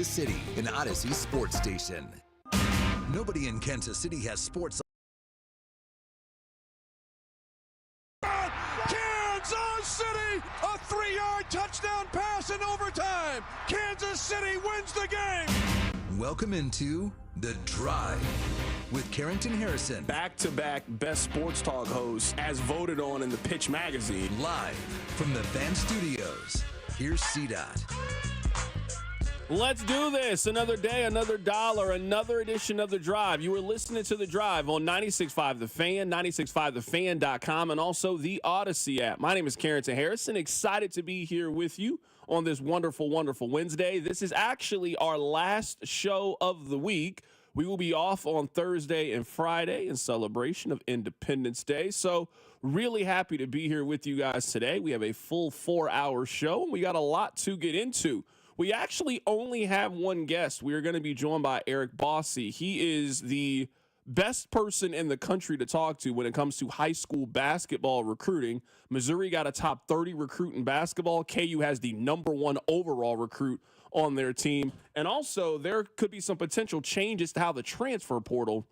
City, an Odyssey sports station. Nobody in Kansas City has sports. Kansas City, a 3-yard touchdown pass in overtime. Kansas City wins the game. Welcome into The Drive with Carrington Harrison. Back-to-back best sports talk hosts as voted on in the Pitch magazine. Live from the Fan Studios. Here's CDOT. Let's do this. Another day, another dollar, another edition of The Drive. You were listening to The Drive on 96.5 The Fan, 96.5thefan.com, and also the Odyssey app. My name is Carrington Harrison. Excited to be here with you on this wonderful, wonderful Wednesday. This is actually our last show of the week. We will be off on Thursday and Friday in celebration of Independence Day. So really happy to be here with you guys today. We have a full 4-hour show, and we got a lot to get into. We actually only have one guest. We are going to be joined by Eric Bossy. He is the best person in the country to talk to when it comes to high school basketball recruiting. Missouri got a top 30 recruit in basketball. KU has the #1 overall recruit on their team. And also, there could be some potential changes to how the transfer portal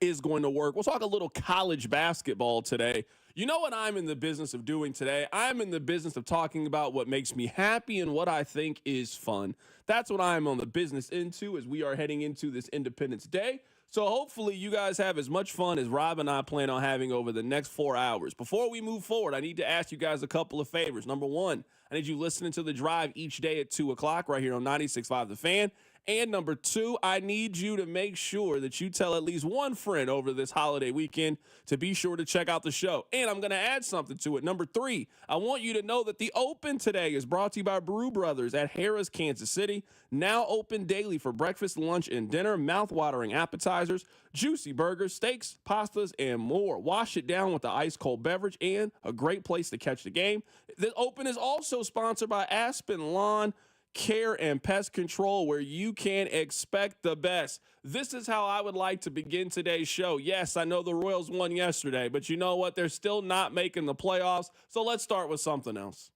is going to work. We'll talk a little college basketball today. You know what I'm in the business of doing today? I'm in the business of talking about what makes me happy and what I think is fun. That's what I'm on the business into as we are heading into this Independence Day. So hopefully you guys have as much fun as Rob and I plan on having over the next 4 hours. Before we move forward, I need to ask you guys a couple of favors. Number one, I need you listening to The Drive each day at 2 o'clock right here on 96.5 The Fan. And number two, I need you to make sure that you tell at least one friend over this holiday weekend to be sure to check out the show. And I'm going to add something to it. Number three, I want you to know that the Open today is brought to you by Brew Brothers at Harrah's, Kansas City. Now open daily for breakfast, lunch, and dinner, mouth-watering appetizers, juicy burgers, steaks, pastas, and more. Wash it down with the ice-cold beverage and a great place to catch the game. The Open is also sponsored by Aspen Lawn Care and Pest Control, where you can expect the best. This is how I would like to begin today's show. Yes, I know the Royals won yesterday, but you know what? They're still not making the playoffs, so let's start with something else.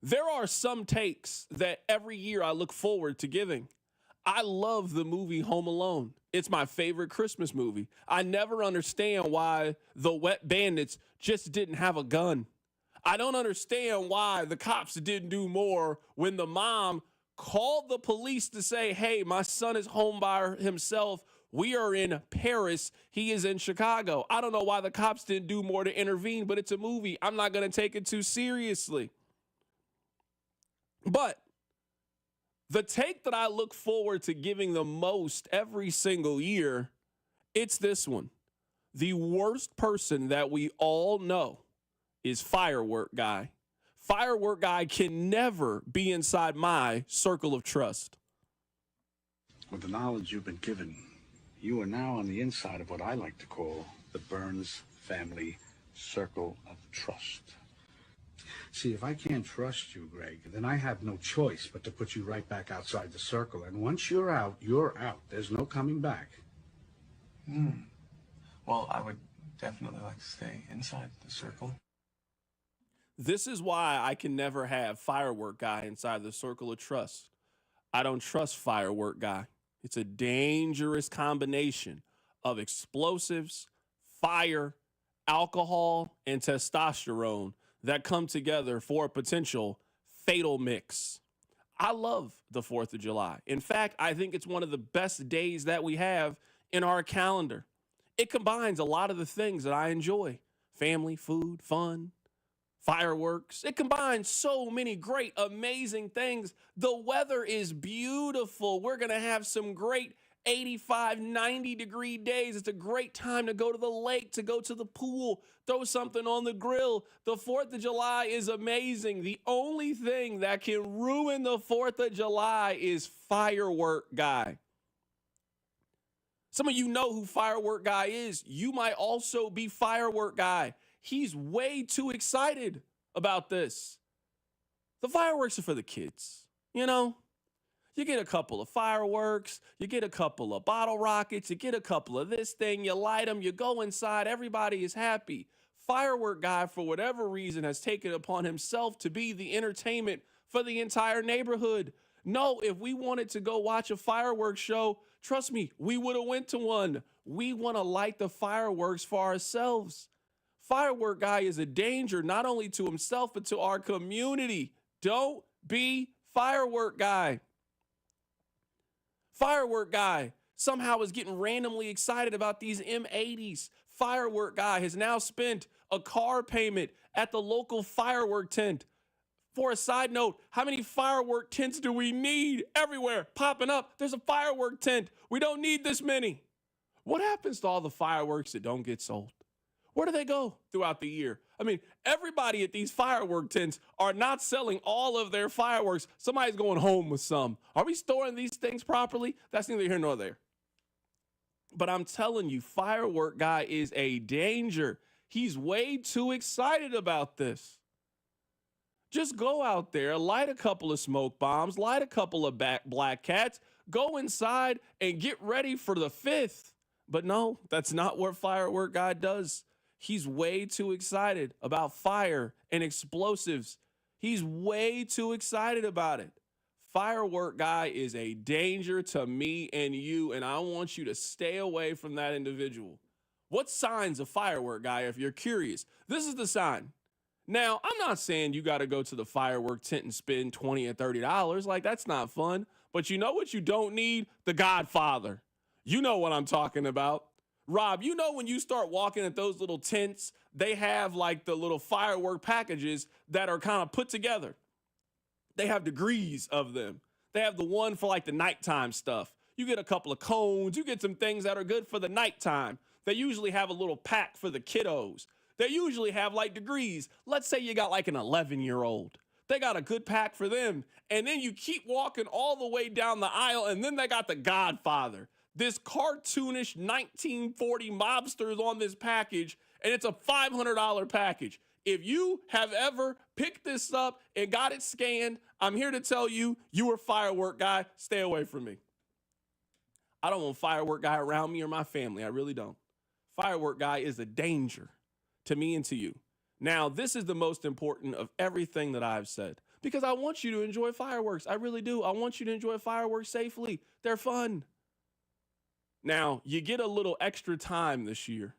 There are some takes that every year I look forward to giving. I love the movie Home Alone. It's my favorite Christmas movie. I never understand why the Wet Bandits just didn't have a gun. I don't understand why the cops didn't do more when the mom called the police to say, hey, my son is home by himself. We are in Paris. He is in Chicago. I don't know why the cops didn't do more to intervene, but it's a movie. I'm not going to take it too seriously. But the take that I look forward to giving the most every single year, it's this one. The worst person that we all know is Firework Guy. Firework Guy can never be inside my circle of trust. With the knowledge you've been given, you are now on the inside of what I like to call the Burns family circle of trust. See, if I can't trust you, Greg, then I have no choice but to put you right back outside the circle. And once you're out, you're out. There's no coming back. Well, I would definitely like to stay inside the circle. This is why I can never have Firework Guy inside the circle of trust. I don't trust Firework Guy. It's a dangerous combination of explosives, fire, alcohol, and testosterone that come together for a potential fatal mix. I love the 4th of July. In fact, I think it's one of the best days that we have in our calendar. It combines a lot of the things that I enjoy: family, food, fun, fireworks. It combines so many great, amazing things. The weather is beautiful. We're going to have some great 85, 90-degree days. It's a great time to go to the lake, to go to the pool, throw something on the grill. The 4th of July is amazing. The only thing that can ruin the 4th of July is Firework Guy. Some of you know who Firework Guy is. You might also be Firework Guy. He's way too excited about this. The fireworks are for the kids, you know? You get a couple of fireworks, you get a couple of bottle rockets, you get a couple of this thing, you light them, you go inside, everybody is happy. Firework Guy, for whatever reason, has taken it upon himself to be the entertainment for the entire neighborhood. No, if we wanted to go watch a fireworks show, trust me, we would have went to one. We want to light the fireworks for ourselves. Firework guy is a danger, not only to himself, but to our community. Don't be firework guy. Firework guy somehow is getting randomly excited about these M80s. Firework guy has now spent a car payment at the local firework tent. For a side note, how many firework tents do we need? Everywhere popping up, there's a firework tent. We don't need this many. What happens to all the fireworks that don't get sold? Where do they go throughout the year? I mean, everybody at these firework tents are not selling all of their fireworks. Somebody's going home with some. Are we storing these things properly? That's neither here nor there. But I'm telling you, firework guy is a danger. He's way too excited about this. Just go out there, light a couple of smoke bombs, light a couple of black cats, go inside and get ready for the 5th. But no, that's not what firework guy does. He's way too excited about fire and explosives. He's way too excited about it. Firework guy is a danger to me and you, and I want you to stay away from that individual. What sign's a firework guy if you're curious? This is the sign. Now, I'm not saying you got to go to the firework tent and spend $20 or $30. Like, that's not fun. But you know what you don't need? The Godfather. You know what I'm talking about. Rob, you know when you start walking at those little tents, they have like the little firework packages that are kind of put together. They have degrees of them. They have the one for like the nighttime stuff. You get a couple of cones. You get some things that are good for the nighttime. They usually have a little pack for the kiddos. They usually have like degrees. Let's say you got like an 11-year-old. They got a good pack for them. And then you keep walking all the way down the aisle, and then they got the Godfather. This cartoonish 1940 mobsters on this package, and it's a $500 package. If you have ever picked this up and got it scanned, I'm here to tell you, you are firework guy. Stay away from me. I don't want firework guy around me or my family. I really don't. Firework guy is a danger to me and to you. Now, this is the most important of everything that I've said, because I want you to enjoy fireworks. I really do. I want you to enjoy fireworks safely. They're fun. Now, you get a little extra time this year.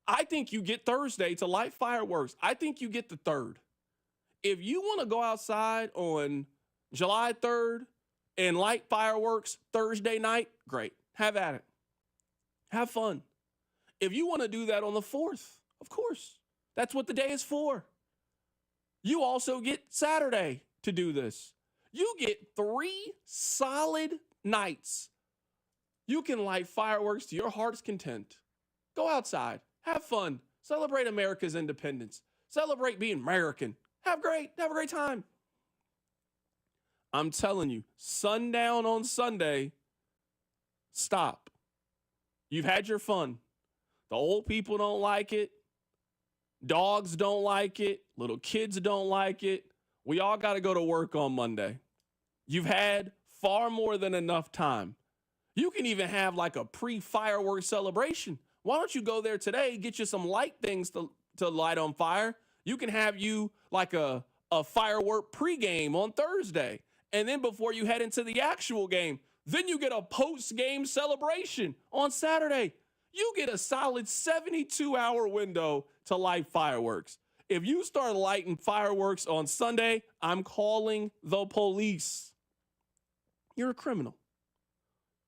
I think you get Thursday to light fireworks. I think you get the 3rd. If you want to go outside on July 3rd and light fireworks Thursday night, great. Have at it. Have fun. If you want to do that on the 4th, of course, that's what the day is for. You also get Saturday to do this. You get 3 solid nights. You can light fireworks to your heart's content. Go outside. Have fun. Celebrate America's independence. Celebrate being American. Have a great time. I'm telling you, sundown on Sunday, stop. You've had your fun. The old people don't like it. Dogs don't like it. Little kids don't like it. We all got to go to work on Monday. You've had far more than enough time. You can even have like a pre-fireworks celebration. Why don't you go there today, get you some light things to light on fire? You can have you like a firework pregame on Thursday. And then before you head into the actual game, then you get a post-game celebration on Saturday. You get a solid 72-hour window to light fireworks. If you start lighting fireworks on Sunday, I'm calling the police. You're a criminal.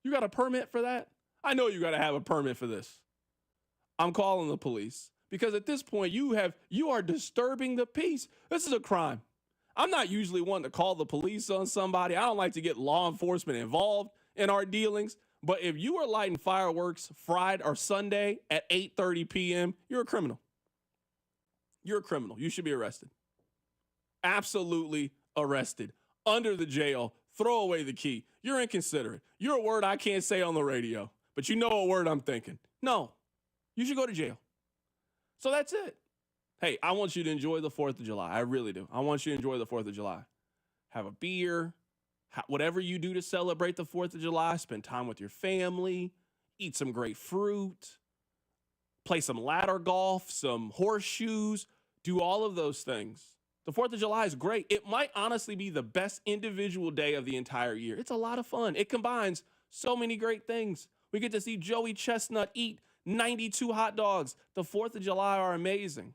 You got a permit for that? I know you got to have a permit for this. I'm calling the police because at this point you are disturbing the peace. This is a crime. I'm not usually one to call the police on somebody. I don't like to get law enforcement involved in our dealings. But if you are lighting fireworks Friday or Sunday at 8:30 p.m., you're a criminal. You're a criminal. You should be arrested. Absolutely arrested. Under the jail. Throw away the key. You're inconsiderate. You're a word I can't say on the radio, but you know a word I'm thinking. No, you should go to jail. So that's it. Hey, I want you to enjoy the 4th of July. I really do. I want you to enjoy the 4th of July. Have a beer. Whatever you do to celebrate the 4th of July, spend time with your family, eat some great fruit, play some ladder golf, some horseshoes, do all of those things. The 4th of July is great. It might honestly be the best individual day of the entire year. It's a lot of fun. It combines so many great things. We get to see Joey Chestnut eat 92 hot dogs. The 4th of July are amazing.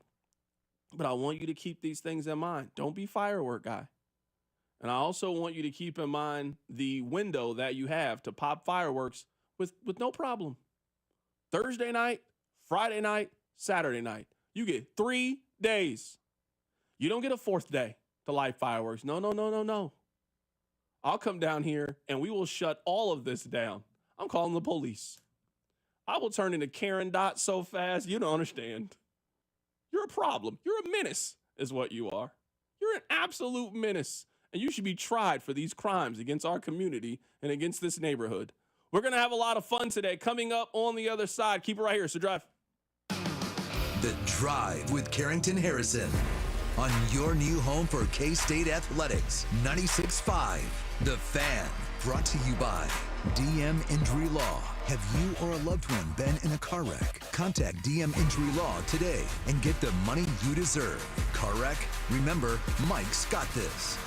But I want you to keep these things in mind. Don't be firework guy. And I also want you to keep in mind the window that you have to pop fireworks with no problem. Thursday night, Friday night, Saturday night. You get 3 days. You don't get a 4th day to light fireworks. No. I'll come down here and we will shut all of this down. I'm calling the police. I will turn into Karen Dot so fast, you don't understand. You're a problem. You're a menace is what you are. You're an absolute menace. And you should be tried for these crimes against our community and against this neighborhood. We're going to have a lot of fun today. Coming up on the other side. Keep it right here. So drive. The Drive with Carrington Harrison on your new home for K-State Athletics. 96.5 The Fan. Brought to you by DM Injury Law. Have you or a loved one been in a car wreck? Contact DM Injury Law today and get the money you deserve. Car wreck? Remember, Mike's got this.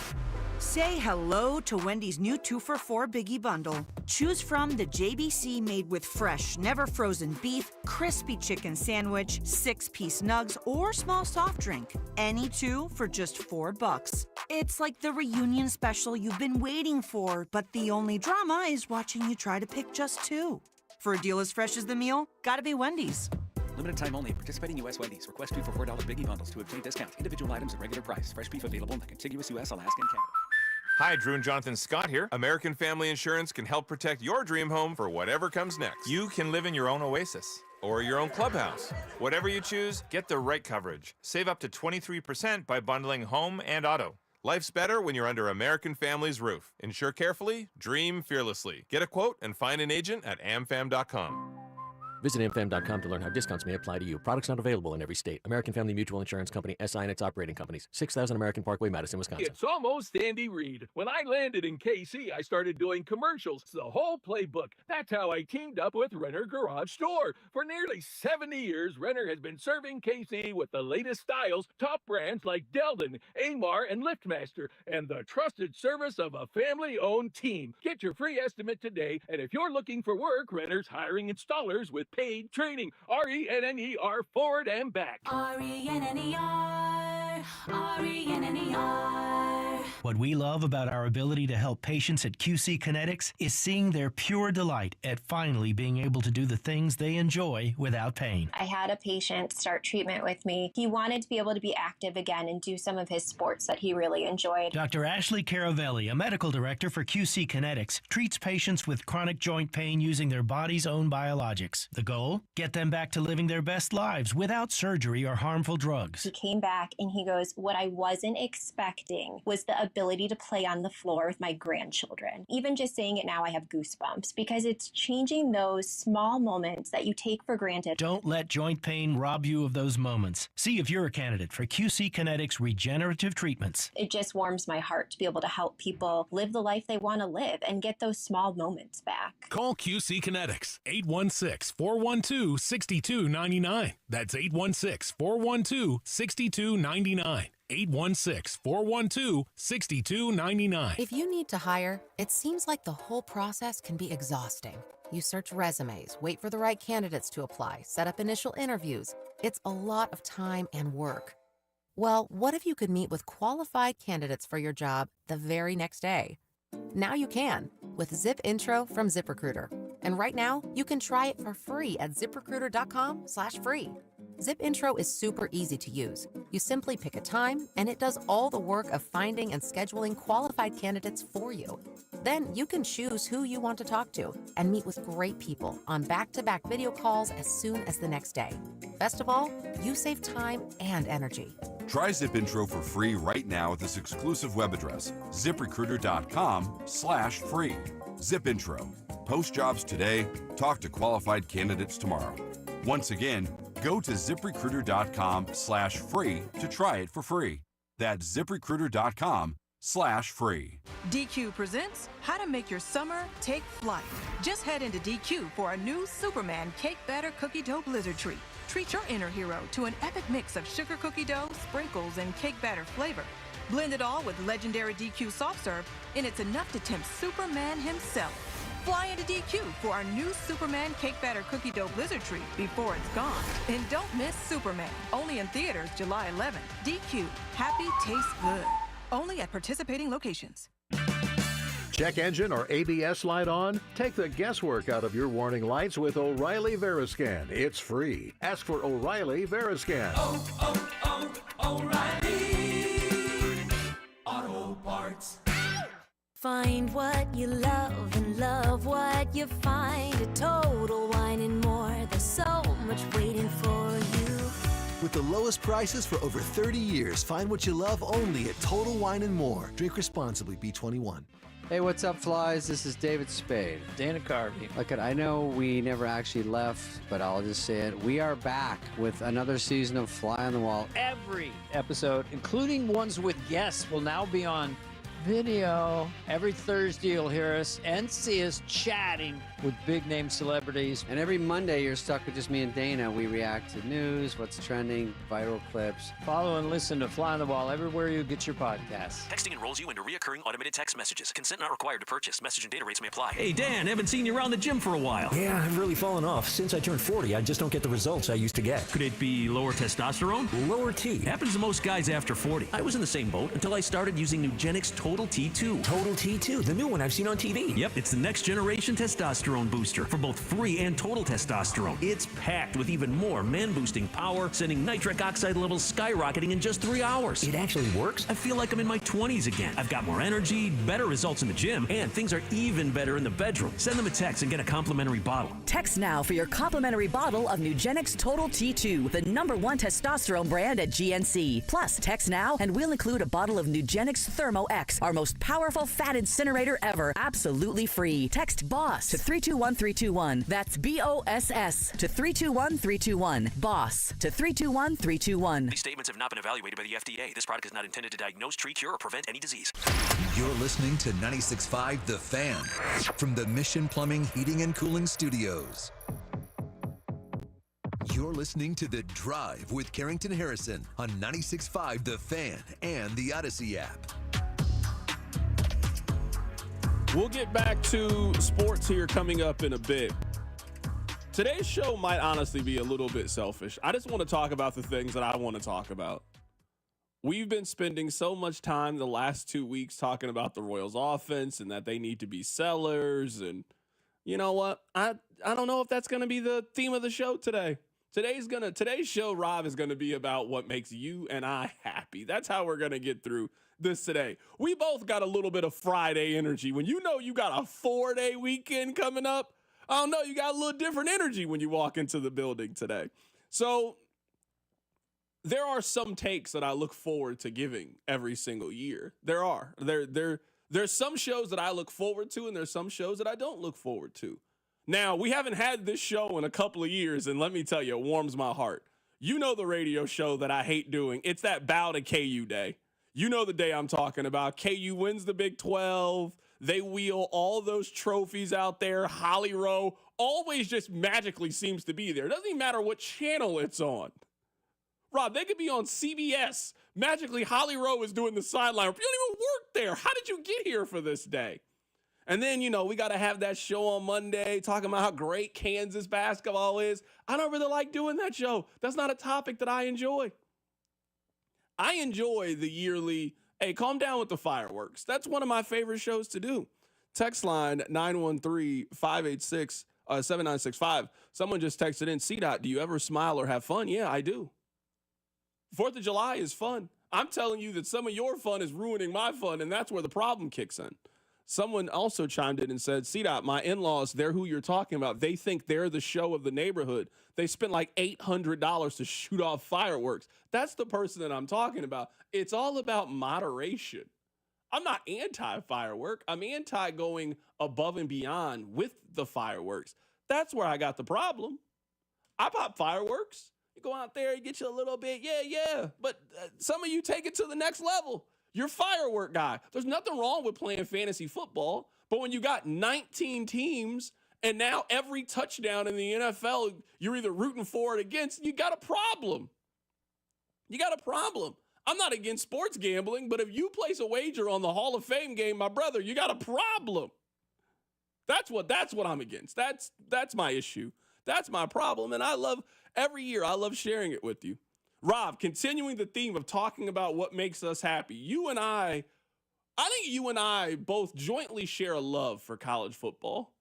Say hello to Wendy's new 2-for-4 Biggie Bundle. Choose from the JBC made with fresh, never frozen beef, crispy chicken sandwich, 6-piece nugs, or small soft drink. Any two for just $4. It's like the reunion special you've been waiting for, but the only drama is watching you try to pick just 2. For a deal as fresh as the meal, gotta be Wendy's. Limited time only. Participating U.S. Wendy's. Request 2 for $4 Biggie Bundles to obtain discount. Individual items at regular price. Fresh beef available in the contiguous U.S., Alaska, and Canada. Hi, Drew and Jonathan Scott here. American Family Insurance can help protect your dream home for whatever comes next. You can live in your own oasis or your own clubhouse. Whatever you choose, get the right coverage. Save up to 23% by bundling home and auto. Life's better when you're under American Family's roof. Insure carefully, dream fearlessly. Get a quote and find an agent at amfam.com. Visit amfam.com to learn how discounts may apply to you. Products not available in every state. American Family Mutual Insurance Company, SI and its operating companies. 6000 American Parkway, Madison, Wisconsin. It's almost Andy Reid. When I landed in KC, I started doing commercials. The whole playbook. That's how I teamed up with Renner Garage Store. For nearly 70 years, Renner has been serving KC with the latest styles, top brands like Deldon, Amar, and LiftMaster, and the trusted service of a family-owned team. Get your free estimate today, and if you're looking for work, Renner's hiring installers with paid training. RENNER forward and back. RENNER. What we love about our ability to help patients at QC Kinetics is seeing their pure delight at finally being able to do the things they enjoy without pain. I had a patient start treatment with me. He wanted to be able to be active again and do some of his sports that he really enjoyed. Dr. Ashley Caravelli, a medical director for QC Kinetics, treats patients with chronic joint pain using their body's own biologics. The goal? Get them back to living their best lives without surgery or harmful drugs. He came back and he goes, what I wasn't expecting was the ability to play on the floor with my grandchildren. Even just saying it now, I have goosebumps because it's changing those small moments that you take for granted. Don't let joint pain rob you of those moments. See if you're a candidate for QC Kinetics regenerative treatments. It just warms my heart to be able to help people live the life they want to live and get those small moments back. Call QC Kinetics, 816-412-6299. That's 816-412-6299. 816-412-6299. If you need to hire, it seems like the whole process can be exhausting. You search resumes, wait for the right candidates to apply, set up initial interviews. It's a lot of time and work. Well, what if you could meet with qualified candidates for your job the very next day? Now you can with Zip Intro from ZipRecruiter. And right now, you can try it for free at ziprecruiter.com/free. Zip Intro is super easy to use. You simply pick a time, and it does all the work of finding and scheduling qualified candidates for you. Then you can choose who you want to talk to and meet with great people on back-to-back video calls as soon as the next day. Best of all, you save time and energy. Try Zip Intro for free right now at this exclusive web address, ziprecruiter.com/free. Zip Intro. Post jobs today, talk to qualified candidates tomorrow. Once again, go to ziprecruiter.com/free to try it for free. That's ziprecruiter.com/free. DQ presents How to Make Your Summer Take Flight. Just head into DQ for a new Superman Cake Batter Cookie Dough Blizzard Treat. Treat your inner hero to an epic mix of sugar cookie dough, sprinkles, and cake batter flavor. Blend it all with legendary DQ soft serve, and it's enough to tempt Superman himself. Fly into DQ for our new Superman cake batter cookie dough blizzard treat before it's gone. And don't miss Superman, only in theaters July 11th. DQ, happy tastes good. Only at participating locations. Check engine or ABS light on? Take the guesswork out of your warning lights with O'Reilly Veriscan. It's free. Ask for O'Reilly Veriscan. O'Reilly Auto Parts. Find what you love and love what you find at Total Wine and More. There's so much waiting for you. With the lowest prices for over 30 years, find what you love only at Total Wine and More. Drink responsibly, B21. Hey, what's up, flies? This is David Spade. Dana Carvey. Look, I know we never actually left, but I'll just say it. We are back with another season of Fly on the Wall. Every episode, including ones with guests, will now be on video. Every Thursday, you'll hear us and see us chatting with big-name celebrities. And every Monday, you're stuck with just me and Dana. We react to news, what's trending, viral clips. Follow and listen to Fly on the Wall everywhere you get your podcasts. Texting enrolls you into reoccurring automated text messages. Consent not required to purchase. Message and data rates may apply. Hey, Dan, haven't seen you around the gym for a while. Yeah, I've really fallen off. Since I turned 40, I just don't get the results I used to get. Could it be lower testosterone? Lower T. Happens to most guys after 40. I was in the same boat until I started using Nugenix Total T2. Total T2, the new one I've seen on TV. Yep, it's the next generation testosterone booster for both free and total testosterone. It's packed with even more man-boosting power, sending nitric oxide levels skyrocketing in just 3 hours. It actually works? I feel like I'm in my 20s again. I've got more energy, better results in the gym, and things are even better in the bedroom. Send them a text and get a complimentary bottle. Text now for your complimentary bottle of Nugenix Total T2, the #1 testosterone brand at GNC. Plus, text now and we'll include a bottle of Nugenix Thermo X, our most powerful fat incinerator ever, absolutely free. Text BOSS to 321321. That's BOSS to 321321. BOSS to 321321. These statements have not been evaluated by the FDA. This product is not intended to diagnose, treat, cure, or prevent any disease. You're listening to 96.5 The Fan from the Mission Plumbing, Heating, and Cooling Studios. You're listening to The Drive with Carrington Harrison on 96.5 The Fan and the Odyssey app. We'll get back to sports here coming up in a bit. Today's show might honestly be a little bit selfish. I just want to talk about the things that I want to talk about. We've been spending so much time the last 2 weeks talking about the Royals offense and that they need to be sellers. And you know what? I don't know if that's going to be the theme of the show today. Today's show, Rob, is going to be about what makes you and I happy. That's how we're going to get through this today. We both got a little bit of Friday energy. When you know you got a 4-day weekend coming up, I don't know, you got a little different energy when you walk into the building today. So there are some takes that I look forward to giving every single year. There are. There's some shows that I look forward to, and there's some shows that I don't look forward to. Now, we haven't had this show in a couple of years, and let me tell you, it warms my heart. You know the radio show that I hate doing. It's that Bow to KU day. You know the day I'm talking about. KU wins the Big 12. They wheel all those trophies out there. Holly Rowe always just magically seems to be there. It doesn't even matter what channel it's on. Rob, they could be on CBS. Magically, Holly Rowe is doing the sideline. You don't even work there. How did you get here for this day? And then, you know, we got to have that show on Monday talking about how great Kansas basketball is. I don't really like doing that show. That's not a topic that I enjoy. I enjoy the yearly, hey, calm down with the fireworks. That's one of my favorite shows to do. Text line 913-586-7965. Someone just texted in, CDOT, do you ever smile or have fun? Yeah, I do. 4th of July is fun. I'm telling you that some of your fun is ruining my fun, and that's where the problem kicks in. Someone also chimed in and said, CDOT, my in-laws, they're who you're talking about. They think they're the show of the neighborhood. They spent like $800 to shoot off fireworks. That's the person that I'm talking about. It's all about moderation. I'm not anti-firework. I'm anti-going above and beyond with the fireworks. That's where I got the problem. I pop fireworks. You go out there, you get you a little bit, yeah. But some of you take it to the next level. You're a firework guy. There's nothing wrong with playing fantasy football, but when you got 19 teams And now every touchdown in the NFL, you're either rooting for or against. You got a problem. You got a problem. I'm not against sports gambling, but if you place a wager on the Hall of Fame game, my brother, you got a problem. That's what I'm against. That's my issue. That's my problem. And every year, I love sharing it with you. Rob, continuing the theme of talking about what makes us happy, I think you and I both jointly share a love for college football.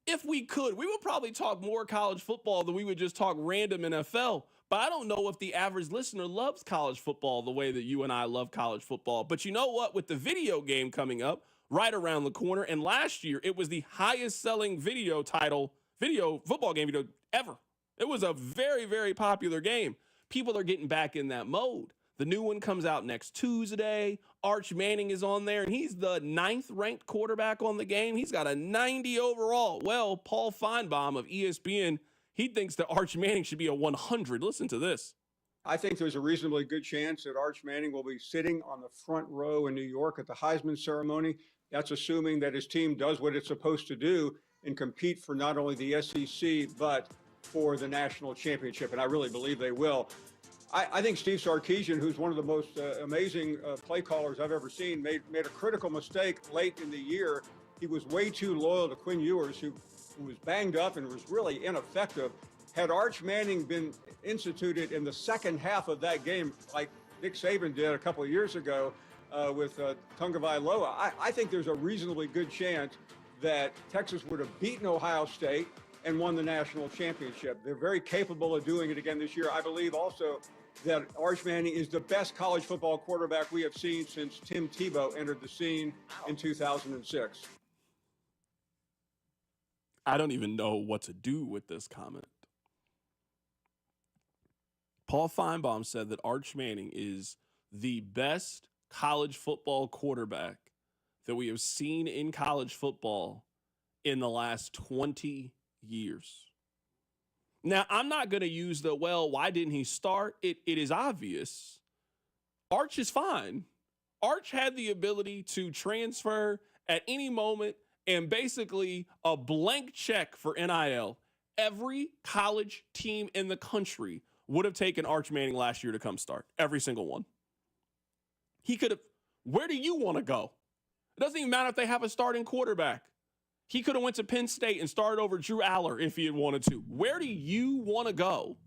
If we could, we would probably talk more college football than we would just talk random NFL. But I don't know if the average listener loves college football the way that you and I love college football. But you know what? With the video game coming up right around the corner, and last year it was the highest selling video football game ever. It was a very, very popular game. People are getting back in that mode. The new one comes out next Tuesday. Arch Manning is on there, and he's the 9th ranked quarterback on the game. He's got a 90 overall. Well, Paul Feinbaum of ESPN, he thinks that Arch Manning should be a 100. Listen to this. I think there's a reasonably good chance that Arch Manning will be sitting on the front row in New York at the Heisman ceremony. That's assuming that his team does what it's supposed to do and compete for not only the SEC, but for the national championship. And I really believe they will. I think Steve Sarkisian, who's one of the most amazing play callers I've ever seen, made a critical mistake late in the year. He was way too loyal to Quinn Ewers, who was banged up and was really ineffective. Had Arch Manning been instituted in the second half of that game, like Nick Saban did a couple of years ago with Tagovailoa, I think there's a reasonably good chance that Texas would have beaten Ohio State and won the national championship. They're very capable of doing it again this year. I believe also that Arch Manning is the best college football quarterback we have seen since Tim Tebow entered the scene in 2006. I don't even know what to do with this comment. Paul Feinbaum said that Arch Manning is the best college football quarterback that we have seen in college football in the last 20 years. Now, I'm not going to use why didn't he start? It is obvious. Arch is fine. Arch had the ability to transfer at any moment and basically a blank check for NIL. Every college team in the country would have taken Arch Manning last year to come start. Every single one. He could have. Where do you want to go? It doesn't even matter if they have a starting quarterback. He could have went to Penn State and started over Drew Aller if he had wanted to. Where do you want to go?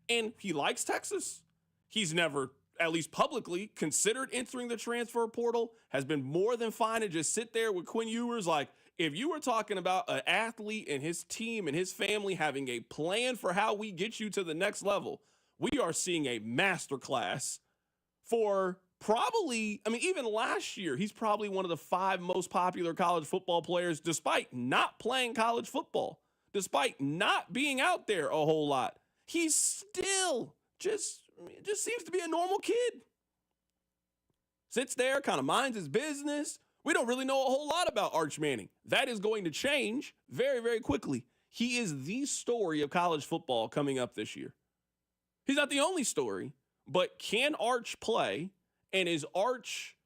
And he likes Texas. He's never, at least publicly, considered entering the transfer portal, has been more than fine to just sit there with Quinn Ewers. Like, if you were talking about an athlete and his team and his family having a plan for how we get you to the next level, we are seeing a masterclass for probably, even last year, he's probably one of the 5 most popular college football players, despite not playing college football, despite not being out there a whole lot. He's still just seems to be a normal kid. Sits there, kind of minds his business. We don't really know a whole lot about Arch Manning. That is going to change very, very quickly. He is the story of college football coming up this year. He's not the only story, but can Arch play? And is Arch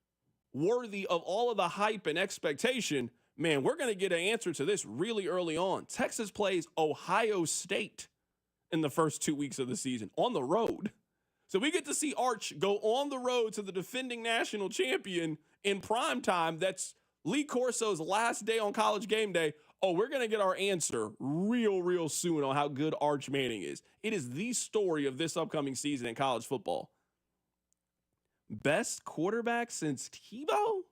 worthy of all of the hype and expectation? Man, we're going to get an answer to this really early on. Texas plays Ohio State in the first 2 weeks of the season on the road. So we get to see Arch go on the road to the defending national champion in prime time. That's Lee Corso's last day on College Game Day. Oh, we're going to get our answer real soon on how good Arch Manning is. It is the story of this upcoming season in college football. Best quarterback since Tebow?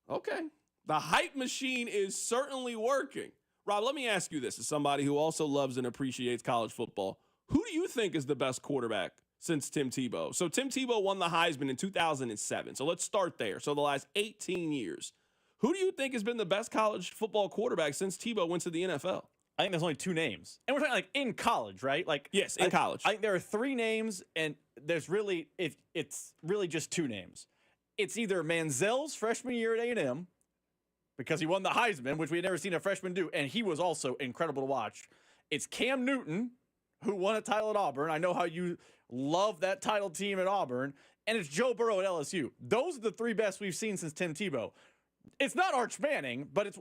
Okay. The hype machine is certainly working. Rob, let me ask you this as somebody who also loves and appreciates college football. Who do you think is the best quarterback since Tim Tebow? So Tim Tebow won the Heisman in 2007. So let's start there. So the last 18 years. Who do you think has been the best college football quarterback since Tebow went to the NFL? I think there's only 2 names. And we're talking like in college, right? Like yes, in college. I think there are 3 names, and there's really it's really just 2 names. It's either Manziel's freshman year at A&M, because he won the Heisman, which we had never seen a freshman do, and he was also incredible to watch. It's Cam Newton, who won a title at Auburn. I know how you love that title team at Auburn. And it's Joe Burrow at LSU. Those are the 3 best we've seen since Tim Tebow. It's not Arch Manning, but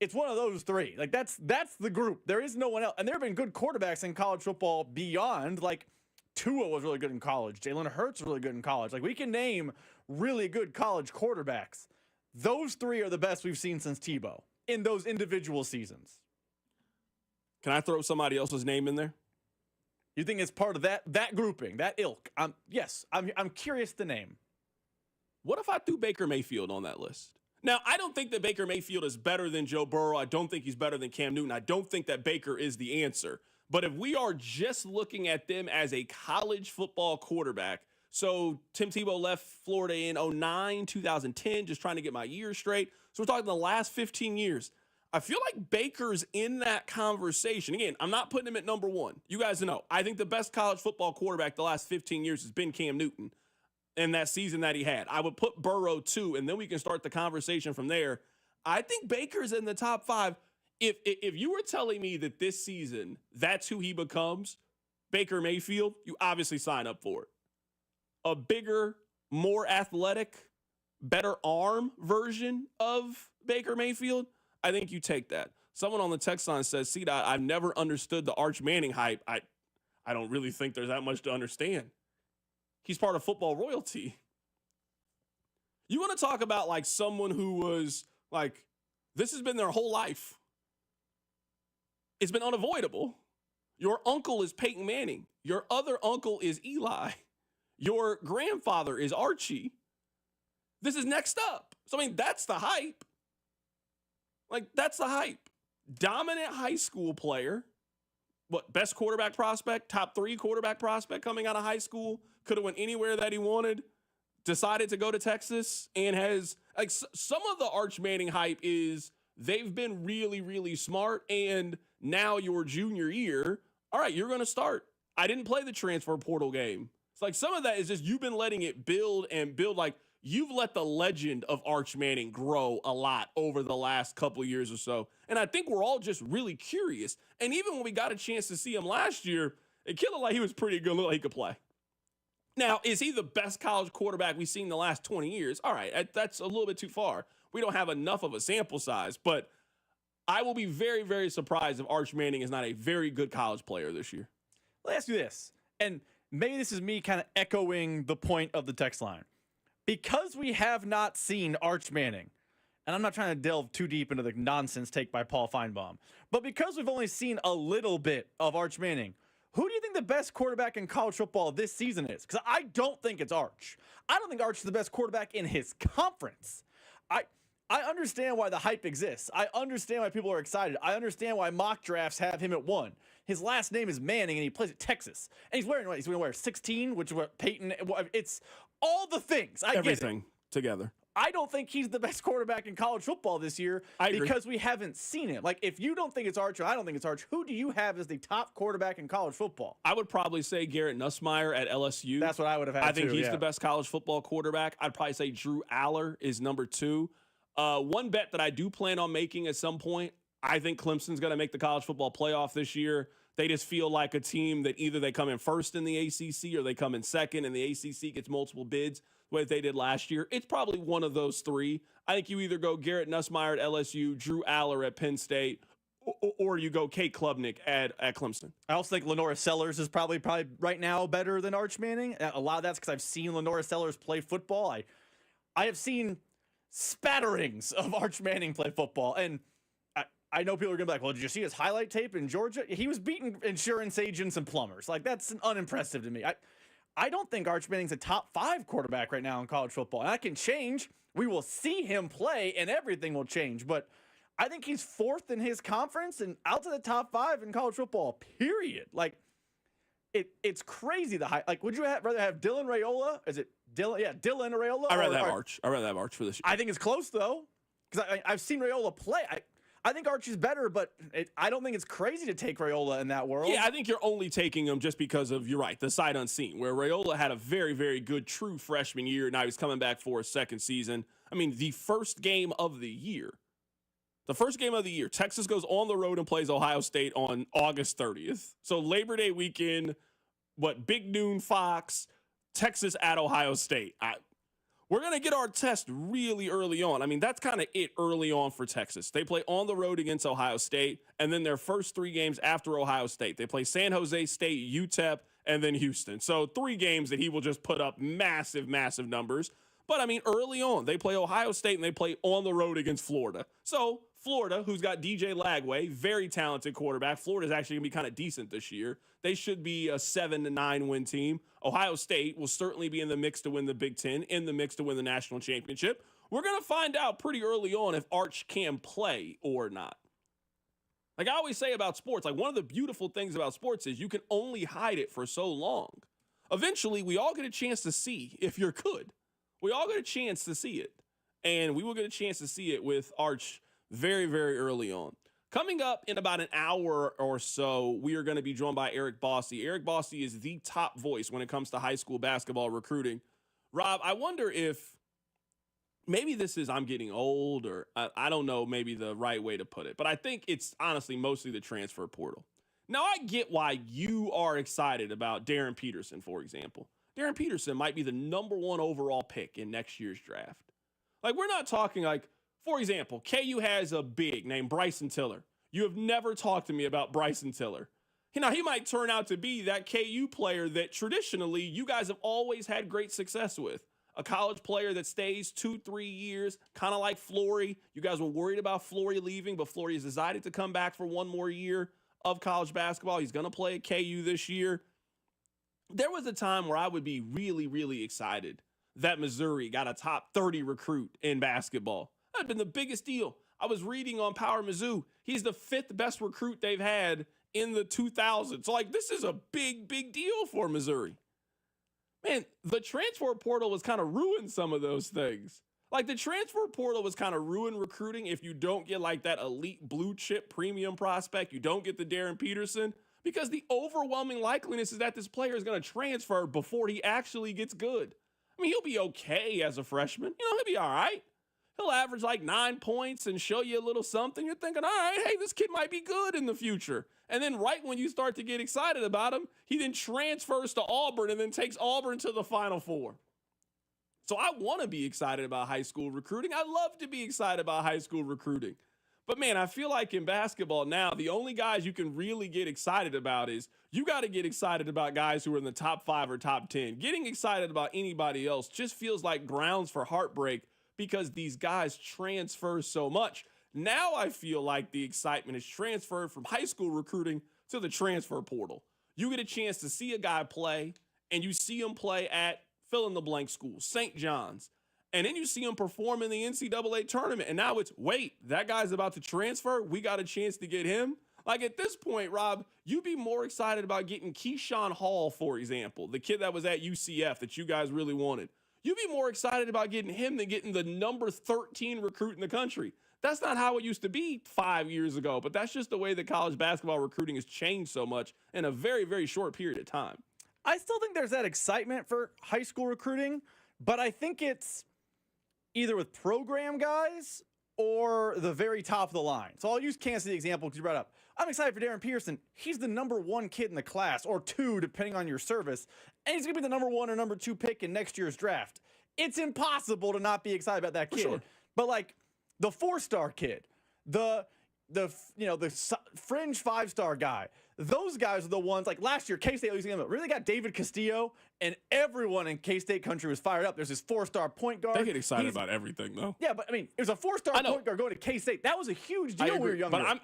It's one of those three. Like, that's the group. There is no one else. And there have been good quarterbacks in college football beyond. Like, Tua was really good in college. Jalen Hurts was really good in college. Like, we can name really good college quarterbacks. Those three are the best we've seen since Tebow in those individual seasons. Can I throw somebody else's name in there? You think it's part of that grouping, that ilk? Yes, I'm curious the name. What if I threw Baker Mayfield on that list? Now, I don't think that Baker Mayfield is better than Joe Burrow. I don't think he's better than Cam Newton. I don't think that Baker is the answer. But if we are just looking at them as a college football quarterback, so Tim Tebow left Florida in 2009, 2010, just trying to get my years straight. So we're talking the last 15 years. I feel like Baker's in that conversation. Again, I'm not putting him at number one. You guys know, I think the best college football quarterback the last 15 years has been Cam Newton. And that season that he had. I would put Burrow 2, and then we can start the conversation from there. I think Baker's in the top 5. If you were telling me that this season, that's who he becomes, Baker Mayfield, you obviously sign up for it. A bigger, more athletic, better arm version of Baker Mayfield, I think you take that. Someone on the text line says, C-Dot, I've never understood the Arch Manning hype. I don't really think there's that much to understand. He's part of football royalty. You want to talk about like someone who was like, this has been their whole life. It's been unavoidable. Your uncle is Peyton Manning. Your other uncle is Eli. Your grandfather is Archie. This is next up. So, I mean, that's the hype. Like, that's the hype. Dominant high school player. What, best quarterback prospect? Top 3 quarterback prospect coming out of high school? Could have went anywhere that he wanted, decided to go to Texas, and has, like, some of the Arch Manning hype is they've been really, really smart, and now your junior year, all right, you're going to start. I didn't play the transfer portal game. It's like some of that is just you've been letting it build and build. Like, you've let the legend of Arch Manning grow a lot over the last couple of years or so, and I think we're all just really curious. And even when we got a chance to see him last year, it looked like he was pretty good, looked like he could play. Now, is he the best college quarterback we've seen in the last 20 years? All right, that's a little bit too far. We don't have enough of a sample size, but I will be very, very surprised if Arch Manning is not a very good college player this year. Let me ask you this, and maybe this is me kind of echoing the point of the text line. Because we have not seen Arch Manning, and I'm not trying to delve too deep into the nonsense take by Paul Feinbaum, but because we've only seen a little bit of Arch Manning, who do you think the best quarterback in college football this season is? Because I don't think it's Arch. I don't think Arch is the best quarterback in his conference. I understand why the hype exists. I understand why people are excited. I understand why mock drafts have him at 1. His last name is Manning, and he plays at Texas. And he's wearing what? He's going to wear 16, which is what Peyton. It's all the things. Everything together. I don't think he's the best quarterback in college football this year because we haven't seen him. Like, if you don't think it's Arch, or I don't think it's Arch, who do you have as the top quarterback in college football? I would probably say Garrett Nussmeier at LSU. That's what I would have had. I think he's the best college football quarterback. I'd probably say Drew Aller is number 2. One bet that I do plan on making at some point, I think Clemson's going to make the college football playoff this year. They just feel like a team that either they come in first in the ACC or they come in second and the ACC gets multiple bids, the way they did last year. It's probably one of those 3. I think you either go Garrett Nussmeier at LSU, Drew Aller at Penn State, or you go Kate Klubnik at Clemson. I also think Lenora Sellers is probably right now better than Arch Manning. A lot of that's because I've seen Lenora Sellers play football. I have seen spatterings of Arch Manning play football, and I know people are going to be like, well, did you see his highlight tape in Georgia? He was beating insurance agents and plumbers. Like, that's unimpressive to me. I don't think Arch Manning's a top 5 quarterback right now in college football. And that can change. We will see him play, and everything will change. But I think he's 4th in his conference and out to the top 5 in college football, period. Like, it's crazy the high. Like, would you rather have Dylan Raiola? Is it Dylan? Yeah, Dylan Raiola. I'd rather have Arch. I'd rather have Arch for this year. I think it's close, though, because I've seen Raiola play. I think Arch is better, but I don't think it's crazy to take Raiola in that world. Yeah, I think you're only taking him just because of, you're right, the sight unseen, where Raiola had a very, very good true freshman year, and now he's coming back for a second season. I mean, the first game of the year, Texas goes on the road and plays Ohio State on August 30th. So Labor Day weekend, big noon Fox, Texas at Ohio State. We're going to get our test really early on. I mean, that's kind of it early on for Texas. They play on the road against Ohio State, and then their first 3 games after Ohio State. They play San Jose State, UTEP, and then Houston. So 3 games that he will just put up massive, massive numbers. But, I mean, early on, they play Ohio State, and they play on the road against Florida. So Florida, who's got DJ Lagway, very talented quarterback. Florida's actually going to be kind of decent this year. They should be a 7-9 win team. Ohio State will certainly be in the mix to win the Big Ten, in the mix to win the national championship. We're going to find out pretty early on if Arch can play or not. Like I always say about sports, like one of the beautiful things about sports is you can only hide it for so long. Eventually, we all get a chance to see if you're good. We all get a chance to see it. And we will get a chance to see it with Arch very, very early on. Coming up in about an hour or so, we are going to be joined by Eric Bossy. Eric Bossy is the top voice when it comes to high school basketball recruiting. Rob, I wonder if maybe this is I'm getting old, or I don't know maybe the right way to put it, but I think it's honestly mostly the transfer portal. Now, I get why you are excited about Darren Peterson, for example. Darren Peterson might be the #1 overall pick in next year's draft. Like, we're not talking like, for example, KU has a big named Bryson Tiller. You have never talked to me about Bryson Tiller. You know, he might turn out to be that KU player that traditionally you guys have always had great success with. A college player that stays 2-3 years, kind of like Flory. You guys were worried about Flory leaving, but Flory has decided to come back for 1 more year of college basketball. He's going to play at KU this year. There was a time where I would be really, really excited that Missouri got a top 30 recruit in basketball. That'd been the biggest deal. I was reading on Power Mizzou. He's the 5th best recruit they've had in the 2000s. So, like, this is a big, big deal for Missouri. Man, the transfer portal was kind of ruined some of those things. Like, the transfer portal was kind of ruined recruiting if you don't get, like, that elite blue chip premium prospect. You don't get the Darren Peterson. Because the overwhelming likeliness is that this player is going to transfer before he actually gets good. I mean, he'll be okay as a freshman. You know, he'll be all right. He'll average like 9 points and show you a little something. You're thinking, all right, hey, this kid might be good in the future. And then right when you start to get excited about him, he then transfers to Auburn and then takes Auburn to the Final Four. So I want to be excited about high school recruiting. I love to be excited about high school recruiting. But, man, I feel like in basketball now, the only guys you can really get excited about is you got to get excited about guys who are in the top 5 or top 10. Getting excited about anybody else just feels like grounds for heartbreak because these guys transfer so much. Now I feel like the excitement is transferred from high school recruiting to the transfer portal. You get a chance to see a guy play, and you see him play at fill-in-the-blank school, St. John's. And then you see him perform in the NCAA tournament. And now it's, wait, that guy's about to transfer? We got a chance to get him? Like, at this point, Rob, you'd be more excited about getting Keyshawn Hall, for example, the kid that was at UCF that you guys really wanted. You'd be more excited about getting him than getting the number 13 recruit in the country. That's not how it used to be 5 years ago, but that's just the way that college basketball recruiting has changed so much in a very, very short period of time. I still think there's that excitement for high school recruiting, but I think it's either with program guys or the very top of the line. So I'll use Kansas City example because you brought up. I'm excited for Darren Peterson. He's the #1 kid in the class, or 2, depending on your service. And he's going to be the #1 or #2 pick in next year's draft. It's impossible to not be excited about that kid. Sure. But like the 4-star kid, the fringe 5-star guy, those guys are the ones, like last year, K-State really got David Castillo, and everyone in K-State country was fired up. There's this 4-star point guard. They get excited about everything, though. Yeah, but I mean, it was a 4-star point guard going to K-State. That was a huge deal when we were younger. But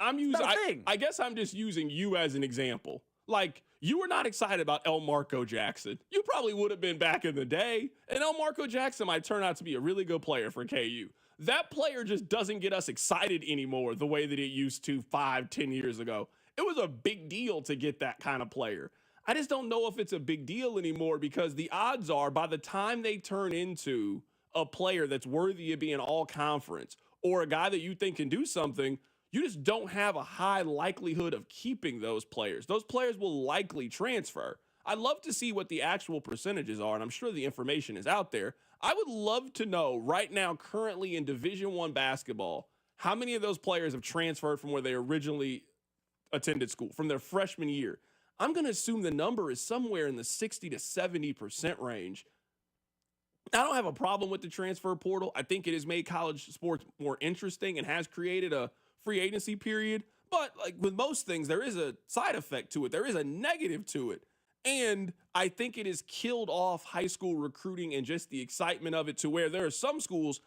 I guess I'm just using you as an example. Like, you were not excited about Elmarco Jackson. You probably would have been back in the day, and Elmarco Jackson might turn out to be a really good player for KU. That player just doesn't get us excited anymore the way that it used to 5-10 years ago. It was a big deal to get that kind of player. I just don't know if it's a big deal anymore because the odds are by the time they turn into a player that's worthy of being all conference or a guy that you think can do something, you just don't have a high likelihood of keeping those players. Those players will likely transfer. I'd love to see what the actual percentages are, and I'm sure the information is out there. I would love to know right now, currently in Division I basketball, how many of those players have transferred from where they originally attended school, from their freshman year. I'm going to assume the number is somewhere in the 60 to 70% range. I don't have a problem with the transfer portal. I think it has made college sports more interesting and has created a free agency period. But like with most things, there is a side effect to it. There is a negative to it. And I think it has killed off high school recruiting and just the excitement of it to where there are some schools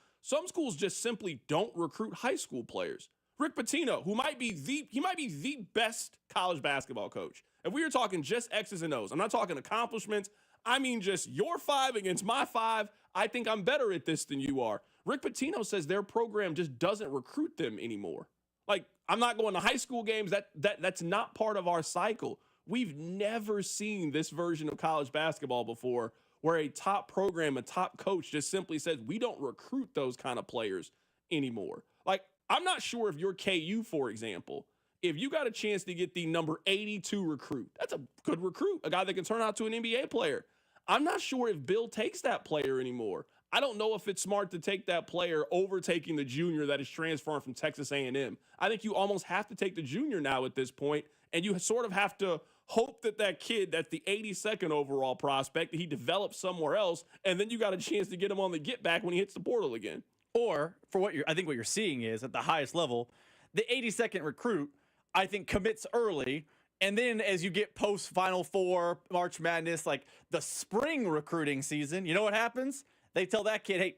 just simply don't recruit high school players. Rick Pitino, who might be the best college basketball coach. If we were talking just X's and O's, I'm not talking accomplishments. I mean, just your 5 against my 5. I think I'm better at this than you are. Rick Pitino says their program just doesn't recruit them anymore. Like, I'm not going to high school games. That's not part of our cycle. We've never seen this version of college basketball before where a top program, a top coach just simply says, we don't recruit those kind of players anymore. Like, I'm not sure if you're KU, for example, if you got a chance to get the number 82 recruit, that's a good recruit, a guy that can turn out to an NBA player. I'm not sure if Bill takes that player anymore. I don't know if it's smart to take that player over taking the junior that is transferring from Texas A&M. I think you almost have to take the junior now at this point, and you sort of have to hope that that kid, that's the 82nd overall prospect, that he develops somewhere else, and then you got a chance to get him on the get back when he hits the portal again. Or for I think what you're seeing is at the highest level, the 82nd recruit, I think, commits early. And then as you get post Final Four, March Madness, like the spring recruiting season, you know what happens? They tell that kid, hey,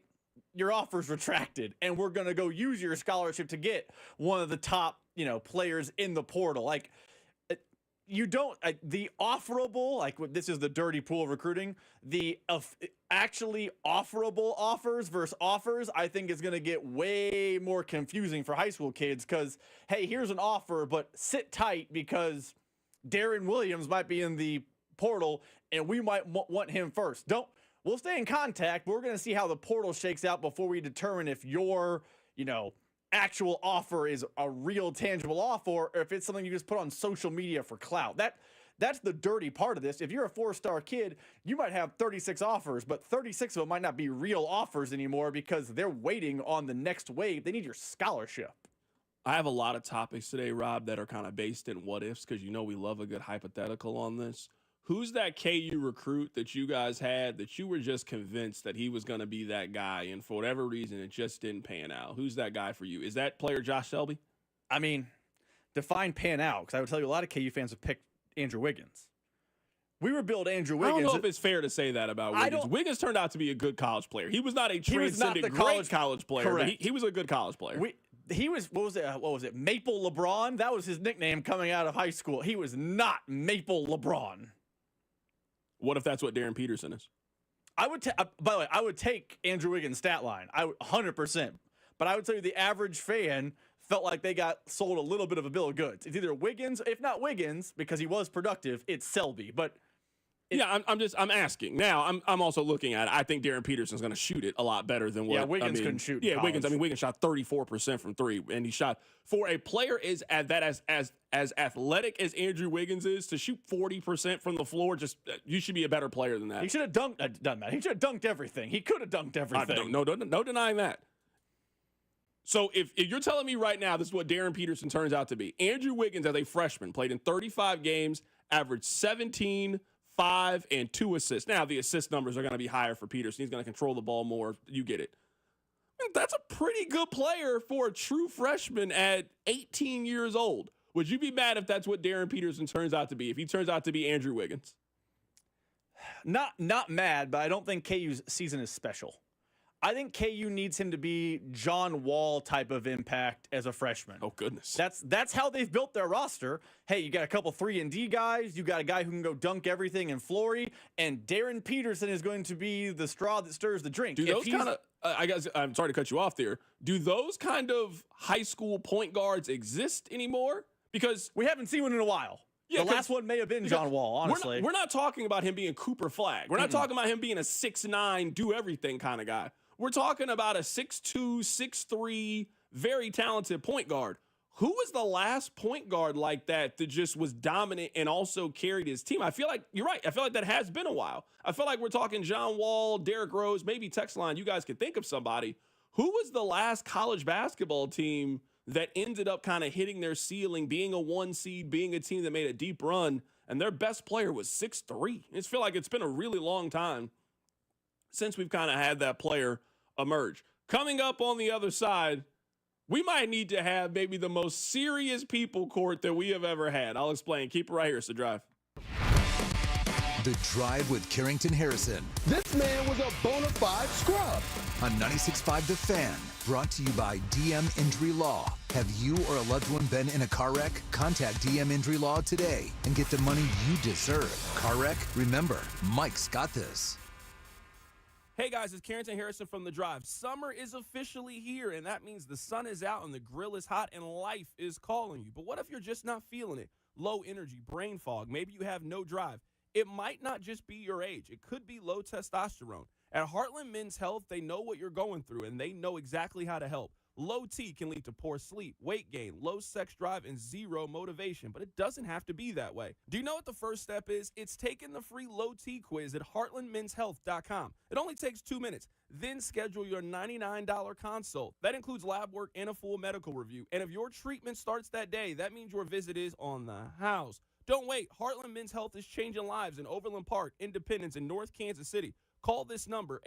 your offer's retracted, and we're going to go use your scholarship to get one of the top, players in the portal. Like, you don't, the offerable, like this is the dirty pool of recruiting, the actually offerable offers versus offers, I think is going to get way more confusing for high school kids because, hey, here's an offer, but sit tight because Darren Williams might be in the portal and we might want him first. We'll stay in contact, but we're going to see how the portal shakes out before we determine if your, actual offer is a real tangible offer or if it's something you just put on social media for clout. That's the dirty part of this. If you're a 4-star kid, you might have 36 offers, but 36 of them might not be real offers anymore because they're waiting on the next wave. They need your scholarship. I have a lot of topics today, Rob, that are kind of based in what ifs because we love a good hypothetical on this. Who's that KU recruit that you guys had that you were just convinced that he was going to be that guy, and for whatever reason, it just didn't pan out? Who's that guy for you? Is that player Josh Selby? I mean, define pan out, because I would tell you a lot of KU fans have picked Andrew Wiggins. We were billed Andrew Wiggins. I don't know if it's fair to say that about Wiggins. Wiggins turned out to be a good college player. He was not a transcendent great college player, correct. But he was a good college player. He was, what was it, Maple LeBron? That was his nickname coming out of high school. He was not Maple LeBron. What if that's what Darren Peterson is? By the way, I would take Andrew Wiggins' stat line. 100%. But I would tell you the average fan felt like they got sold a little bit of a bill of goods. It's either Wiggins, if not Wiggins, because he was productive, it's Selby. But I'm asking. Now, I'm also looking at it. I think Darren Peterson's going to shoot it a lot better than what Wiggins couldn't shoot. Yeah, Wiggins shot 34% from 3, and he shot for a player as athletic as Andrew Wiggins is to shoot 40% from the floor. Just you should be a better player than that. He should have done that. He should have dunked everything. He could have dunked everything. No denying that. So if you're telling me right now this is what Darren Peterson turns out to be, Andrew Wiggins as a freshman played in 35 games, averaged 17, 5, and 2 assists. Now, the assist numbers are going to be higher for Peterson. He's going to control the ball more. You get it. That's a pretty good player for a true freshman at 18 years old. Would you be mad if that's what Darren Peterson turns out to be, if he turns out to be Andrew Wiggins? Not mad, but I don't think KU's season is special. I think KU needs him to be John Wall type of impact as a freshman. Oh, goodness. That's how they've built their roster. Hey, you got a couple 3-and-D guys. You got a guy who can go dunk everything in Flory. And Darren Peterson is going to be the straw that stirs the drink. Do those kind of, I guess, I'm sorry to cut you off there. Do those kind of high school point guards exist anymore? Because we haven't seen one in a while. Yeah, the last one may have been John Wall, honestly. We're not talking about him being Cooper Flagg. We're not talking about him being a 6'9", do-everything kind of guy. We're talking about a 6'2", 6'3", very talented point guard. Who was the last point guard like that just was dominant and also carried his team? I feel like, you're right, I feel like that has been a while. I feel like we're talking John Wall, Derrick Rose, maybe text line, you guys could think of somebody. Who was the last college basketball team that ended up kind of hitting their ceiling, being a 1 seed, being a team that made a deep run, and their best player was 6'3"? I just feel like it's been a really long time since we've kind of had that player emerge. Coming up on the other side, we might need to have maybe the most serious people court that we have ever had. I'll explain. Keep it right here. It's The Drive. The Drive with Carrington Harrison. This man was a bona fide scrub. On 96.5 The Fan, brought to you by DM Injury Law. Have you or a loved one been in a car wreck? Contact DM Injury Law today and get the money you deserve. Car wreck? Remember, Mike's got this. Hey guys, it's Carrington Harrison from The Drive. Summer is officially here, and that means the sun is out and the grill is hot and life is calling you. But what if you're just not feeling it? Low energy, brain fog, maybe you have no drive. It might not just be your age. It could be low testosterone. At Heartland Men's Health, they know what you're going through, and they know exactly how to help. Low T can lead to poor sleep, weight gain, low sex drive, and zero motivation, but it doesn't have to be that way. Do you know what the first step is? It's taking the free Low T quiz at heartlandmenshealth.com. It only takes 2 minutes. Then schedule your $99 consult. That includes lab work and a full medical review. And if your treatment starts that day, that means your visit is on the house. Don't wait. Heartland Men's Health is changing lives in Overland Park, Independence, and North Kansas City. Call this number,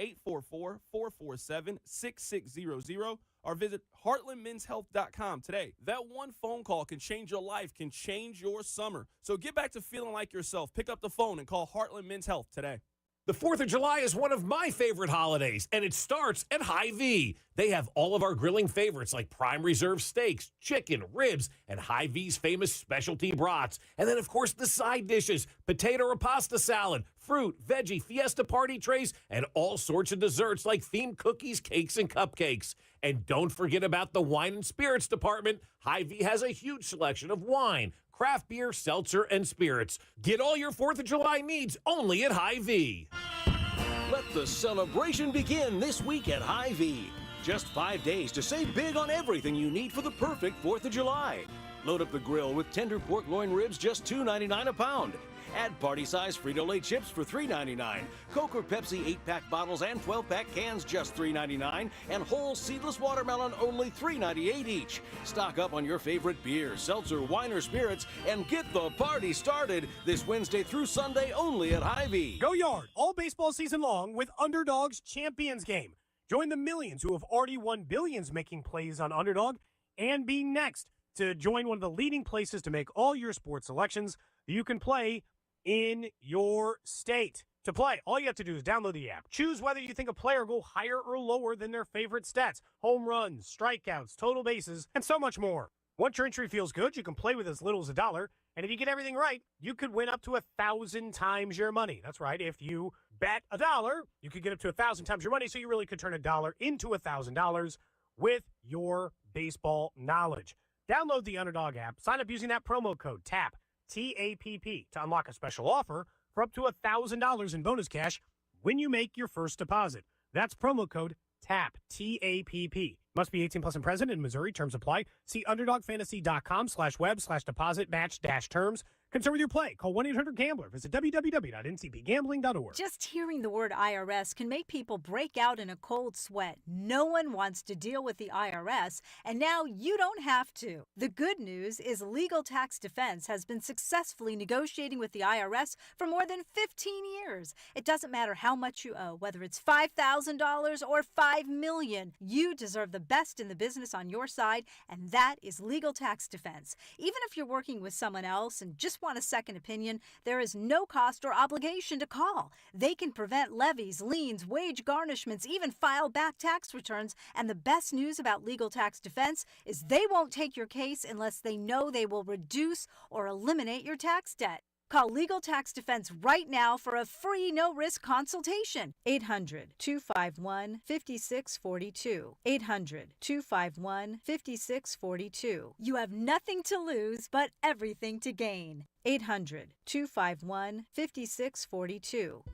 844-447-6600, or visit heartlandmenshealth.com today. That one phone call can change your life, can change your summer. So get back to feeling like yourself. Pick up the phone and call Heartland Men's Health today. The 4th of July is one of my favorite holidays, and it starts at Hy-Vee. They have all of our grilling favorites like prime reserve steaks, chicken, ribs, and Hy-Vee's famous specialty brats. And then, of course, the side dishes, potato or pasta salad, fruit, veggie, fiesta party trays, and all sorts of desserts like themed cookies, cakes, and cupcakes. And don't forget about the wine and spirits department. Hy-Vee has a huge selection of wine, craft beer, seltzer, and spirits. Get all your 4th of July needs only at Hy-Vee. Let the celebration begin this week at Hy-Vee. Just 5 days to save big on everything you need for the perfect 4th of July. Load up the grill with tender pork loin ribs, just $2.99 a pound. Add party-size Frito-Lay chips for $3.99. Coke or Pepsi 8-pack bottles and 12-pack cans just $3.99. And whole seedless watermelon only $3.98 each. Stock up on your favorite beer, seltzer, wine, or spirits and get the party started this Wednesday through Sunday only at Hy-Vee. Go Yard all baseball season long with Underdog's Champions Game. Join the millions who have already won billions making plays on Underdog and be next to join one of the leading places to make all your sports selections you can play in your state. To play, all you have to do is download the app. Choose whether you think a player will go higher or lower than their favorite stats, home runs, strikeouts, total bases, and so much more. Once your entry feels good, you can play with as little as $1, and if you get everything right, you could win up to 1,000 times your money. That's right. If you bet $1, you could get up to 1,000 times your money, so you really could turn $1 into $1,000 with your baseball knowledge. Download the Underdog app. Sign up using that promo code TAPP, T-A-P-P, to unlock a special offer for up to $1,000 in bonus cash when you make your first deposit. That's promo code TAPP, T-A-P-P. Must be 18 plus and present in Missouri. Terms apply. See underdogfantasy.com/web/deposit-match-terms. Concerned with your play? Call 1-800-GAMBLER. Visit www.ncpgambling.org. Just hearing the word IRS can make people break out in a cold sweat. No one wants to deal with the IRS, and now you don't have to. The good news is Legal Tax Defense has been successfully negotiating with the IRS for more than 15 years. It doesn't matter how much you owe, whether it's $5,000 or $5 million. You deserve the best in the business on your side, and that is Legal Tax Defense. Even if you're working with someone else and just want a second opinion, there is no cost or obligation to call. They can prevent levies, liens, wage garnishments, even file back tax returns. And the best news about Legal Tax Defense is they won't take your case unless they know they will reduce or eliminate your tax debt. Call Legal Tax Defense right now for a free no-risk consultation. 800-251-5642. 800-251-5642. You have nothing to lose but everything to gain. 800-251-5642.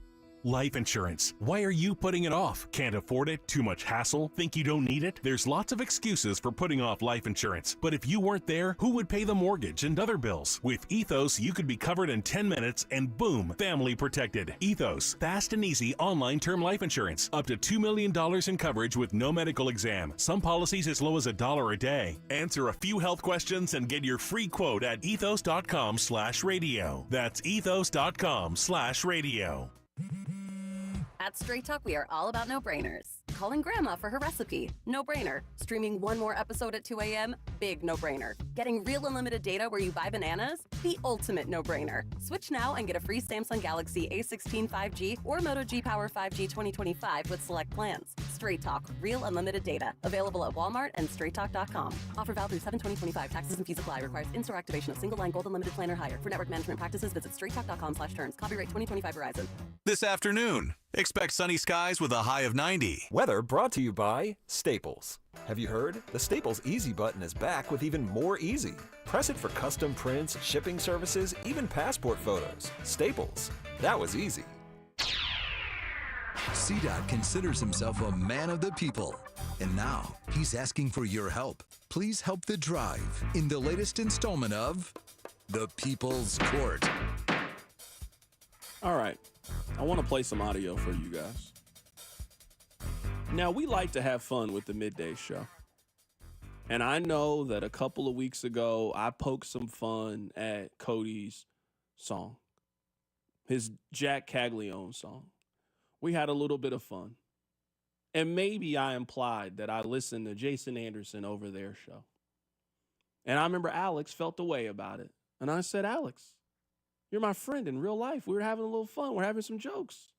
Life insurance. Why are you putting it off? Can't afford it? Too much hassle? Think you don't need it? There's lots of excuses for putting off life insurance. But if you weren't there, who would pay the mortgage and other bills? With Ethos, you could be covered in 10 minutes and boom, family protected. Ethos, fast and easy online term life insurance. Up to $2 million in coverage with no medical exam. Some policies as low as $1 a day. Answer a few health questions and get your free quote at ethos.com/radio. That's ethos.com/radio. At Straight Talk, we are all about no-brainers. Calling grandma for her recipe, no-brainer. Streaming one more episode at 2 a.m., big no-brainer. Getting real unlimited data where you buy bananas, the ultimate no-brainer. Switch now and get a free Samsung Galaxy A16 5G or Moto G Power 5G 2025 with select plans. Straight Talk, real unlimited data. Available at Walmart and straighttalk.com. Offer valid through 7/20/25. Taxes and fees apply. Requires in-store activation of single line gold unlimited plan or higher. For network management practices, visit straighttalk.com/terms. Copyright 2025 Verizon. This afternoon, expect sunny skies with a high of 90. Weather brought to you by Staples. Have you heard? The Staples Easy button is back with even more easy. Press it for custom prints, shipping services, even passport photos. Staples. That was easy. CDOT considers himself a man of the people. And now he's asking for your help. Please help the drive in the latest installment of The People's Court. All right. I want to play some audio for you guys. Now, we like to have fun with the midday show. And I know that a couple of weeks ago, I poked some fun at Cody's song, his Jack Caglione song. We had a little bit of fun. And maybe I implied that I listened to Jason Anderson over their show. And I remember Alex felt the way about it. And I said, Alex, you're my friend in real life. We were having a little fun. We're having some jokes.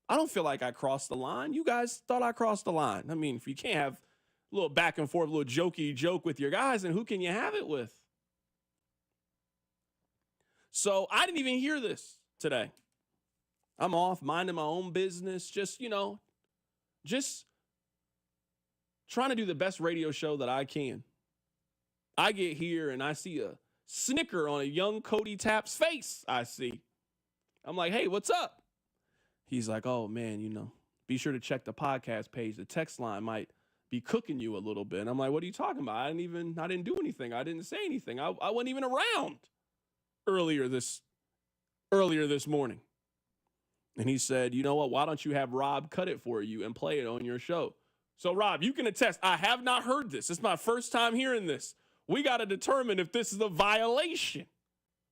I don't feel like I crossed the line. You guys thought I crossed the line. I mean, if you can't have a little back and forth, a little jokey joke with your guys, then who can you have it with? So I didn't even hear this today. I'm off minding my own business, just trying to do the best radio show that I can. I get here and I see a snicker on a young Cody Tapp's face. I'm like, hey, what's up? He's like, oh, man, be sure to check the podcast page. The text line might be cooking you a little bit. And I'm like, what are you talking about? I didn't do anything. I didn't say anything. I wasn't even around earlier this morning. And he said, you know what? Why don't you have Rob cut it for you and play it on your show? So, Rob, you can attest. I have not heard this. It's my first time hearing this. We got to determine if this is a violation.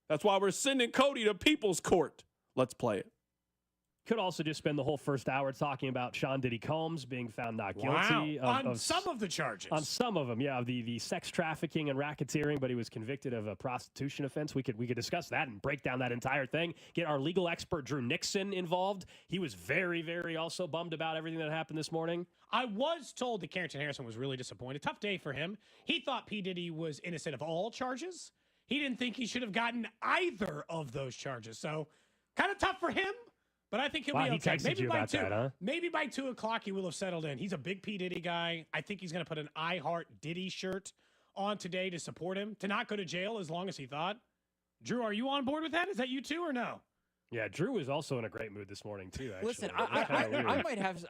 That's why we're sending Cody to People's Court. Let's play it. Could also just spend the whole first hour talking about Sean Diddy Combs being found not guilty. On some of the charges. On some of them, yeah. The sex trafficking and racketeering, but he was convicted of a prostitution offense. We could discuss that and break down that entire thing. Get our legal expert, Drew Nixon, involved. He was very, very also bummed about everything that happened this morning. I was told that Carrington Harrison was really disappointed. Tough day for him. He thought P. Diddy was innocent of all charges. He didn't think he should have gotten either of those charges. So kind of tough for him. But I think he'll be okay. Maybe by 2 o'clock he will have settled in. He's a big P. Diddy guy. I think he's going to put an I Heart Diddy shirt on today to support him, to not go to jail as long as he thought. Drew, are you on board with that? Is that you too or no? Yeah, Drew was also in a great mood this morning too, actually. Listen, I might have,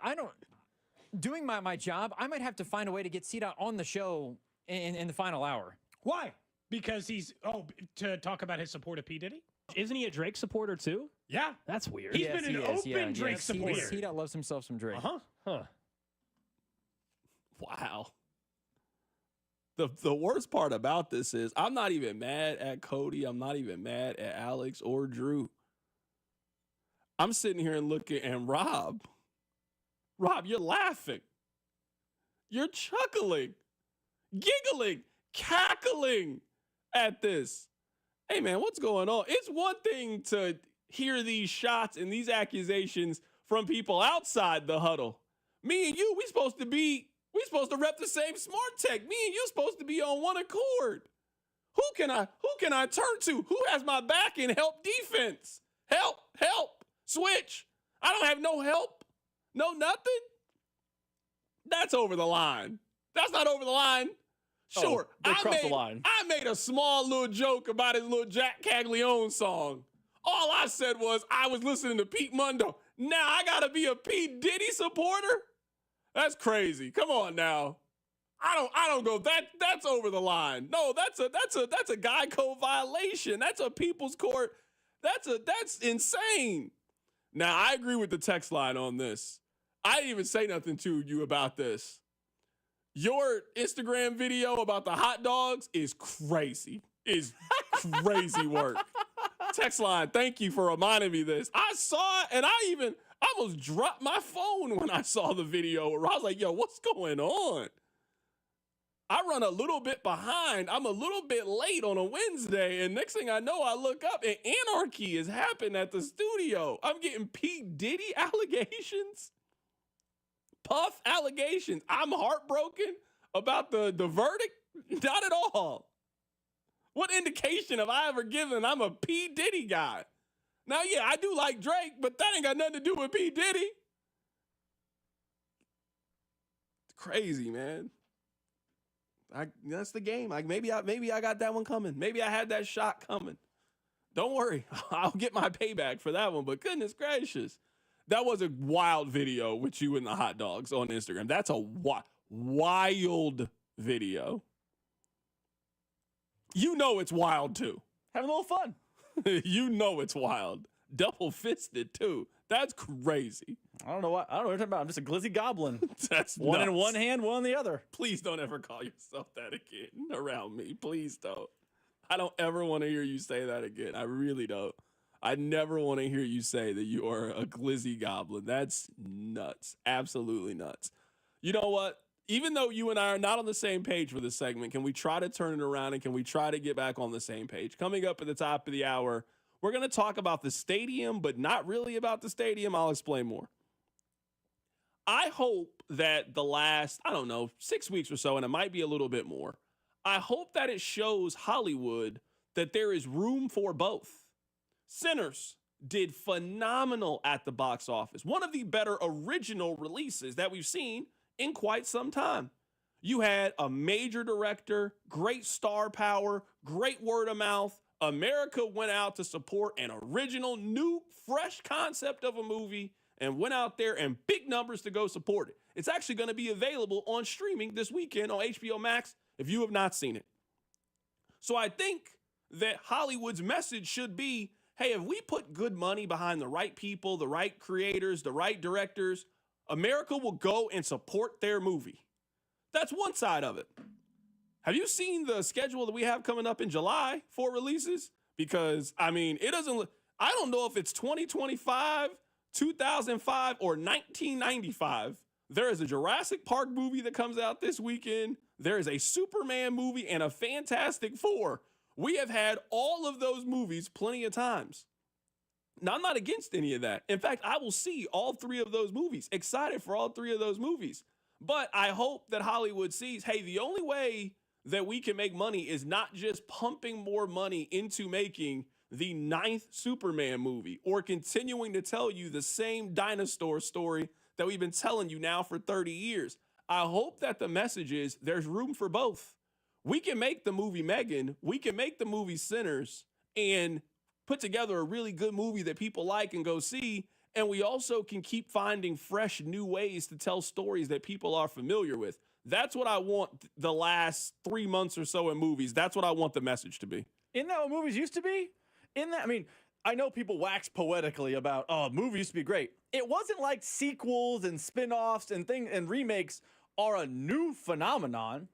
doing my job, I might have to find a way to get CDOT on the show in the final hour. Why? Because he's, to talk about his support of P. Diddy? Isn't he a Drake supporter too? Yeah. That's weird. He's been an open Drake supporter. CDOT loves himself some Drake. Huh. Wow. The worst part about this is I'm not even mad at Cody. I'm not even mad at Alex or Drew. I'm sitting here and looking at Rob. Rob, you're laughing. You're chuckling, giggling, cackling at this. Hey, man, what's going on? It's one thing to hear these shots and these accusations from people outside the huddle. Me and you, we supposed to rep the same smart tech. Me and you supposed to be on one accord. Who can I turn to? Who has my back in help defense? Help, switch. I don't have no help, no nothing. That's over the line. That's not over the line. Sure, I made a small little joke about his little Jack Caglione song. All I said was I was listening to Pete Mundo. Now I gotta be a P. Diddy supporter? That's crazy. Come on now. I don't go. That's over the line. No, that's a Geico violation. That's a People's Court. That's insane. Now I agree with the text line on this. I didn't even say nothing to you about this. Your Instagram video about the hot dogs is crazy. Is crazy work. Text line, thank you for reminding me this. I saw it and I I almost dropped my phone when I saw the video where I was like, yo, what's going on? I run a little bit behind. I'm a little bit late on a Wednesday, and next thing I know, I look up and anarchy has happened at the studio. I'm getting P. Diddy allegations, Puff allegations. I'm heartbroken about the verdict. Not at all. What indication have I ever given I'm a P. Diddy guy? Now, yeah, I do like Drake, but that ain't got nothing to do with P. Diddy. It's crazy, man. That's the game. Like maybe I got that one coming. Maybe I had that shot coming. Don't worry. I'll get my payback for that one. But goodness gracious. That was a wild video with you and the hot dogs on Instagram. That's a wild video. You know it's wild too. Having a little fun. You know it's wild. Double fisted too. That's crazy. I don't know what you're talking about. I'm just a glizzy goblin. That's one nuts. in one hand, one in the other. Please don't ever call yourself that again around me. Please don't. I don't ever want to hear you say that again. I really don't. I never want to hear you say that you are a glizzy goblin. That's nuts. Absolutely nuts. You know what? Even though you and I are not on the same page for this segment, can we try to turn it around and can we try to get back on the same page? Coming up at the top of the hour, we're going to talk about the stadium, but not really about the stadium. I'll explain more. I hope that the last, 6 weeks or so, and it might be a little bit more, I hope that it shows Hollywood that there is room for both. Sinners did phenomenal at the box office. One of the better original releases that we've seen in quite some time. You had a major director, great star power, great word of mouth. America went out to support an original, new, fresh concept of a movie and went out there and big numbers to go support it. It's actually going to be available on streaming this weekend on HBO Max if you have not seen it. So I think that Hollywood's message should be, hey, if we put good money behind the right people, the right creators, the right directors, America will go and support their movie. That's one side of it. Have you seen the schedule that we have coming up in July for releases? Because, it doesn't look, I don't know if it's 2025, 2005, or 1995. There is a Jurassic Park movie that comes out this weekend. There is a Superman movie and a Fantastic Four. We have had all of those movies plenty of times. Now, I'm not against any of that. In fact, I will see all three of those movies. Excited for all three of those movies. But I hope that Hollywood sees, hey, the only way that we can make money is not just pumping more money into making the 9th Superman movie or continuing to tell you the same dinosaur story that we've been telling you now for 30 years. I hope that the message is there's room for both. We can make the movie Megan, we can make the movie Sinners and put together a really good movie that people like and go see. And we also can keep finding fresh new ways to tell stories that people are familiar with. That's what I want the last 3 months or so in movies. That's what I want the message to be. Isn't that what movies used to be? I know people wax poetically about, movies used to be great. It wasn't like sequels and spin-offs and remakes are a new phenomenon.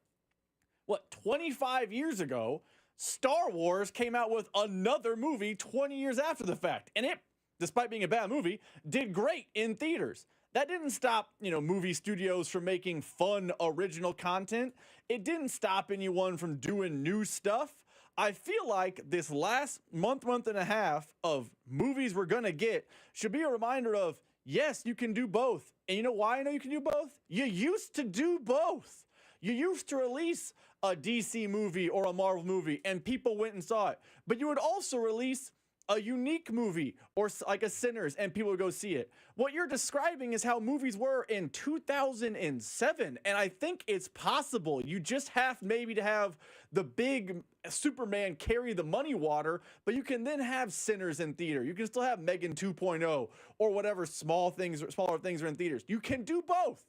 25 years ago, Star Wars came out with another movie 20 years after the fact. And it, despite being a bad movie, did great in theaters. That didn't stop, movie studios from making fun, original content. It didn't stop anyone from doing new stuff. I feel like this last month and a half of movies we're going to get should be a reminder of, yes, you can do both. And you know why I know you can do both? You used to do both. You used to release a DC movie or a Marvel movie and people went and saw it. But you would also release a unique movie or like a Sinners and people would go see it. What you're describing is how movies were in 2007. And I think it's possible. You just have maybe to have the big Superman carry the money water, but you can then have Sinners in theater. You can still have Megan 2.0 or whatever smaller things are in theaters. You can do both.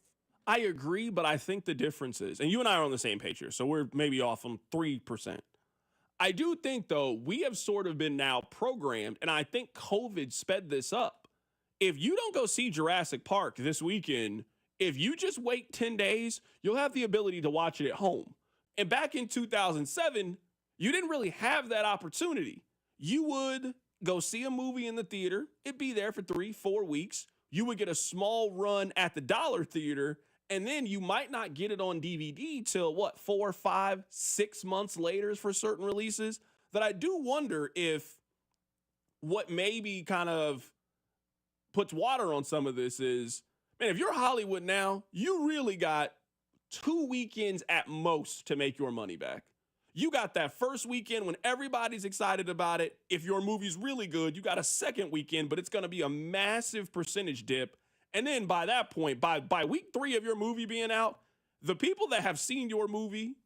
I agree, but I think the difference is, and you and I are on the same page here, so we're maybe off on 3%. I do think, though, we have sort of been now programmed, and I think COVID sped this up. If you don't go see Jurassic Park this weekend, if you just wait 10 days, you'll have the ability to watch it at home. And back in 2007, you didn't really have that opportunity. You would go see a movie in the theater. It'd be there for 3-4 weeks. you would get a small run at the dollar theater, and then you might not get it on DVD till 4, 5, 6 months later for certain releases. That I do wonder if what maybe kind of puts water on some of this is, man, if you're Hollywood now, you really got 2 weekends at most to make your money back. You got that first weekend when everybody's excited about it. If your movie's really good, you got a second weekend, but it's going to be a massive percentage dip. And then by that point, by week 3 of your movie being out, the people that have seen your movie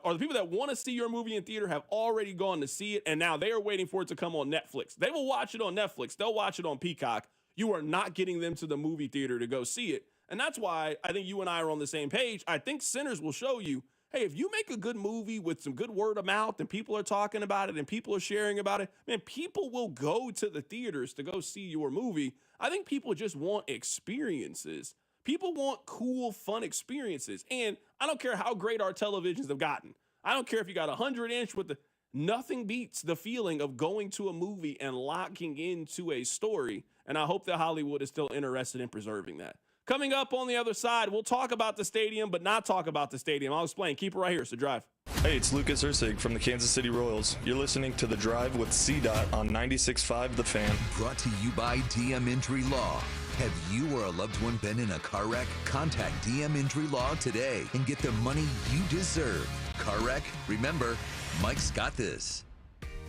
or the people that want to see your movie in theater have already gone to see it, and now they are waiting for it to come on Netflix. They will watch it on Netflix. They'll watch it on Peacock. You are not getting them to the movie theater to go see it. And that's why I think you and I are on the same page. I think Sinners will show you, hey, if you make a good movie with some good word of mouth and people are talking about it and people are sharing about it, man, people will go to the theaters to go see your movie. I think people just want experiences. People want cool, fun experiences. And I don't care how great our televisions have gotten. I don't care if you got 100-inch with nothing beats the feeling of going to a movie and locking into a story. And I hope that Hollywood is still interested in preserving that. Coming up on the other side, we'll talk about the stadium, but not talk about the stadium. I'll explain. Keep it right here. So drive. Hey, it's Lucas Ursig from the Kansas City Royals. You're listening to The Drive with CDOT on 96.5 The Fan. Brought to you by DM Injury Law. Have you or a loved one been in a car wreck? Contact DM Injury Law today and get the money you deserve. Car wreck? Remember, Mike's got this.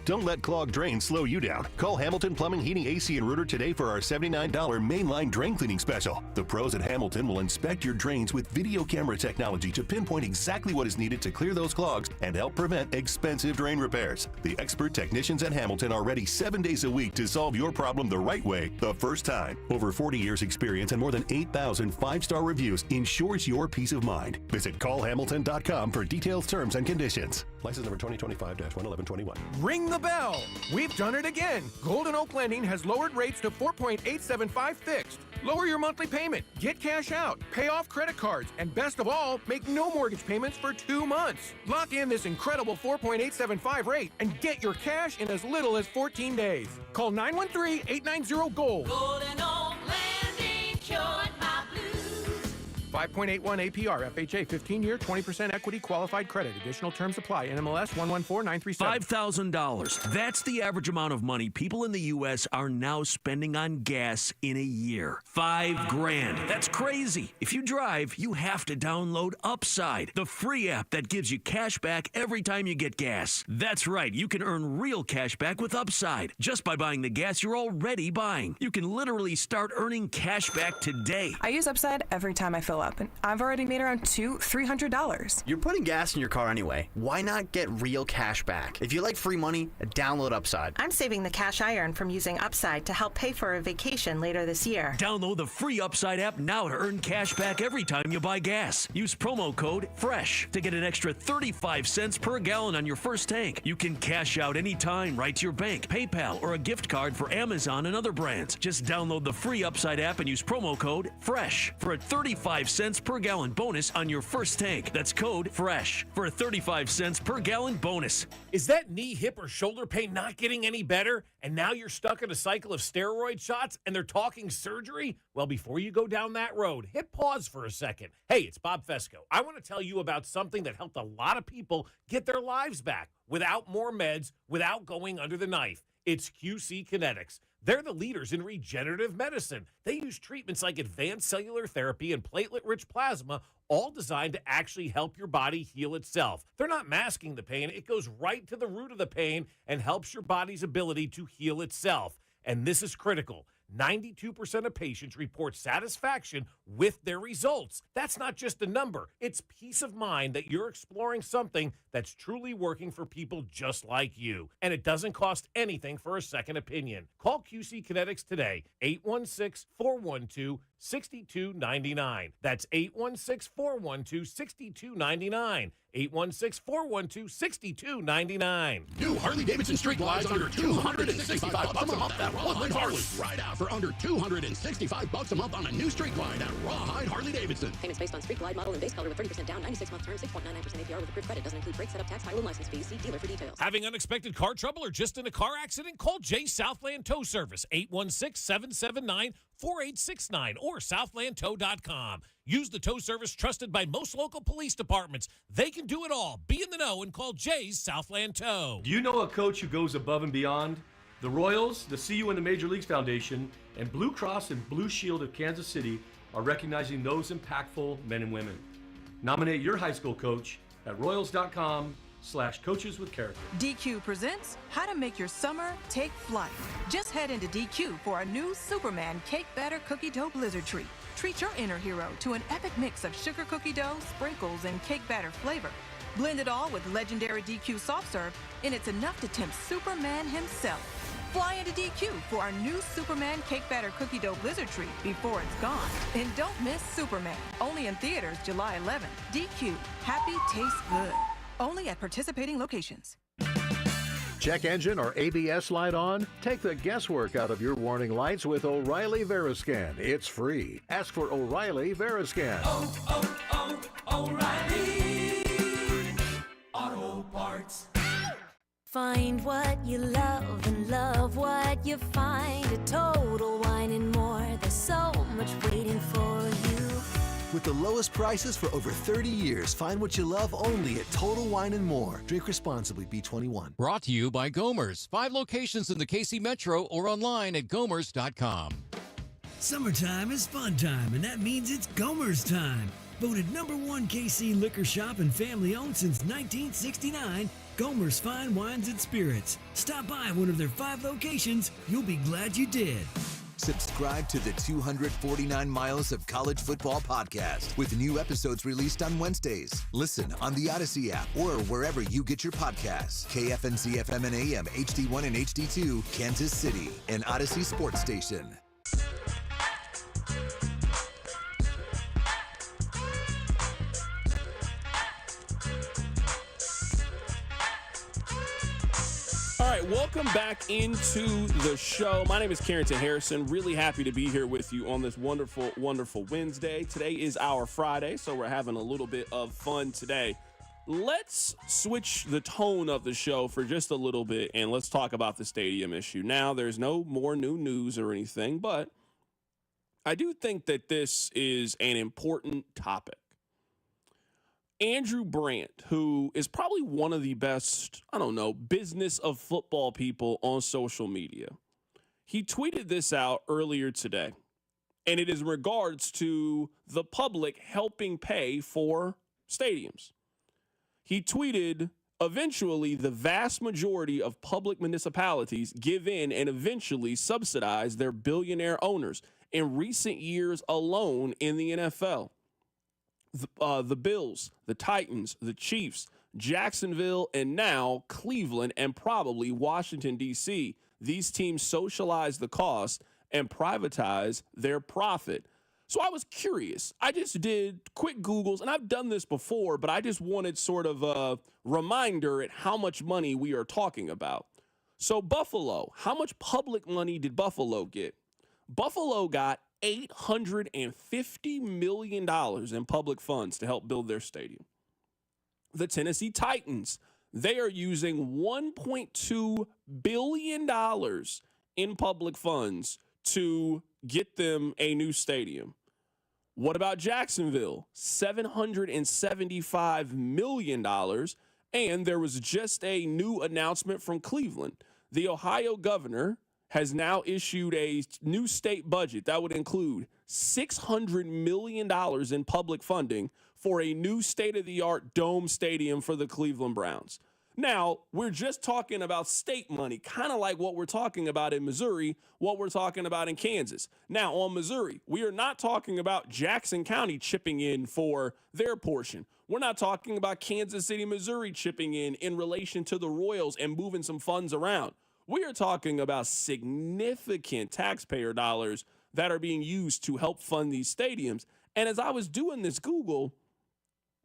Don't let clogged drains slow you down. Call Hamilton Plumbing, Heating, AC, and Rooter today for our $79 mainline drain cleaning special. The pros at Hamilton will inspect your drains with video camera technology to pinpoint exactly what is needed to clear those clogs and help prevent expensive drain repairs. The expert technicians at Hamilton are ready 7 days a week to solve your problem the right way, the first time. Over 40 years experience and more than 8,000 5-star reviews ensures your peace of mind. Visit callhamilton.com for detailed terms and conditions. License number 2025-11121. Ring the bell! We've done it again! Golden Oak Lending has lowered rates to 4.875 fixed. Lower your monthly payment, get cash out, pay off credit cards, and best of all, make no mortgage payments for 2 months. Lock in this incredible 4.875 rate and get your cash in as little as 14 days. Call 913-890-GOLD. Golden Oak Lending cured my blues. 5.81 APR, FHA, 15-year, 20% equity qualified credit. Additional terms apply. NMLS 114937. $5,000. That's the average amount of money people in the U.S. are now spending on gas in a year. $5,000. That's crazy. If you drive, you have to download Upside, the free app that gives you cash back every time you get gas. That's right. You can earn real cash back with Upside just by buying the gas you're already buying. You can literally start earning cash back today. I use Upside every time I fill up, and I've already made around $200-$300. You're putting gas in your car anyway. Why not get real cash back? If you like free money, download Upside. I'm saving the cash I earn from using Upside to help pay for a vacation later this year. Download the free Upside app now to earn cash back every time you buy gas. Use promo code FRESH to get an extra 35 cents per gallon on your first tank. You can cash out anytime right to your bank, PayPal, or a gift card for Amazon and other brands. Just download the free Upside app and use promo code FRESH for a 35 cents per gallon bonus on your first tank. That's code FRESH for a 35 cents per gallon bonus. Is that knee, hip, or shoulder pain not getting any better? And now you're stuck in a cycle of steroid shots and they're talking surgery? Well, before you go down that road, hit pause for a second. Hey, it's Bob Fesco. I want to tell you about something that helped a lot of people get their lives back without more meds, without going under the knife. It's QC Kinetics. They're the leaders in regenerative medicine. They use treatments like advanced cellular therapy and platelet-rich plasma, all designed to actually help your body heal itself. They're not masking the pain. It goes right to the root of the pain and helps your body's ability to heal itself. And this is critical. 92% of patients report satisfaction with their results. That's not just a number. It's peace of mind that you're exploring something that's truly working for people just like you. And it doesn't cost anything for a second opinion. Call QC Kinetics today, 816-412-6299. That's 816-412-6299. 816-412-6299. New Harley-Davidson Street Glides under $265 a month at Rawhide Harley. Right out for under $265 a month on a new Street Glide at Rawhide Harley-Davidson. Payments based on Street Glide model and base color with 30% down, 96-month term, 6.99% APR with approved credit. Doesn't include brake setup, tax, title, and license fees. See dealer for details. Having unexpected car trouble or just in a car accident? Call Jay Southland Tow Service, 816-779 4869 or southlandtow.com. Use the tow service trusted by most local police departments. They can do it all. Be in the know and call Jay's Southland Tow. Do you know a coach who goes above and beyond? The Royals, the CU and the Major Leagues Foundation, and Blue Cross and Blue Shield of Kansas City are recognizing those impactful men and women. Nominate your high school coach at royals.com/coaches with character. DQ presents How to Make Your Summer Take Flight. Just head into DQ for our new Superman Cake Batter Cookie Dough Blizzard Treat. Treat your inner hero to an epic mix of sugar cookie dough, sprinkles, and cake batter flavor. Blend it all with legendary DQ soft serve, and it's enough to tempt Superman himself. Fly into DQ for our new Superman Cake Batter Cookie Dough Blizzard Treat before it's gone. And don't miss Superman. Only in theaters July 11th. DQ. Happy tastes good. Only at participating locations. Check engine or ABS light on? Take the guesswork out of your warning lights with O'Reilly Veriscan. It's free. Ask for O'Reilly Veriscan. O'Reilly Auto Parts. Find what you love and love what you find. A Total Wine and More. There's so much waiting for you. With the lowest prices for over 30 years, find what you love only at Total Wine & More. Drink responsibly, B21. Brought to you by Gomer's. 5 locations in the KC Metro or online at gomers.com. Summertime is fun time, and that means it's Gomer's time. Voted #1 KC liquor shop and family owned since 1969, Gomer's Fine Wines and Spirits. Stop by one of their 5 locations. You'll be glad you did. Subscribe to the 249 Miles of College Football podcast with new episodes released on Wednesdays. Listen on the Odyssey app or wherever you get your podcasts. KFNC FM and AM, HD1 and HD2, Kansas City, and Odyssey Sports Station. All right, welcome back into the show. My name is Carrington Harrison. Really happy to be here with you on this wonderful, wonderful Wednesday. Today is our Friday, so we're having a little bit of fun today. Let's switch the tone of the show for just a little bit, and let's talk about the stadium issue. Now, there's no more new news or anything, but I do think that this is an important topic. Andrew Brandt, who is probably one of the best, business of football people on social media, he tweeted this out earlier today, and it is in regards to the public helping pay for stadiums. He tweeted, eventually, the vast majority of public municipalities give in and eventually subsidize their billionaire owners. In recent years alone in the NFL, the Bills, the Titans, the Chiefs, Jacksonville, and now Cleveland and probably Washington, D.C. These teams socialize the cost and privatize their profit. So I was curious. I just did quick Googles, and I've done this before, but I just wanted sort of a reminder at how much money we are talking about. So Buffalo, how much public money did Buffalo get? Buffalo got $850 million in public funds to help build their stadium. The Tennessee Titans, they are using $1.2 billion in public funds to get them a new stadium. What about Jacksonville? $775 million. And there was just a new announcement from Cleveland. The Ohio governor has now issued a new state budget that would include $600 million in public funding for a new state-of-the-art dome stadium for the Cleveland Browns. Now, we're just talking about state money, kind of like what we're talking about in Missouri, what we're talking about in Kansas. Now, on Missouri, we are not talking about Jackson County chipping in for their portion. We're not talking about Kansas City, Missouri chipping in relation to the Royals and moving some funds around. We are talking about significant taxpayer dollars that are being used to help fund these stadiums. And as I was doing this Google,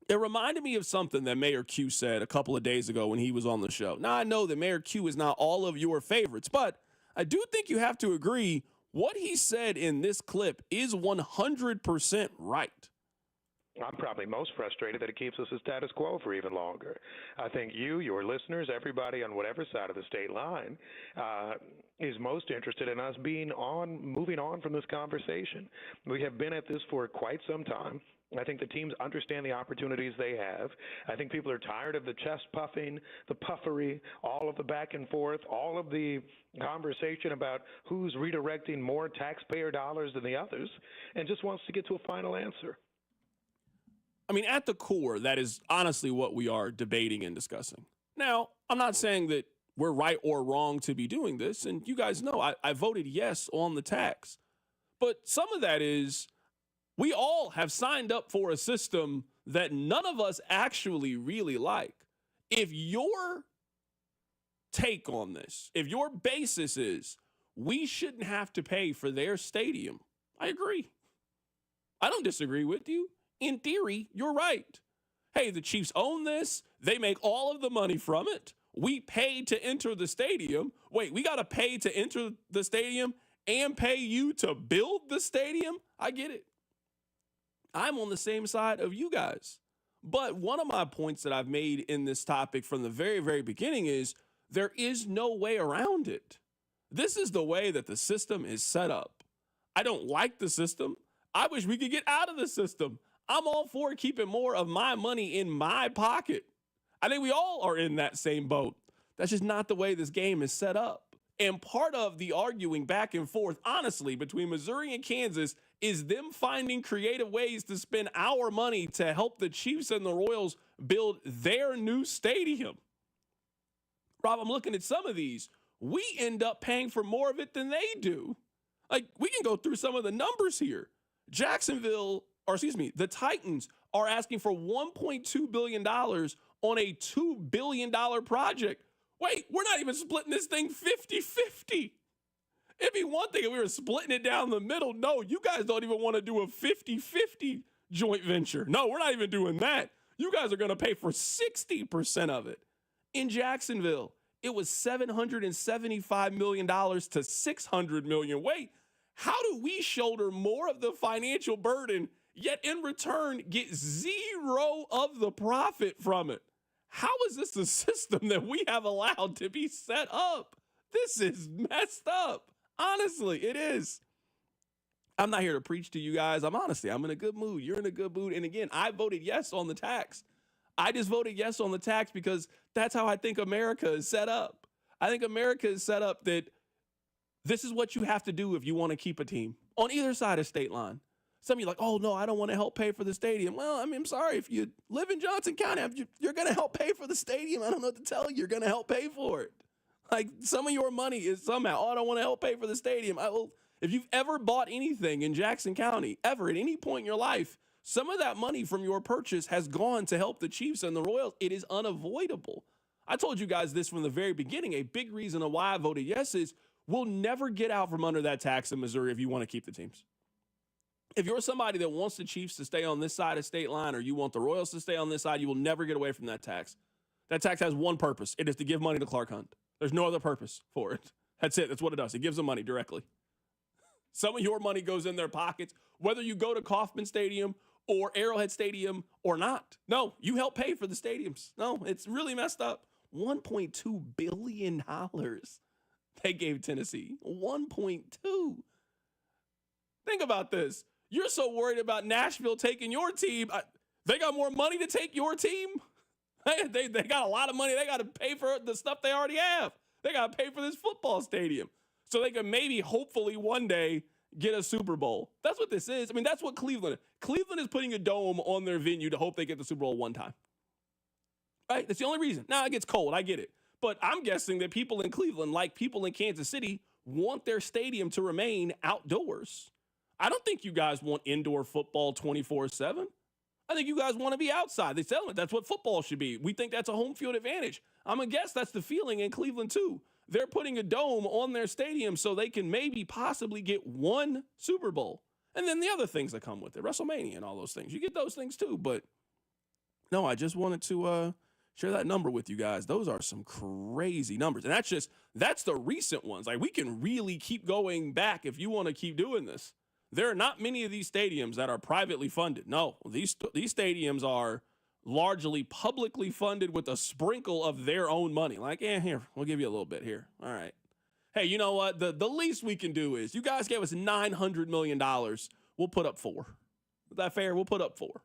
it reminded me of something that Mayor Q said a couple of days ago when he was on the show. Now, I know that Mayor Q is not all of your favorites, but I do think you have to agree what he said in this clip is 100% right. I'm probably most frustrated that it keeps us a status quo for even longer. I think you, your listeners, everybody on whatever side of the state line is most interested in us moving on from this conversation. We have been at this for quite some time. I think the teams understand the opportunities they have. I think people are tired of the chest puffing, the puffery, all of the back and forth, all of the conversation about who's redirecting more taxpayer dollars than the others, and just wants to get to a final answer. I mean, at the core, that is honestly what we are debating and discussing. Now, I'm not saying that we're right or wrong to be doing this, and you guys know I voted yes on the tax. But some of that is we all have signed up for a system that none of us actually really like. If your take on this, if your basis is we shouldn't have to pay for their stadium, I agree. I don't disagree with you. In theory, you're right. Hey, the Chiefs own this. They make all of the money from it. We pay to enter the stadium. Wait, we got to pay to enter the stadium and pay you to build the stadium? I get it. I'm on the same side of you guys. But one of my points that I've made in this topic from the very, very beginning is there is no way around it. This is the way that the system is set up. I don't like the system. I wish we could get out of the system. I'm all for keeping more of my money in my pocket. I think we all are in that same boat. That's just not the way this game is set up. And part of the arguing back and forth, honestly, between Missouri and Kansas is them finding creative ways to spend our money to help the Chiefs and the Royals build their new stadium. Rob, I'm looking at some of these. We end up paying for more of it than they do. Like, we can go through some of the numbers here. The Titans are asking for $1.2 billion on a $2 billion project. Wait, we're not even splitting this thing 50-50. It'd be one thing if we were splitting it down the middle. No, you guys don't even want to do a 50-50 joint venture. No, we're not even doing that. You guys are going to pay for 60% of it. In Jacksonville, it was $775 million to $600 million. Wait, how do we shoulder more of the financial burden, yet in return get zero of the profit from it? How is this the system that we have allowed to be set up? This is messed up. Honestly, it is. I'm not here to preach to you guys. I'm in a good mood. You're in a good mood. And again, I voted yes on the tax. I just voted yes on the tax because that's how I think America is set up. I think America is set up that this is what you have to do if you want to keep a team on either side of state line. Some of you are like, oh, no, I don't want to help pay for the stadium. Well, I mean, I'm sorry. If you live in Johnson County, you're going to help pay for the stadium. I don't know what to tell you. You're going to help pay for it. Like, some of your money is somehow, oh, I don't want to help pay for the stadium. If you've ever bought anything in Jackson County, ever, at any point in your life, some of that money from your purchase has gone to help the Chiefs and the Royals. It is unavoidable. I told you guys this from the very beginning. A big reason of why I voted yes is we'll never get out from under that tax in Missouri if you want to keep the teams. If you're somebody that wants the Chiefs to stay on this side of state line or you want the Royals to stay on this side, you will never get away from that tax. That tax has one purpose. It is to give money to Clark Hunt. There's no other purpose for it. That's it. That's what it does. It gives them money directly. Some of your money goes in their pockets, whether you go to Kauffman Stadium or Arrowhead Stadium or not. No, you help pay for the stadiums. No, it's really messed up. $1.2 billion they gave Tennessee. 1.2. Think about this. You're so worried about Nashville taking your team. They got more money to take your team. They got a lot of money. They got to pay for the stuff they already have. They got to pay for this football stadium so they can maybe, hopefully, one day get a Super Bowl. That's what this is. I mean, that's what Cleveland is. Cleveland is putting a dome on their venue to hope they get the Super Bowl one time. Right? That's the only reason. Now it gets cold. I get it. But I'm guessing that people in Cleveland, like people in Kansas City, want their stadium to remain outdoors. I don't think you guys want indoor football 24/7. I think you guys want to be outside. They tell them that's what football should be. We think that's a home field advantage. I'm going to guess that's the feeling in Cleveland, too. They're putting a dome on their stadium so they can maybe possibly get one Super Bowl. And then the other things that come with it, WrestleMania and all those things. You get those things, too. But, no, I just wanted to share that number with you guys. Those are some crazy numbers. And that's the recent ones. Like, we can really keep going back if you want to keep doing this. There are not many of these stadiums that are privately funded. No, these stadiums are largely publicly funded with a sprinkle of their own money. Like, here, we'll give you a little bit here. All right. Hey, you know what? The least we can do is you guys gave us $900 million. We'll put up $4 million. Is that fair? We'll put up $4 million.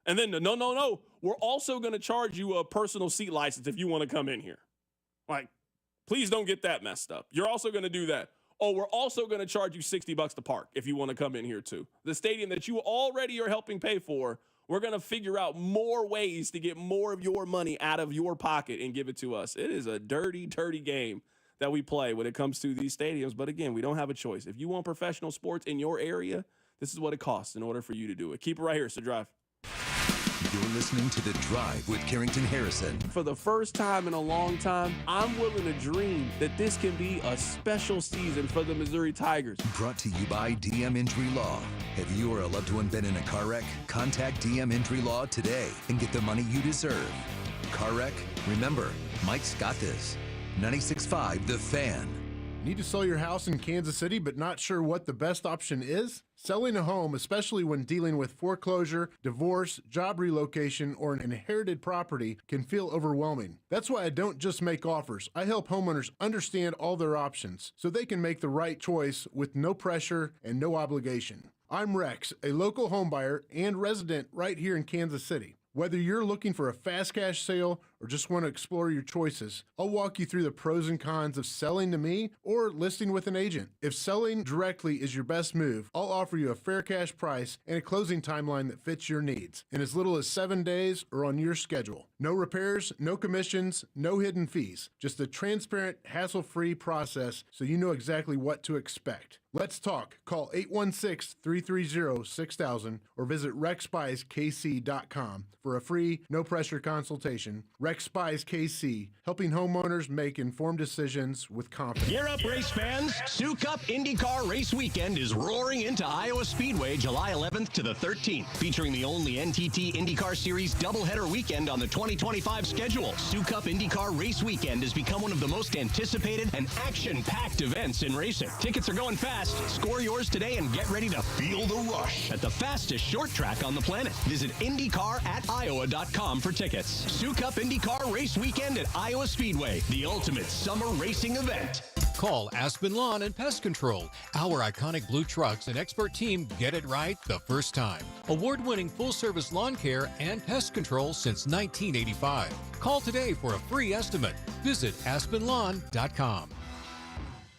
And then, no. We're also going to charge you a personal seat license if you want to come in here. Like, please don't get that messed up. You're also going to do that. Oh, we're also going to charge you $60 to park if you want to come in here too. The stadium that you already are helping pay for, we're going to figure out more ways to get more of your money out of your pocket and give it to us. It is a dirty, dirty game that we play when it comes to these stadiums. But again, we don't have a choice. If you want professional sports in your area, this is what it costs in order for you to do it. Keep it right here. It's The Drive. You're listening to The Drive with Carrington Harrison. For the first time in a long time, I'm willing to dream that this can be a special season for the Missouri Tigers. Brought to you by DM Injury Law. Have you or a loved one been in a car wreck? Contact DM Injury Law today and get the money you deserve. Car wreck? Remember, Mike's got this. 96.5 The Fan. Need to sell your house in Kansas City but not sure what the best option is? Selling a home, especially when dealing with foreclosure, divorce, job relocation, or an inherited property, can feel overwhelming. That's why I don't just make offers. I help homeowners understand all their options so they can make the right choice with no pressure and no obligation. I'm Rex, a local homebuyer and resident right here in Kansas City. Whether you're looking for a fast cash sale or just want to explore your choices, I'll walk you through the pros and cons of selling to me or listing with an agent. If selling directly is your best move, I'll offer you a fair cash price and a closing timeline that fits your needs in as little as 7 days or on your schedule. No repairs, no commissions, no hidden fees. Just a transparent, hassle-free process so you know exactly what to expect. Let's talk. Call 816-330-6000 or visit rexspicekc.com for a free, no-pressure consultation. Rex Spies KC, helping homeowners make informed decisions with confidence. Gear up, race fans. Sioux Cup IndyCar Race Weekend is roaring into Iowa Speedway July 11th to the 13th, featuring the only NTT IndyCar Series doubleheader weekend on the 2025 schedule. Sioux Cup IndyCar Race Weekend has become one of the most anticipated and action-packed events in racing. Tickets are going fast. Score yours today and get ready to feel the rush at the fastest short track on the planet. Visit IndyCar@Iowa.com for tickets. Sioux Cup IndyCar Race Weekend at Iowa Speedway, the ultimate summer racing event. Call Aspen Lawn and Pest Control. Our iconic blue trucks and expert team get it right the first time. Award-winning full-service lawn care and pest control since 1985. Call today for a free estimate. Visit aspenlawn.com.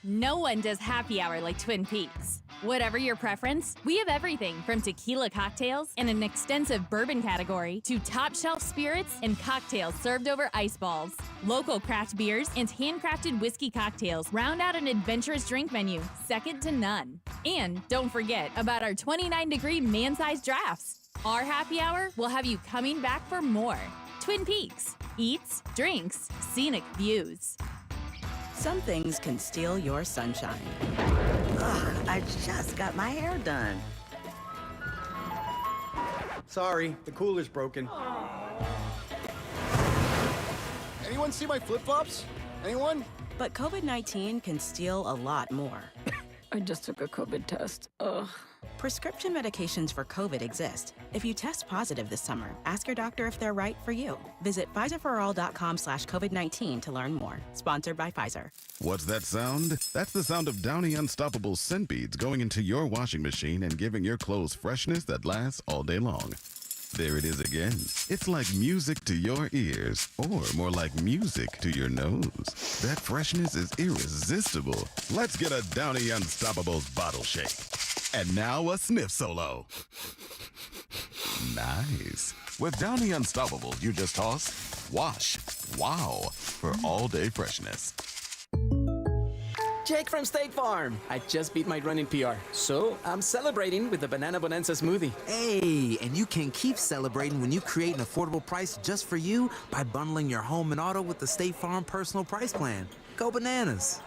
No one does happy hour like Twin Peaks. Whatever your preference, we have everything from tequila cocktails and an extensive bourbon category to top shelf spirits and cocktails served over ice balls. Local craft beers and handcrafted whiskey cocktails round out an adventurous drink menu, second to none. And don't forget about our 29-degree man-sized drafts. Our happy hour will have you coming back for more. Twin Peaks. Eats, drinks, scenic views. Some things can steal your sunshine. Ugh, I just got my hair done. Sorry, the cooler's broken. Anyone see my flip-flops? Anyone? But COVID-19 can steal a lot more. I just took a COVID test. Ugh. Prescription medications for COVID exist. If you test positive this summer, ask your doctor if they're right for you. Visit PfizerForAll.com/COVID-19 to learn more. Sponsored by Pfizer. What's that sound? That's the sound of Downy Unstoppable scent beads going into your washing machine and giving your clothes freshness that lasts all day long. There it is again. It's like music to your ears, or more like music to your nose. That freshness is irresistible. Let's get a Downy Unstoppables bottle shake. And now a sniff solo. Nice. With Downy Unstoppables, you just toss, wash, wow, for all-day freshness. Jake from State Farm. I just beat my running PR, so I'm celebrating with the Banana Bonanza smoothie. Hey, and you can keep celebrating when you create an affordable price just for you by bundling your home and auto with the State Farm Personal Price Plan. Go bananas.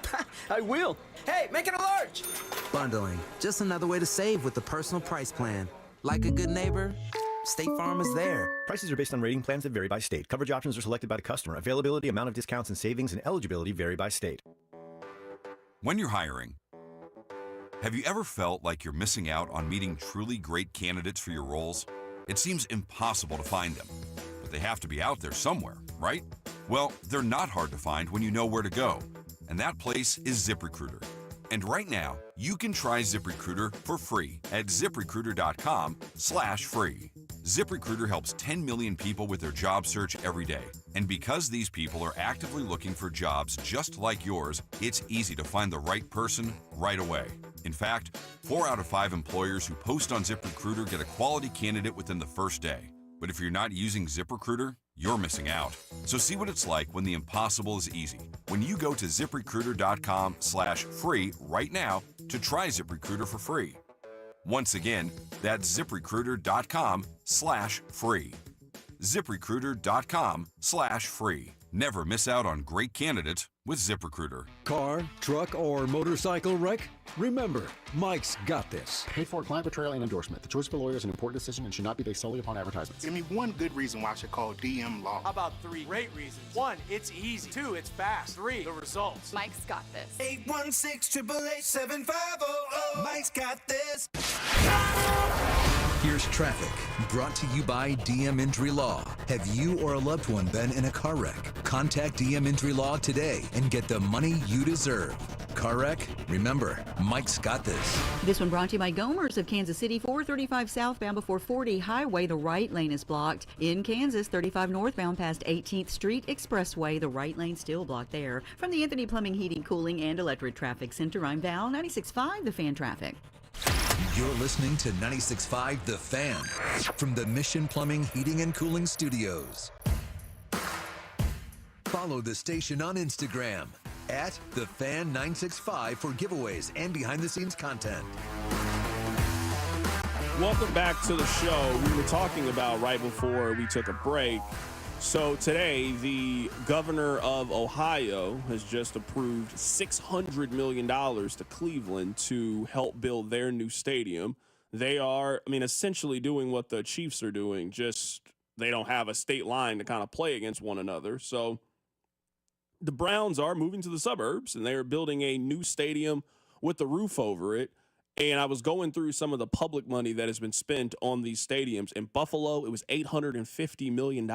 I will. Hey, make it a large. Bundling, just another way to save with the Personal Price Plan. Like a good neighbor, State Farm is there. Prices are based on rating plans that vary by state. Coverage options are selected by the customer. Availability, amount of discounts and savings, and eligibility vary by state. When you're hiring, Have you ever felt like you're missing out on meeting truly great candidates for your roles? It seems impossible to find them, but they have to be out there somewhere, right? Well, they're not hard to find when you know where to go, and that place is ZipRecruiter. And right now, you can try ZipRecruiter for free at ZipRecruiter.com/free. ZipRecruiter helps 10 million people with their job search every day. And because these people are actively looking for jobs just like yours, it's easy to find the right person right away. In fact, 4 out of 5 employers who post on ZipRecruiter get a quality candidate within the first day. But if you're not using ZipRecruiter, you're missing out. So see what it's like when the impossible is easy. When you go to ZipRecruiter.com/free right now to try ZipRecruiter for free. Once again, that's ZipRecruiter.com/free. ZipRecruiter.com/free. Never miss out on great candidates with ZipRecruiter. Car, truck, or motorcycle wreck? Remember, Mike's got this. Paid for client betrayal and endorsement. The choice of a lawyer is an important decision and should not be based solely upon advertisements. Give me one good reason why I should call DM Law. How about 3 great reasons? 1, it's easy. 2, it's fast. 3, the results. Mike's got this. 816-888-7500. Mike's got this. Here's traffic, brought to you by DM Injury Law. Have you or a loved one been in a car wreck? Contact DM Injury Law today and get the money you deserve. Car wreck? Remember, Mike's got this. This one brought to you by Gomers of Kansas City. 435 southbound before 40 Highway, the right lane is blocked. In Kansas, 35 northbound past 18th Street Expressway, the right lane still blocked there. From the Anthony Plumbing, Heating, Cooling, and Electric Traffic Center, I'm Val, 96.5 The Fan Traffic. You're listening to 96.5 The Fan from the Mission Plumbing, Heating, and Cooling Studios. Follow the station on Instagram at TheFan965 for giveaways and behind-the-scenes content. Welcome back to the show. We were talking about right before we took a break. So today, the governor of Ohio has just approved $600 million to Cleveland to help build their new stadium. They are, essentially doing what the Chiefs are doing, just they don't have a state line to kind of play against one another. So the Browns are moving to the suburbs, and they are building a new stadium with the roof over it. And I was going through some of the public money that has been spent on these stadiums. In Buffalo, it was $850 million.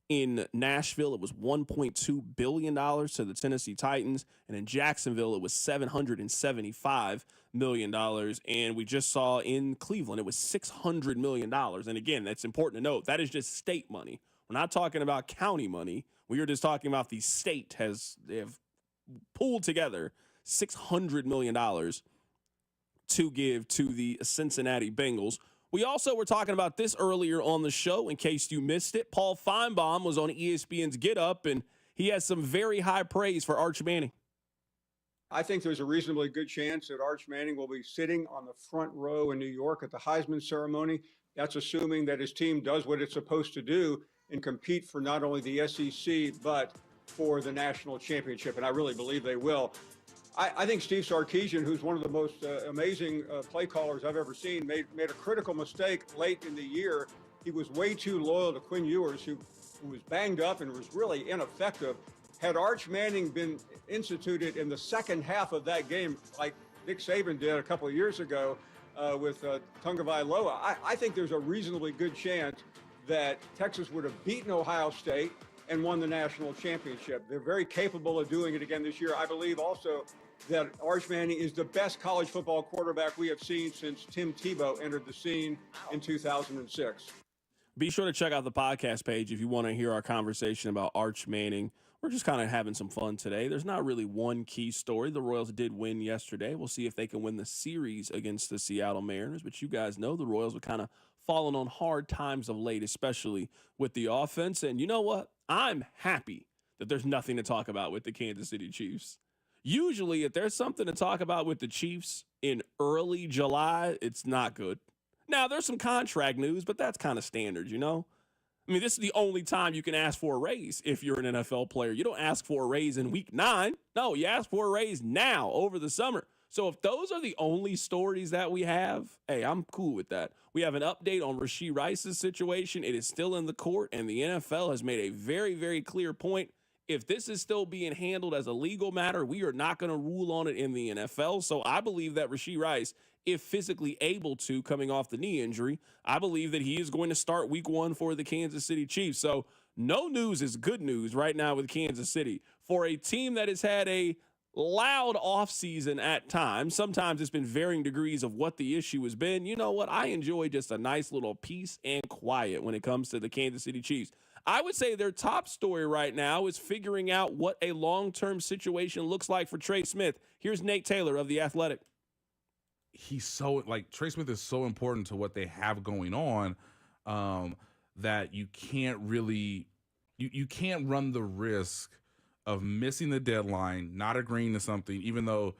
In Nashville, it was $1.2 billion to the Tennessee Titans. And in Jacksonville, it was $775 million. And we just saw in Cleveland, it was $600 million. And again, that's important to note. That is just state money. We're not talking about county money. We are just talking about the state they have pulled together $600 million to give to the Cincinnati Bengals. We also were talking about this earlier on the show, in case you missed it. Paul Feinbaum was on ESPN's Get Up, and he has some very high praise for Arch Manning. I think there's a reasonably good chance that Arch Manning will be sitting on the front row in New York at the Heisman ceremony. That's assuming that his team does what it's supposed to do and compete for not only the SEC, but for the national championship, and I really believe they will. I think Steve Sarkisian, who's one of the most amazing play callers I've ever seen, made a critical mistake late in the year. He was way too loyal to Quinn Ewers, who was banged up and was really ineffective. Had Arch Manning been instituted in the second half of that game, like Nick Saban did a couple of years ago with Tagovailoa, I think there's a reasonably good chance that Texas would have beaten Ohio State and won the national championship. They're very capable of doing it again this year. I believe also that Arch Manning is the best college football quarterback we have seen since Tim Tebow entered the scene in 2006. Be sure to check out the podcast page if you want to hear our conversation about Arch Manning. We're just kind of having some fun today. There's not really one key story. The Royals did win yesterday. We'll see if they can win the series against the Seattle Mariners. But you guys know the Royals are kind of falling on hard times of late, especially with the offense. And you know what? I'm happy that there's nothing to talk about with the Kansas City Chiefs. Usually, if there's something to talk about with the Chiefs in early July, it's not good. Now, there's some contract news, but that's kind of standard, you know? This is the only time you can ask for a raise if you're an NFL player. You don't ask for a raise in week 9. No, you ask for a raise now over the summer. So if those are the only stories that we have, hey, I'm cool with that. We have an update on Rashee Rice's situation. It is still in the court, and the NFL has made a very, very clear point. if this is still being handled as a legal matter, we are not going to rule on it in the NFL. So I believe that Rashee Rice, if physically able to, coming off the knee injury, I believe that he is going to start week 1 for the Kansas City Chiefs. So no news is good news right now with Kansas City. For a team that has had a loud offseason at times, sometimes it's been varying degrees of what the issue has been. You know what? I enjoy just a nice little peace and quiet when it comes to the Kansas City Chiefs. I would say their top story right now is figuring out what a long-term situation looks like for Trey Smith. Here's Nate Taylor of The Athletic. He's so, Trey Smith is so important to what they have going on that you can't really, you can't run the risk of missing the deadline, not agreeing to something, even though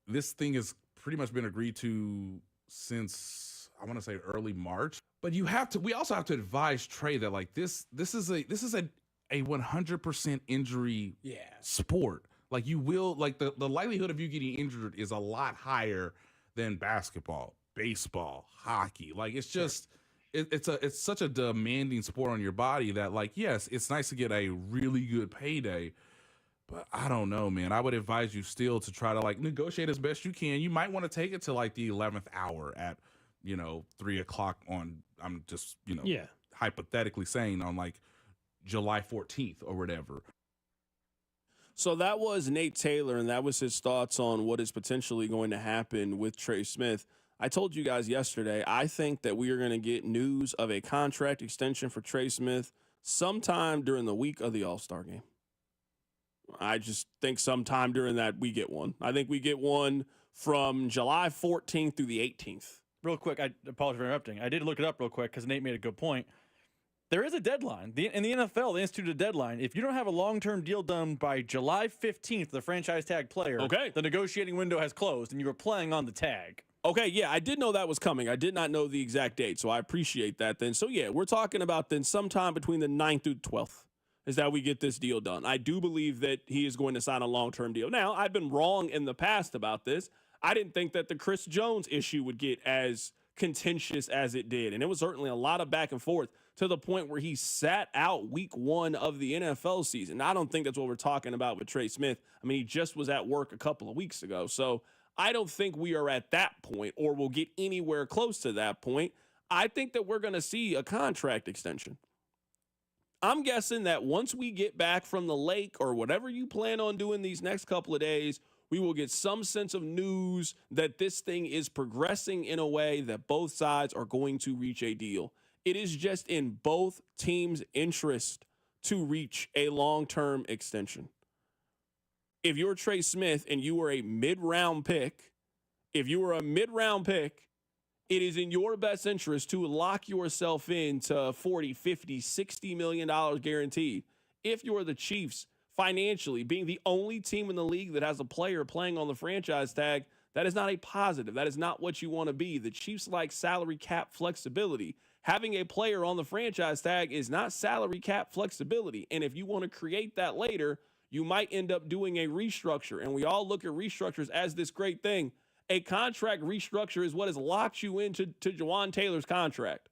this thing has pretty much been agreed to since, I want to say, early March. But we also have to advise Trey that this is a 100% injury sport. You will, the likelihood of you getting injured is a lot higher than basketball, baseball, hockey. It's just, it's such a demanding sport on your body that yes, it's nice to get a really good payday, but I don't know, man. I would advise you still to try to negotiate as best you can. You might want to take it to the 11th hour at 3 o'clock on, I'm just hypothetically saying, on July 14th or whatever. So that was Nate Taylor, and that was his thoughts on what is potentially going to happen with Trey Smith. I told you guys yesterday, I think that we are going to get news of a contract extension for Trey Smith sometime during the week of the All-Star game. I just think sometime during that we get one. I think we get one from July 14th through the 18th. Real quick, I apologize for interrupting. I did look it up real quick because Nate made a good point. There is a deadline. In the NFL, they instituted a deadline. If you don't have a long-term deal done by July 15th, the franchise tag player, the negotiating window has closed, and you were playing on the tag. Okay, yeah, I did know that was coming. I did not know the exact date, so I appreciate that then. So, yeah, we're talking about then sometime between the 9th through 12th is that we get this deal done. I do believe that he is going to sign a long-term deal. Now, I've been wrong in the past about this. I didn't think that the Chris Jones issue would get as contentious as it did, and it was certainly a lot of back and forth to the point where he sat out week 1 of the NFL season. I don't think that's what we're talking about with Trey Smith. I mean, he just was at work a couple of weeks ago, so I don't think we are at that point or will get anywhere close to that point. I think that we're going to see a contract extension. I'm guessing that once we get back from the lake or whatever you plan on doing these next couple of days, we will get some sense of news that this thing is progressing in a way that both sides are going to reach a deal. It is just in both teams' interest to reach a long-term extension. If you're Trey Smith and you are a mid-round pick, it is in your best interest to lock yourself into 40, 50, $60 million guaranteed. If you're the Chiefs, financially, being the only team in the league that has a player playing on the franchise tag, that is not a positive. That is not what you want to be. The Chiefs like salary cap flexibility. Having a player on the franchise tag is not salary cap flexibility. And if you want to create that later, you might end up doing a restructure. And we all look at restructures as this great thing. A contract restructure is what has locked you into Jawan Taylor's contract.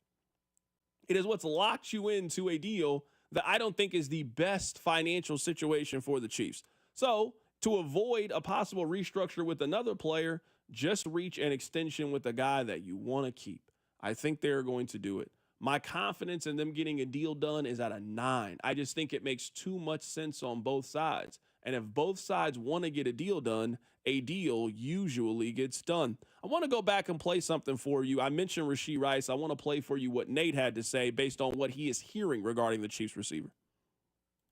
It is what's locked you into a deal that I don't think is the best financial situation for the Chiefs. So to avoid a possible restructure with another player, just reach an extension with a guy that you want to keep. I think they're going to do it. My confidence in them getting a deal done is at a 9. I just think it makes too much sense on both sides. And if both sides want to get a deal done, a deal usually gets done. I want to go back and play something for you. I mentioned Rashee Rice. I want to play for you what Nate had to say based on what he is hearing regarding the Chiefs receiver.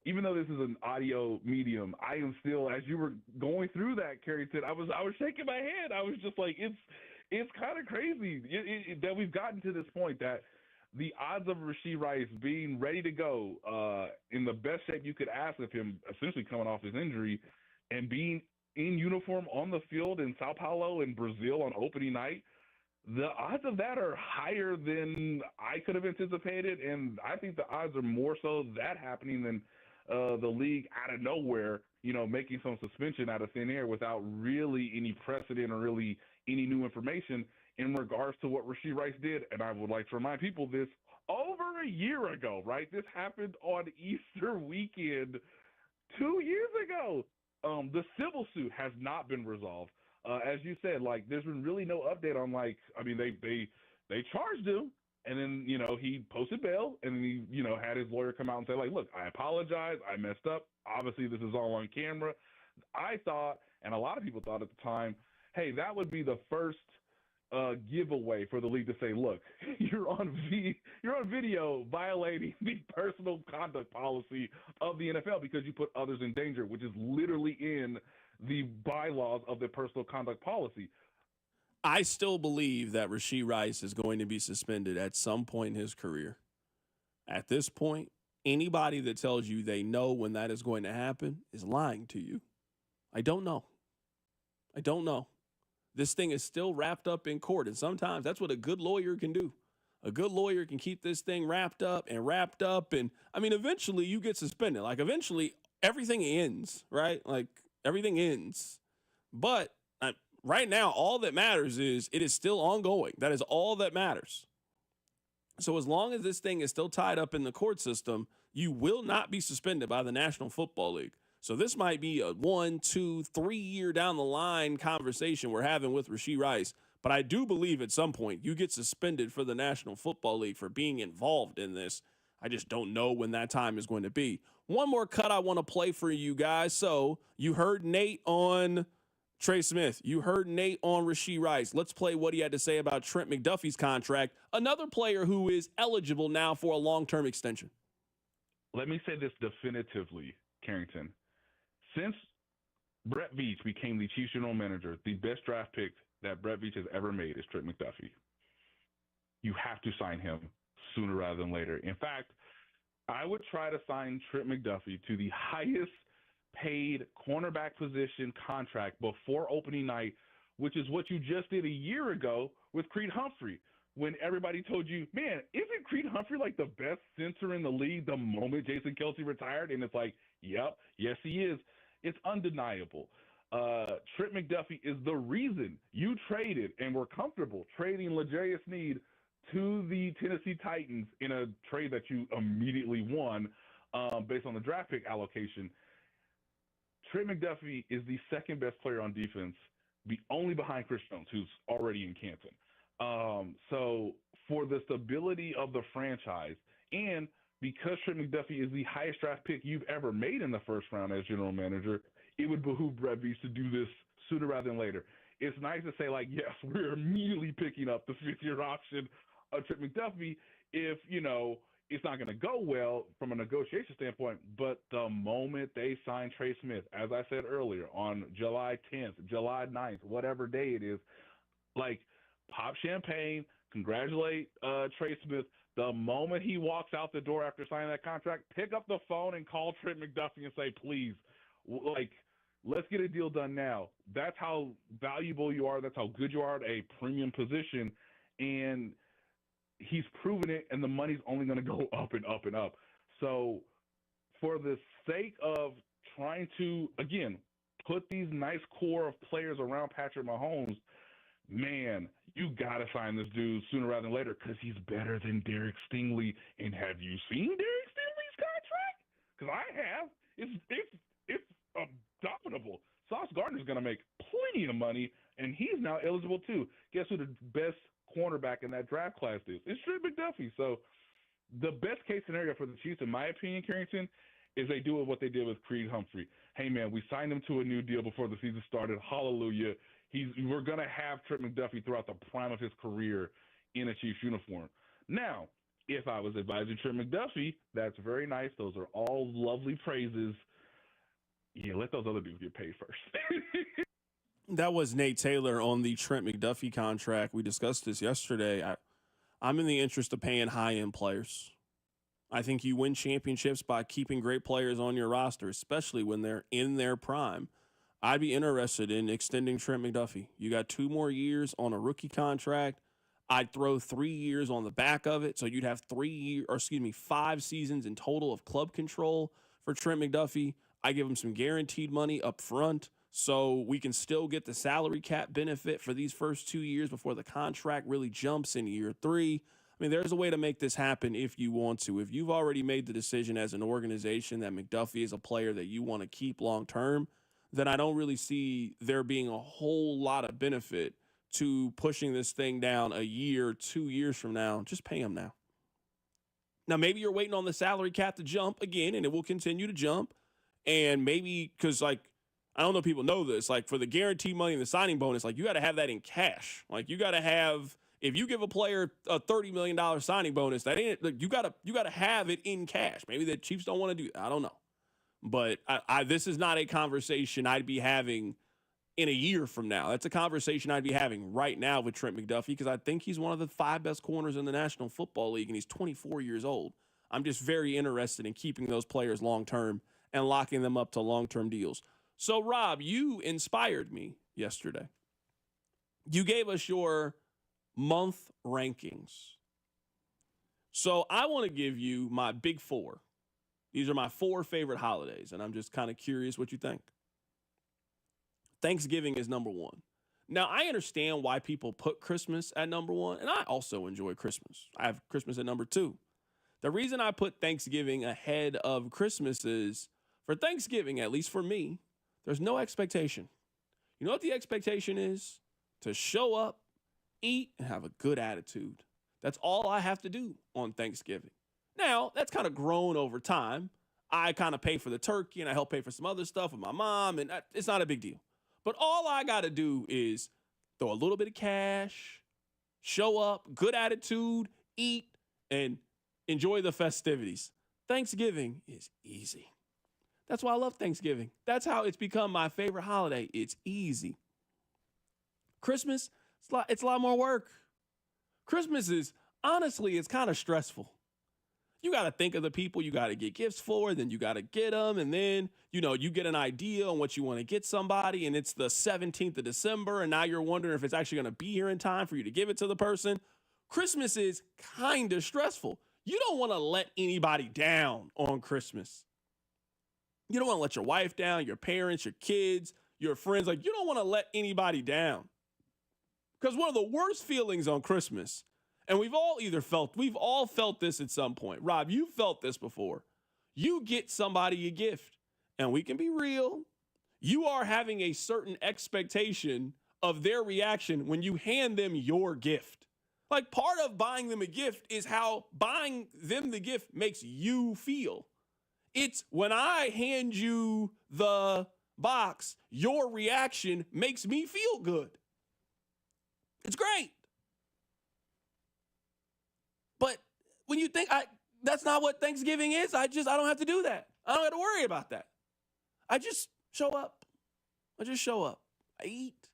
Even though this is an audio medium, I am still, as you were going through that, Carrington, I was shaking my head. I was just like, it's kind of crazy that we've gotten to this point that the odds of Rashee Rice being ready to go in the best shape you could ask of him, essentially coming off his injury, and being in uniform on the field in Sao Paulo in Brazil on opening night, the odds of that are higher than I could have anticipated, and I think the odds are more so that happening than the league out of nowhere, making some suspension out of thin air without really any precedent or really any new information in regards to what Rashee Rice did. And I would like to remind people this over a year ago, right? This happened on Easter weekend 2 years ago. The civil suit has not been resolved. As you said, like, there's been really no update on, like, I mean, they charged him, and then, you know, he posted bail, and then he, you know, had his lawyer come out and say, like, look, I apologize, I messed up. Obviously, this is all on camera. I thought, and a lot of people thought at the time, hey, that would be the first giveaway for the league to say, look, you're on video violating the personal conduct policy of the NFL because you put others in danger, which is literally in the bylaws of the personal conduct policy. I still believe that Rashee Rice is going to be suspended at some point in his career. At this point, anybody that tells you they know when that is going to happen is lying to you. I don't know. This thing is still wrapped up in court, and sometimes that's what a good lawyer can do. A good lawyer can keep this thing wrapped up, and I mean, eventually you get suspended. Like, eventually everything ends, right? Like, everything ends. But right now, all that matters is it is still ongoing. That is all that matters. So as long as this thing is still tied up in the court system, you will not be suspended by the National Football League. So this might be a 1, 2, 3 year down the line conversation we're having with Rashee Rice. But I do believe at some point you get suspended for the National Football League for being involved in this. I just don't know when that time is going to be. One more cut I want to play for you guys. So you heard Nate on Trey Smith. You heard Nate on Rashee Rice. Let's play what he had to say about Trent McDuffie's contract, another player who is eligible now for a long-term extension. Let me say this definitively, Carrington. Since Brett Veach became the Chiefs general manager, the best draft pick that Brett Veach has ever made is Trent McDuffie. You have to sign him sooner rather than later. In fact, I would try to sign Trent McDuffie to the highest paid cornerback position contract before opening night, which is what you just did a year ago with Creed Humphrey, when everybody told you, man, isn't Creed Humphrey like the best center in the league the moment Jason Kelce retired? And it's like, yep, yes, he is. It's undeniable. Trent McDuffie is the reason you traded and were comfortable trading L'Jarius Sneed to the Tennessee Titans in a trade that you immediately won based on the draft pick allocation. Trent McDuffie is the second best player on defense, only behind Chris Jones, who's already in Canton. So for the stability of the franchise, and because Trent McDuffie is the highest draft pick you've ever made in the first round as general manager, it would behoove Brett Veach to do this sooner rather than later. It's nice to say, like, yes, we're immediately picking up the fifth-year option of Trent McDuffie if, you know, it's not going to go well from a negotiation standpoint. But the moment they sign Trey Smith, as I said earlier, on July 10th, July 9th, whatever day it is, like, pop champagne, congratulate Trey Smith. The moment he walks out the door after signing that contract, pick up the phone and call Trent McDuffie and say, please, like, let's get a deal done now. That's how valuable you are. That's how good you are at a premium position. And he's proven it, and the money's only going to go up and up and up. So for the sake of trying to, again, put these nice core of players around Patrick Mahomes, man, you got to sign this dude sooner rather than later because he's better than Derek Stingley. And have you seen Derek Stingley's contract? Because I have. It's abominable. Sauce Gardner's going to make plenty of money, and he's now eligible too. Guess who the best cornerback in that draft class is? It's Trent McDuffie. So the best case scenario for the Chiefs, in my opinion, Carrington, is they do what they did with Creed Humphrey. Hey, man, we signed him to a new deal before the season started. Hallelujah. We're going to have Trent McDuffie throughout the prime of his career in a Chiefs uniform. Now, if I was advising Trent McDuffie, that's very nice. Those are all lovely praises. Yeah, let those other dudes get paid first. That was Nate Taylor on the Trent McDuffie contract. We discussed this yesterday. I'm in the interest of paying high-end players. I think you win championships by keeping great players on your roster, especially when they're in their prime. I'd be interested in extending Trent McDuffie. You got 2 more years on a rookie contract. I'd throw 3 years on the back of it, so you'd have 5 seasons in total of club control for Trent McDuffie. I give him some guaranteed money up front, so we can still get the salary cap benefit for these first 2 years before the contract really jumps in year 3. I I mean, there's a way to make this happen if you want to. If you've already made the decision as an organization that McDuffie is a player that you want to keep long term, then I don't really see there being a whole lot of benefit to pushing this thing down a year, 2 years from now. Just pay him now. Now, maybe you're waiting on the salary cap to jump again, and it will continue to jump. And maybe because, like, I don't know if people know this, like, for the guaranteed money and the signing bonus, like, you got to have that in cash. Like, you got to have, if you give a player a $30 million signing bonus, that ain't, like, you got to have it in cash. Maybe the Chiefs don't want to do that. I don't know. But this is not a conversation I'd be having in a year from now. That's a conversation I'd be having right now with Trent McDuffie, because I think he's one of the 5 best corners in the National Football League, and he's 24 years old. I'm just very interested in keeping those players long-term and locking them up to long-term deals. So, Rob, you inspired me yesterday. You gave us your month rankings. So I want to give you my big 4. These are my 4 favorite holidays, and I'm just kind of curious what you think. Thanksgiving is number 1. Now, I understand why people put Christmas at number 1, and I also enjoy Christmas. I have Christmas at number 2. The reason I put Thanksgiving ahead of Christmas is, for Thanksgiving, at least for me, there's no expectation. You know what the expectation is? To show up, eat, and have a good attitude. That's all I have to do on Thanksgiving. Now, that's kind of grown over time. I kind of pay for the turkey, and I help pay for some other stuff with my mom, and it's not a big deal. But all I got to do is throw a little bit of cash, show up, good attitude, eat, and enjoy the festivities. Thanksgiving is easy. That's why I love Thanksgiving. That's how it's become my favorite holiday. It's easy. Christmas, it's a lot more work. Christmas is, honestly, it's kind of stressful. You got to think of the people you got to get gifts for, then you got to get them, and then, you get an idea on what you want to get somebody, and it's the 17th of December, and now you're wondering if it's actually going to be here in time for you to give it to the person. Christmas is kind of stressful. You don't want to let anybody down on Christmas. You don't want to let your wife down, your parents, your kids, your friends. Like, you don't want to let anybody down. Because one of the worst feelings on Christmas, and we've all felt this at some point. Rob, you felt this before. You get somebody a gift, and we can be real. You are having a certain expectation of their reaction when you hand them your gift. Like, part of buying them a gift is how buying them the gift makes you feel. It's when I hand you the box, your reaction makes me feel good. It's great. But when you think that's not what Thanksgiving is, I don't have to do that. I don't have to worry about that. I just show up. I eat.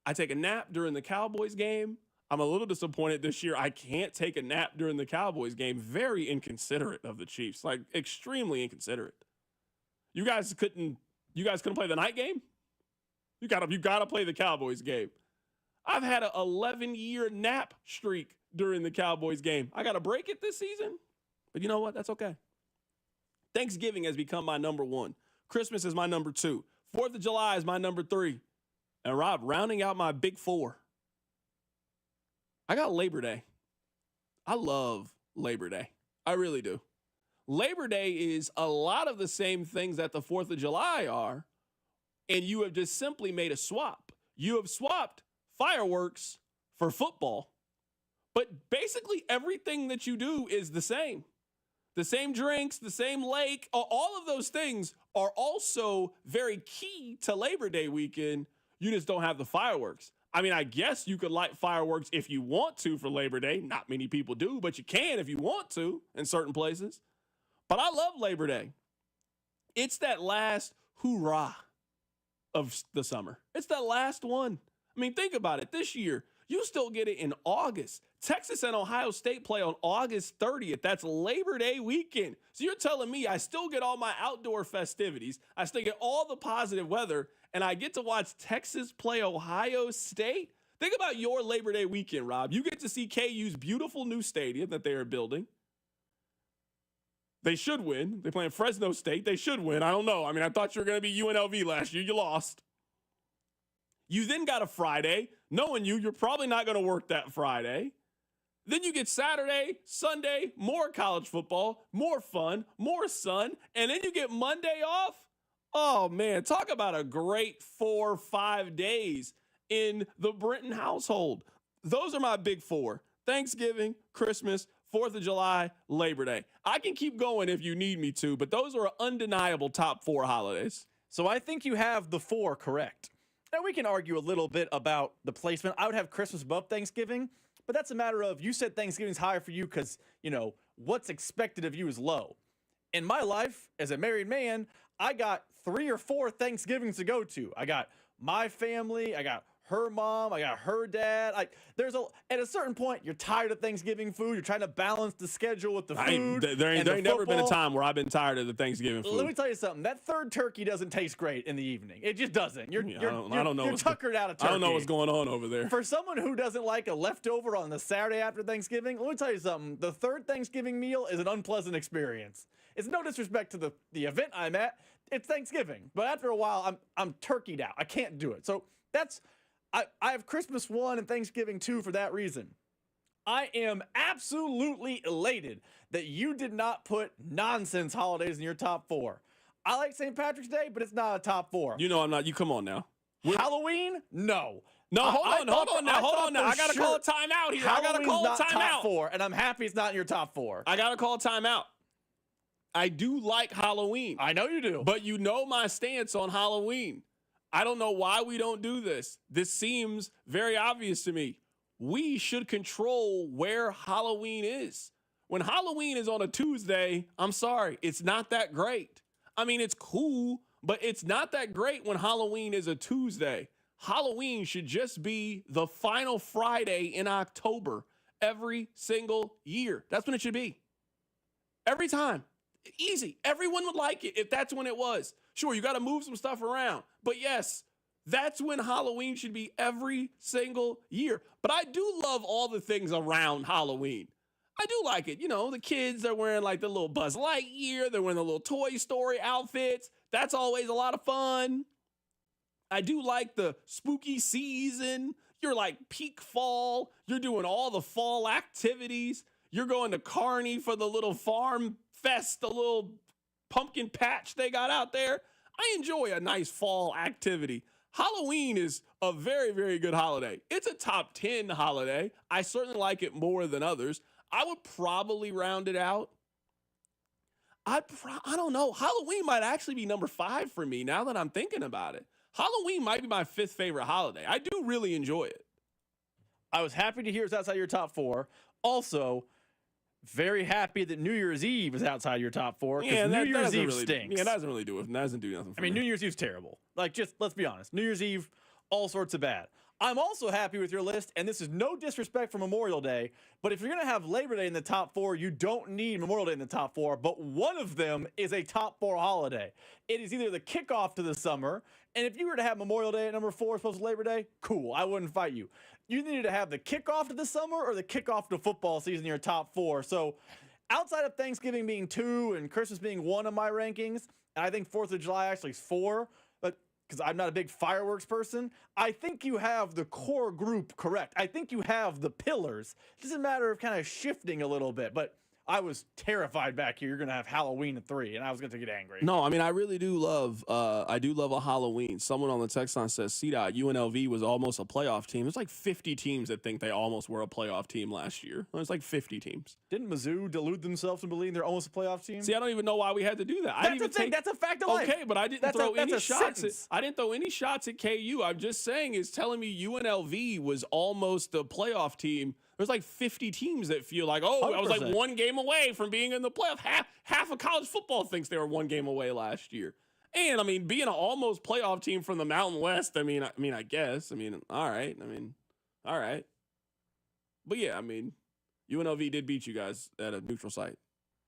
I take a nap during the Cowboys game. I'm a little disappointed this year I can't take a nap during the Cowboys game. Very inconsiderate of the Chiefs. Like, extremely inconsiderate. You guys couldn't play the night game? You gotta play the Cowboys game. I've had an 11-year nap streak during the Cowboys game. I got to break it this season, but you know what? That's okay. Thanksgiving has become my number 1. Christmas is my number 2. 4th of July is my number 3. And Rob, rounding out my big 4, I got Labor Day. I love Labor Day. I really do. Labor Day is a lot of the same things that the 4th of July are, and you have just simply made a swap. You have swapped fireworks for football, but basically everything that you do is the same. The same drinks, the same lake, all of those things are also very key to Labor Day weekend. You just don't have the fireworks. I mean, I guess you could light fireworks if you want to for Labor Day. Not many people do, but you can if you want to in certain places. But I love Labor Day. It's that last hoorah of the summer. It's that last one. I mean, think about it. This year, you still get it in August. Texas and Ohio State play on August 30th. That's Labor Day weekend. So you're telling me I still get all my outdoor festivities. I still get all the positive weather, and I get to watch Texas play Ohio State? Think about your Labor Day weekend, Rob. You get to see KU's beautiful new stadium that they are building. They should win. They play in Fresno State. They should win. I don't know. I mean, I thought you were going to be UNLV last year. You lost. You then got a Friday. Knowing you're probably not going to work that Friday. Then you get Saturday, Sunday, more college football, more fun, more sun, and then you get Monday off. Oh, man, talk about a great 4 or 5 days in the Brenton household. Those are my big four: Thanksgiving, Christmas, 4th of July, Labor Day. I can keep going if you need me to, but those are undeniable top 4 holidays. So I think you have the 4 correct. Now, we can argue a little bit about the placement. I would have Christmas above Thanksgiving, but that's a matter of, you said Thanksgiving's higher for you because, what's expected of you is low. In my life, as a married man, I got 3 or 4 Thanksgivings to go to. I got my family, I got her mom, I got her dad. At a certain point, you're tired of Thanksgiving food. You're trying to balance the schedule with the food. There ain't never been a time where I've been tired of the Thanksgiving food. Let me tell you something. That third turkey doesn't taste great in the evening. It just doesn't. You're tuckered out of turkey. I don't know what's going on over there. For someone who doesn't like a leftover on the Saturday after Thanksgiving, let me tell you something. The third Thanksgiving meal is an unpleasant experience. It's no disrespect to the event I'm at. It's Thanksgiving. But after a while, I'm turkeyed out. I can't do it. So I have Christmas 1 and Thanksgiving 2 for that reason. I am absolutely elated that you did not put nonsense holidays in your top 4. I like St. Patrick's Day, but it's not a top 4. You know I'm not. You come on now. Halloween? No. Hold on now. I got to call a timeout here. I got to call a timeout. Top 4, and I'm happy it's not in your top 4. I got to call a timeout. I do like Halloween. I know you do. But you know my stance on Halloween. I don't know why we don't do this. This seems very obvious to me. We should control where Halloween is. When Halloween is on a Tuesday, I'm sorry, it's not that great. I mean, it's cool, but it's not that great when Halloween is a Tuesday. Halloween should just be the final Friday in October every single year. That's when it should be. Every time. Easy. Everyone would like it if that's when it was. Sure, you got to move some stuff around. But yes, that's when Halloween should be every single year. But I do love all the things around Halloween. I do like it. The kids, they're wearing like the little Buzz Lightyear. They're wearing the little Toy Story outfits. That's always a lot of fun. I do like the spooky season. You're like peak fall. You're doing all the fall activities. You're going to Kearney for the little farm fest, the little pumpkin patch they got out there. I enjoy a nice fall activity. Halloween is a very, very good holiday. It's a top 10 holiday. I certainly like it more than others. I would probably round it out. I don't know. Halloween might actually be number 5 for me now that I'm thinking about it. Halloween might be my 5th favorite holiday. I do really enjoy it. I was happy to hear it's outside your top 4. Also, very happy that New Year's Eve is outside your top 4 because New Year's Eve stinks. Yeah, that doesn't really do it. That doesn't do nothing for me. New Year's Eve's terrible. Just let's be honest. New Year's Eve, all sorts of bad. I'm also happy with your list, and this is no disrespect for Memorial Day, but if you're going to have Labor Day in the top 4, you don't need Memorial Day in the top 4, but one of them is a top 4 holiday. It is either the kickoff to the summer, and if you were to have Memorial Day at number 4 as opposed to Labor Day, cool, I wouldn't fight you. You needed to have the kickoff to the summer or the kickoff to football season in your top 4. So outside of Thanksgiving being 2 and Christmas being 1 of my rankings, and I think 4th of July actually is 4, but because I'm not a big fireworks person, I think you have the core group correct. I think you have the pillars. It's just a matter of kind of shifting a little bit, but I was terrified back here. You're going to have Halloween at 3, and I was going to get angry. No, I mean, I really do love, a Halloween. Someone on the text line says, CDOT, UNLV was almost a playoff team. There's like 50 teams that think they almost were a playoff team last year. There's like 50 teams. Didn't Mizzou delude themselves and believe they're almost a playoff team? See, I don't even know why we had to do that. That's a fact of life. Okay, but I didn't throw any shots. I didn't throw any shots at KU. I'm just saying is telling me UNLV was almost a playoff team. There's like 50 teams that feel like, oh, 100%. I was like 1 game away from being in the playoff. Half of college football thinks they were 1 game away last year. And, I mean, being an almost playoff team from the Mountain West, I guess. All right. But, yeah, UNLV did beat you guys at a neutral site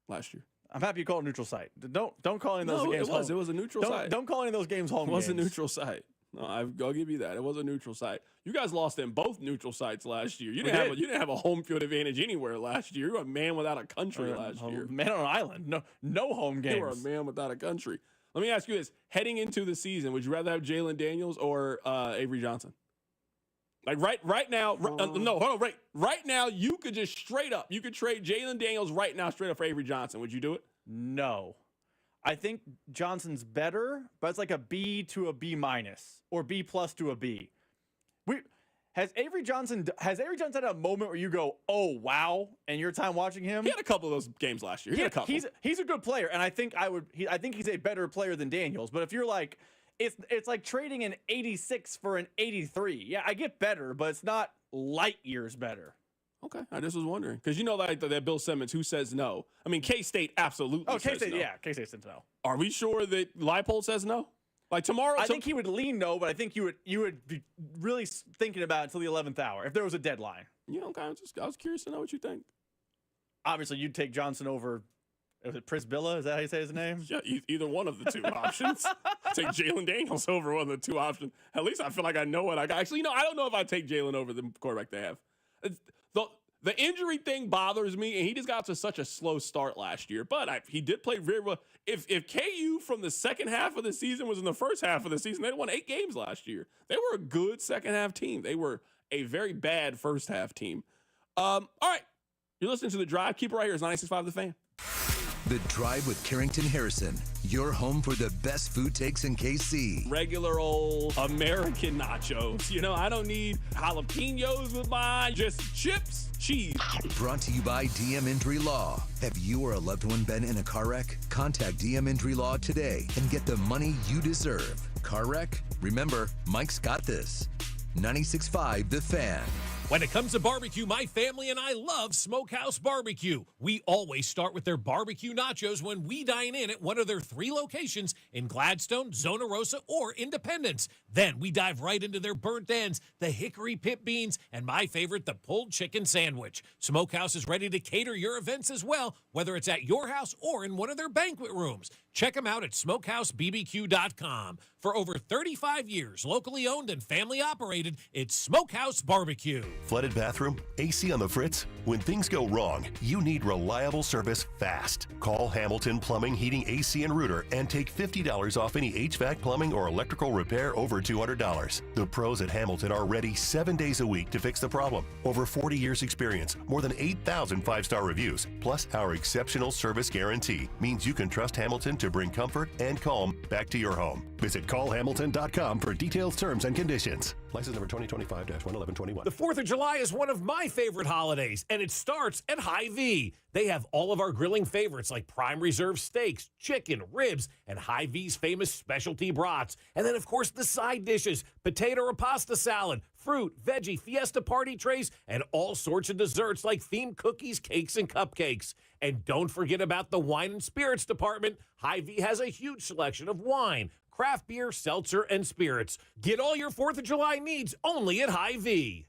last year. I'm happy you call it a neutral site. Don't call any of those games home. It was a neutral site. Don't call any of those games home. It was a neutral site. No, I'll give you that. It was a neutral site. You guys lost in both neutral sites last year. You didn't have a home field advantage anywhere last year. You were a man without a country last year. Man on an island. No home games. You were a man without a country. Let me ask you this. Heading into the season, would you rather have Jalen Daniels or Avery Johnson? Like right now, no, hold on, right now, you could just straight up, you could trade Jalen Daniels right now straight up for Avery Johnson. Would you do it? No. I think Johnson's better, but it's like a B to a B minus or B plus to a B. Has Avery Johnson had a moment where you go, oh wow, and your time watching him? He had a couple of those games last year. He had a couple. He's a good player, and I think he's a better player than Daniels. But if you're like, it's like trading an 86 for an 83. Yeah, I get better, but it's not light years better. Okay, I just was wondering because like that Bill Simmons who says no. I mean, K-State absolutely. Oh, says K-State, no. yeah, K-State says no. Are we sure that Leipold says no? Like tomorrow, I think he would lean no, but I think you would be really thinking about it until the 11th hour if there was a deadline. You know, I was curious to know what you think. Obviously, you'd take Johnson over. Was it Prisbilla? Is that how you say his name? Yeah, either one of the two options. Take Jalen Daniels over one of the two options. At least I feel like I know what I got. Actually, I don't know if I take Jalen over the quarterback they have. The injury thing bothers me, and he just got to such a slow start last year. But he did play very well. If KU from the second half of the season was in the first half of the season, they won 8 games last year. They were a good second half team. They were a very bad first half team. All right, you're listening to The Drive. Keep it right here. It's 96.5 The Fan. The Drive with Carrington Harrison, your home for the best food takes in KC. Regular old American nachos. I don't need jalapenos with mine, just chips, cheese. Brought to you by DM Injury Law. Have you or a loved one been in a car wreck? Contact DM Injury Law today and get the money you deserve. Car wreck? Remember, Mike's got this. 96.5 The Fan. When it comes to barbecue, my family and I love Smokehouse Barbecue. We always start with their barbecue nachos when we dine in at one of their 3 locations in Gladstone, Zona Rosa, or Independence. Then we dive right into their burnt ends, the hickory pit beans, and my favorite, the pulled chicken sandwich. Smokehouse is ready to cater your events as well, whether it's at your house or in one of their banquet rooms. Check them out at smokehousebbq.com. For over 35 years, locally owned and family operated, it's Smokehouse Barbecue. Flooded bathroom? AC on the fritz? When things go wrong, you need reliable service fast. Call Hamilton Plumbing, Heating, AC, and Rooter and take $50 off any HVAC, plumbing, or electrical repair over $200. The pros at Hamilton are ready 7 days a week to fix the problem. Over 40 years experience, more than 8,000 5-star reviews, plus our exceptional service guarantee means you can trust Hamilton to bring comfort and calm back to your home. Visit callhamilton.com for details, terms, and conditions. License number 2025-11121. The 4th of July is one of my favorite holidays, and it starts at Hy-Vee. They have all of our grilling favorites like prime reserve steaks, chicken, ribs, and Hy-Vee's famous specialty brats. And then, of course, the side dishes, potato or pasta salad, fruit, veggie, fiesta party trays, and all sorts of desserts like themed cookies, cakes, and cupcakes. And don't forget about the wine and spirits department. Hy-Vee has a huge selection of wine, craft beer, seltzer, and spirits. Get all your 4th of July needs only at Hy-Vee.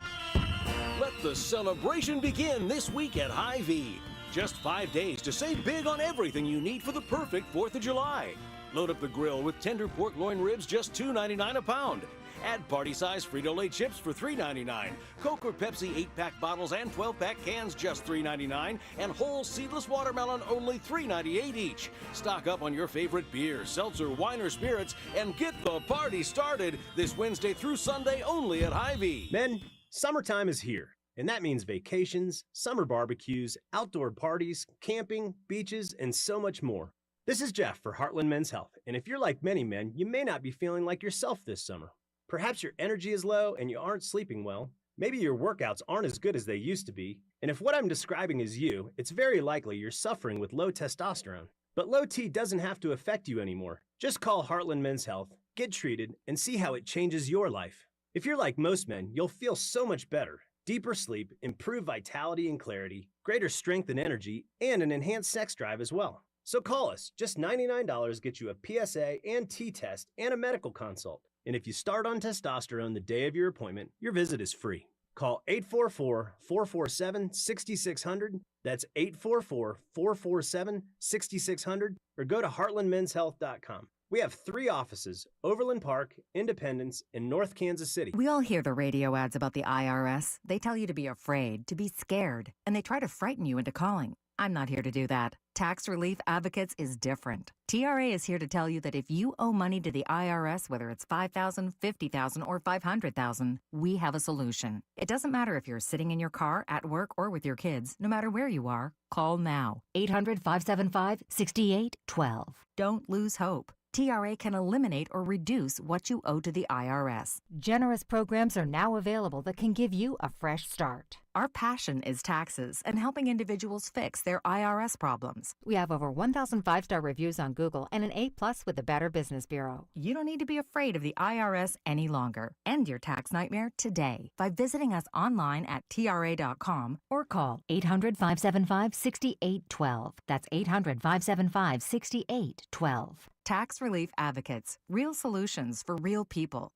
Let the celebration begin this week at Hy-Vee. Just 5 days to save big on everything you need for the perfect 4th of July. Load up the grill with tender pork loin ribs, just $2.99 a pound. Add party-size Frito-Lay chips for $3.99. Coke or Pepsi 8-pack bottles and 12-pack cans just $3.99. And whole seedless watermelon only $3.98 each. Stock up on your favorite beer, seltzer, wine, or spirits and get the party started this Wednesday through Sunday only at Hy-Vee. Men, summertime is here. And that means vacations, summer barbecues, outdoor parties, camping, beaches, and so much more. This is Jeff for Heartland Men's Health. And if you're like many men, you may not be feeling like yourself this summer. Perhaps your energy is low and you aren't sleeping well. Maybe your workouts aren't as good as they used to be. And if what I'm describing is you, it's very likely you're suffering with low testosterone. But low T doesn't have to affect you anymore. Just call Heartland Men's Health, get treated, and see how it changes your life. If you're like most men, you'll feel so much better. Deeper sleep, improved vitality and clarity, greater strength and energy, and an enhanced sex drive as well. So call us. Just $99 gets you a PSA and T-test and a medical consult. And if you start on testosterone the day of your appointment, your visit is free. Call 844-447-6600. That's 844-447-6600. Or go to heartlandmenshealth.com. We have 3 offices, Overland Park, Independence, and North Kansas City. We all hear the radio ads about the IRS. They tell you to be afraid, to be scared, and they try to frighten you into calling. I'm not here to do that. Tax Relief Advocates is different. TRA is here to tell you that if you owe money to the IRS, whether it's $5,000, $50,000, or $500,000, we have a solution. It doesn't matter if you're sitting in your car, at work, or with your kids. No matter where you are, call now. 800-575-6812. Don't lose hope. TRA can eliminate or reduce what you owe to the IRS. Generous programs are now available that can give you a fresh start. Our passion is taxes and helping individuals fix their IRS problems. We have over 1,000 5-star reviews on Google and an A+ with the Better Business Bureau. You don't need to be afraid of the IRS any longer. End your tax nightmare today by visiting us online at TRA.com or call 800-575-6812. That's 800-575-6812. Tax Relief Advocates. Real solutions for real people.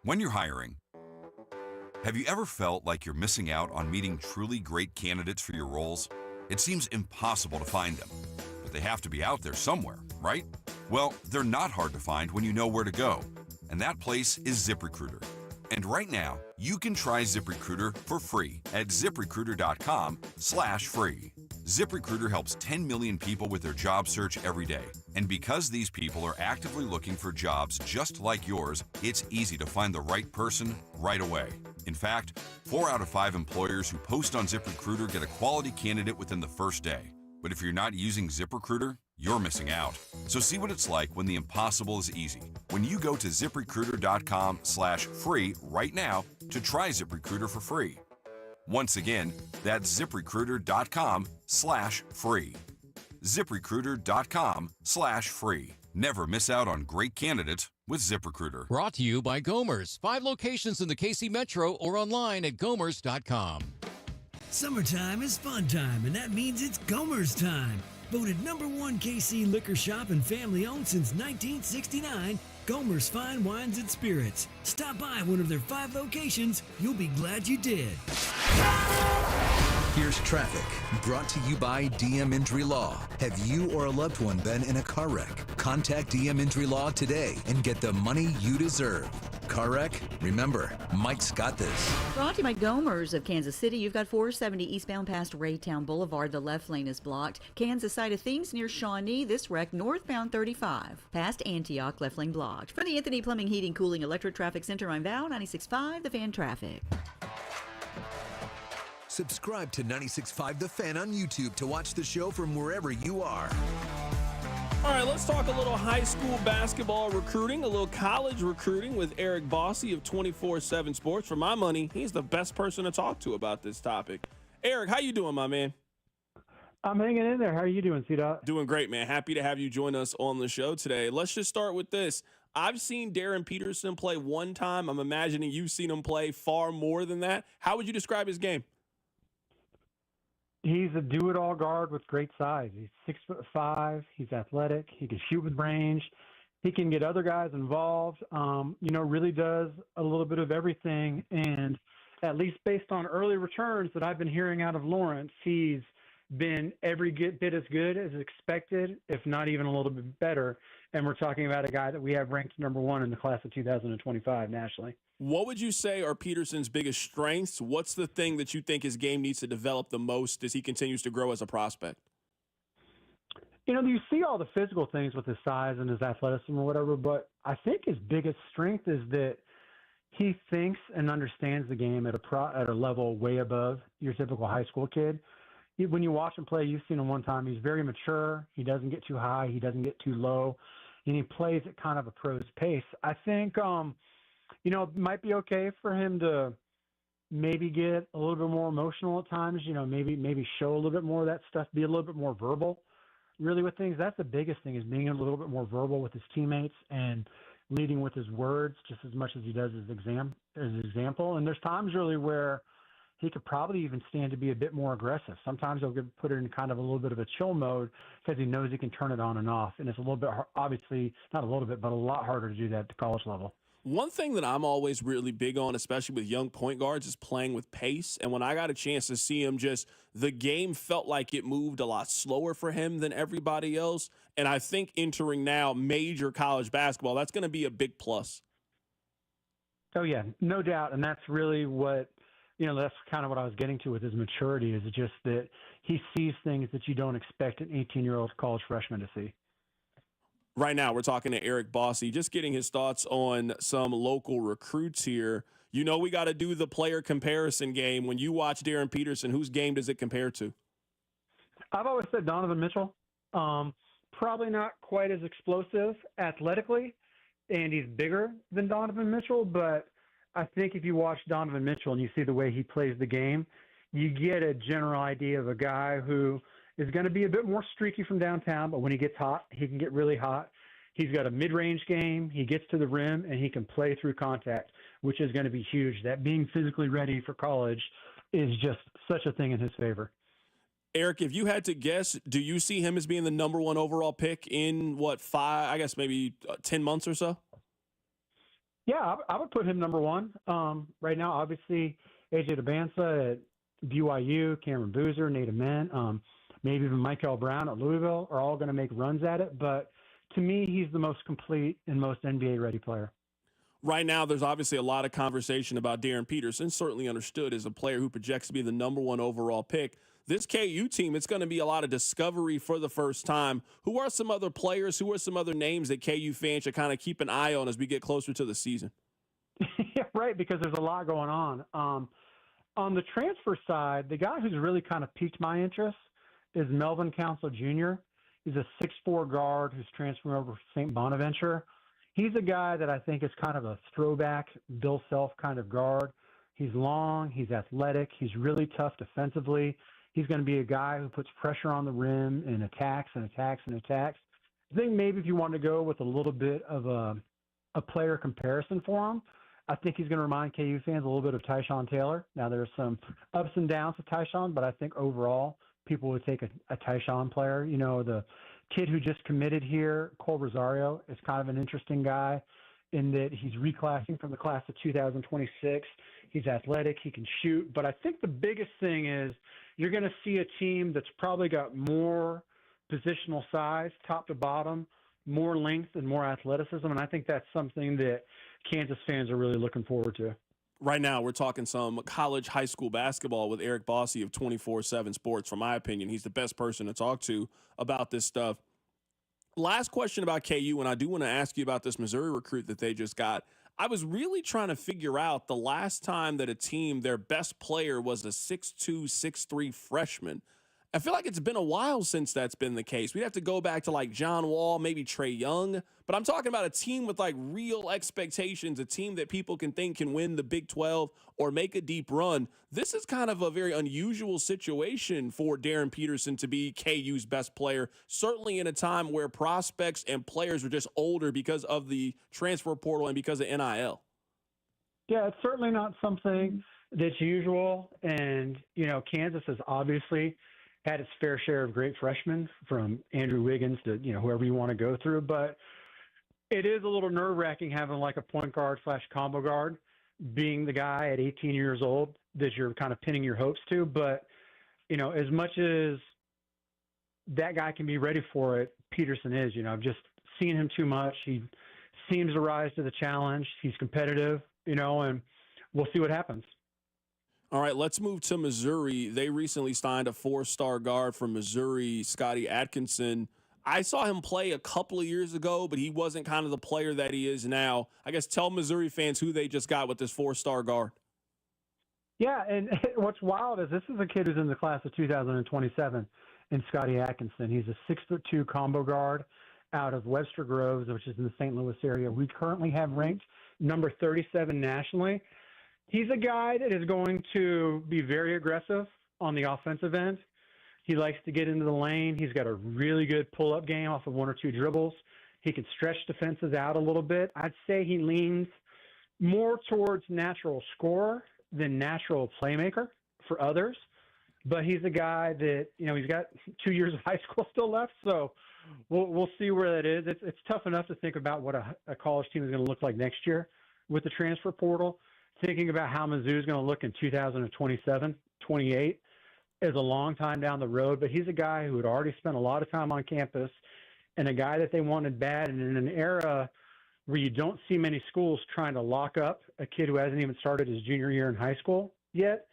When you're hiring, have you ever felt like you're missing out on meeting truly great candidates for your roles? It seems impossible to find them, but they have to be out there somewhere, right? Well, they're not hard to find when you know where to go, and that place is ZipRecruiter. And right now, you can try ZipRecruiter for free at ZipRecruiter.com/free. ZipRecruiter helps 10 million people with their job search every day. And because these people are actively looking for jobs just like yours, it's easy to find the right person right away. In fact, 4 out of 5 employers who post on ZipRecruiter get a quality candidate within the first day. But if you're not using ZipRecruiter, you're missing out. So see what it's like when the impossible is easy. When you go to ZipRecruiter.com/free right now to try ZipRecruiter for free. Once again, that's ZipRecruiter.com/free. ZipRecruiter.com/free. Never miss out on great candidates with ZipRecruiter. Brought to you by Gomers. 5 locations in the KC Metro or online at gomers.com. Summertime is fun time, and that means it's Gomer's time. Voted #1 KC liquor shop and family-owned since 1969, Gomer's Fine Wines and Spirits. Stop by one of their 5 locations. You'll be glad you did. Here's traffic, brought to you by DM Injury Law. Have you or a loved one been in a car wreck? Contact DM Injury Law today and get the money you deserve. Car wreck? Remember, Mike's got this. Brought to you by Gomers of Kansas City. You've got 470 eastbound past Raytown Boulevard. The left lane is blocked. Kansas side of things near Shawnee. This wreck northbound 35. Past Antioch, left lane blocked. From the Anthony Plumbing, Heating, Cooling, Electric Traffic Center, I'm Val, 96.5 The Fan Traffic. Subscribe to 96.5 The Fan on YouTube to watch the show from wherever you are. All right, let's talk a little high school basketball recruiting, a little college recruiting with Eric Bossy of 24/7 Sports. For my money, he's the best person to talk to about this topic. Eric, how you doing, my man? I'm hanging in there. How are you doing, C-Dot? Doing great, man. Happy to have you join us on the show today. Let's just start with this. I've seen Darren Peterson play one time. I'm imagining you've seen him play far more than that. How would you describe his game? He's a do-it-all guard with great size. He's 6'5". He's athletic. He can shoot with range. He can get other guys involved. Really does a little bit of everything. And at least based on early returns that I've been hearing out of Lawrence, he's been every bit as good as expected, if not even a little bit better. And we're talking about a guy that we have ranked #1 in the class of 2025 nationally. What would you say are Peterson's biggest strengths? What's the thing that you think his game needs to develop the most as he continues to grow as a prospect? You see all the physical things with his size and his athleticism or whatever, but I think his biggest strength is that he thinks and understands the game at a level way above your typical high school kid. When you watch him play, you've seen him one time, he's very mature. He doesn't get too high. He doesn't get too low. And he plays at kind of a pro's pace. I think, it might be okay for him to maybe get a little bit more emotional at times, maybe show a little bit more of that stuff, be a little bit more verbal really with things. That's the biggest thing, is being a little bit more verbal with his teammates and leading with his words just as much as he does his example. And there's times really where he could probably even stand to be a bit more aggressive. Sometimes he'll put it in kind of a little bit of a chill mode because he knows he can turn it on and off. And it's a little bit, obviously, not a little bit, but a lot harder to do that at the college level. One thing that I'm always really big on, especially with young point guards, is playing with pace. And when I got a chance to see him, the game felt like it moved a lot slower for him than everybody else. And I think entering now major college basketball, that's going to be a big plus. Oh, yeah, no doubt. And that's really what that's kind of what I was getting to with his maturity, is just that he sees things that you don't expect an 18-year-old college freshman to see. Right now, we're talking to Eric Bossy, just getting his thoughts on some local recruits here. We got to do the player comparison game. When you watch Darren Peterson, whose game does it compare to? I've always said Donovan Mitchell. Probably not quite as explosive athletically, and he's bigger than Donovan Mitchell, but I think if you watch Donovan Mitchell and you see the way he plays the game, you get a general idea of a guy who is going to be a bit more streaky from downtown, but when he gets hot, he can get really hot. He's got a mid-range game. He gets to the rim, and he can play through contact, which is going to be huge. That being physically ready for college is just such a thing in his favor. Eric, if you had to guess, do you see him as being the number one overall pick in, maybe 10 months or so? Yeah, I would put him number one. Right now, obviously, AJ DeBansa at BYU, Cameron Boozer, Nate Ament, maybe even Michael Brown at Louisville are all going to make runs at it. But to me, he's the most complete and most NBA-ready player. Right now, there's obviously a lot of conversation about Darren Peterson, certainly understood as a player who projects to be the number one overall pick. This KU team, it's going to be a lot of discovery for the first time. Who are some other players? Who are some other names that KU fans should kind of keep an eye on as we get closer to the season? Yeah, right, because there's a lot going on. On the transfer side, the guy who's really kind of piqued my interest is Melvin Council Jr. He's a 6'4" guard who's transferring over from St. Bonaventure. He's a guy that I think is kind of a throwback Bill Self kind of guard. He's long, he's athletic, he's really tough defensively. He's going to be a guy who puts pressure on the rim and attacks and attacks and attacks. I think maybe if you want to go with a little bit of a player comparison for him, I think he's going to remind KU fans a little bit of Tyshawn Taylor. Now, there's some ups and downs with Tyshawn, but I think overall people would take a Tyshawn player. The kid who just committed here, Cole Rosario, is kind of an interesting guy in that he's reclassing from the class of 2026. He's athletic, he can shoot. But I think the biggest thing is you're going to see a team that's probably got more positional size, top to bottom, more length and more athleticism. And I think that's something that Kansas fans are really looking forward to. Right now, we're talking some college high school basketball with Eric Bossy of 24/7 Sports. From my opinion, he's the best person to talk to about this stuff. Last question about KU, and I do want to ask you about this Missouri recruit that they just got. I was really trying to figure out the last time that a team, their best player was a 6'2", 6'3" freshman. I feel like it's been a while since that's been the case. We'd have to go back to like John Wall, maybe Trey Young. But I'm talking about a team with like real expectations, a team that people can think can win the Big 12 or make a deep run. This is kind of a very unusual situation for Darren Peterson to be KU's best player, certainly in a time where prospects and players are just older because of the transfer portal and because of NIL. Yeah, it's certainly not something that's usual. And, Kansas has obviously had its fair share of great freshmen, from Andrew Wiggins to, whoever you want to go through. But it is a little nerve-wracking having like a point guard / combo guard being the guy at 18 years old that you're kind of pinning your hopes to. But, as much as that guy can be ready for it, Peterson is. I've just seen him too much. He seems to rise to the challenge. He's competitive, and we'll see what happens. All right, let's move to Missouri. They recently signed a 4-star guard from Missouri, Scotty Atkinson. I saw him play a couple of years ago, but he wasn't kind of the player that he is now. I guess tell Missouri fans who they just got with this 4-star guard. Yeah, and what's wild is this is a kid who's in the class of 2027 in Scotty Atkinson. He's a 6'2" combo guard out of Webster Groves, which is in the St. Louis area. We currently have ranked number 37 nationally. He's a guy that is going to be very aggressive on the offensive end. He likes to get into the lane. He's got a really good pull-up game off of 1 or 2 dribbles. He can stretch defenses out a little bit. I'd say he leans more towards natural scorer than natural playmaker for others. But he's a guy that, he's got 2 years of high school still left, so we'll see where that is. It's tough enough to think about what a college team is going to look like next year with the transfer portal. Thinking about how Mizzou is going to look in 2027, 28 is a long time down the road, but he's a guy who had already spent a lot of time on campus and a guy that they wanted bad. And in an era where you don't see many schools trying to lock up a kid who hasn't even started his junior year in high school, yet,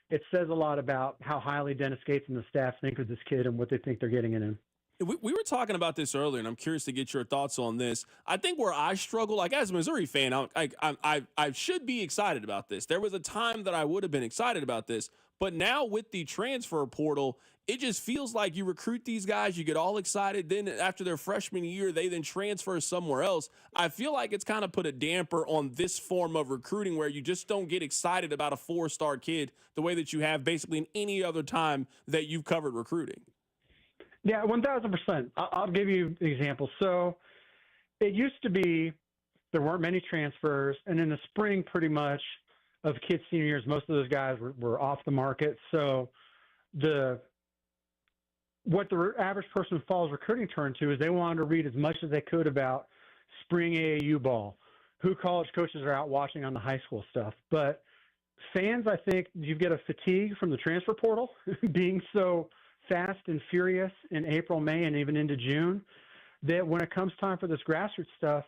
it says a lot about how highly Dennis Gates and the staff think of this kid and what they think they're getting in him. We were talking about this earlier, and I'm curious to get your thoughts on this. I think where I struggle, like as a Missouri fan, I should be excited about this. There was a time that I would have been excited about this, but now with the transfer portal, it just feels like you recruit these guys, you get all excited, then after their freshman year, they then transfer somewhere else. I feel like it's kind of put a damper on this form of recruiting where you just don't get excited about a 4-star kid the way that you have basically in any other time that you've covered recruiting. Yeah, 1,000%. I'll give you an example. So it used to be there weren't many transfers, and in the spring, pretty much, of kids' senior years, most of those guys were off the market. So what the average person in fall's recruiting turned to is they wanted to read as much as they could about spring AAU ball, who college coaches are out watching on the high school stuff. But fans, I think you get a fatigue from the transfer portal being so fast and furious in April, May, and even into June, that when it comes time for this grassroots stuff,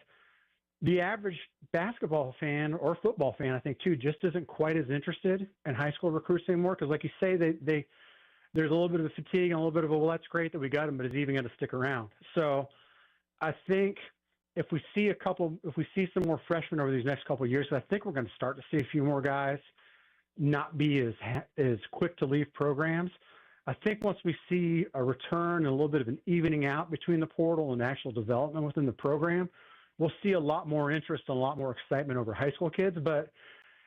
the average basketball fan or football fan, I think, too, just isn't quite as interested in high school recruits anymore. Because like you say, there's a little bit of a fatigue and a little bit of a, well, that's great that we got him, but is he even going to stick around? So I think if we see some more freshmen over these next couple of years, I think we're going to start to see a few more guys not be as quick to leave programs. I think once we see a return and a little bit of an evening out between the portal and actual development within the program, we'll see a lot more interest and a lot more excitement over high school kids. But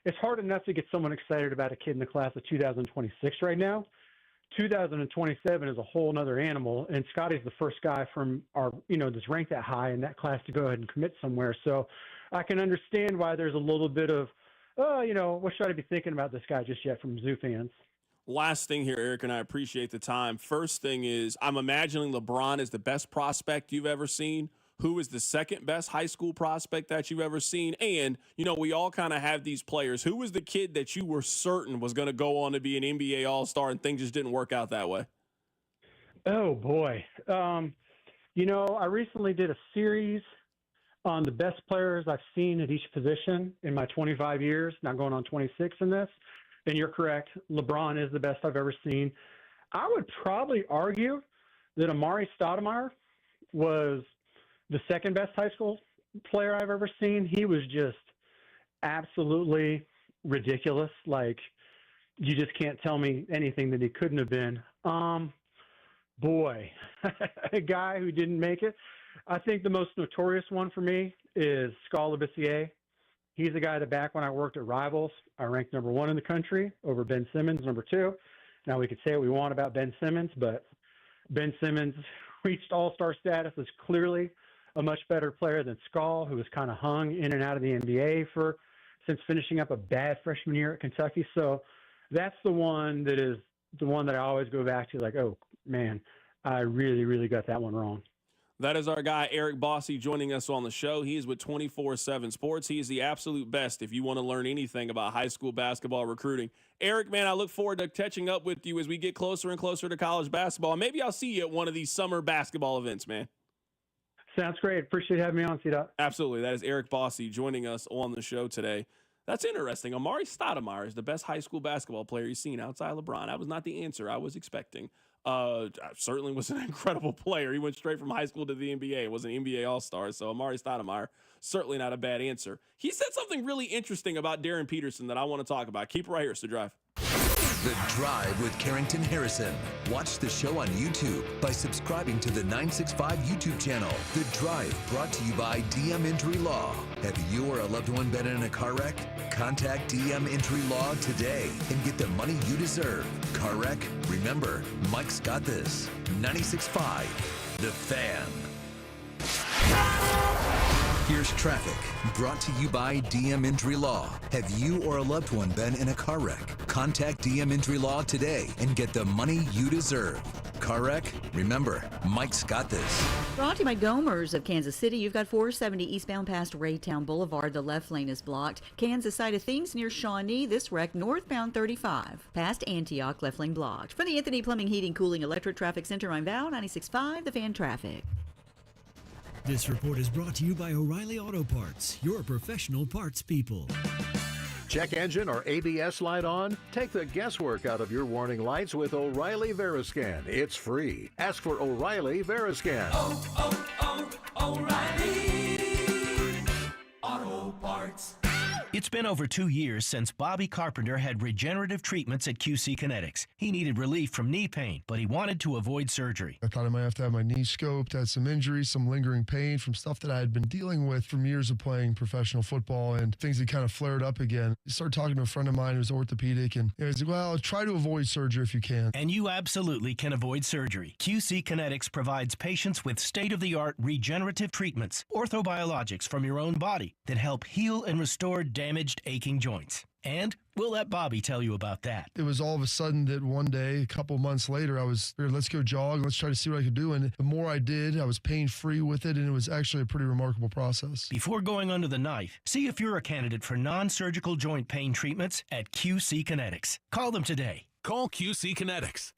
it's hard enough to get someone excited about a kid in the class of 2026 right now. 2027 is a whole other animal, and Scotty's the first guy from our, that's ranked that high in that class to go ahead and commit somewhere. So I can understand why there's a little bit of, what should I be thinking about this guy just yet from Zoo fans. Last thing here, Eric, and I appreciate the time. First thing is I'm imagining LeBron is the best prospect you've ever seen. Who is the second best high school prospect that you've ever seen? And, we all kind of have these players. Who was the kid that you were certain was going to go on to be an NBA All-Star and things just didn't work out that way? Oh, boy. I recently did a series on the best players I've seen at each position in my 25 years, now going on 26 in this. And you're correct. LeBron is the best I've ever seen. I would probably argue that Amari Stoudemire was the second best high school player I've ever seen. He was just absolutely ridiculous. Like, you just can't tell me anything that he couldn't have been. Boy, a guy who didn't make it. I think the most notorious one for me is Skal Labissiere. He's the guy that back when I worked at Rivals, I ranked number 1 in the country over Ben Simmons, number 2. Now, we could say what we want about Ben Simmons, but Ben Simmons reached all-star status, is clearly a much better player than Skal, who was kind of hung in and out of the NBA since finishing up a bad freshman year at Kentucky. So that's the one that I always go back to, like, oh, man, I really, really got that one wrong. That is our guy, Eric Bossy, joining us on the show. He is with 24/7 Sports. He is the absolute best if you want to learn anything about high school basketball recruiting. Eric, man, I look forward to catching up with you as we get closer and closer to college basketball. Maybe I'll see you at one of these summer basketball events, man. Sounds great. Appreciate having me on, C-Dot. Absolutely. That is Eric Bossy joining us on the show today. That's interesting. Amari Stoudemire is the best high school basketball player you've seen outside LeBron. That was not the answer I was expecting. Certainly was an incredible player. He went straight from high school to the NBA. Was an NBA All-Star. So Amari Stoudemire, certainly not a bad answer. He said something really interesting about Darren Peterson that I want to talk about. Keep it right here. It's The Drive. The Drive with Carrington Harrison. Watch the show on YouTube by subscribing to the 965 YouTube channel. The Drive, brought to you by DM Injury Law. Have you or a loved one been in a car wreck? Contact DM Injury Law today and get the money you deserve. Car wreck? Remember, Mike's got this. 96.5, The Fan. Here's traffic, brought to you by DM Injury Law. Have you or a loved one been in a car wreck? Contact DM Injury Law today and get the money you deserve. Car wreck? Remember, Mike's got this. Brought to you by Gomers of Kansas City. You've got 470 eastbound past Raytown Boulevard. The left lane is blocked. Kansas side of things near Shawnee. This wreck northbound 35. Past Antioch, left lane blocked. For the Anthony Plumbing, Heating, Cooling, Electric Traffic Center, I'm Val, 96.5, The Fan Traffic. This report is brought to you by O'Reilly Auto Parts, your professional parts people. Check engine or ABS light on? Take the guesswork out of your warning lights with O'Reilly Veriscan. It's free. Ask for O'Reilly Veriscan. O'Reilly Auto Parts. It's been over 2 years since Bobby Carpenter had regenerative treatments at QC Kinetics. He needed relief from knee pain, but he wanted to avoid surgery. I thought I might have to have my knee scoped, had some injuries, some lingering pain from stuff that I had been dealing with from years of playing professional football, and things had kind of flared up again. I started talking to a friend of mine who's orthopedic, and he was like, well, try to avoid surgery if you can. And you absolutely can avoid surgery. QC Kinetics provides patients with state-of-the-art regenerative treatments, orthobiologics from your own body that help heal and restore damaged, aching joints. And we'll let Bobby tell you about that. It was all of a sudden that one day, a couple months later, I was, let's go jog, let's try to see what I could do. And the more I did, I was pain-free with it, and it was actually a pretty remarkable process. Before going under the knife, see if you're a candidate for non-surgical joint pain treatments at QC Kinetics. Call them today. Call QC Kinetics,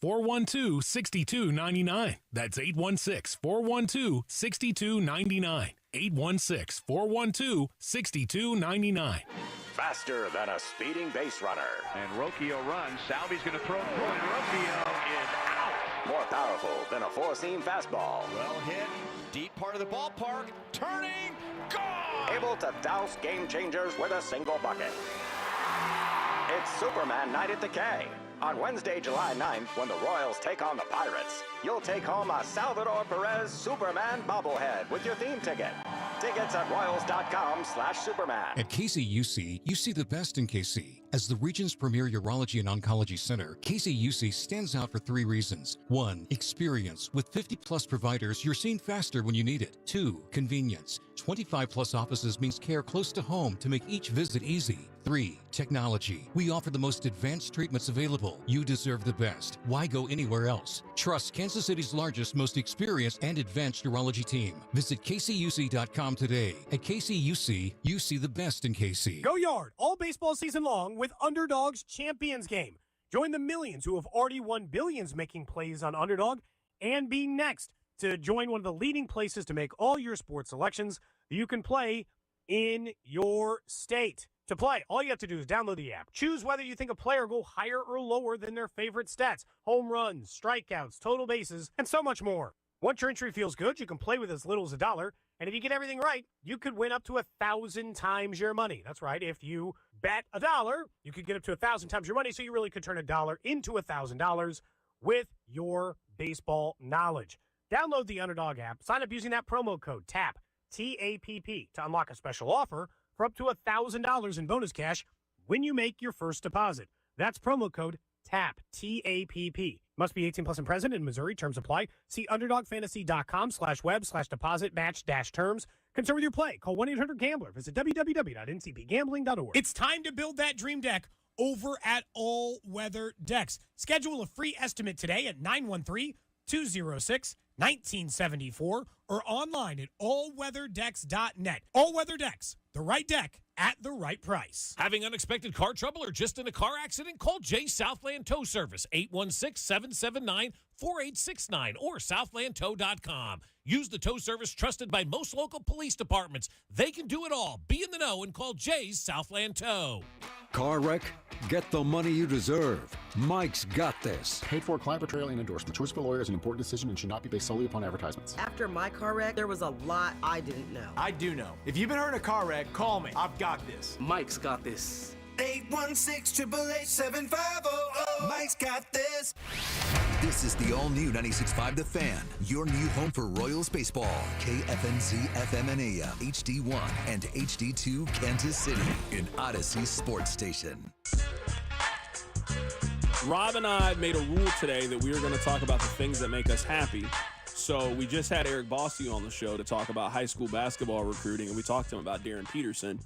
816-412-6299. That's 816-412-6299. 816-412-6299. Faster than a speeding base runner. And Rocchio runs. Salvi's going to throw. And Rocchio is out. More powerful than a four-seam fastball. Well hit. Deep part of the ballpark. Turning. Gone. Able to douse game changers with a single bucket. It's Superman Night at the K. On Wednesday, July 9th, when the Royals take on the Pirates, you'll take home a Salvador Perez Superman bobblehead with your theme ticket. Tickets at royals.com/Superman. At KCUC, you see the best in KC. As the region's premier urology and oncology center, KCUC stands out for 3 reasons. 1, experience. With 50-plus providers, you're seen faster when you need it. 2, convenience. 25-plus offices means care close to home to make each visit easy. 3, technology. We offer the most advanced treatments available. You deserve the best. Why go anywhere else? Trust Kansas City's largest, most experienced and advanced urology team. Visit kcuc.com today. At KCUC, you see the best in KC. Go Yard all baseball season long with Underdog's Champions Game. Join the millions who have already won billions making plays on Underdog and be next to join one of the leading places to make all your sports selections that you can play in your state. To play, all you have to do is download the app. Choose whether you think a player will go higher or lower than their favorite stats, home runs, strikeouts, total bases, and so much more. Once your entry feels good, you can play with as little as $1, and if you get everything right, you could win up to 1,000 times your money. That's right. If you bet $1, you could get up to 1,000 times your money, so you really could turn $1 into $1,000 with your baseball knowledge. Download the Underdog app. Sign up using that promo code TAPP, T-A-P-P, to unlock a special offer for up to $1,000 in bonus cash when you make your first deposit. That's promo code TAPP, T-A-P-P. Must be 18 plus and present in Missouri. Terms apply. See underdogfantasy.com/web/deposit match-terms. Concerned with your play? Call 1-800-GAMBLER. Visit www.ncpgambling.org. It's time to build that dream deck over at All Weather Decks. Schedule a free estimate today at 913-206-1974 or online at allweatherdecks.net. All Weather Decks, the right deck at the right price. Having unexpected car trouble or just in a car accident? Call Jay Southland Tow Service, 816-779-4869 or southlandtow.com. Use the tow service trusted by most local police departments. They can do it all. Be in the know and call Jay's Southland Tow. Car wreck? Get the money you deserve. Mike's got this. Paid for client portrayal and endorsement. Choice of a lawyer is an important decision and should not be based solely upon advertisements. After my car wreck, there was a lot I didn't know. I do know. If you've been hurt in a car wreck, call me. I've got this. Mike's got this. 816-888-7500. Mike's got this. This is the all-new 96.5 The Fan, your new home for Royals baseball. KFNZ FM and AM, HD1 and HD2 Kansas City, an Odyssey sports station. Rob and I made a rule today that we were going to talk about the things that make us happy. So we just had Eric Bossy on the show to talk about high school basketball recruiting, and we talked to him about Darren Peterson.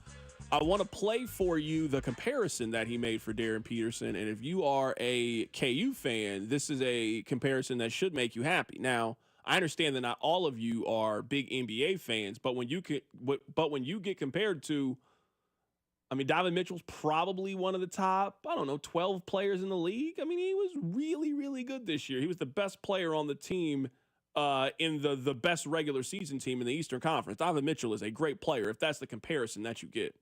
I want to play for you the comparison that he made for Darren Peterson, and if you are a KU fan, this is a comparison that should make you happy. Now, I understand that not all of you are big NBA fans, but when you get compared to, I mean, Donovan Mitchell's probably one of the top, 12 players in the league. I mean, he was really, really good this year. He was the best player on the team in the best regular season team in the Eastern Conference. Donovan Mitchell is a great player if that's the comparison that you get.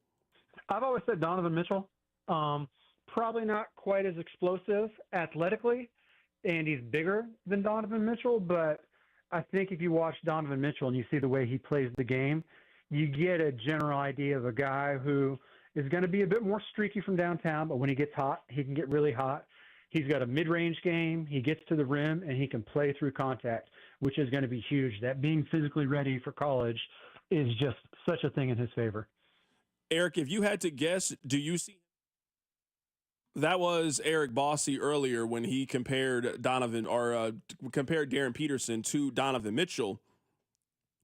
I've always said Donovan Mitchell. Probably not quite as explosive athletically, and he's bigger than Donovan Mitchell, but I think if you watch Donovan Mitchell and you see the way he plays the game, you get a general idea of a guy who is going to be a bit more streaky from downtown, but when he gets hot, he can get really hot. He's got a mid-range game. He gets to the rim, and he can play through contact, which is going to be huge. That being physically ready for college is just such a thing in his favor. Eric, if you had to guess, do you see – that was Eric Bossy earlier when he compared compared Darren Peterson to Donovan Mitchell.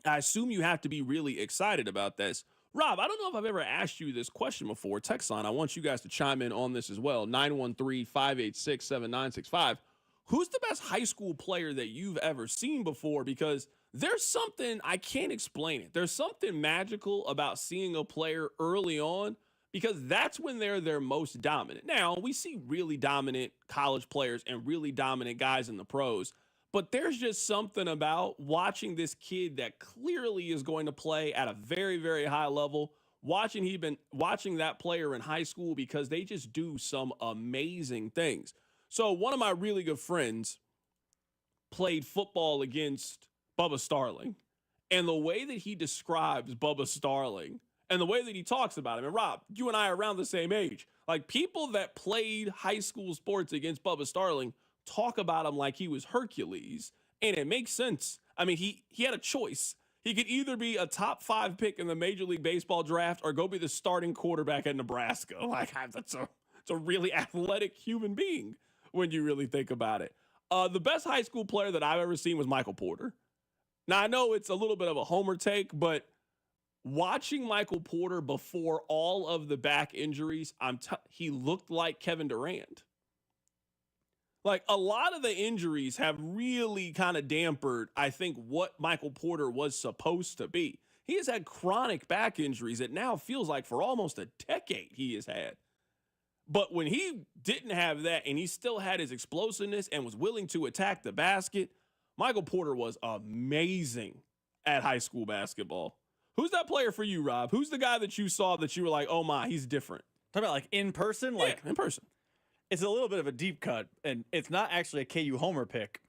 I assume you have to be really excited about this. Rob, I don't know if I've ever asked you this question before. Text line, I want you guys to chime in on this as well. 913-586-7965. Who's the best high school player that you've ever seen before? Because there's something, I can't explain it. There's something magical about seeing a player early on because that's when they're their most dominant. Now, we see really dominant college players and really dominant guys in the pros, but there's just something about watching this kid that clearly is going to play at a very, very high level, watching that player in high school because they just do some amazing things. So one of my really good friends played football against Bubba Starling, and the way that he describes Bubba Starling and the way that he talks about him, and Rob, you and I are around the same age. Like, people that played high school sports against Bubba Starling talk about him like he was Hercules, and it makes sense. I mean, he had a choice. He could either be a top 5 pick in the Major League Baseball draft or go be the starting quarterback at Nebraska. Like, it's a really athletic human being when you really think about it. The best high school player that I've ever seen was Michael Porter. Now, I know it's a little bit of a homer take, but watching Michael Porter before all of the back injuries, he looked like Kevin Durant. Like, a lot of the injuries have really kind of dampered, I think, what Michael Porter was supposed to be. He has had chronic back injuries that now feels like for almost a decade he has had. But when he didn't have that and he still had his explosiveness and was willing to attack the basket, Michael Porter was amazing at high school basketball. Who's that player for you, Rob? Who's the guy that you saw that you were like, oh my, he's different? Talking about like in person? Yeah, in person. It's a little bit of a deep cut, and it's not actually a KU homer pick.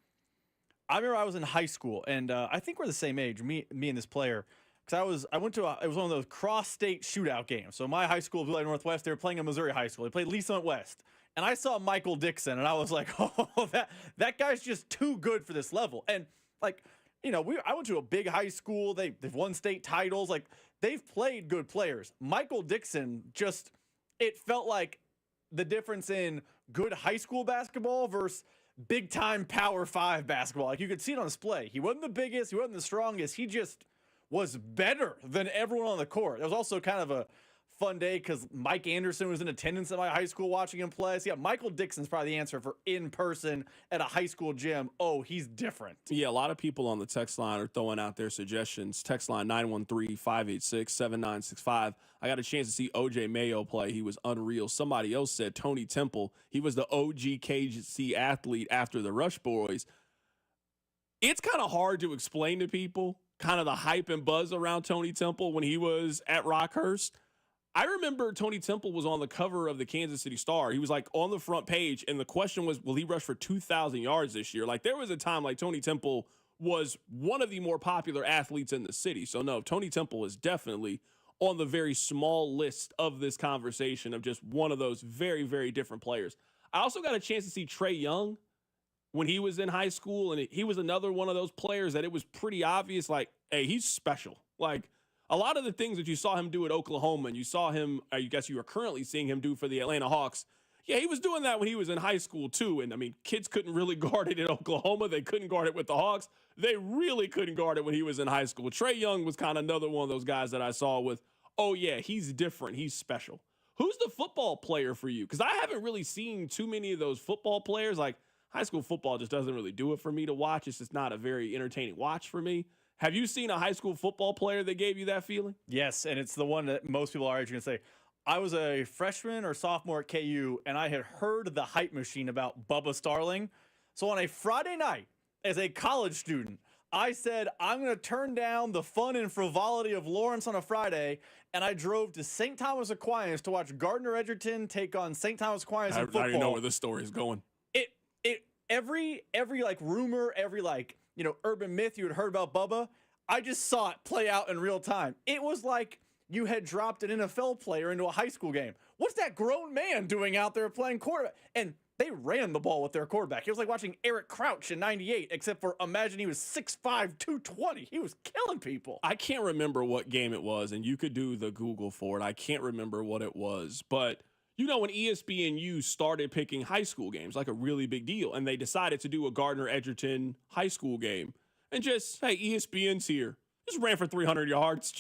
I remember I was in high school, and I think we're the same age, me and this player, because it was one of those cross-state shootout games. So my high school, Blue Light Northwest, they were playing a Missouri high school. They played Lee Summit West, and I saw Michael Dixon, and I was like, oh, that guy's just too good for this level. And like, you know, I went to a big high school. They've won state titles. Like, they've played good players. Michael Dixon it felt like the difference in good high school basketball versus big-time Power 5 basketball. Like, you could see it on display. He wasn't the biggest. He wasn't the strongest. He just was better than everyone on the court. It was also kind of a fun day because Mike Anderson was in attendance at my high school watching him play. So, yeah, Michael Dixon's probably the answer for in person at a high school gym. Oh, he's different. Yeah, a lot of people on the text line are throwing out their suggestions. Text line 913-586-7965. I got a chance to see OJ Mayo play. He was unreal. Somebody else said Tony Temple. He was the OG KC athlete after the Rush Boys. It's kind of hard to explain to people kind of the hype and buzz around Tony Temple when he was at Rockhurst. I remember Tony Temple was on the cover of the Kansas City Star. He was like on the front page, and the question was, will he rush for 2,000 yards this year? Like, there was a time like Tony Temple was one of the more popular athletes in the city. So no, Tony Temple is definitely on the very small list of this conversation of just one of those very, very different players. I also got a chance to see Trae Young when he was in high school, and he was another one of those players that it was pretty obvious, like, hey, he's special. Like, a lot of the things that you saw him do at Oklahoma and you saw him, I guess you are currently seeing him do for the Atlanta Hawks. Yeah, he was doing that when he was in high school too. And I mean, kids couldn't really guard it in Oklahoma. They couldn't guard it with the Hawks. They really couldn't guard it when he was in high school. Trae Young was kind of another one of those guys that I saw with, oh yeah, he's different. He's special. Who's the football player for you? Because I haven't really seen too many of those football players. Like, high school football just doesn't really do it for me to watch. It's just not a very entertaining watch for me. Have you seen a high school football player that gave you that feeling? Yes, and it's the one that most people are going to say. I was a freshman or sophomore at KU, and I had heard the hype machine about Bubba Starling. So on a Friday night, as a college student, I said, I'm going to turn down the fun and frivolity of Lawrence on a Friday, and I drove to St. Thomas Aquinas to watch Gardner Edgerton take on St. Thomas Aquinas in football. I don't know where this story is going. Every like rumor, every like, urban myth you had heard about Bubba, I just saw it play out in real time. It was like you had dropped an NFL player into a high school game. What's that grown man doing out there playing quarterback? And they ran the ball with their quarterback. It was like watching Eric Crouch in 98, except for imagine he was 6'5", 220. He was killing people. I can't remember what game it was, and you could do the Google for it. I can't remember what it was. But, when ESPNU started picking high school games, like a really big deal, and they decided to do a Gardner Edgerton high school game. And just, hey, ESPN's here. Just ran for 300 yards.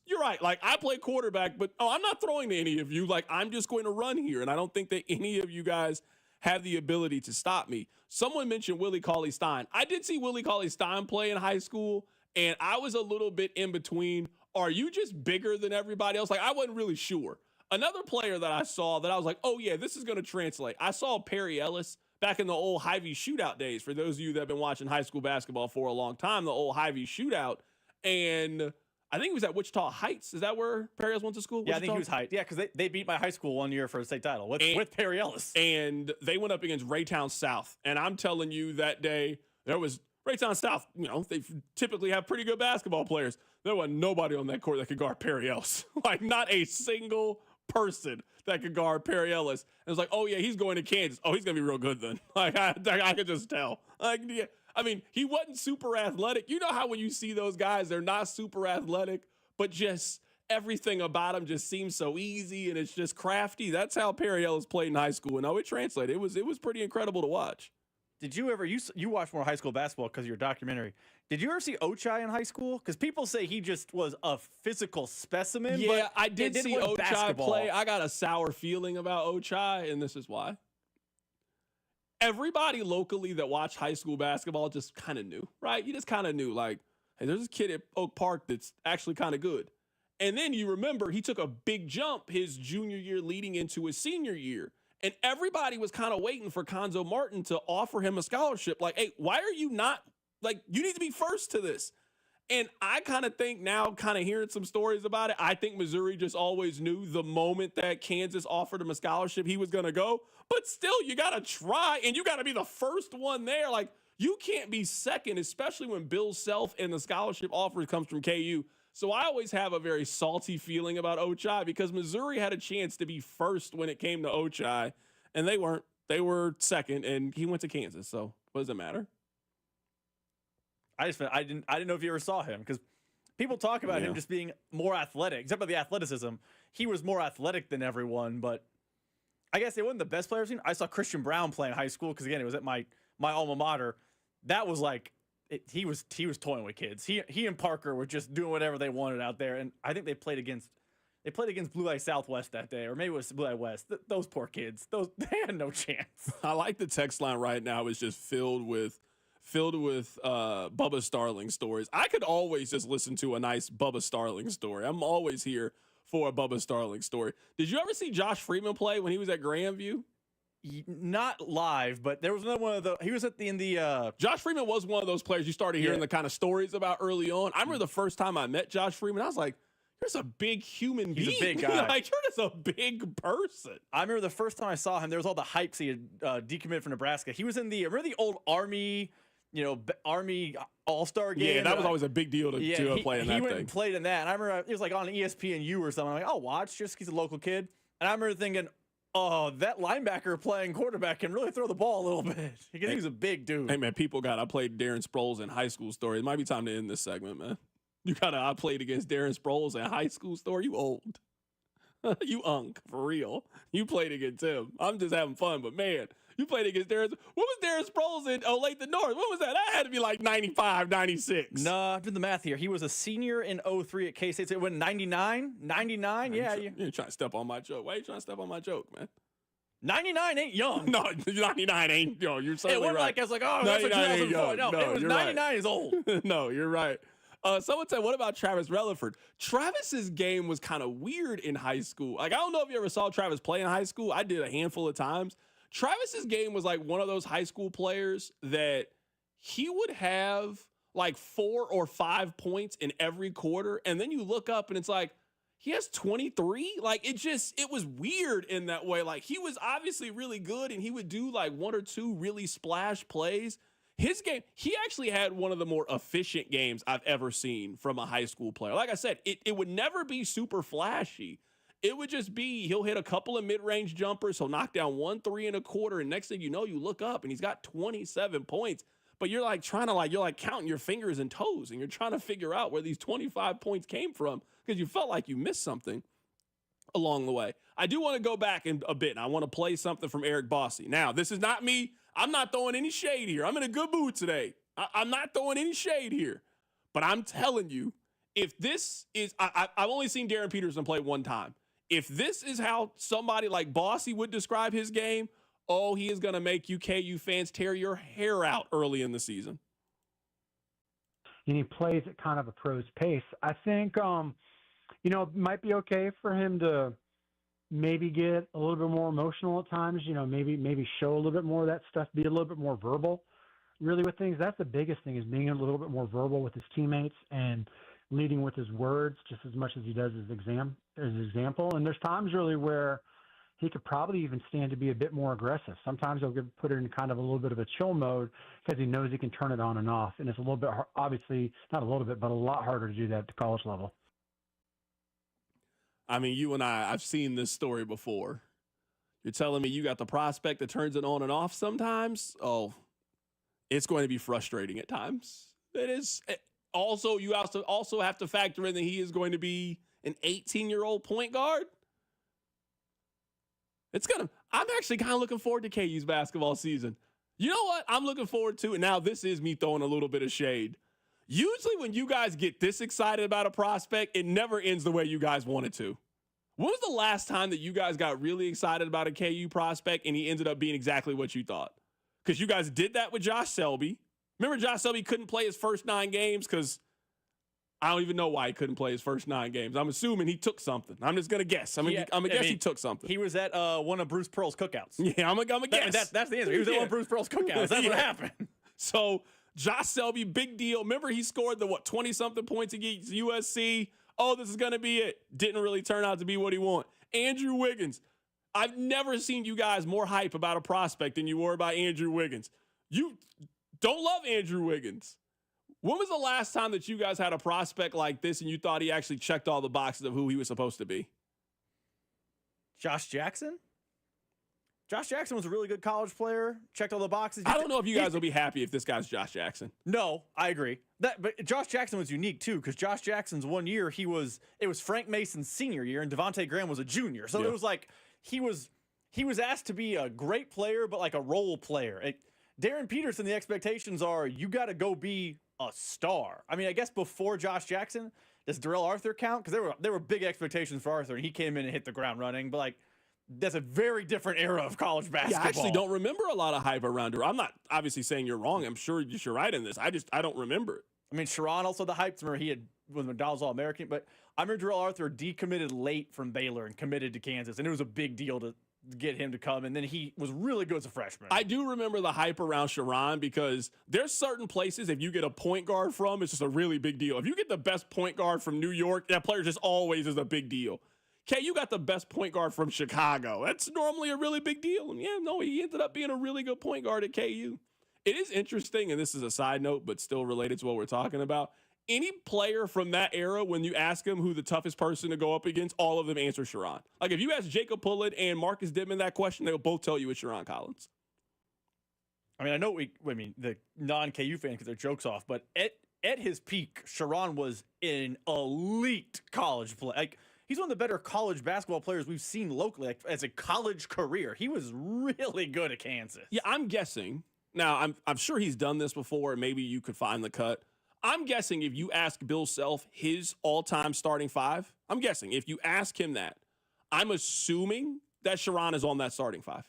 You're right. Like, I play quarterback, but, I'm not throwing to any of you. Like, I'm just going to run here. And I don't think that any of you guys have the ability to stop me. Someone mentioned Willie Cauley-Stein. I did see Willie Cauley-Stein play in high school, and I was a little bit in between. Are you just bigger than everybody else? Like, I wasn't really sure. Another player that I saw that I was like, oh, yeah, this is going to translate. I saw Perry Ellis back in the old Hy-Vee shootout days. For those of you that have been watching high school basketball for a long time, the old Hy-Vee shootout. And I think he was at Wichita Heights. Is that where Perry Ellis went to school? Yeah, Wichita? I think he was Heights. Yeah, because they beat my high school one year for a state title with Perry Ellis. And they went up against Raytown South. And I'm telling you, that day, there was Raytown South. They typically have pretty good basketball players. There was nobody on that court that could guard Perry Ellis. Like, not a single person that could guard Perry Ellis. And it's like, oh, yeah, he's going to Kansas. Oh, he's going to be real good then. Like, I could just tell. Like, yeah. I mean, he wasn't super athletic. You know how when you see those guys, they're not super athletic, but just everything about him just seems so easy and it's just crafty. That's how Perry Ellis played in high school. And it translated. It was pretty incredible to watch. Did you ever, you watch more high school basketball because of your documentary. Did you ever see Ochai in high school? Because people say he just was a physical specimen. Yeah, but I did see Ochai play. I got a sour feeling about Ochai, and this is why. Everybody locally that watched high school basketball just kind of knew, right? You just kind of knew, like, hey, there's this kid at Oak Park that's actually kind of good. And then you remember he took a big jump his junior year leading into his senior year. And everybody was kind of waiting for Conzo Martin to offer him a scholarship. Like, hey, why are you not, like, you need to be first to this. And I kind of think now, kind of hearing some stories about it, I think Missouri just always knew the moment that Kansas offered him a scholarship, he was going to go. But still, you got to try, and you got to be the first one there. Like, you can't be second, especially when Bill Self and the scholarship offer comes from KU. So I always have a very salty feeling about Ochai because Missouri had a chance to be first when it came to Ochai, and they weren't. They were second, and he went to Kansas. So what does it matter? I didn't know if you ever saw him because people talk about him just being more athletic, except for the athleticism. He was more athletic than everyone, but I guess they wasn't the best player I've seen. I saw Christian Brown play in high school because again, it was at my alma mater. That was like he was toying with kids. He and Parker were just doing whatever they wanted out there, and I think they played against Blue Eye Southwest that day, or maybe it was Blue Eye West. Those poor kids, they had no chance. I like the text line right now is just filled with Bubba Starling stories. I could always just listen to a nice Bubba Starling story. I'm always here for a Bubba Starling story. Did you ever see Josh Freeman play when he was at Grandview? Not live, but there was another one of the. He was in the. Josh Freeman was one of those players you started hearing the kind of stories about early on. I remember the first time I met Josh Freeman, I was like, "You're just a big human being. He's a big guy. Like you're just a big person." I remember the first time I saw him. There was all the hype. He had decommitted from Nebraska. He was in the. Remember the old Army. Army All-Star game. Yeah, that was always a big deal to play in that thing. He went and played in that. And I remember it was like on ESPNU or something. I'm like, I'll watch just because he's a local kid. And I remember thinking, oh, that linebacker playing quarterback can really throw the ball a little bit. Because he was a big dude. Hey, man, I played Darren Sproles in high school story. It might be time to end this segment, man. I played against Darren Sproles in high school story. You old. You unk, for real. You played against him. I'm just having fun, but man. You played against Darren. What was Darren Sproles in Lathan North? What was that? That had to be like 95, 96. No, I did the math here. He was a senior in 03 at K-State. So it went 99? 99? Yeah. You're trying to step on my joke. Why are you trying to step on my joke, man? 99 ain't young. No, 99 ain't young. You're certainly right. Like, I was like, oh, that's a 2004. No, it was 99 right. is old. No, you're right. Someone said, what about Travis Relaford? Travis's game was kind of weird in high school. Like, I don't know if you ever saw Travis play in high school. I did a handful of times. Travis's game was like one of those high school players that he would have like 4 or 5 points in every quarter. And then you look up and it's like, he has 23. Like, it was weird in that way. Like, he was obviously really good and he would do like 1 or 2 really splash plays. His game, he actually had one of the more efficient games I've ever seen from a high school player. Like I said, it would never be super flashy. It would just be, he'll hit a couple of mid-range jumpers. He'll knock down 1 3 and a quarter. And next thing you know, you look up and he's got 27 points. But you're like you're like counting your fingers and toes and you're trying to figure out where these 25 points came from because you felt like you missed something along the way. I do want to go back in a bit and I want to play something from Eric Bossy. Now, this is not me. I'm not throwing any shade here. I'm in a good mood today. I'm not throwing any shade here. But I'm telling you, if this is, I've only seen Darren Peterson play one time. If this is how somebody like Bossy would describe his game, oh, he is going to make you KU fans tear your hair out early in the season. And he plays at kind of a pro's pace. I think, it might be okay for him to maybe get a little bit more emotional at times, maybe show a little bit more of that stuff, be a little bit more verbal really with things. That's the biggest thing, is being a little bit more verbal with his teammates and leading with his words just as much as he does his example. And there's times really where he could probably even stand to be a bit more aggressive. Sometimes he'll put it in kind of a little bit of a chill mode because he knows he can turn it on and off. And it's a little bit, obviously, not a little bit, but a lot harder to do that at the college level. I mean, you and I've seen this story before. You're telling me you got the prospect that turns it on and off sometimes? Oh, it's going to be frustrating at times. It is. Also, you also have to factor in that he is going to be an 18-year-old point guard. I'm actually kind of looking forward to KU's basketball season. You know what I'm looking forward to? And now this is me throwing a little bit of shade. Usually when you guys get this excited about a prospect, it never ends the way you guys want it to. When was the last time that you guys got really excited about a KU prospect and he ended up being exactly what you thought? Because you guys did that with Josh Selby. Remember Josh Selby couldn't play his first 9 games because I don't even know why he couldn't play his first 9 games. I'm assuming he took something. I'm just going to guess. I'm going to guess he took something. He was at one of Bruce Pearl's cookouts. Yeah, I'm going to guess. That's the answer. He was at one of Bruce Pearl's cookouts. That's what happened. So Josh Selby, big deal. Remember he scored the 20-something points against USC? Oh, this is going to be it. Didn't really turn out to be what he wanted. Andrew Wiggins. I've never seen you guys more hype about a prospect than you were about Andrew Wiggins. You don't love Andrew Wiggins. When was the last time that you guys had a prospect like this and you thought he actually checked all the boxes of who he was supposed to be? Josh Jackson? Josh Jackson was a really good college player. Checked all the boxes. I don't know if you guys will be happy if this guy's Josh Jackson. No, I agree. But Josh Jackson was unique too, because Josh Jackson's one year it was Frank Mason's senior year and Devontae Graham was a junior. So It was like he was asked to be a great player, but like a role player. Darren Peterson, the expectations are you got to go be a star. I mean, I guess before Josh Jackson, does Darrell Arthur count? Because there were big expectations for Arthur, and he came in and hit the ground running. But like, that's a very different era of college basketball. Yeah, I actually don't remember a lot of hype around her. I'm not obviously saying you're wrong. I'm sure you're right in this. I don't remember it. I mean, Sharon also the hype. Remember, he had was McDonald's All-American, but I remember Darrell Arthur decommitted late from Baylor and committed to Kansas, and it was a big deal to get him to come, and then he was really good as a freshman. I do remember the hype around Sharon because there's certain places if you get a point guard from, it's just a really big deal. If you get the best point guard from New York, that player just always is a big deal. You got the best point guard from Chicago. That's normally a really big deal. And he ended up being a really good point guard at KU. It is interesting, and this is a side note, but still related to what we're talking about. Any player from that era, when you ask them who the toughest person to go up against, all of them answer Sharon. Like, if you ask Jacob Pullen and Marcus Dittman that question, they'll both tell you it's Sharon Collins. I mean, I know the non-KU fans get their jokes off, but at his peak, Sharon was an elite college player. Like, he's one of the better college basketball players we've seen locally, like, as a college career. He was really good at Kansas. Yeah, I'm guessing. Now, I'm sure he's done this before, and maybe you could find the cut. I'm guessing if you ask Bill Self his all-time starting 5, I'm guessing if you ask him that, I'm assuming that Sharon is on that starting 5.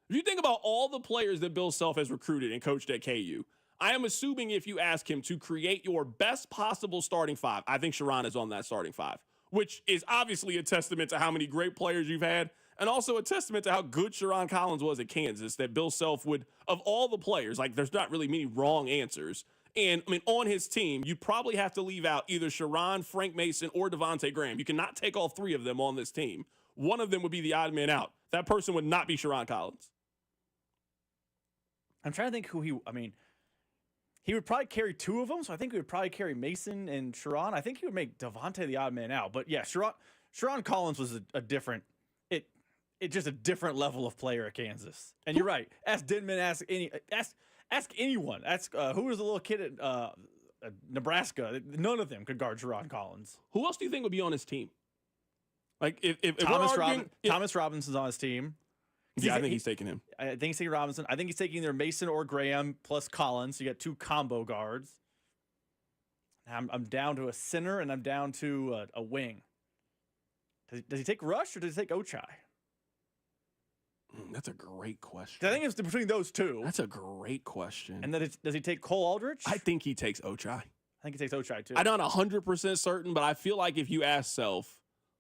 If you think about all the players that Bill Self has recruited and coached at KU, I am assuming if you ask him to create your best possible starting 5, I think Sharon is on that starting 5, which is obviously a testament to how many great players you've had and also a testament to how good Sharon Collins was at Kansas, that Bill Self would, of all the players, like there's not really many wrong answers. And, I mean, on his team, you probably have to leave out either Sharon, Frank Mason, or Devontae Graham. You cannot take all three of them on this team. One of them would be the odd man out. That person would not be Sharon Collins. I'm trying to think who he would probably carry two of them, so I think he would probably carry Mason and Sharon. I think he would make Devontae the odd man out. But yeah, Sharon Collins was a different, it's just a different level of player at Kansas. And you're right. Ask Denman, ask anyone. Ask who was the little kid at Nebraska. None of them could guard Sharon Collins. Who else do you think would be on his team? Like if Thomas Robinson's on his team. Yeah, I think he's taking him. I think he's taking Robinson. I think he's taking either Mason or Graham plus Collins. So you got two combo guards. I'm down to a center and I'm down to a wing. Does he take Rush or does he take Ochai? That's a great question. I think it's between those two. That's a great question. And then does he take Cole Aldrich? I think he takes Ochai. I think he takes Ochai too. I'm not 100% certain, but I feel like if you ask Self,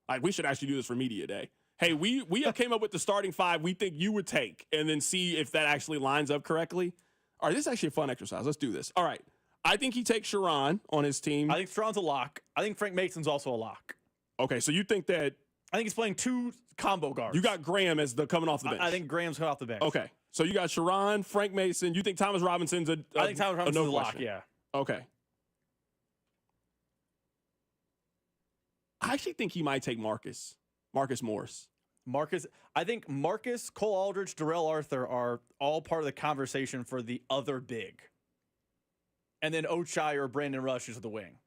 like we should actually do this for Media Day. Hey, we have came up with the starting five we think you would take, and then see if that actually lines up correctly. All right, this is actually a fun exercise. Let's do this. All right. I think he takes Sharon on his team. I think Sharon's a lock. I think Frank Mason's also a lock. Okay, so you think that... I think he's playing two combo guards. You got Graham as the coming off the bench. I think Graham's coming off the bench. Okay, so you got Sharon, Frank Mason. You think Thomas Robinson's a I think Thomas Robinson's no a lock, question. yeah. Okay. I actually think he might take Marcus Morris. I think Marcus, Cole Aldrich, Darrell Arthur are all part of the conversation for the other big. And then Ochai or Brandon Rush is the wing.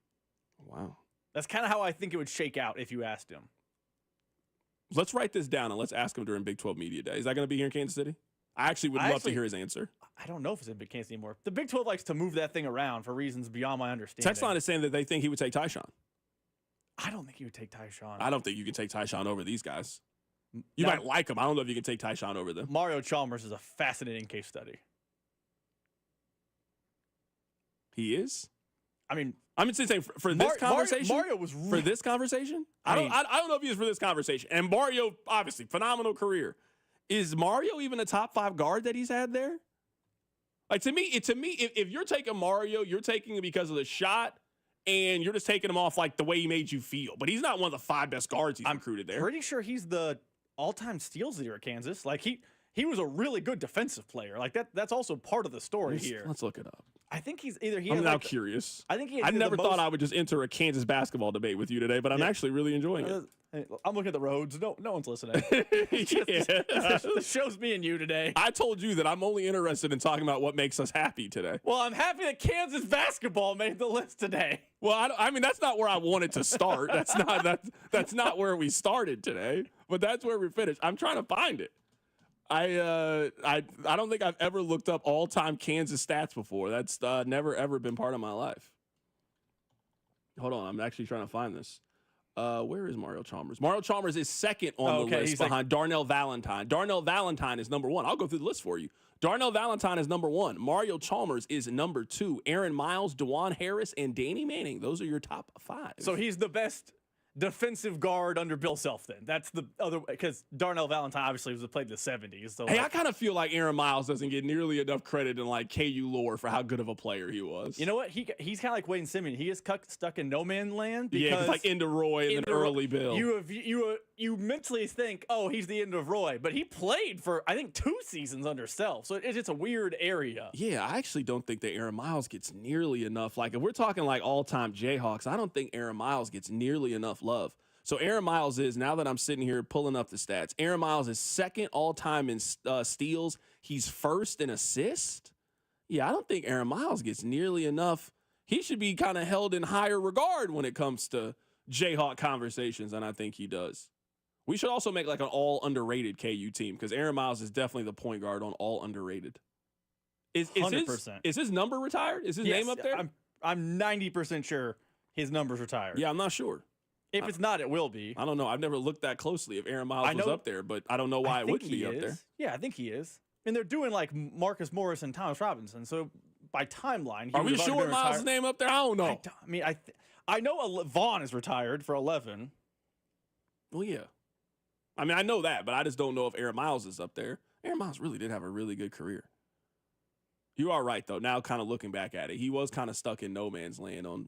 Wow. That's kind of how I think it would shake out if you asked him. Let's write this down and let's ask him during Big 12 Media Day. Is that going to be here in Kansas City? I actually would love to hear his answer. I don't know if it's in Big Kansas anymore. The Big 12 likes to move that thing around for reasons beyond my understanding. Text line is saying that they think he would take Tyshawn. I don't think he would take Tyshawn. I don't think you can take Tyshawn over these guys. You might like him. I don't know if you can take Tyshawn over them. Mario Chalmers is a fascinating case study. He is? I mean, I'm just saying for this conversation. Mario was for this conversation. I don't know if he is for this conversation. And Mario, obviously, phenomenal career. Is Mario even a top 5 guard that he's had there? Like to me, if you're taking Mario, you're taking him because of the shot, and you're just taking him off like the way he made you feel. But he's not one of the 5 best guards he's recruited there. Pretty sure he's the all-time steals leader at Kansas. Like he was a really good defensive player. Like that's also part of the story here. Let's look it up. I think he's either I'm now curious. I think I never thought I would just enter a Kansas basketball debate with you today, but I'm actually really enjoying it. I'm looking at the roads. No one's listening. The show's me and you today. I told you that I'm only interested in talking about what makes us happy today. Well, I'm happy that Kansas basketball made the list today. Well, I mean that's not where I wanted to start. That's not where we started today. But that's where we finished. I'm trying to find it. I don't think I've ever looked up all-time Kansas stats before. That's never ever been part of my life. Hold on, I'm actually trying to find this. Where is Mario Chalmers? Mario Chalmers is second on the list behind Darnell Valentine. Darnell Valentine is number 1. I'll go through the list for you. Darnell Valentine is number 1. Mario Chalmers is number 2. Aaron Miles, DeJuan Harris, and Danny Manning. Those are your top 5. So he's the best defensive guard under Bill Self then. That's the other, because Darnell Valentine obviously played in the 70s. So hey, I kind of feel like Aaron Miles doesn't get nearly enough credit in like KU lore for how good of a player he was. You know what? He's kind of like Wayne Simmons. He is stuck in no man's land because it's like into Roy and then early Bill. You mentally think, oh, he's the end of Roy, but he played for I think 2 seasons under Self. So it's a weird area. Yeah, I actually don't think that Aaron Miles gets nearly enough. Like if we're talking like all-time Jayhawks, I don't think Aaron Miles gets nearly enough love. So Aaron Miles is, now that I'm sitting here pulling up the stats, Aaron Miles is second all-time in steals. He's first in assists. Yeah, I don't think Aaron Miles gets nearly enough. He should be kind of held in higher regard when it comes to Jayhawk conversations, and I think he does. We should also make like an all-underrated KU team because Aaron Miles is definitely the point guard on all underrated. Is 100%. Is his number retired? Is his name up there? I'm 90% sure his number's retired. Yeah, I'm not sure. If it's not, it will be. I don't know. I've never looked that closely if Aaron Miles was up there, but I don't know why it wouldn't be up there. Yeah, I think he is. And they're doing like Marcus Morris and Thomas Robinson. So by timeline, are we sure Miles' name up there? I don't know. I know Vaughn is retired for 11. Well, yeah. I mean, I know that, but I just don't know if Aaron Miles is up there. Aaron Miles really did have a really good career. You are right, though. Now, kind of looking back at it, he was kind of stuck in no man's land on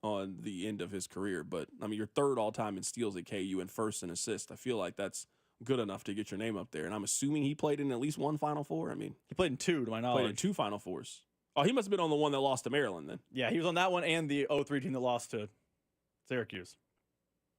on the end of his career. But, I mean, you're third all-time in steals at KU and first in assists. I feel like that's good enough to get your name up there. And I'm assuming he played in at least one Final Four. I mean, he played in 2, to my knowledge. Played in 2 Final Fours. Oh, he must have been on the one that lost to Maryland then. Yeah, he was on that one and the 03 team that lost to Syracuse.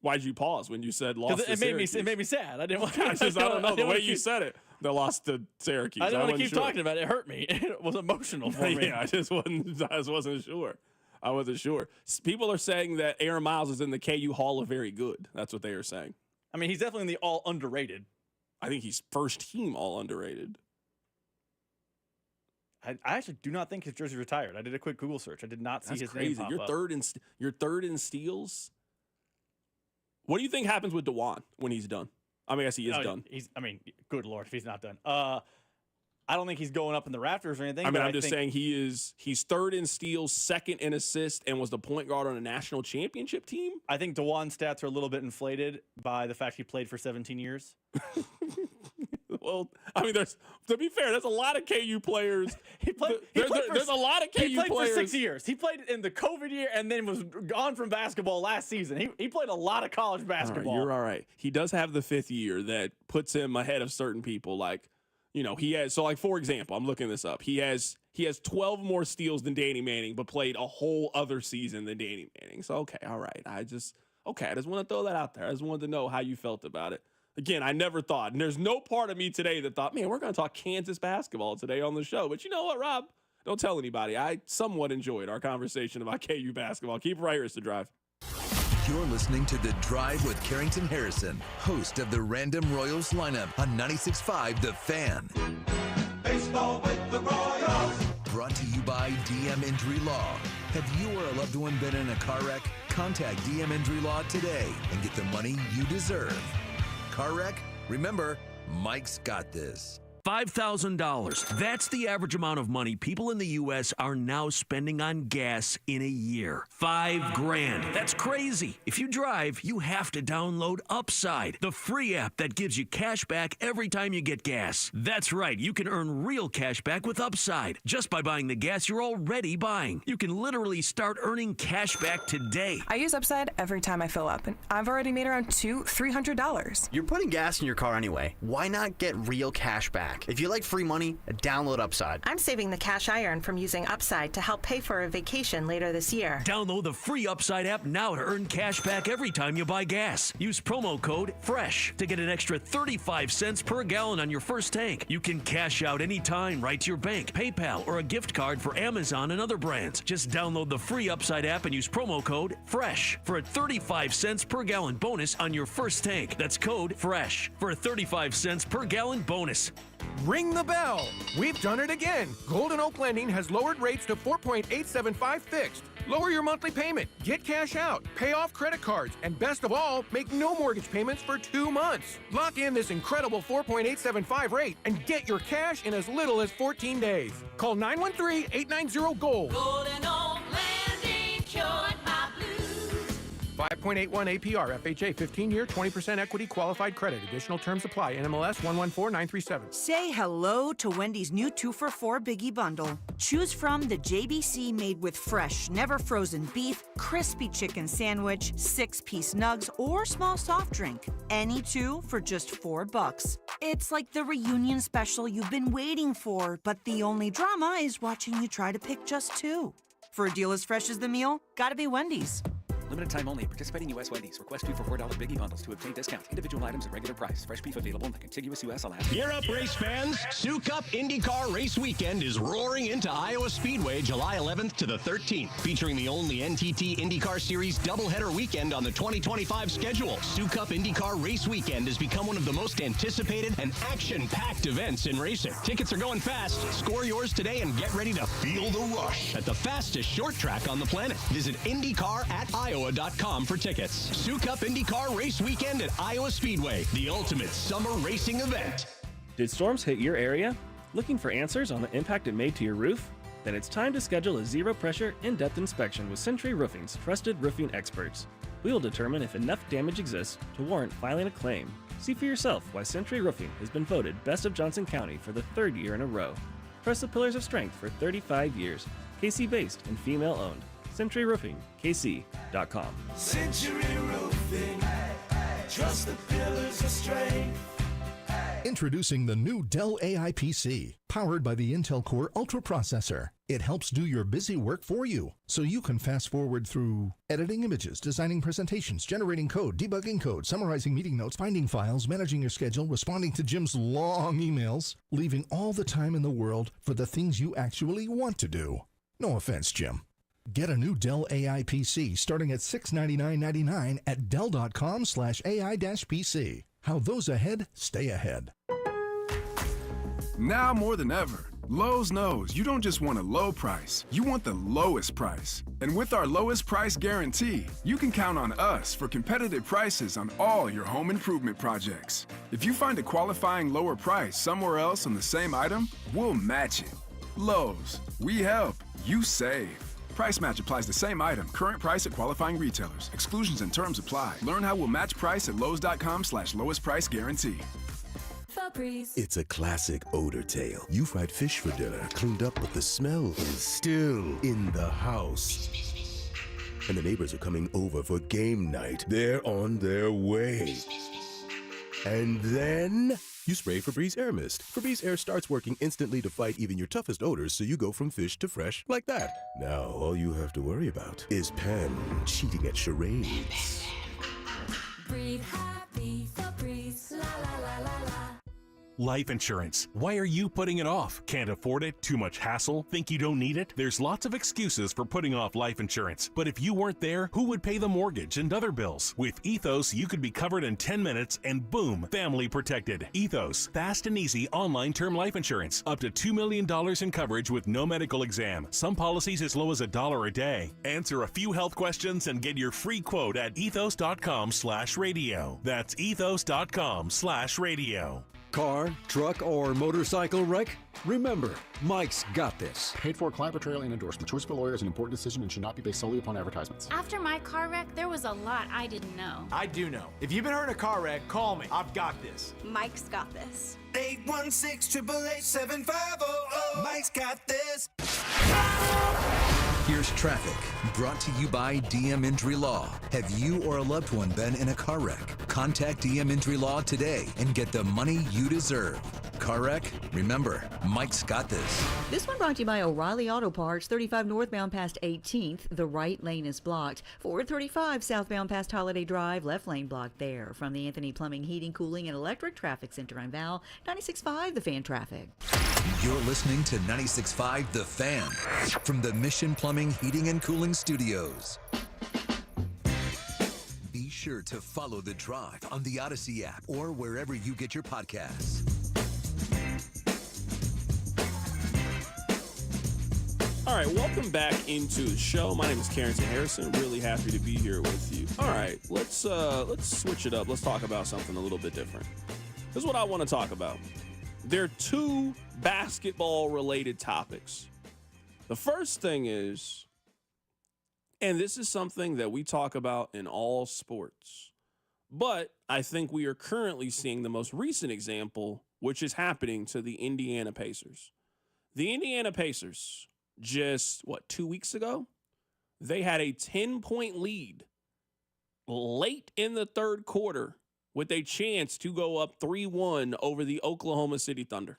Why'd you pause when you said lost to Syracuse? It made me sad. I didn't want I don't know. The way you said it, they lost to Syracuse. I didn't want to keep talking about it. It hurt me. It was emotional for me. Yeah, I just wasn't sure. I wasn't sure. People are saying that Aaron Miles is in the KU Hall of Very Good. That's what they are saying. I mean, he's definitely in the all underrated. I think he's first team all underrated. I actually do not think his jersey retired. I did a quick Google search. I did not see his name pop up. You're third in steals. What do you think happens with DeJuan when he's done? I mean, I guess he is done. Good Lord, if he's not done. I don't think he's going up in the rafters or anything. I mean, I'm just saying he's third in steals, second in assists, and was the point guard on a national championship team. I think DeJuan's stats are a little bit inflated by the fact he played for 17 years. Well, I mean, to be fair, there's a lot of KU players. There's a lot of KU players. He played for 6 years. He played in the COVID year and then was gone from basketball last season. He played a lot of college basketball. You're all right. He does have the 5th year that puts him ahead of certain people. Like, you know, he has. So, like, for example, I'm looking this up. He has 12 more steals than Danny Manning, but played a whole other season than Danny Manning. So, okay, all right. I just want to throw that out there. I just wanted to know how you felt about it. Again, I never thought, and there's no part of me today that thought, man, we're going to talk Kansas basketball today on the show. But you know what, Rob? Don't tell anybody. I somewhat enjoyed our conversation about KU basketball. Keep it right here. It's The Drive. You're listening to The Drive with Carrington Harrison, host of the Random Royals lineup on 96.5 The Fan. Baseball with the Royals. Brought to you by DM Injury Law. Have you or a loved one been in a car wreck? Contact DM Injury Law today and get the money you deserve. Car wreck? Remember, Mike's got this. $5,000. That's the average amount of money people in the U.S. are now spending on gas in a year. $5,000. That's crazy. If you drive, you have to download Upside, the free app that gives you cash back every time you get gas. That's right. You can earn real cash back with Upside just by buying the gas you're already buying. You can literally start earning cash back today. I use Upside every time I fill up, and I've already made around $300. You're putting gas in your car anyway. Why not get real cash back? If you like free money, download Upside. I'm saving the cash I earn from using Upside to help pay for a vacation later this year. Download the free Upside app now to earn cash back every time you buy gas. Use promo code FRESH to get an extra 35 cents per gallon on your first tank. You can cash out anytime right to your bank, PayPal, or a gift card for Amazon and other brands. Just download the free Upside app and use promo code FRESH for a 35 cents per gallon bonus on your first tank. That's code FRESH for a 35 cents per gallon bonus. Ring the bell. We've done it again. Golden Oak Lending has lowered rates to 4.875 fixed. Lower your monthly payment, get cash out, pay off credit cards, and best of all, make no mortgage payments for 2 months. Lock in this incredible 4.875 rate and get your cash in as little as 14 days. Call 913-890-GOLD. Golden Oak Lending cured my blues. 5.81 APR, FHA, 15-year, 20% equity qualified credit. Additional terms apply. NMLS 114937. Say hello to Wendy's new 2-for-4 Biggie Bundle. Choose from the JBC made with fresh, never frozen beef, crispy chicken sandwich, 6-piece nugs, or small soft drink. Any two for just $4. It's like the reunion special you've been waiting for, but the only drama is watching you try to pick just 2. For a deal as fresh as the meal, gotta be Wendy's. Limited time only. Participating U.S. Wendy's. Request 2 for $4 Biggie Bundles to obtain discount. Individual items at regular price. Fresh beef available in the contiguous U.S. Alaska. Gear up, race fans. Sioux Cup IndyCar Race Weekend is roaring into Iowa Speedway July 11th to the 13th, featuring the only NTT IndyCar Series doubleheader weekend on the 2025 schedule. Sioux Cup IndyCar Race Weekend has become one of the most anticipated and action-packed events in racing. Tickets are going fast. Score yours today and get ready to feel the rush at the fastest short track on the planet. Visit IndyCar@Iowa.com for tickets. Sioux Cup IndyCar Race Weekend at Iowa Speedway, the ultimate summer racing event. Did storms hit your area? Looking for answers on the impact it made to your roof? Then it's time to schedule a zero-pressure, in-depth inspection with Century Roofing's trusted roofing experts. We will determine if enough damage exists to warrant filing a claim. See for yourself why Century Roofing has been voted Best of Johnson County for the 3rd year in a row. Trust the pillars of strength for 35 years. KC based and female owned. Century Roofing, KC.com. Century Roofing. Trust the pillars of strength. Introducing the new Dell AI PC, powered by the Intel Core Ultra processor. It helps do your busy work for you, so you can fast forward through editing images, designing presentations, generating code, debugging code, summarizing meeting notes, finding files, managing your schedule, responding to Jim's long emails, leaving all the time in the world for the things you actually want to do. No offense, Jim. Get a new Dell AI PC starting at $699.99 at Dell.com/AI-PC. How those ahead stay ahead. Now more than ever, Lowe's knows you don't just want a low price, you want the lowest price. And with our lowest price guarantee, you can count on us for competitive prices on all your home improvement projects. If you find a qualifying lower price somewhere else on the same item, we'll match it. Lowe's, we help, you save. Price match applies the same item, current price at qualifying retailers. Exclusions and terms apply. Learn how we'll match price at Lowe's.com/lowest price guarantee. It's a classic odor tale. You fried fish for dinner, cleaned up, but the smell is still in the house. And the neighbors are coming over for game night. They're on their way. And then you spray Febreze Air Mist. Febreze Air starts working instantly to fight even your toughest odors, so you go from fish to fresh like that. Now all you have to worry about is Pam cheating at charades. Breathe happy, Febreze, la la la la la. Life insurance. Why are you putting it off? Can't afford it? Too much hassle? Think you don't need it? There's lots of excuses for putting off life insurance. But if you weren't there, who would pay the mortgage and other bills? With Ethos, you could be covered in 10 minutes and boom, family protected. Ethos, fast and easy online term life insurance. Up to $2 million in coverage with no medical exam. Some policies as low as $1 a day. Answer a few health questions and get your free quote at ethos.com/radio. That's ethos.com/radio. Car, truck, or motorcycle wreck? Remember, Mike's got this. Paid for client portrayal and endorsement. Choice of a lawyer is an important decision and should not be based solely upon advertisements. After my car wreck, there was a lot I didn't know. I do know. If you've been hurt in a car wreck, call me. I've got this. Mike's got this. 816-888-7500. Mike's got this. Here's traffic, brought to you by DM Injury Law. Have you or a loved one been in a car wreck? Contact DM Injury Law today and get the money you deserve. Car wreck? Remember, Mike's got this. This one brought to you by O'Reilly Auto Parts, 35 northbound past 18th. The right lane is blocked. 435 southbound past Holiday Drive, left lane blocked there. From the Anthony Plumbing, Heating, Cooling, and Electric Traffic Center in Val, 96.5 The Fan Traffic. You're listening to 96.5 The Fan from the Mission Plumbing, Heating, and Cooling Studios. Be sure to follow The Drive on the Odyssey app or wherever you get your podcasts. All right, welcome back into the show. My name is Carrington Harrison. Really happy to be here with you. All right, let's switch it up. Let's talk about something a little bit different. This is what I want to talk about. There are two basketball-related topics. The first thing is, and this is something that we talk about in all sports, but I think we are currently seeing the most recent example, which is happening to the Indiana Pacers. The Indiana Pacers, just, 2 weeks ago? They had a 10-point lead late in the third quarter with a chance to go up 3-1 over the Oklahoma City Thunder.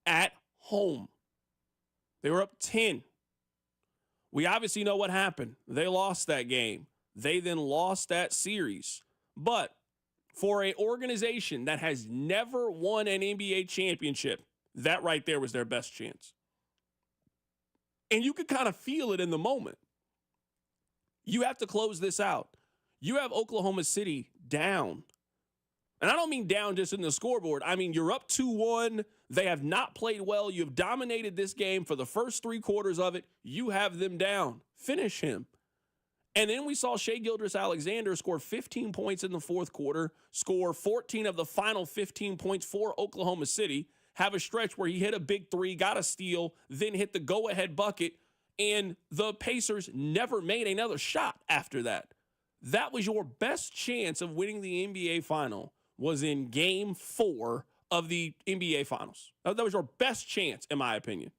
At home. They were up 10. We obviously know what happened. They lost that game. They then lost that series. But for an organization that has never won an NBA championship, that right there was their best chance. And you could kind of feel it in the moment. You have to close this out. You have Oklahoma City down. And I don't mean down just in the scoreboard. I mean, you're up 2-1. They have not played well. You've dominated this game for the first 3 quarters of it. You have them down. Finish him. And then we saw Shai Gilgeous-Alexander score 15 points in the fourth quarter, score 14 of the final 15 points for Oklahoma City, have a stretch where he hit a big 3, got a steal, then hit the go-ahead bucket, and the Pacers never made another shot after that. That was your best chance of winning the NBA final, was in Game 4 of the NBA Finals. That was your best chance, in my opinion.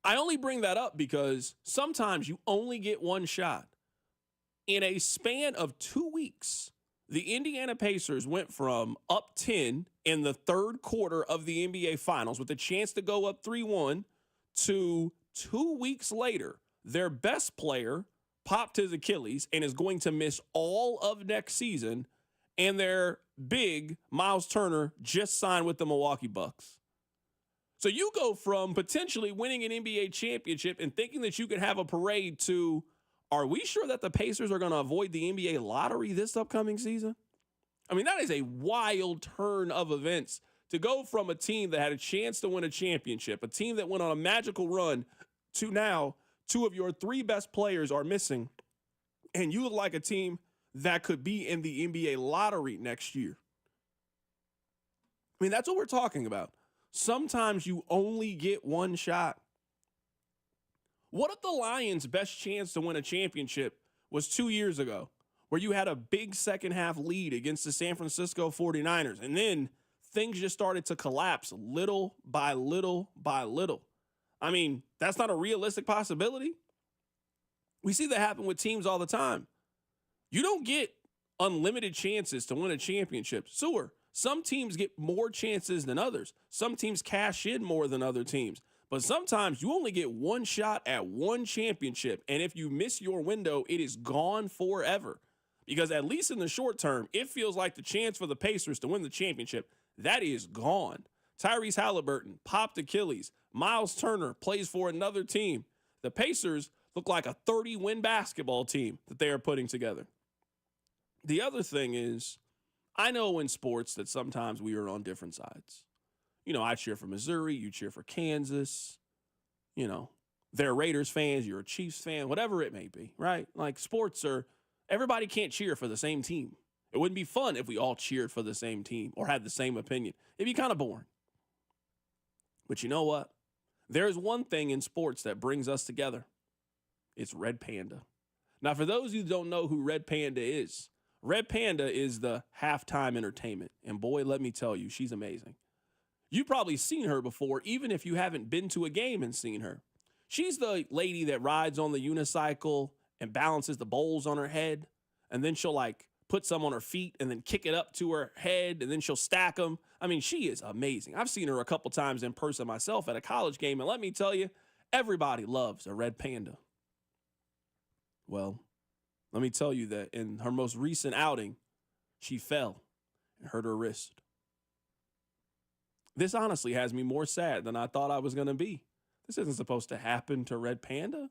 I only bring that up because sometimes you only get one shot. In a span of 2 weeks, the Indiana Pacers went from up 10 in the third quarter of the NBA Finals with a chance to go up 3-1 to 2 weeks later, their best player popped his Achilles and is going to miss all of next season, and their big Miles Turner just signed with the Milwaukee Bucks. So you go from potentially winning an NBA championship and thinking that you can have a parade to, are we sure that the Pacers are going to avoid the NBA lottery this upcoming season? I mean, that is a wild turn of events to go from a team that had a chance to win a championship, a team that went on a magical run, to now 2 of your 3 best players are missing, and you look like a team that could be in the NBA lottery next year. I mean, that's what we're talking about. Sometimes you only get one shot. What if the Lions' best chance to win a championship was 2 years ago, where you had a big second half lead against the San Francisco 49ers, and then things just started to collapse little by little by little? I mean, that's not a realistic possibility. We see that happen with teams all the time. You don't get unlimited chances to win a championship. Sure, some teams get more chances than others. Some teams cash in more than other teams. But sometimes you only get one shot at one championship. And if you miss your window, it is gone forever. Because at least in the short term, it feels like the chance for the Pacers to win the championship, that is gone. Tyrese Halliburton popped Achilles. Miles Turner plays for another team. The Pacers look like a 30-win basketball team that they are putting together. The other thing is, I know in sports that sometimes we are on different sides. You know, I cheer for Missouri, you cheer for Kansas. You know, they're Raiders fans, you're a Chiefs fan, whatever it may be, right? Like, sports are, everybody can't cheer for the same team. It wouldn't be fun if we all cheered for the same team or had the same opinion. It'd be kind of boring. But you know what? There's one thing in sports that brings us together. It's Red Panda. Now, for those who don't know who Red Panda is the halftime entertainment. And boy, let me tell you, she's amazing. You've probably seen her before, even if you haven't been to a game and seen her. She's the lady that rides on the unicycle and balances the bowls on her head. And then she'll like put some on her feet and then kick it up to her head. And then she'll stack them. I mean, she is amazing. I've seen her a couple times in person myself at a college game. And let me tell you, everybody loves a Red Panda. Well, let me tell you that in her most recent outing, she fell and hurt her wrist. This honestly has me more sad than I thought I was going to be. This isn't supposed to happen to Red Panda.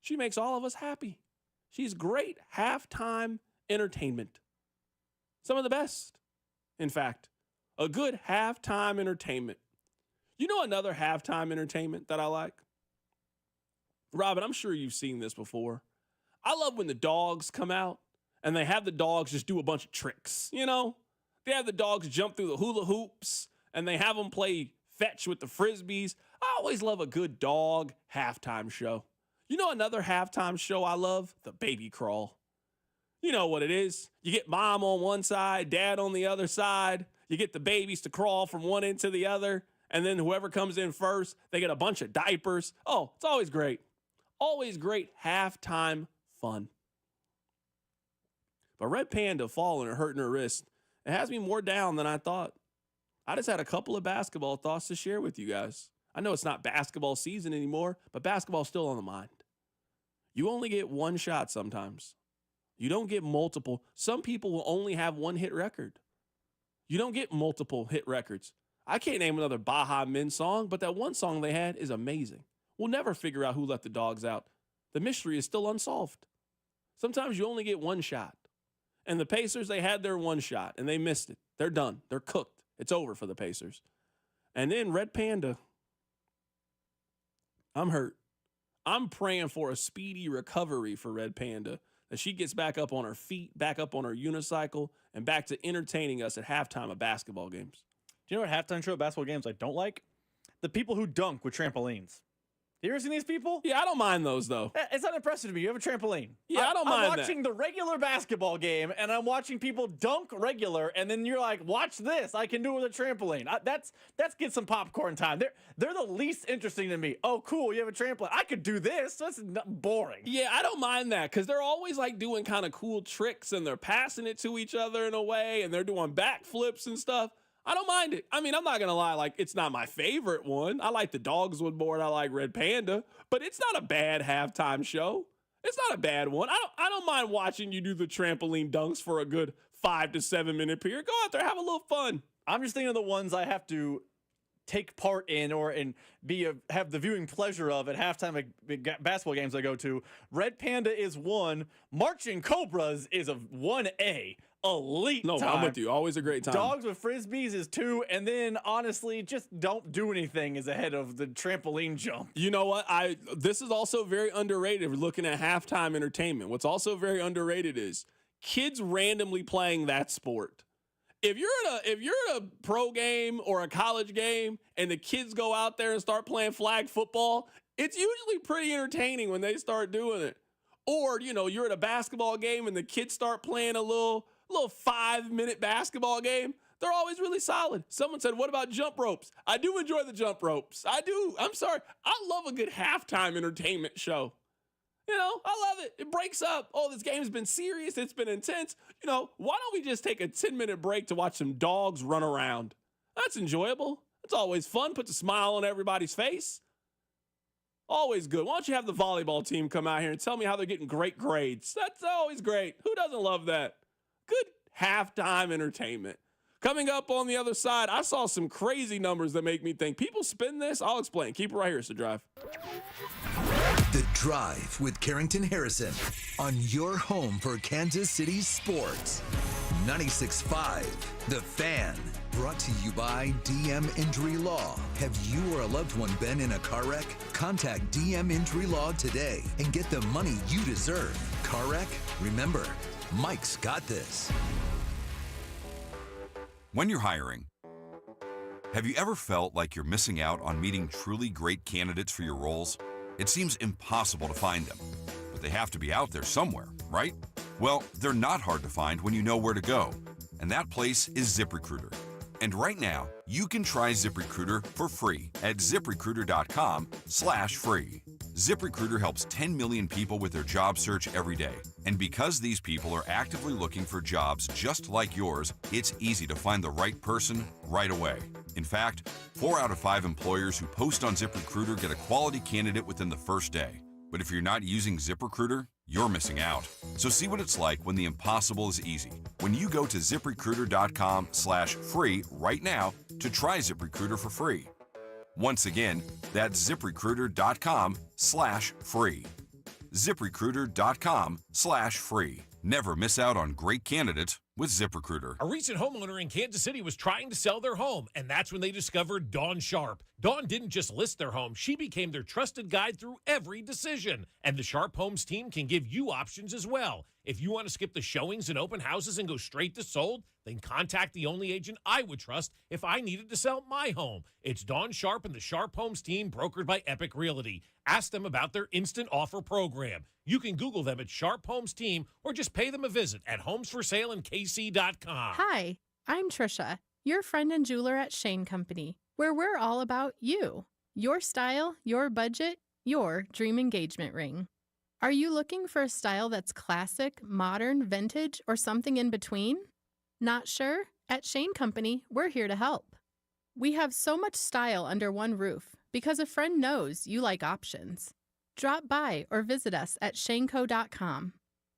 She makes all of us happy. She's great halftime entertainment. Some of the best, in fact. A good halftime entertainment. You know another halftime entertainment that I like? Robin, I'm sure you've seen this before. I love when the dogs come out and they have the dogs just do a bunch of tricks, you know? They have the dogs jump through the hula hoops and they have them play fetch with the Frisbees. I always love a good dog halftime show. You know another halftime show I love? The Baby Crawl. You know what it is. You get mom on one side, dad on the other side. You get the babies to crawl from one end to the other. And then whoever comes in first, they get a bunch of diapers. Oh, it's always great. Always great halftime fun. But Red Panda falling or hurting her wrist, it has me more down than I thought. I just had a couple of basketball thoughts to share with you guys. I know it's not basketball season anymore, but basketball's still on the mind. You only get one shot sometimes. You don't get multiple. Some people will only have one hit record. You don't get multiple hit records. I can't name another Baja Men song, but that one song they had is amazing. We'll never figure out who let the dogs out. The mystery is still unsolved. Sometimes you only get one shot. And the Pacers, they had their one shot, and they missed it. They're done. They're cooked. It's over for the Pacers. And then Red Panda, I'm hurt. I'm praying for a speedy recovery for Red Panda, that she gets back up on her feet, back up on her unicycle, and back to entertaining us at halftime of basketball games. Do you know what halftime show at basketball games I don't like? The people who dunk with trampolines. You ever seen these people? Yeah, I don't mind those, though. It's not impressive to me. You have a trampoline. Yeah, I don't mind I'm watching the regular basketball game, and I'm watching people dunk regular, and then you're like, watch this. I can do it with a trampoline. That's get some popcorn time. They're the least interesting to me. Oh, cool, you have a trampoline. I could do this. That's boring. Yeah, I don't mind that because they're always like doing kind of cool tricks, and they're passing it to each other in a way, and they're doing backflips and stuff. I don't mind it. I mean, I'm not going to lie. Like, it's not my favorite one. I like the Dogs one more, and I like Red Panda, but it's not a bad halftime show. It's not a bad one. I don't mind watching you do the trampoline dunks for a good 5 to 7 minute period. Go out there, have a little fun. I'm just thinking of the ones I have to take part in have the viewing pleasure of at halftime at basketball games I go to. Red Panda is 1. Marching Cobras is a 1A. Elite No, time. I'm with you. Always a great time. Dogs with Frisbees is 2. And then, honestly, just don't do anything is ahead of the trampoline jump. You know what? This is also very underrated. We're looking at halftime entertainment. What's also very underrated is kids randomly playing that sport. If you're at a pro game or a college game and the kids go out there and start playing flag football, it's usually pretty entertaining when they start doing it. Or, you're at a basketball game and the kids start playing a little 5-minute basketball game. They're always really solid. Someone said, what about jump ropes? I do enjoy the jump ropes. I do. I'm sorry. I love a good halftime entertainment show. I love it. It breaks up. Oh, this game's been serious. It's been intense. Why don't we just take a 10-minute break to watch some dogs run around? That's enjoyable. It's always fun. Puts a smile on everybody's face. Always good. Why don't you have the volleyball team come out here and tell me how they're getting great grades? That's always great. Who doesn't love that? Good halftime entertainment. Coming up on the other side, I saw some crazy numbers that make me think people spend this. I'll explain. Keep it right here. It's The Drive. The Drive with Carrington Harrison on your home for Kansas City sports. 96.5 The Fan. Brought to you by DM Injury Law. Have you or a loved one been in a car wreck? Contact DM Injury Law today and get the money you deserve. Car wreck? Remember, Mike's got this. When you're hiring, have you ever felt like you're missing out on meeting truly great candidates for your roles? It seems impossible to find them, but they have to be out there somewhere, right? Well, they're not hard to find when you know where to go, and that place is ZipRecruiter. And right now, you can try ZipRecruiter for free at ZipRecruiter.com/free. ZipRecruiter helps 10 million people with their job search every day. And because these people are actively looking for jobs just like yours, it's easy to find the right person right away. In fact, 4 out of 5 employers who post on ZipRecruiter get a quality candidate within the first day. But if you're not using ZipRecruiter, you're missing out. So see what it's like when the impossible is easy. When you go to ZipRecruiter.com/free right now to try ZipRecruiter for free. Once again, that's ZipRecruiter.com/free. ZipRecruiter.com/free. Never miss out on great candidates with ZipRecruiter. A recent homeowner in Kansas City was trying to sell their home, and that's when they discovered Dawn Sharp. Dawn didn't just list their home, she became their trusted guide through every decision. And the Sharp Homes team can give you options as well. If you want to skip the showings and open houses and go straight to sold, then contact the only agent I would trust if I needed to sell my home. It's Dawn Sharp and the Sharp Homes team, brokered by Epic Realty. Ask them about their instant offer program. You can Google them at Sharp Homes Team or just pay them a visit at homesforsaleandkc.com. Hi, I'm Trisha, your friend and jeweler at Shane Company, where we're all about you, your style, your budget, your dream engagement ring. Are you looking for a style that's classic, modern, vintage, or something in between? Not sure? At Shane Company, we're here to help. We have so much style under one roof because a friend knows you like options. Drop by or visit us at shaneco.com.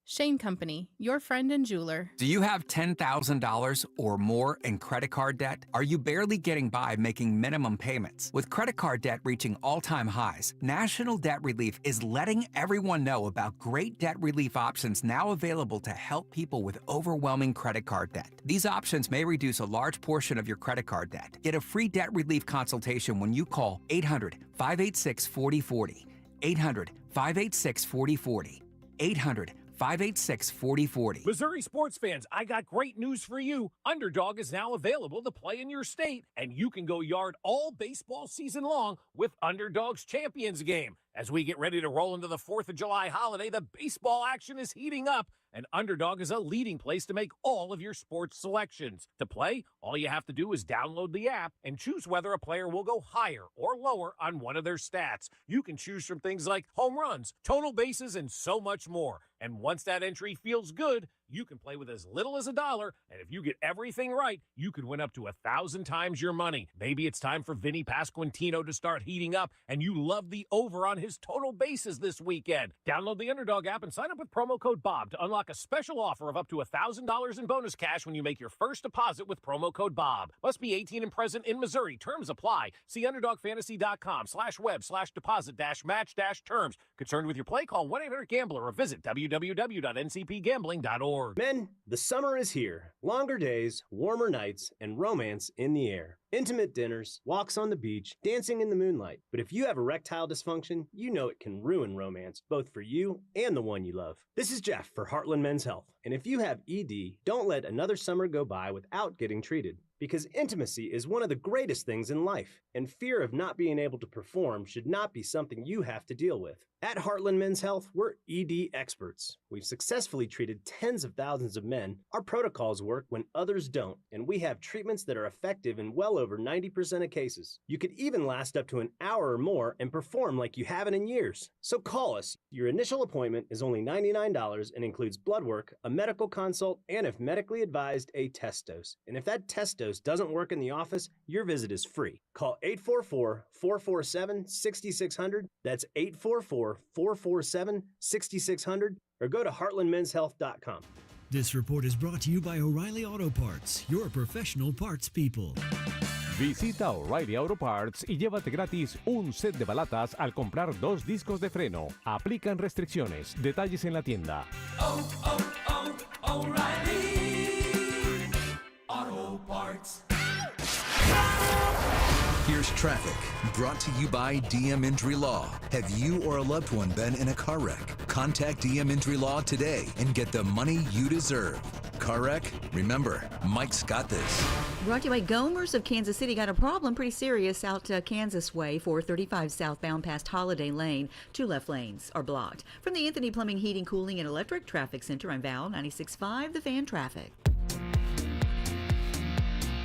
Shane Company, your friend and jeweler. Do you have $10,000 or more in credit card debt? Are you barely getting by making minimum payments? With credit card debt reaching all-time highs, National Debt Relief is letting everyone know about great debt relief options now available to help people with overwhelming credit card debt. These options may reduce a large portion of your credit card debt. Get a free debt relief consultation when you call 800-586-4040. 800-586-4040. 800 586-4040. Missouri sports fans, I got great news for you. Underdog is now available to play in your state, and you can go yard all baseball season long with Underdog's Champions Game. As we get ready to roll into the 4th of July holiday, the baseball action is heating up, and Underdog is a leading place to make all of your sports selections. To play, all you have to do is download the app and choose whether a player will go higher or lower on one of their stats. You can choose from things like home runs, total bases, and so much more. And once that entry feels good, you can play with as little as $1, and if you get everything right, you could win up to 1,000 times your money. Maybe it's time for Vinny Pasquantino to start heating up, and you love the over on his total bases this weekend. Download the Underdog app and sign up with promo code BOB to unlock a special offer of up to $1,000 in bonus cash when you make your first deposit with promo code BOB. Must be 18 and present in Missouri. Terms apply. See UnderdogFantasy.com/web/deposit-match-terms. Concerned with your play? Call 1-800-GAMBLER or visit www.ncpgambling.org. Men, the summer is here. Longer days, warmer nights, and romance in the air. Intimate dinners, walks on the beach, dancing in the moonlight. But if you have erectile dysfunction, you know it can ruin romance, both for you and the one you love. This is Jeff for Heartland Men's Health. And if you have ED, don't let another summer go by without getting treated. Because intimacy is one of the greatest things in life, and fear of not being able to perform should not be something you have to deal with. At Heartland Men's Health, we're ED experts. We've successfully treated tens of thousands of men. Our protocols work when others don't, and we have treatments that are effective in well over 90% of cases. You could even last up to an hour or more and perform like you haven't in years. So call us. Your initial appointment is only $99 and includes blood work, a medical consult, and if medically advised, a test dose. And if that test dose doesn't work in the office, your visit is free. Call 844-447-6600. That's 844-447-6600, or go to heartlandmenshealth.com. This report is brought to you by O'Reilly Auto Parts, your professional parts people. Visita O'Reilly Auto Parts y llévate gratis un set de balatas al comprar 2 discos de freno. Aplican restricciones. Detalles en la tienda. O'Reilly Auto Parts. Here's traffic, brought to you by DM Injury Law. Have you or a loved one been in a car wreck? Contact DM Injury Law today and get the money you deserve. Car wreck? Remember, Mike's got this. Brought to you by Gomers of Kansas City. Got a problem, pretty serious, out Kansas way, 435 southbound past Holiday Lane. 2 left lanes are blocked. From the Anthony Plumbing, Heating, Cooling, and Electric Traffic Center, I'm Val, 96.5 The Fan Traffic.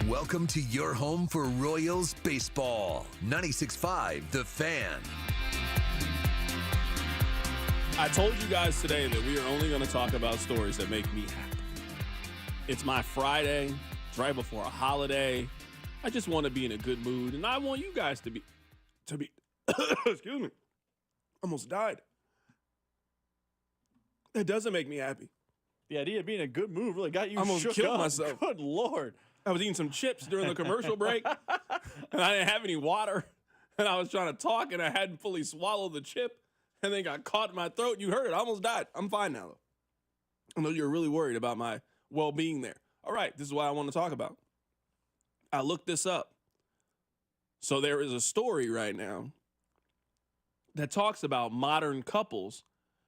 Welcome to your home for Royals baseball. 96.5 The Fan. I told you guys today that we are only going to talk about stories that make me happy. It's my Friday. It's right before a holiday. I just want to be in a good mood, and I want you guys to be excuse me, almost died. It doesn't make me happy. The idea of being in a good mood really got you almost shook killed up. myself. Good Lord. I was eating some chips during the commercial break, and I didn't have any water, and I was trying to talk, and I hadn't fully swallowed the chip, and then got caught in my throat. You heard it. I almost died. I'm fine now, though. I know you're really worried about my well-being there. All right, this is what I want to talk about. I looked this up. So there is a story right now that talks about modern couples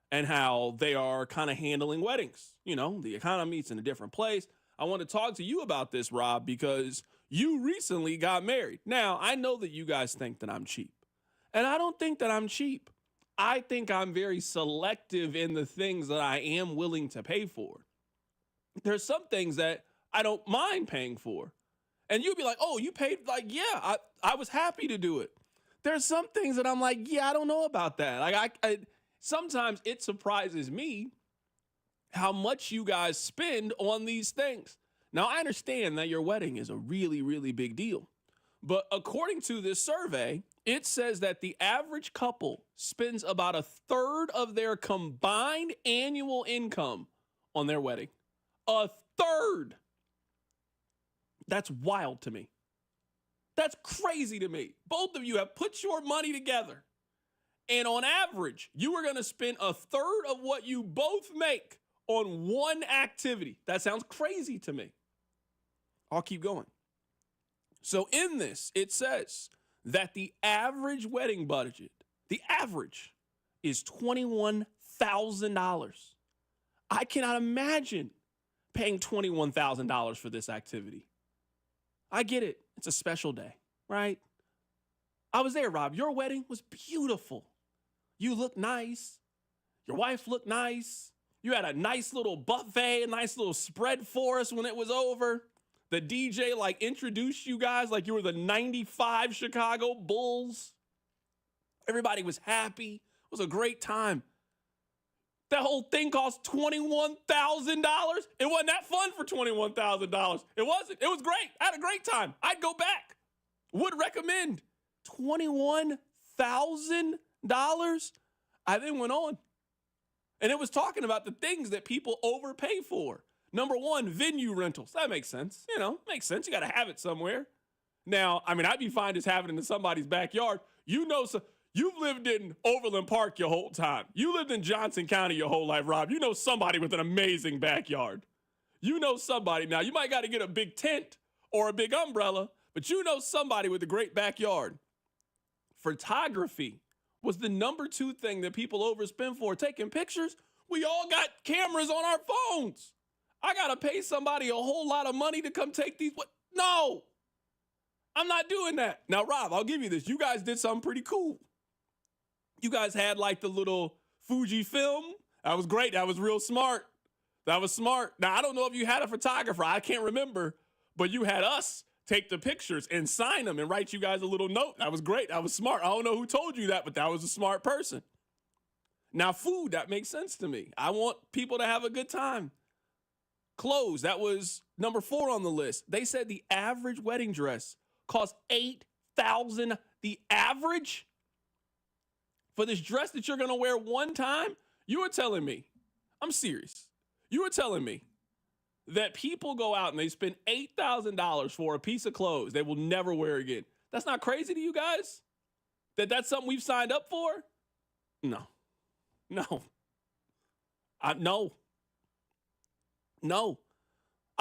and how they are kind of handling weddings. You know, the economy's in a different place. I want to talk to you about this, Rob, because you recently got married. Now, I know that you guys think that I'm cheap, and I don't think that I'm cheap. I think I'm very selective in the things that I am willing to pay for. There's some things that I don't mind paying for. And you'd be like, oh, you paid? Like, yeah, I was happy to do it. There's some things that I'm like, yeah, I don't know about that. Like, I sometimes it surprises me how much you guys spend on these things. Now, I understand that your wedding is a really, really big deal. But according to this survey, it says that the average couple spends about 1/3 of their combined annual income on their wedding. 1/3. That's wild to me. That's crazy to me. Both of you have put your money together, and on average, you are going to spend 1/3 of what you both make on one activity. That sounds crazy to me. I'll keep going. So in this, it says that the average wedding budget, the average, is $21,000. I cannot imagine paying $21,000 for this activity. I get it. It's a special day, right? I was there, Rob. Your wedding was beautiful. You looked nice. Your wife looked nice. You had a nice little buffet, a nice little spread for us when it was over. The DJ introduced you guys like you were the 95 Chicago Bulls. Everybody was happy. It was a great time. That whole thing cost $21,000. It wasn't that fun for $21,000. It wasn't. It was great. I had a great time. I'd go back. Would recommend. $21,000? I then went on. And it was talking about the things that people overpay for. Number one, venue rentals. That makes sense. Makes sense. You got to have it somewhere. Now, I'd be fine just having it in somebody's backyard. You've lived in Overland Park your whole time. You lived in Johnson County your whole life, Rob. You know somebody with an amazing backyard. You know somebody. Now, you might got to get a big tent or a big umbrella, but you know somebody with a great backyard. Photography was the number 2 thing that people overspend for. Taking pictures. We all got cameras on our phones. I got to pay somebody a whole lot of money to come take these. What? No, I'm not doing that. Now, Rob, I'll give you this. You guys did something pretty cool. You guys had the little Fuji film. That was great. That was real smart. That was smart. Now, I don't know if you had a photographer. I can't remember. But you had us take the pictures and sign them and write you guys a little note. That was great. That was smart. I don't know who told you that, but that was a smart person. Now, food, that makes sense to me. I want people to have a good time. Clothes, that was number 4 on the list. They said the average wedding dress cost $8,000. The average? For this dress that you're going to wear one time? You were telling me, I'm serious. You were telling me that people go out and they spend $8,000 for a piece of clothes they will never wear again. That's not crazy to you guys? That's something we've signed up for? No. I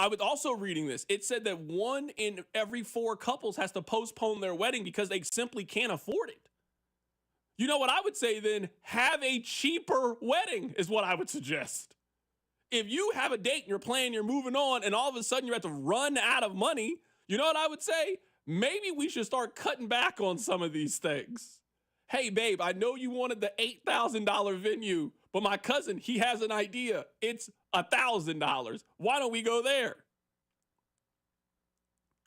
was also reading this. It said that 1 in every 4 couples has to postpone their wedding because they simply can't afford it. You know what I would say then? Have a cheaper wedding is what I would suggest. If you have a date and you're planning, you're moving on, and all of a sudden you have to run out of money, you know what I would say? Maybe we should start cutting back on some of these things. Hey, babe, I know you wanted the $8,000 venue, but my cousin, he has an idea. It's $1,000. Why don't we go there?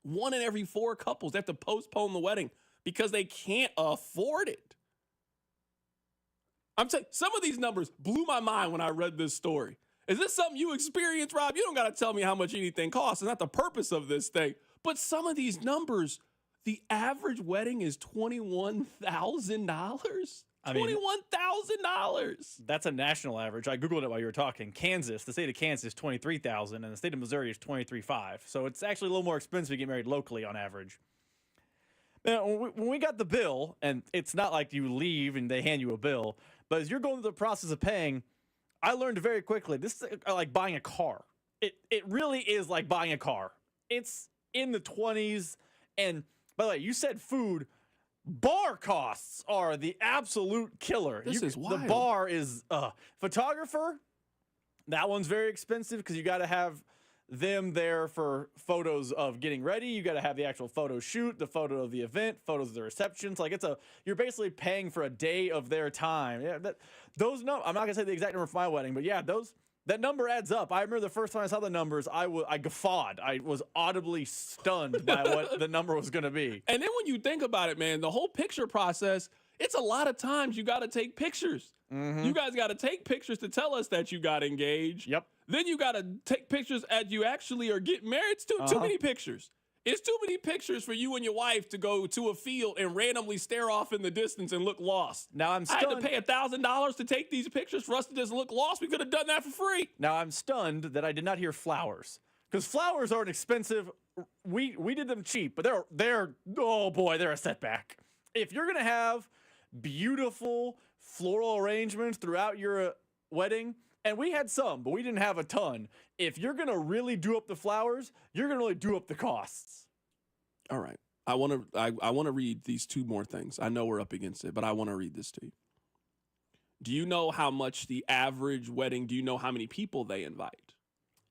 1 in every 4 couples have to postpone the wedding because they can't afford it. I'm saying some of these numbers blew my mind when I read this story. Is this something you experienced, Rob? You don't got to tell me how much anything costs. It's not the purpose of this thing. But some of these numbers, the average wedding is $21,000. $21,000. That's a national average. I Googled it while you were talking. Kansas, the state of Kansas is $23,000, and the state of Missouri is $23,500. So it's actually a little more expensive to get married locally on average. Now, when we got the bill, and it's not like you leave and they hand you a bill, but as you're going through the process of paying, I learned very quickly, this is like buying a car. It really is like buying a car. It's in the 20s. And by the way, you said food. Bar costs are the absolute killer. This is wild. The bar is photographer. That one's very expensive because you got to have them there for photos of getting ready. You got to have the actual photo shoot, the photo of the event, photos of the receptions. Like you're basically paying for a day of their time. Yeah, I'm not gonna say the exact number for my wedding, but yeah, that number adds up. I remember the first time I saw the numbers, I guffawed. I was audibly stunned by what the number was gonna be. And then when you think about it, man, the whole picture process, it's a lot of times you got to take pictures. Mm-hmm. You guys got to take pictures to tell us that you got engaged. Yep. Then you got to take pictures as you actually are getting married. It's too many pictures. It's too many pictures for you and your wife to go to a field and randomly stare off in the distance and look lost. Now I'm stunned. I had to pay $1,000 to take these pictures for us to just look lost. We could have done that for free. Now I'm stunned that I did not hear flowers, because flowers aren't expensive. We did them cheap, but they're oh boy, they're a setback. If you're gonna have beautiful floral arrangements throughout your wedding, and we had some, but we didn't have a ton. If you're going to really do up the flowers, you're going to really do up the costs. All right. I want to read these 2 more things. I know we're up against it, but I want to read this to you. Do you know how much the average wedding, do you know how many people they invite?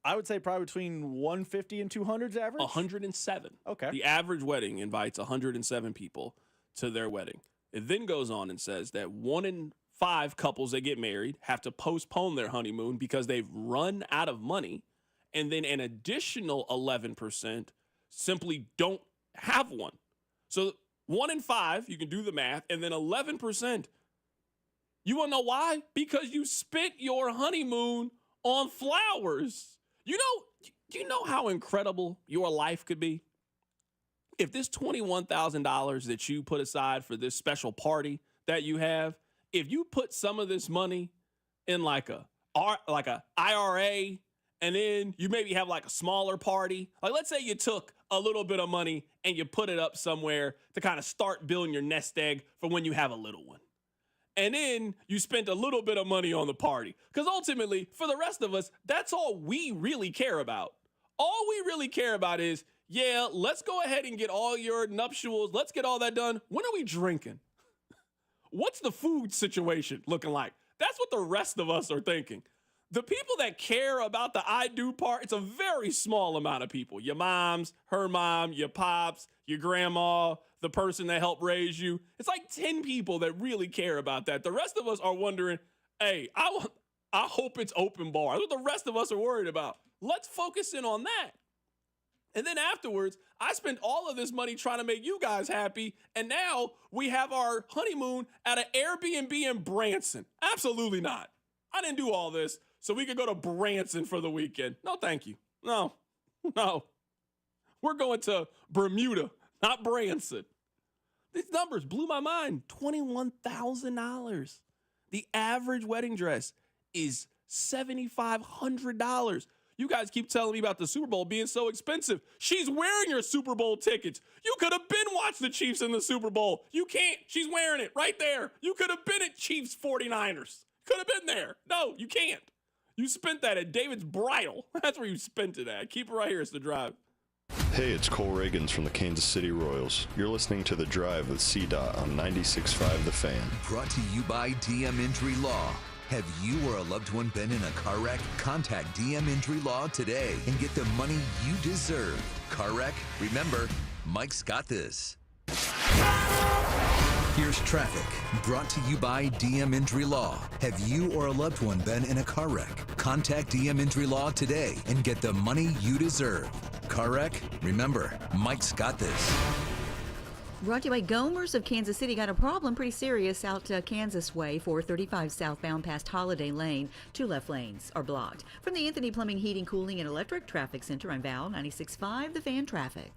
I would say probably between 150 and 200's average. 107. Okay. The average wedding invites 107 people to their wedding. It then goes on and says that 1 in 5 couples that get married have to postpone their honeymoon because they've run out of money. And then an additional 11% simply don't have one. So 1 in 5, you can do the math, and then 11%. You want to know why? Because you spent your honeymoon on flowers. Do you know how incredible your life could be? If this $21,000 that you put aside for this special party that you have, if you put some of this money in like a IRA, and then you maybe have like a smaller party, like let's say you took a little bit of money and you put it up somewhere to kind of start building your nest egg for when you have a little one. And then you spent a little bit of money on the party. Because ultimately, for the rest of us, that's all we really care about. All we really care about is, yeah, let's go ahead and get all your nuptials. Let's get all that done. When are we drinking? What's the food situation looking like? That's what the rest of us are thinking. The people that care about the I do part, it's a very small amount of people. Your moms, her mom, your pops, your grandma, the person that helped raise you. It's like 10 people that really care about that. The rest of us are wondering, hey, I hope it's open bar. That's what the rest of us are worried about. Let's focus in on that. And then afterwards, I spent all of this money trying to make you guys happy, and now we have our honeymoon at an Airbnb in Branson. Absolutely not. I didn't do all this so we could go to Branson for the weekend. No, thank you. No. We're going to Bermuda, not Branson. These numbers blew my mind. $21,000. The average wedding dress is $7,500. You guys keep telling me about the Super Bowl being so expensive. She's wearing your Super Bowl tickets. You could have been watching the Chiefs in the Super Bowl. You can't. She's wearing it right there. You could have been at Chiefs 49ers. Could have been there. No, you can't. You spent that at David's Bridal. That's where you spent it at. Keep it right here. It's The Drive. Hey, it's Cole Reagans from the Kansas City Royals. You're listening to The Drive with CDOT on 96.5 The Fan. Brought to you by DM Injury Law. Have you or a loved one been in a car wreck? Contact DM Injury Law today and get the money you deserve. Car wreck? Remember, Mike's got this. Here's traffic, brought to you by DM Injury Law. Have you or a loved one been in a car wreck? Contact DM Injury Law today and get the money you deserve. Car wreck? Remember, Mike's got this. Brought to you by Gomers of Kansas City. Got a problem pretty serious out Kansas way. 435 southbound past Holiday Lane. 2 left lanes are blocked. From the Anthony Plumbing, Heating, Cooling, and Electric Traffic Center, I'm Val, 96.5 The Fan Traffic.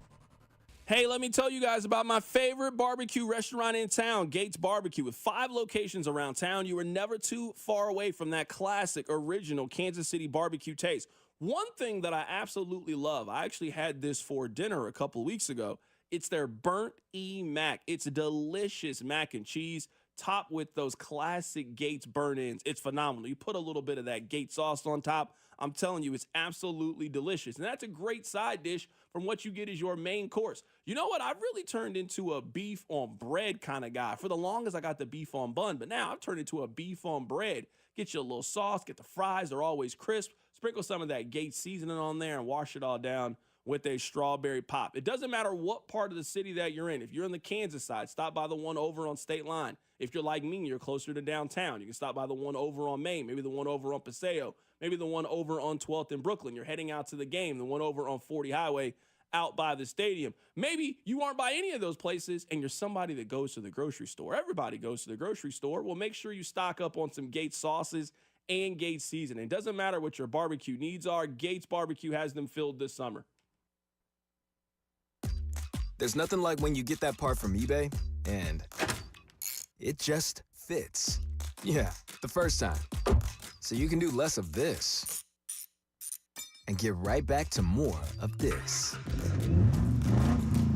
Hey, let me tell you guys about my favorite barbecue restaurant in town, Gates Barbecue. With 5 locations around town, you are never too far away from that classic, original Kansas City barbecue taste. One thing that I absolutely love, I actually had this for dinner a couple weeks ago. It's their burnt mac. It's delicious mac and cheese topped with those classic Gates burnt-ins. It's phenomenal. You put a little bit of that Gates sauce on top. I'm telling you, it's absolutely delicious. And that's a great side dish from what you get as your main course. You know what? I've really turned into a beef on bread kind of guy. For the longest, I got the beef on bun, but now I've turned into a beef on bread. Get you a little sauce, get the fries. They're always crisp. Sprinkle some of that Gates seasoning on there and wash it all down with a strawberry pop. It doesn't matter what part of the city that you're in. If you're in the Kansas side, stop by the one over on State Line. If you're like me, you're closer to downtown, you can stop by the one over on Main, maybe the one over on Paseo, maybe the one over on 12th in Brooklyn. You're heading out to the game, the one over on 40 Highway out by the stadium. Maybe you aren't by any of those places and you're somebody that goes to the grocery store. Everybody goes to the grocery store. Well, make sure you stock up on some Gates sauces and Gates seasoning. It doesn't matter what your barbecue needs are. Gates Barbecue has them filled this summer. There's nothing like when you get that part from eBay and it just fits. Yeah, the first time. So you can do less of this and get right back to more of this.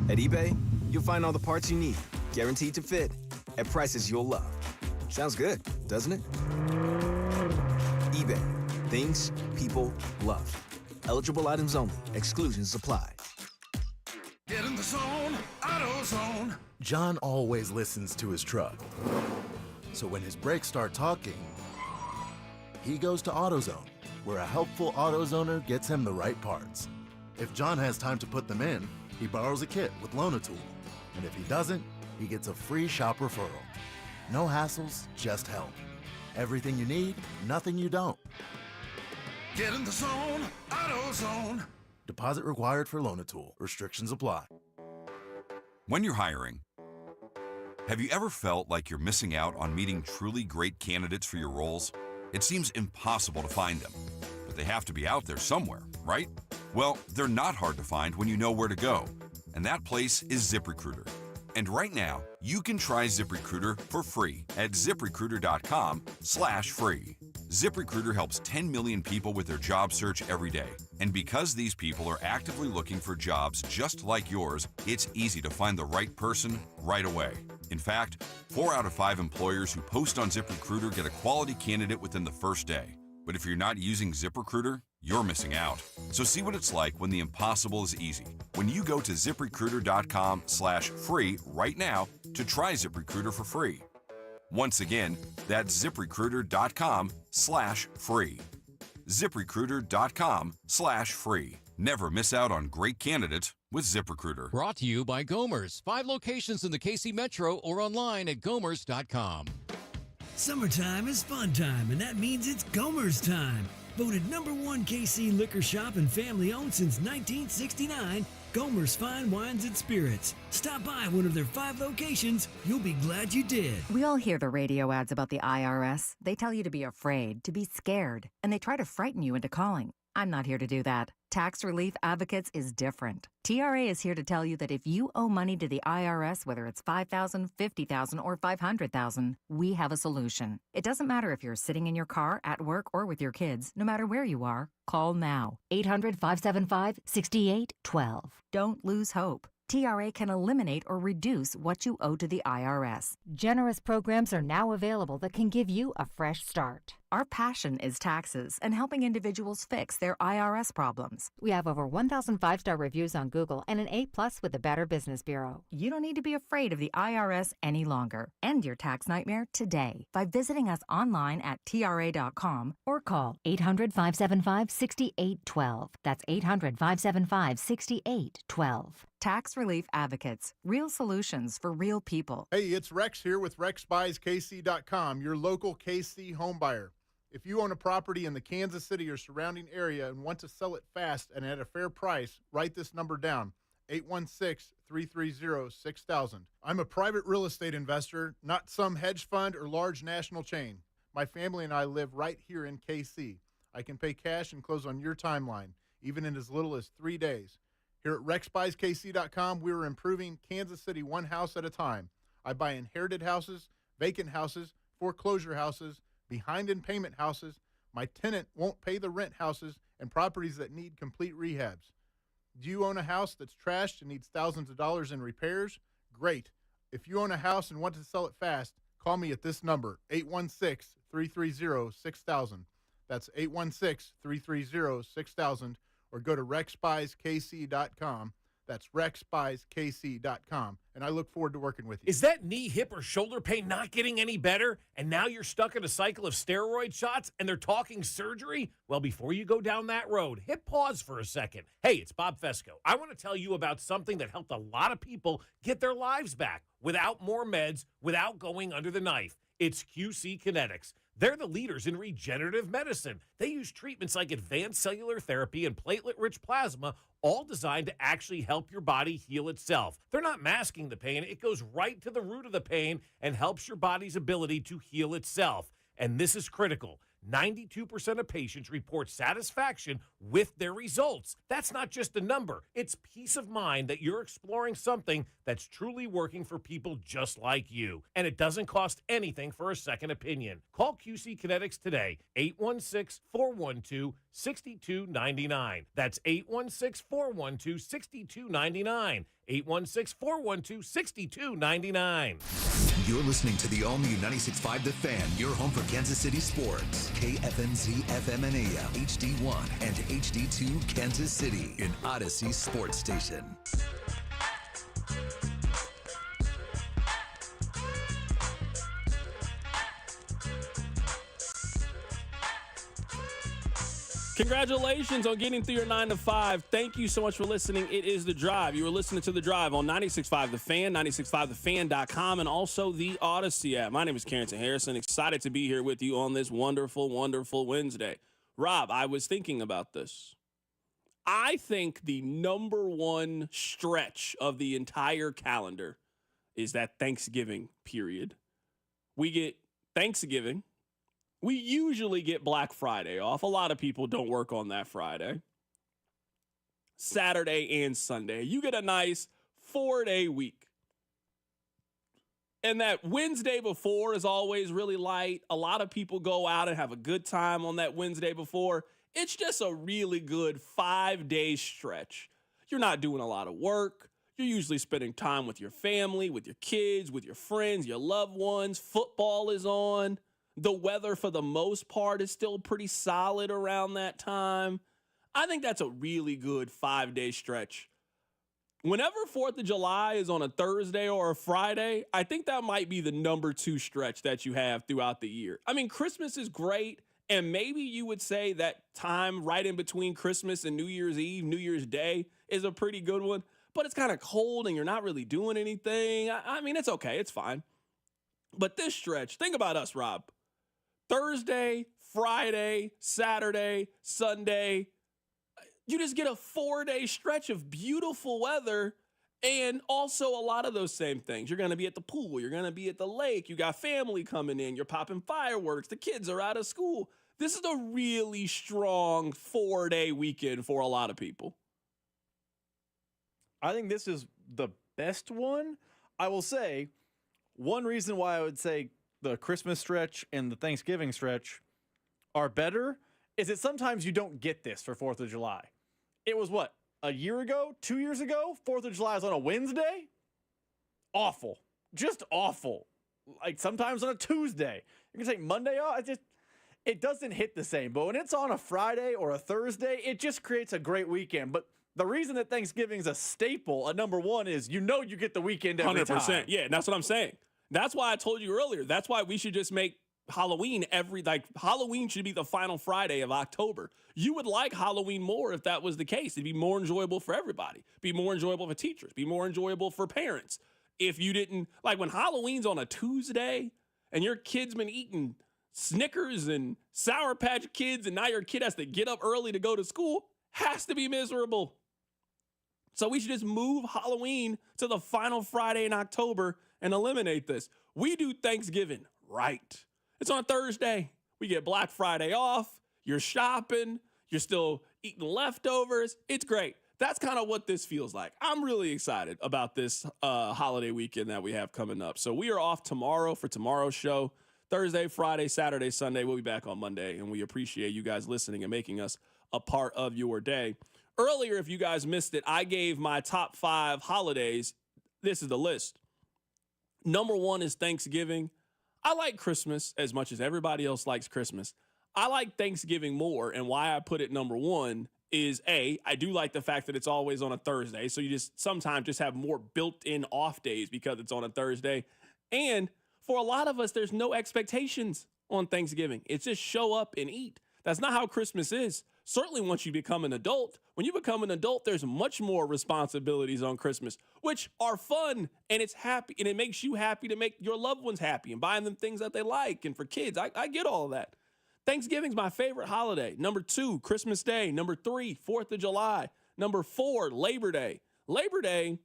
At eBay, you'll find all the parts you need, guaranteed to fit, at prices you'll love. Sounds good, doesn't it? eBay, things people love. Eligible items only. Exclusions apply. Get in the zone, AutoZone. John always listens to his truck. So when his brakes start talking, he goes to AutoZone, where a helpful AutoZoner gets him the right parts. If John has time to put them in, he borrows a kit with Loan-A-Tool. And if he doesn't, he gets a free shop referral. No hassles, just help. Everything you need, nothing you don't. Get in the zone, AutoZone. Deposit required for Loan-A-Tool. Restrictions apply. When you're hiring, have you ever felt like you're missing out on meeting truly great candidates for your roles? It seems impossible to find them, but they have to be out there somewhere, right? Well, they're not hard to find when you know where to go, and that place is ZipRecruiter. And right now, you can try ZipRecruiter for free at ZipRecruiter.com/free. ZipRecruiter helps 10 million people with their job search every day. And because these people are actively looking for jobs just like yours, it's easy to find the right person right away. In fact, 4 out of 5 employers who post on ZipRecruiter get a quality candidate within the first day. But if you're not using ZipRecruiter, you're missing out. So see what it's like when the impossible is easy. When you go to ZipRecruiter.com/free right now to try ZipRecruiter for free. Once again, that's ZipRecruiter.com/free. ZipRecruiter.com/free. Never miss out on great candidates with ZipRecruiter. Brought to you by Gomers. 5 locations in the KC Metro or online at gomers.com. Summertime is fun time, and that means it's Gomer's time. Voted #1 KC liquor shop and family owned since 1969, Gomer's Fine Wines and Spirits. Stop by one of their 5 locations. You'll be glad you did. We all hear the radio ads about the IRS. They tell you to be afraid, to be scared, and they try to frighten you into calling. I'm not here to do that. Tax Relief Advocates is different. TRA is here to tell you that if you owe money to the IRS, whether it's $5,000, $50,000, or $500,000, we have a solution. It doesn't matter if you're sitting in your car, at work, or with your kids. No matter where you are, call now. 800-575-6812. Don't lose hope. TRA can eliminate or reduce what you owe to the IRS. Generous programs are now available that can give you a fresh start. Our passion is taxes and helping individuals fix their IRS problems. We have over 1,000 5-star reviews on Google and an A+ with the Better Business Bureau. You don't need to be afraid of the IRS any longer. End your tax nightmare today by visiting us online at TRA.com or call 800-575-6812. That's 800-575-6812. Tax Relief Advocates. Real solutions for real people. Hey, it's Rex here with RexBuysKC.com, your local KC home buyer. If you own a property in the Kansas City or surrounding area and want to sell it fast and at a fair price, write this number down, 816-330-6000. I'm a private real estate investor, not some hedge fund or large national chain. My family and I live right here in KC. I can pay cash and close on your timeline, even in as little as 3 days. Here at RexBuysKC.com, we're improving Kansas City one house at a time. I buy inherited houses, vacant houses, foreclosure houses, behind in payment houses, my tenant won't pay the rent houses, and properties that need complete rehabs. Do you own a house that's trashed and needs thousands of dollars in repairs? Great. If you own a house and want to sell it fast, call me at this number, 816-330-6000. That's 816-330-6000. Or go to RexBuysKC.com. That's RexBuysKC.com. And I look forward to working with you. Is that knee, hip, or shoulder pain not getting any better? And now you're stuck in a cycle of steroid shots and they're talking surgery? Well, before you go down that road, hit pause for a second. Hey, it's Bob Fesco. I want to tell you about something that helped a lot of people get their lives back without more meds, without going under the knife. It's QC Kinetics. They're the leaders in regenerative medicine. They use treatments like advanced cellular therapy and platelet-rich plasma, all designed to actually help your body heal itself. They're not masking the pain. It goes right to the root of the pain and helps your body's ability to heal itself. And this is critical. 92% of patients report satisfaction with their results. That's not just a number. It's peace of mind that you're exploring something that's truly working for people just like you. And it doesn't cost anything for a second opinion. Call QC Kinetics today, 816-412-6299. That's 816-412-6299. 816-412-6299. You're listening to the all-new 96.5 The Fan, your home for Kansas City sports. KFMZ FM and AM, HD1 and HD2 Kansas City, an Odyssey sports station. Congratulations on getting through your 9 to 5. Thank you so much for listening. It is The Drive. You are listening to The Drive on 96.5 The Fan, 96.5thefan.com, and also the Odyssey app. My name is Carrington Harrison. Excited to be here with you on this wonderful, wonderful Wednesday. Rob, I was thinking about this. I think the number one stretch of the entire calendar is that Thanksgiving period. We get Thanksgiving. We usually get Black Friday off. A lot of people don't work on that Friday. Saturday and Sunday. You get a nice 4-day week. And that Wednesday before is always really light. A lot of people go out and have a good time on that Wednesday before. It's just a really good 5-day stretch. You're not doing a lot of work. You're usually spending time with your family, with your kids, with your friends, your loved ones. Football is on. The weather, for the most part, is still pretty solid around that time. I think that's a really good 5-day stretch. Whenever 4th of July is on a Thursday or a Friday, I think that might be the number 2 stretch that you have throughout the year. I mean, Christmas is great, and maybe you would say that time right in between Christmas and New Year's Eve, New Year's Day, is a pretty good one. But it's kind of cold, and you're not really doing anything. I mean, it's okay. It's fine. But this stretch, think about us, Rob. Thursday, Friday, Saturday, Sunday. You just get a 4-day stretch of beautiful weather and also a lot of those same things. You're going to be at the pool. You're going to be at the lake. You got family coming in. You're popping fireworks. The kids are out of school. This is a really strong 4-day weekend for a lot of people. I think this is the best one. I will say one reason why I would say the Christmas stretch and the Thanksgiving stretch are better is that sometimes you don't get this for 4th of July. It was what, a year ago, 2 years ago? 4th of July is on a Wednesday? Awful. Just awful. Like sometimes on a Tuesday. You can take Monday off. It doesn't hit the same. But when it's on a Friday or a Thursday, it just creates a great weekend. But the reason that Thanksgiving is a staple, a number one, is you get the weekend every 100%. time. Yeah, that's what I'm saying. That's why I told you earlier. That's why we should just make Halloween Halloween should be the final Friday of October. You would like Halloween more if that was the case. It'd be more enjoyable for everybody. Be more enjoyable for teachers. Be more enjoyable for parents. If you didn't, like when Halloween's on a Tuesday and your kid's been eating Snickers and Sour Patch Kids and now your kid has to get up early to go to school, has to be miserable. So we should just move Halloween to the final Friday in October and eliminate this. We do Thanksgiving right. It's on a Thursday. We get Black Friday off. You're shopping. You're still eating leftovers. It's great. That's kind of what this feels like. I'm really excited about this holiday weekend that we have coming up. So we are off tomorrow for tomorrow's show. Thursday, Friday, Saturday, Sunday. We'll be back on Monday, and we appreciate you guys listening and making us a part of your day. Earlier, if you guys missed it, I gave my top 5 holidays. This is the list. Number 1 is Thanksgiving. I like Christmas as much as everybody else likes Christmas. I like Thanksgiving more, and why I put it number 1 is I do like the fact that it's always on a Thursday, so you just sometimes just have more built-in off days because it's on a Thursday. And for a lot of us, there's no expectations on Thanksgiving. It's just show up and eat. That's not how Christmas is. Certainly once you become an adult. When you become an adult, there's much more responsibilities on Christmas, which are fun, and it's happy, and it makes you happy to make your loved ones happy and buying them things that they like. And for kids, I get all of that. Thanksgiving's my favorite holiday. Number 2, Christmas Day. Number 3, 4th of July. Number 4, Labor Day. Labor Day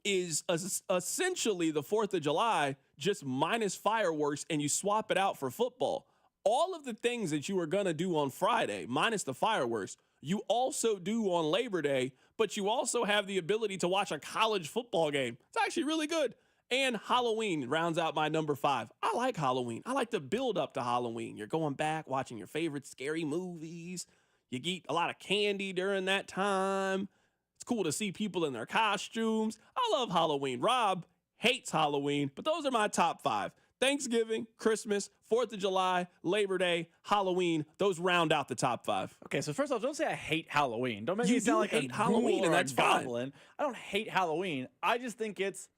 is essentially the 4th of July, just minus fireworks, and you swap it out for football. All of the things that you are going to do on Friday, minus the fireworks, you also do on Labor Day, but you also have the ability to watch a college football game. It's actually really good. And Halloween rounds out my number 5. I like Halloween. I like the build up to Halloween. You're going back, watching your favorite scary movies. You eat a lot of candy during that time. It's cool to see people in their costumes. I love Halloween. Rob hates Halloween, but those are my top 5. Thanksgiving, Christmas, 4th of July, Labor Day, Halloween. Those round out the top 5. Okay, so first off, don't say I hate Halloween. Don't make You me sound do like hate a Halloween, ghoul and or that's a fine. goblin. I don't hate Halloween. I just think it's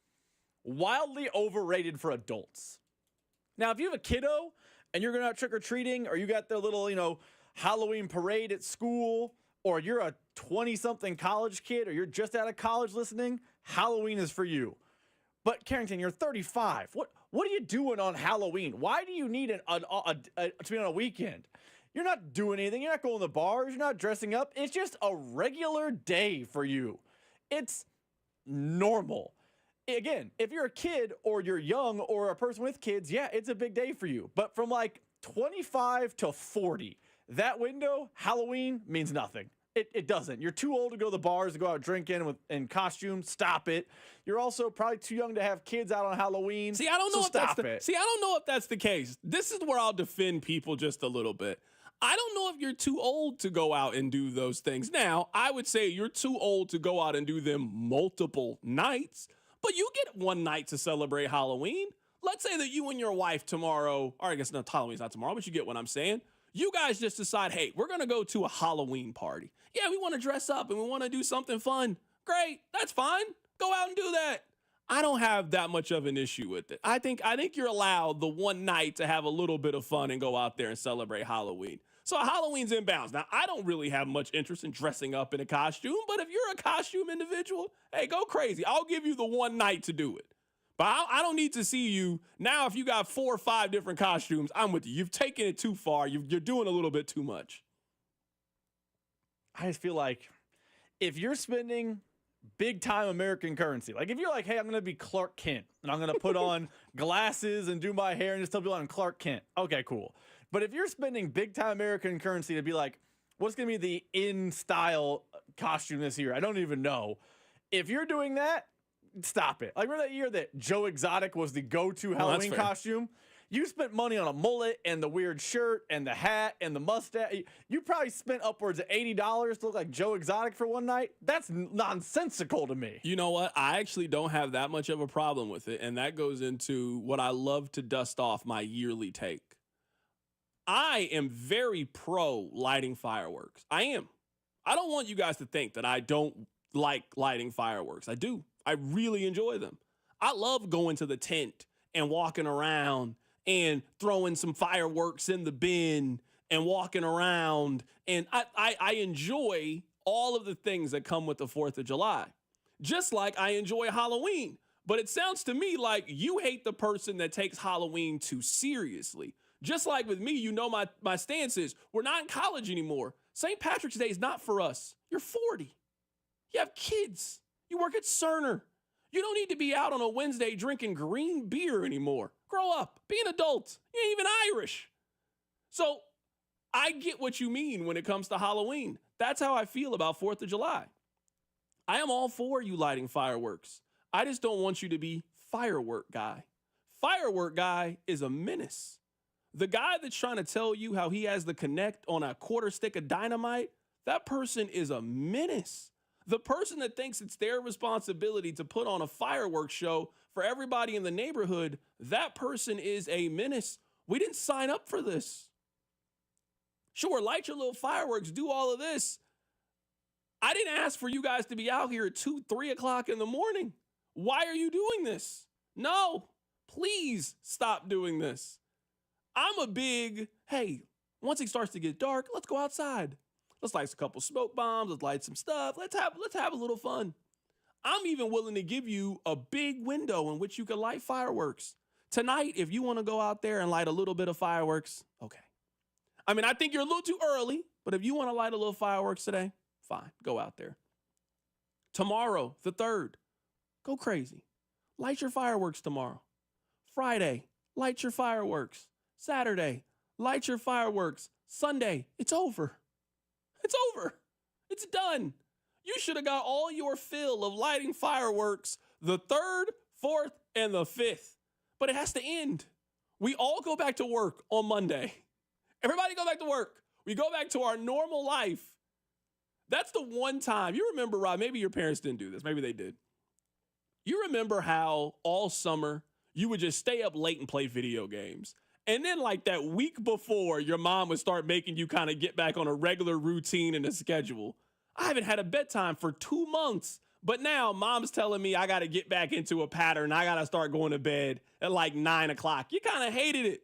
wildly overrated for adults. Now, if you have a kiddo and you're going out trick-or-treating or you got the little, Halloween parade at school, or you're a 20-something college kid, or you're just out of college listening, Halloween is for you. But Carrington, you're 35. What are you doing on Halloween? Why do you need to be on a weekend? You're not doing anything. You're not going to the bars. You're not dressing up. It's just a regular day for you. It's normal. Again, if you're a kid or you're young or a person with kids, yeah, it's a big day for you. But from like 25 to 40, that window, Halloween means nothing. It doesn't. You're too old to go to the bars to go out drinking in costumes. Stop it. You're also probably too young to have kids out on Halloween. See, I don't know so I don't know if that's the case. This is where I'll defend people just a little bit. I don't know if you're too old to go out and do those things. Now, I would say you're too old to go out and do them multiple nights, but you get one night to celebrate Halloween. Let's say that you and your wife tomorrow, or I guess no, Halloween's not tomorrow, but you get what I'm saying. You guys just decide, hey, we're going to go to a Halloween party. Yeah, we want to dress up and we want to do something fun. Great, that's fine. Go out and do that. I don't have that much of an issue with it. I think you're allowed the one night to have a little bit of fun and go out there and celebrate Halloween. So Halloween's in bounds. Now, I don't really have much interest in dressing up in a costume, but if you're a costume individual, hey, go crazy. I'll give you the one night to do it. But I don't need to see you. Now, if you got 4 or 5 different costumes, I'm with you. You've taken it too far. You're doing a little bit too much. I just feel like if you're spending big time American currency, like if you're like, hey, I'm going to be Clark Kent and I'm going to put on glasses and do my hair and just tell people I'm Clark Kent. Okay, cool. But if you're spending big time American currency to be like, what's going to be the in style costume this year? I don't even know. If you're doing that, stop it. Like, remember that year that Joe Exotic was the go-to Halloween costume? You spent money on a mullet and the weird shirt and the hat and the mustache. You probably spent upwards of $80 to look like Joe Exotic for one night. That's nonsensical to me. You know what? I actually don't have that much of a problem with it, and that goes into what I love to dust off my yearly take. I am very pro lighting fireworks. I am. I don't want you guys to think that I don't like lighting fireworks. I do. I really enjoy them. I love going to the tent and walking around and throwing some fireworks in the bin and walking around. And I enjoy all of the things that come with the 4th of July, just like I enjoy Halloween. But it sounds to me like you hate the person that takes Halloween too seriously. Just like with me, you know my stance is we're not in college anymore. St. Patrick's Day is not for us. You're 40. You have kids. You work at Cerner. You don't need to be out on a Wednesday drinking green beer anymore. Grow up. Be an adult. You ain't even Irish. So I get what you mean when it comes to Halloween. That's how I feel about 4th of July. I am all for you lighting fireworks. I just don't want you to be firework guy. Firework guy is a menace. The guy that's trying to tell you how he has the connect on a quarter stick of dynamite, that person is a menace. The person that thinks it's their responsibility to put on a fireworks show for everybody in the neighborhood, that person is a menace. We didn't sign up for this. Sure, light your little fireworks, do all of this. I didn't ask for you guys to be out here at 2, 3 o'clock in the morning. Why are you doing this? No, please stop doing this. I'm a big, hey, once it starts to get dark, let's go outside. Let's light a couple smoke bombs. Let's light some stuff. Let's have a little fun. I'm even willing to give you a big window in which you can light fireworks. Tonight, if you want to go out there and light a little bit of fireworks, okay. I mean, I think you're a little too early, but if you want to light a little fireworks today, fine, go out there. Tomorrow, the 3rd, go crazy. Light your fireworks tomorrow. Friday, light your fireworks. Saturday, light your fireworks. Sunday, it's over. It's over. It's done. You should have got all your fill of lighting fireworks the 3rd, 4th, and the 5th. But it has to end. We all go back to work on Monday. Everybody go back to work. We go back to our normal life. That's the one time. You remember, Rob, maybe your parents didn't do this. Maybe they did. You remember how all summer you would just stay up late and play video games. And then like that week before, your mom would start making you kind of get back on a regular routine and a schedule. I haven't had a bedtime for 2 months, but now mom's telling me I got to get back into a pattern. I got to start going to bed at like 9 o'clock. You kind of hated it.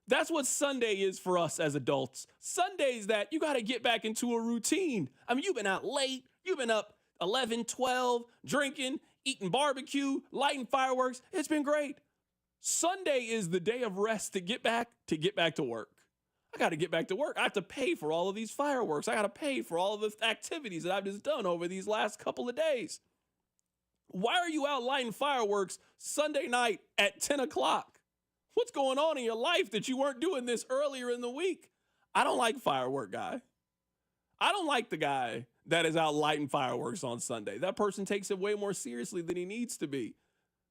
That's what Sunday is for us as adults. Sunday's that you got to get back into a routine. I mean, you've been out late. You've been up 11, 12, drinking, eating barbecue, lighting fireworks. It's been great. Sunday is the day of rest to get back to work. I got to get back to work. I have to pay for all of these fireworks. I got to pay for all of the activities that I've just done over these last couple of days. Why are you out lighting fireworks Sunday night at 10 o'clock? What's going on in your life that you weren't doing this earlier in the week? I don't like firework guy. I don't like the guy that is out lighting fireworks on Sunday. That person takes it way more seriously than he needs to be.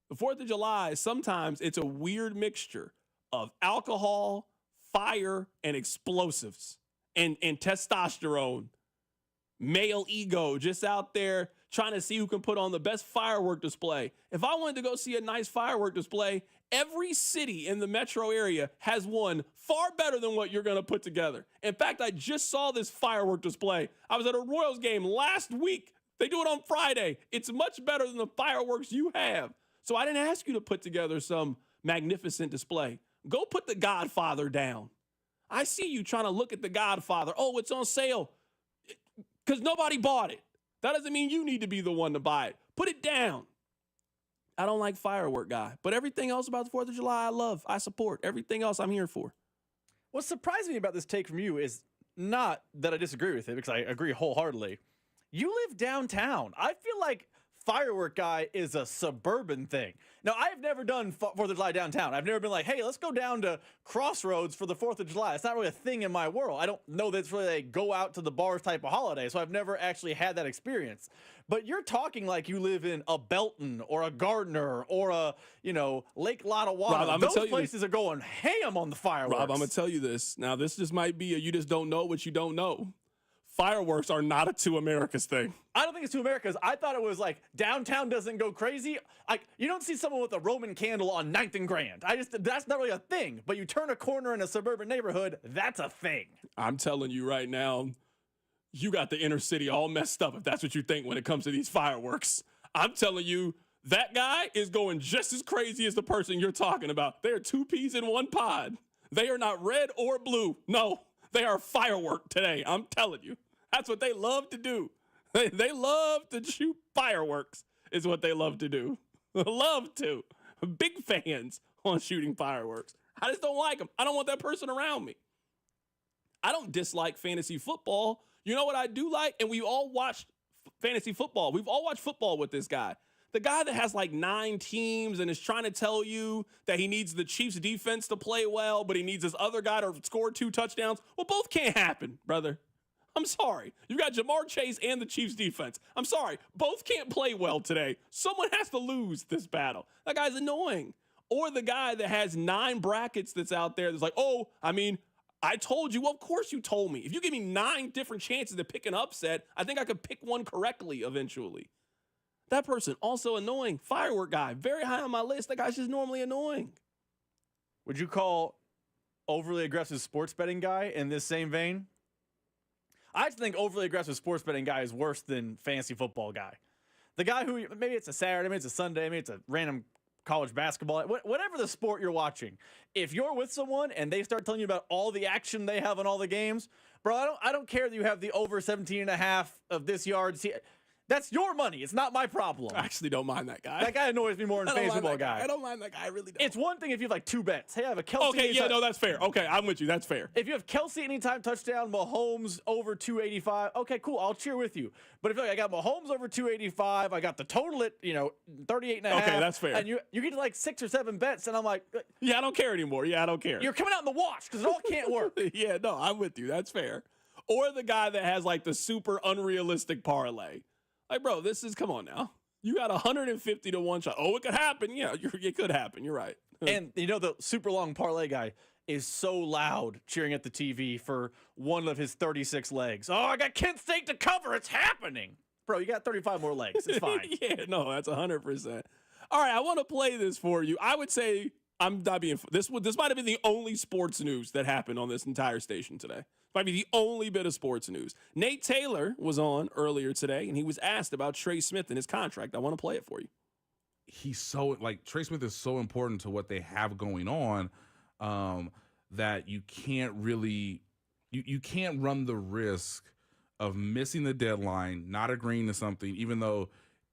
The 4th of July, sometimes it's a weird mixture of alcohol, fire, and explosives and testosterone. Male ego just out there trying to see who can put on the best firework display. If I wanted to go see a nice firework display, every city in the metro area has one far better than what you're going to put together. In fact, I just saw this firework display. I was at a Royals game last week. They do it on Friday. It's much better than the fireworks you have. So I didn't ask you to put together some magnificent display. Go put The Godfather down. I see you trying to look at The Godfather. Oh, it's on sale because nobody bought it. That doesn't mean you need to be the one to buy it. Put it down. I don't like firework guy, but everything else about the 4th of July, I love. I support. Everything else I'm here for. What surprised me about this take from you is not that I disagree with it, because I agree wholeheartedly. You live downtown. I feel like firework guy is a suburban thing. Now, I've never done 4th of July downtown. I've never been like, hey, let's go down to Crossroads for the 4th of July. It's not really a thing in my world. I don't know that it's really a go out to the bars type of holiday, so I've never actually had that experience. But you're talking like you live in a Belton or a Gardner or a, Lake Lottawanna. Rob, those places are going ham on the fireworks. Rob, I'm going to tell you this. Now, this just might be a you just don't know what you don't know. Fireworks are not a two Americas thing. I don't think it's two Americas. I thought it was like downtown doesn't go crazy. Like you don't see someone with a Roman candle on 9th and Grand. That's not really a thing. But you turn a corner in a suburban neighborhood, that's a thing. I'm telling you right now, you got the inner city all messed up if that's what you think when it comes to these fireworks. I'm telling you, that guy is going just as crazy as the person you're talking about. They are two peas in one pod. They are not red or blue. No, they are firework today. I'm telling you. That's what they love to do. They love to shoot fireworks is what they love to do. Love to. Big fans on shooting fireworks. I just don't like them. I don't want that person around me. I don't dislike fantasy football. You know what I do like? And we all watched fantasy football. We've all watched football with this guy. The guy that has like 9 teams and is trying to tell you that he needs the Chiefs defense to play well, but he needs this other guy to score 2 touchdowns. Well, both can't happen, brother. I'm sorry. You got Jamar Chase and the Chiefs defense. I'm sorry. Both can't play well today. Someone has to lose this battle. That guy's annoying. Or the guy that has 9 brackets that's out there that's like, I told you. Well, of course you told me. If you give me 9 different chances to pick an upset, I think I could pick one correctly eventually. That person, also annoying. Firework guy, very high on my list. That guy's just normally annoying. Would you call overly aggressive sports betting guy in this same vein? I just think overly aggressive sports betting guy is worse than fantasy football guy. The guy who, maybe it's a Saturday, maybe it's a Sunday, maybe it's a random college basketball, whatever the sport you're watching. If you're with someone and they start telling you about all the action they have in all the games, bro, I don't care that you have the over 17.5 of this yard. That's your money. It's not my problem. I actually don't mind that guy. That guy annoys me more than fantasy football guy. I don't mind that guy. I really don't. It's one thing if you have like 2 bets. Hey, I have a Kelsey. Okay, yeah, no, that's fair. Okay, I'm with you. That's fair. If you have Kelsey anytime touchdown, Mahomes over 285, okay, cool. I'll cheer with you. But if I got Mahomes over 285, I got the total at 38.5. Okay, that's fair. And you get to like 6 or 7 bets, and I'm like, yeah, I don't care anymore. Yeah, I don't care. You're coming out in the wash because it all can't work. Yeah, no, I'm with you. That's fair. Or the guy that has like the super unrealistic parlay. Like, bro, come on now. You got 150 to 1 shot. Oh, it could happen. Yeah, it could happen. You're right. And the super long parlay guy is so loud cheering at the TV for one of his 36 legs. Oh, I got Kent State to cover. It's happening. Bro, you got 35 more legs. It's fine. Yeah, no, that's 100%. All right, I want to play this for you. I would say I'm not being this might have been the only sports news that happened on this entire station today. Might be the only bit of sports news. Nate Taylor was on earlier today, and he was asked about Trey Smith and his contract. I want to play it for you. Trey Smith is so important to what they have going on. that you can't really you can't run the risk of missing the deadline, not agreeing to something, even though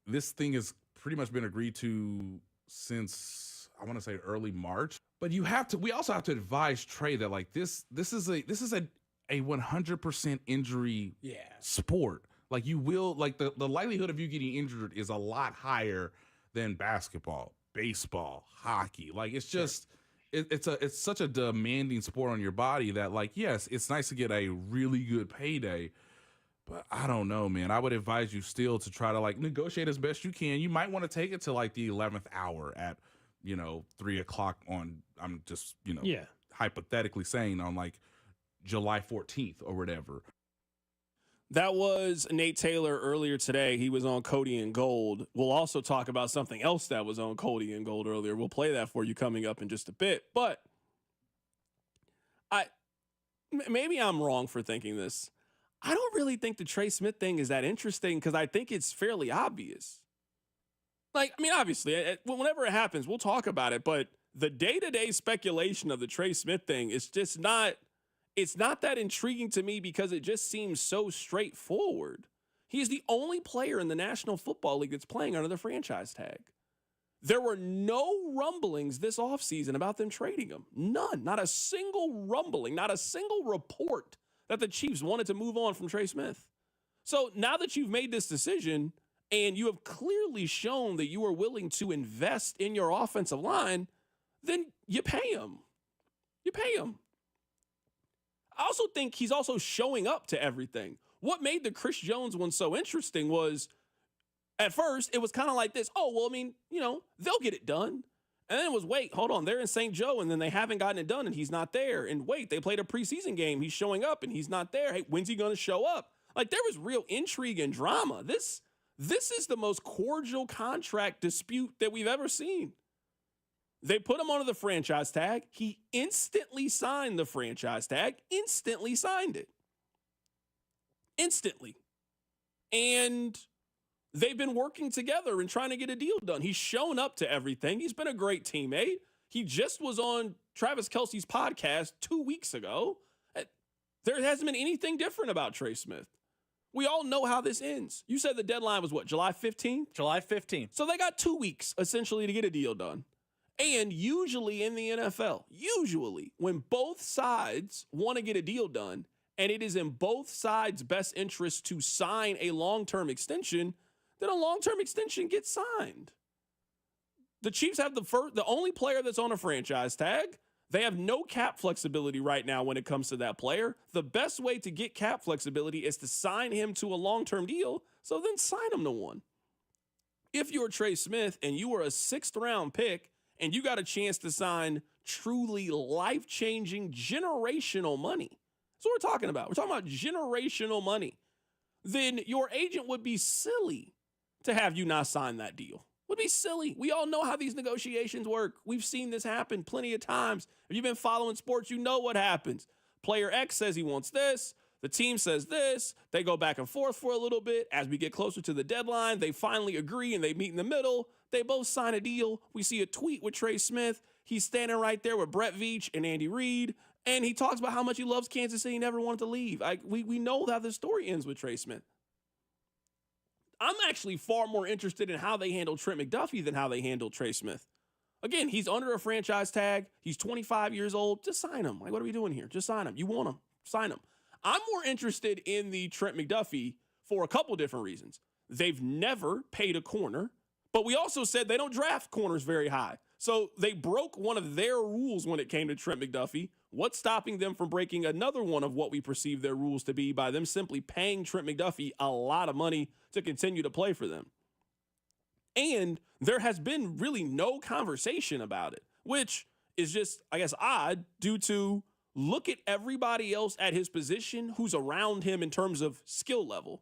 this thing has pretty much been agreed to since I want to say early March. But we also have to advise Trey that like this is a 100% injury sport. Like you will like the likelihood of you getting injured is a lot higher than basketball, baseball, hockey. Like it's just it's such a demanding sport on your body that like, yes, it's nice to get a really good payday, but I don't know, man. I would advise you still to try to like negotiate as best you can. You might want to take it to like the 11th hour at 3 o'clock on, I'm just, hypothetically saying on like July 14th or whatever. That was Nate Taylor earlier today. He was on Cody and Gold. We'll also talk about something else that was on Cody and Gold earlier. We'll play that for you coming up in just a bit. But maybe I'm wrong for thinking this. I don't really think the Trey Smith thing is that interesting because I think it's fairly obvious. Like, I mean, obviously, whenever it happens, we'll talk about it. But the day-to-day speculation of the Trey Smith thing is just not, it's not that intriguing to me because it just seems so straightforward. He's the only player in the National Football League that's playing under the franchise tag. There were no rumblings this offseason about them trading him. None. Not a single rumbling, not a single report that the Chiefs wanted to move on from Trey Smith. So now that you've made this decision and you have clearly shown that you are willing to invest in your offensive line, then you pay him. You pay him. I also think he's also showing up to everything. What made the Chris Jones one so interesting was, at first, it was kind of like this. Oh, well, I mean, they'll get it done. And then it was, wait, hold on, they're in St. Joe, and then they haven't gotten it done, and he's not there. And wait, they played a preseason game. He's showing up, and he's not there. Hey, when's he going to show up? Like, there was real intrigue and drama. This is the most cordial contract dispute that we've ever seen. They put him under the franchise tag. He instantly signed the franchise tag, instantly signed it. Instantly. And they've been working together and trying to get a deal done. He's shown up to everything. He's been a great teammate. He just was on Travis Kelce's podcast 2 weeks ago. There hasn't been anything different about Trey Smith. We all know how this ends. You said the deadline was what, July 15th? July 15th. So they got 2 weeks, essentially, to get a deal done. And usually in the NFL, when both sides want to get a deal done, and it is in both sides' best interest to sign a long-term extension, then a long-term extension gets signed. The Chiefs have the only player that's on a franchise tag. They have no cap flexibility right now when it comes to that player. The best way to get cap flexibility is to sign him to a long-term deal, so then sign him to one. If you're Trey Smith and you were a 6th-round pick and you got a chance to sign truly life-changing generational money, that's what we're talking about. We're talking about generational money. Then your agent would be silly to have you not sign that deal. Would be silly. We all know how these negotiations work. We've seen this happen plenty of times. If you've been following sports, you know what happens. Player X says he wants this. The team says this. They go back and forth for a little bit. As we get closer to the deadline, they finally agree and they meet in the middle. They both sign a deal. We see a tweet with Trey Smith. He's standing right there with Brett Veach and Andy Reid. And he talks about how much he loves Kansas City, never wanted to leave. We know how the story ends with Trey Smith. I'm actually far more interested in how they handle Trent McDuffie than how they handle Trey Smith. Again, he's under a franchise tag. He's 25 years old. Just sign him. Like, what are we doing here? Just sign him. You want him. Sign him. I'm more interested in the Trent McDuffie for a couple different reasons. They've never paid a corner, but we also said they don't draft corners very high. So they broke one of their rules when it came to Trent McDuffie. What's stopping them from breaking another one of what we perceive their rules to be by them simply paying Trent McDuffie a lot of money to continue to play for them? And there has been really no conversation about it, which is just, I guess, odd due to look at everybody else at his position who's around him in terms of skill level.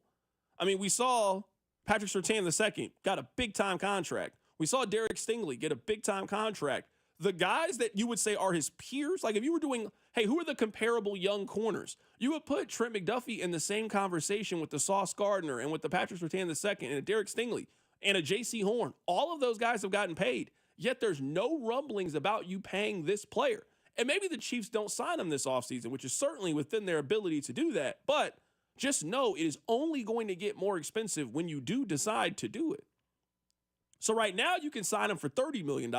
I mean, we saw Patrick Surtain II got a big-time contract. We saw Derek Stingley get a big-time contract. The guys that you would say are his peers, like if you were doing, hey, who are the comparable young corners? You would put Trent McDuffie in the same conversation with the Sauce Gardner and with the Patrick Surtain II and a Derek Stingley and a J.C. Horn. All of those guys have gotten paid, yet there's no rumblings about you paying this player. And maybe the Chiefs don't sign him this offseason, which is certainly within their ability to do that. But just know it is only going to get more expensive when you do decide to do it. So right now you can sign him for $30 million,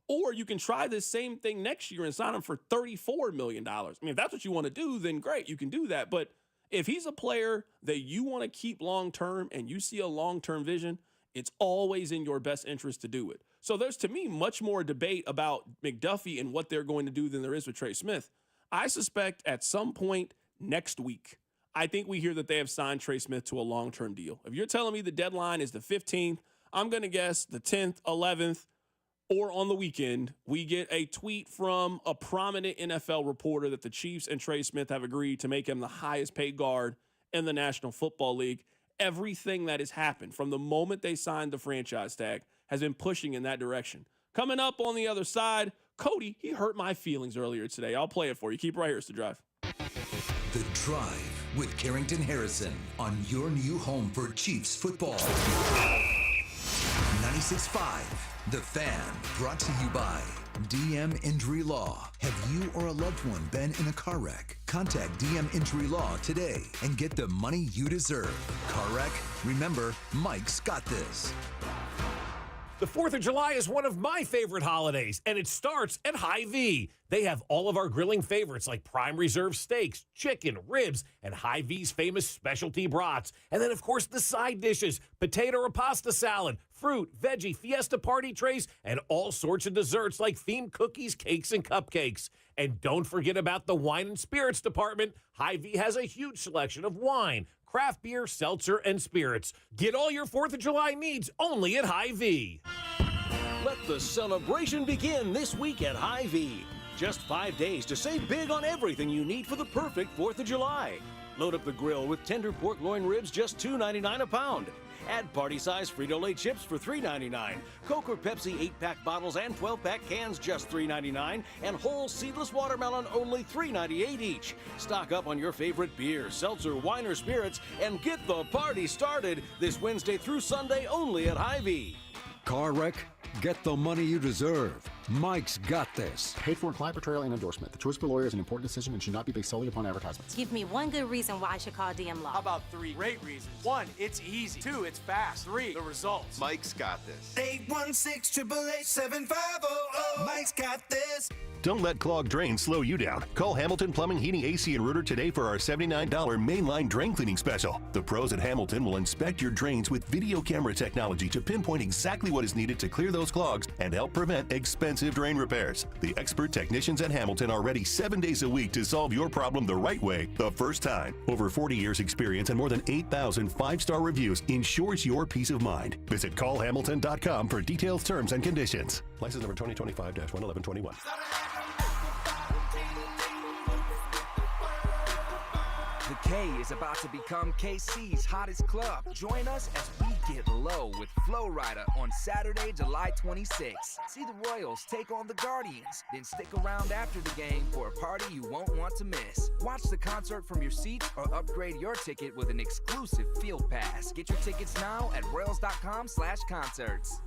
or you can try this same thing next year and sign him for $34 million. I mean, if that's what you want to do, then great, you can do that. But if he's a player that you want to keep long-term and you see a long-term vision, it's always in your best interest to do it. So there's, to me, much more debate about McDuffie and what they're going to do than there is with Trey Smith. I suspect at some point next week, I think we hear that they have signed Trey Smith to a long-term deal. If you're telling me the deadline is the 15th, I'm going to guess the 10th, 11th, or on the weekend, we get a tweet from a prominent NFL reporter that the Chiefs and Trey Smith have agreed to make him the highest paid guard in the National Football League. Everything that has happened from the moment they signed the franchise tag has been pushing in that direction. Coming up on the other side, Cody, he hurt my feelings earlier today. I'll play it for you. Keep right here. It's The Drive. The Drive with Carrington Harrison on your new home for Chiefs football. 96.5, The Fan, brought to you by DM Injury Law. Have you or a loved one been in a car wreck? Contact DM Injury Law today and get the money you deserve. Car wreck? Remember, Mike's got this. The 4th of July is one of my favorite holidays, and it starts at Hy-Vee. They have all of our grilling favorites like prime reserve steaks, chicken, ribs, and Hy-Vee's famous specialty brats. And then, of course, the side dishes, potato or pasta salad, fruit, veggie, fiesta party trays, and all sorts of desserts like themed cookies, cakes, and cupcakes. And don't forget about the wine and spirits department. Hy-Vee has a huge selection of wine, craft beer, seltzer, and spirits. Get all your 4th of July needs only at Hy-Vee. Let the celebration begin this week at Hy-Vee. Just 5 days to save big on everything you need for the perfect 4th of July. Load up the grill with tender pork loin ribs, just $2.99 a pound. Add party-size Frito-Lay chips for $3.99. Coke or Pepsi 8-pack bottles and 12-pack cans, just $3.99. And whole seedless watermelon, only $3.98 each. Stock up on your favorite beer, seltzer, wine, or spirits, and get the party started this Wednesday through Sunday only at Hy-Vee. Car wreck? Get the money you deserve. Mike's got this. Paid for client portrayal and endorsement. The choice of a lawyer is an important decision and should not be based solely upon advertisements. Give me one good reason why I should call DM Law. How about 3 great reasons? 1, it's easy. 2, it's fast. 3, the results. Mike's got this. 816-888-7500. Mike's got this. Don't let clogged drains slow you down. Call Hamilton Plumbing, Heating, AC, and Rooter today for our $79 mainline drain cleaning special. The pros at Hamilton will inspect your drains with video camera technology to pinpoint exactly what is needed to clear those clogs and help prevent expensive drain repairs. The expert technicians at Hamilton are ready 7 days a week to solve your problem the right way, the first time. Over 40 years experience and more than 8,000 5-star reviews ensures your peace of mind. Visit callhamilton.com for details, terms, and conditions. License number 2025-11121. The K is about to become KC's hottest club. Join us as we get low with Flow Rider on Saturday, July 26th. See the Royals take on the Guardians. Then stick around after the game for a party you won't want to miss. Watch the concert from your seat or upgrade your ticket with an exclusive field pass. Get your tickets now at royals.com/concerts.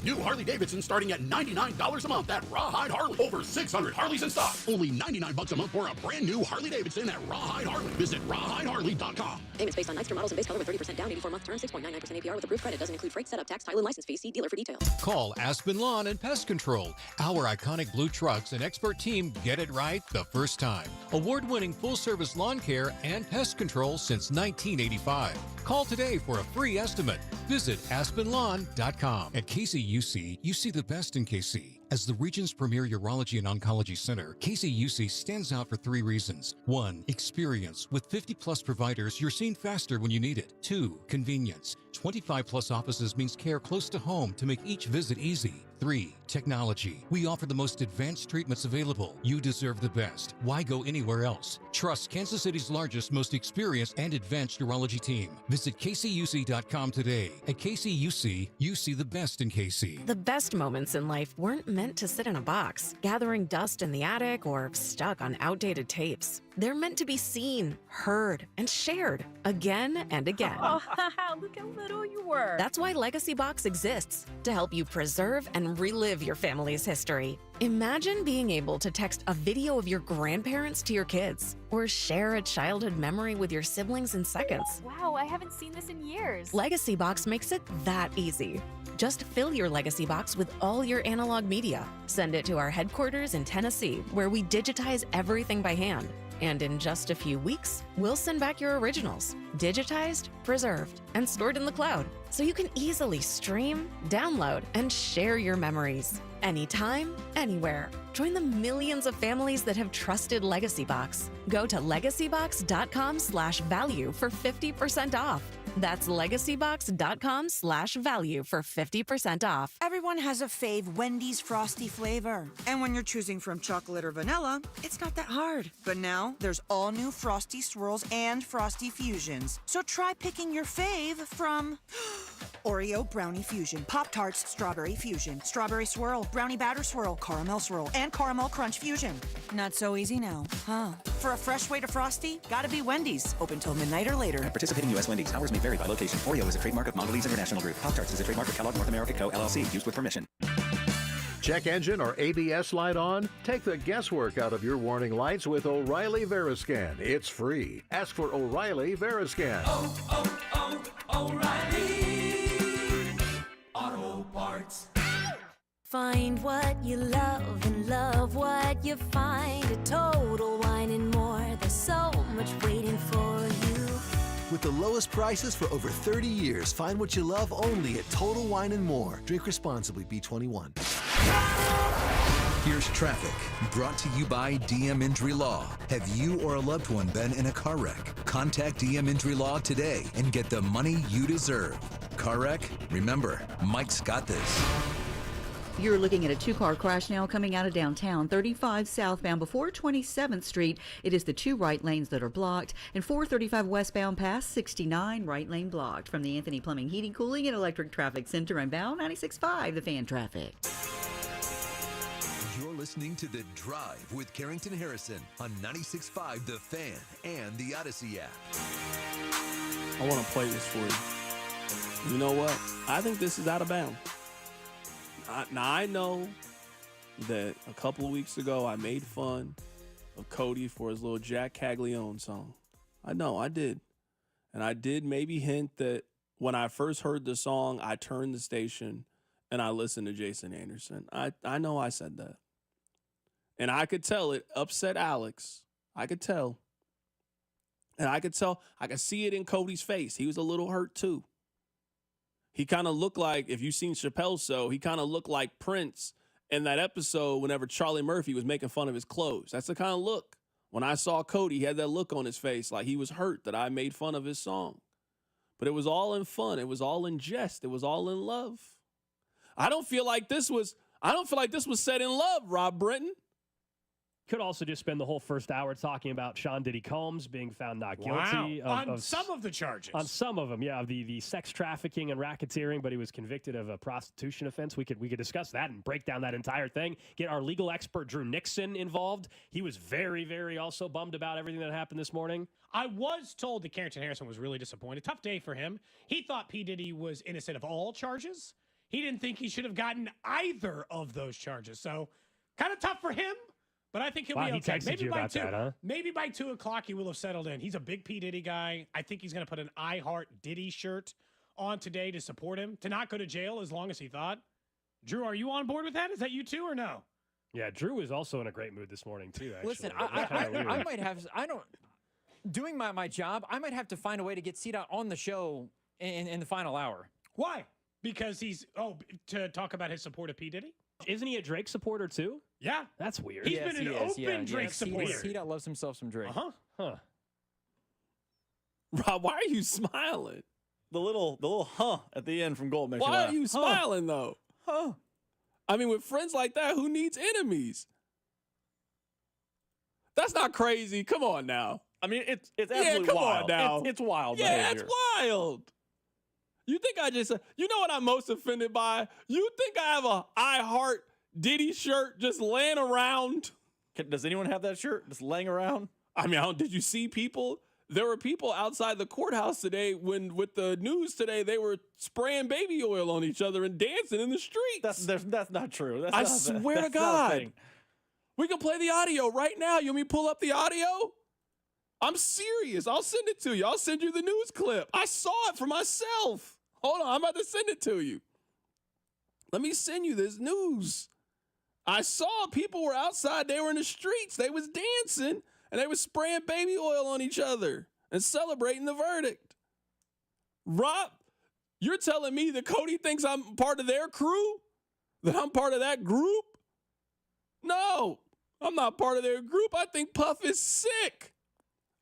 New Harley-Davidson starting at $99 a month at Rawhide Harley. Over 600 Harleys in stock. Only $99 a month for a brand new Harley-Davidson at Rawhide Harley. Visit rawhideharley.com. Payments based on extra models and base color with 30% down, 84-month term, 6.99% APR with approved credit. Doesn't include freight, setup, tax, title, and license fee. See dealer for details. Call Aspen Lawn and Pest Control. Our iconic blue trucks and expert team get it right the first time. Award-winning full-service lawn care and pest control since 1985. Call today for a free estimate. Visit aspenlawn.com. At KCUC, you see the best in KC. As the region's premier urology and oncology center, KCUC stands out for 3 reasons. 1, experience. With 50-plus providers, you're seen faster when you need it. 2, convenience. 25-plus offices means care close to home to make each visit easy. 3, technology. We offer the most advanced treatments available. You deserve the best. Why go anywhere else? Trust Kansas City's largest, most experienced and advanced urology team. Visit kcuc.com today. At KCUC, you see the best in KC. The best moments in life weren't meant to sit in a box, gathering dust in the attic or stuck on outdated tapes. They're meant to be seen, heard, and shared again and again. Oh, look how little you were. That's why Legacy Box exists, to help you preserve and relive your family's history. Imagine being able to text a video of your grandparents to your kids, or share a childhood memory with your siblings in seconds. Wow, I haven't seen this in years. Legacy Box makes it that easy. Just fill your Legacy Box with all your analog media. Send it to our headquarters in Tennessee, where we digitize everything by hand. And in just a few weeks, we'll send back your originals, digitized, preserved, and stored in the cloud, so you can easily stream, download, and share your memories. Anytime, anywhere. Join the millions of families that have trusted Legacy Box. Go to legacybox.com/value for 50% off. That's legacybox.com/value for 50% off. Everyone has a fave Wendy's Frosty flavor. And when you're choosing from chocolate or vanilla, it's not that hard. But now, there's all new Frosty Swirls and Frosty Fusions. So try picking your fave from Oreo Brownie Fusion, Pop-Tarts Strawberry Fusion, Strawberry Swirl, Brownie Batter Swirl, Caramel Swirl, and Caramel Crunch Fusion. Not so easy now, huh? For a fresh way to Frosty, gotta be Wendy's. Open till midnight or later. At participating U.S. Wendy's. Hours may vary by location. Oreo is a trademark of Mondelez International Group. Pop-Tarts is a trademark of Kellogg North America Co., LLC. Used with permission. Check engine or ABS light on? Take the guesswork out of your warning lights with O'Reilly Veriscan. It's free. Ask for O'Reilly Veriscan. O'Reilly Auto Parts. Find what you love and love what you find. A Total Wine and More. There's so much waiting for you. With the lowest prices for over 30 years, find what you love only at Total Wine and More. Drink responsibly, B21. Here's traffic, brought to you by DM Injury Law. Have you or a loved one been in a car wreck? Contact DM Injury Law today and get the money you deserve. Car wreck? Remember, Mike's got this. You're looking at a two-car crash now coming out of downtown, 35 southbound before 27th Street. It is the two right lanes that are blocked, and 435 westbound past 69, right lane blocked. From the Anthony Plumbing, Heating, Cooling, and Electric Traffic Center, I'm Bow 96.5, the Fan Traffic. You're listening to The Drive with Carrington Harrison on 96.5 The Fan and the Odyssey app. I want to play this for you. You know what? I think this is out of bounds. Now, I know that a couple of weeks ago I made fun of Cody for his little Jack Caglione song. I know, I did. And I did maybe hint that when I first heard the song, I turned the station and I listened to Jason Anderson. I know I said that. And I could tell it upset Alex. I could tell. And I could see it in Cody's face. He was a little hurt too. He kind of looked like, if you've seen Chappelle's Show, he kind of looked like Prince in that episode whenever Charlie Murphy was making fun of his clothes. That's the kind of look. When I saw Cody, he had that look on his face like he was hurt that I made fun of his song. But it was all in fun. It was all in jest. It was all in love. I don't feel like this was said in love, Rob Britton. Could also just spend the whole first hour talking about Sean Diddy Combs being found not guilty. On some of the charges. On some of them, yeah, of the sex trafficking and racketeering, but he was convicted of a prostitution offense. We could discuss that and break down that entire thing. Get our legal expert, Drew Nixon, involved. He was very, very also bummed about everything that happened this morning. I was told that Carrington Harrison was really disappointed. Tough day for him. He thought P. Diddy was innocent of all charges. He didn't think he should have gotten either of those charges. So kind of tough for him. But I think he'll be okay. Maybe by 2 o'clock he will have settled in. He's a big P. Diddy guy. I think he's going to put an I Heart Diddy shirt on today to support him, to not go to jail as long as he thought. Drew, are you on board with that? Is that you too or no? Yeah, Drew is also in a great mood this morning too, actually. Listen, I might have, doing my job, I might have to find a way to get Cita on the show in the final hour. Why? Because to talk about his support of P. Diddy? Isn't he a Drake supporter too? Yeah. That's weird. He's been an open Drake supporter. Cita loves himself some Drake. Huh. Rob, why are you smiling? The little huh at the end from Gold makes Why are you smiling though? Huh? I mean, with friends like that, who needs enemies? That's not crazy. Come on now. I mean, it's absolutely come wild. On now. It's wild. Yeah, behavior. it's wild. You think you know what I'm most offended by? You think I have a I Heart Diddy shirt just laying around. Does anyone have that shirt just laying around? I mean, did you see people? There were people outside the courthouse today with the news today, they were spraying baby oil on each other and dancing in the streets. That's not true. I swear to God. We can play the audio right now. You want me to pull up the audio? I'm serious. I'll send it to you. I'll send you the news clip. I saw it for myself. Hold on. I'm about to send it to you. Let me send you this news. I saw people were outside. They were in the streets. They was dancing, and they was spraying baby oil on each other and celebrating the verdict. Rob, you're telling me that Cody thinks I'm part of their crew? That I'm part of that group? No, I'm not part of their group. I think Puff is sick.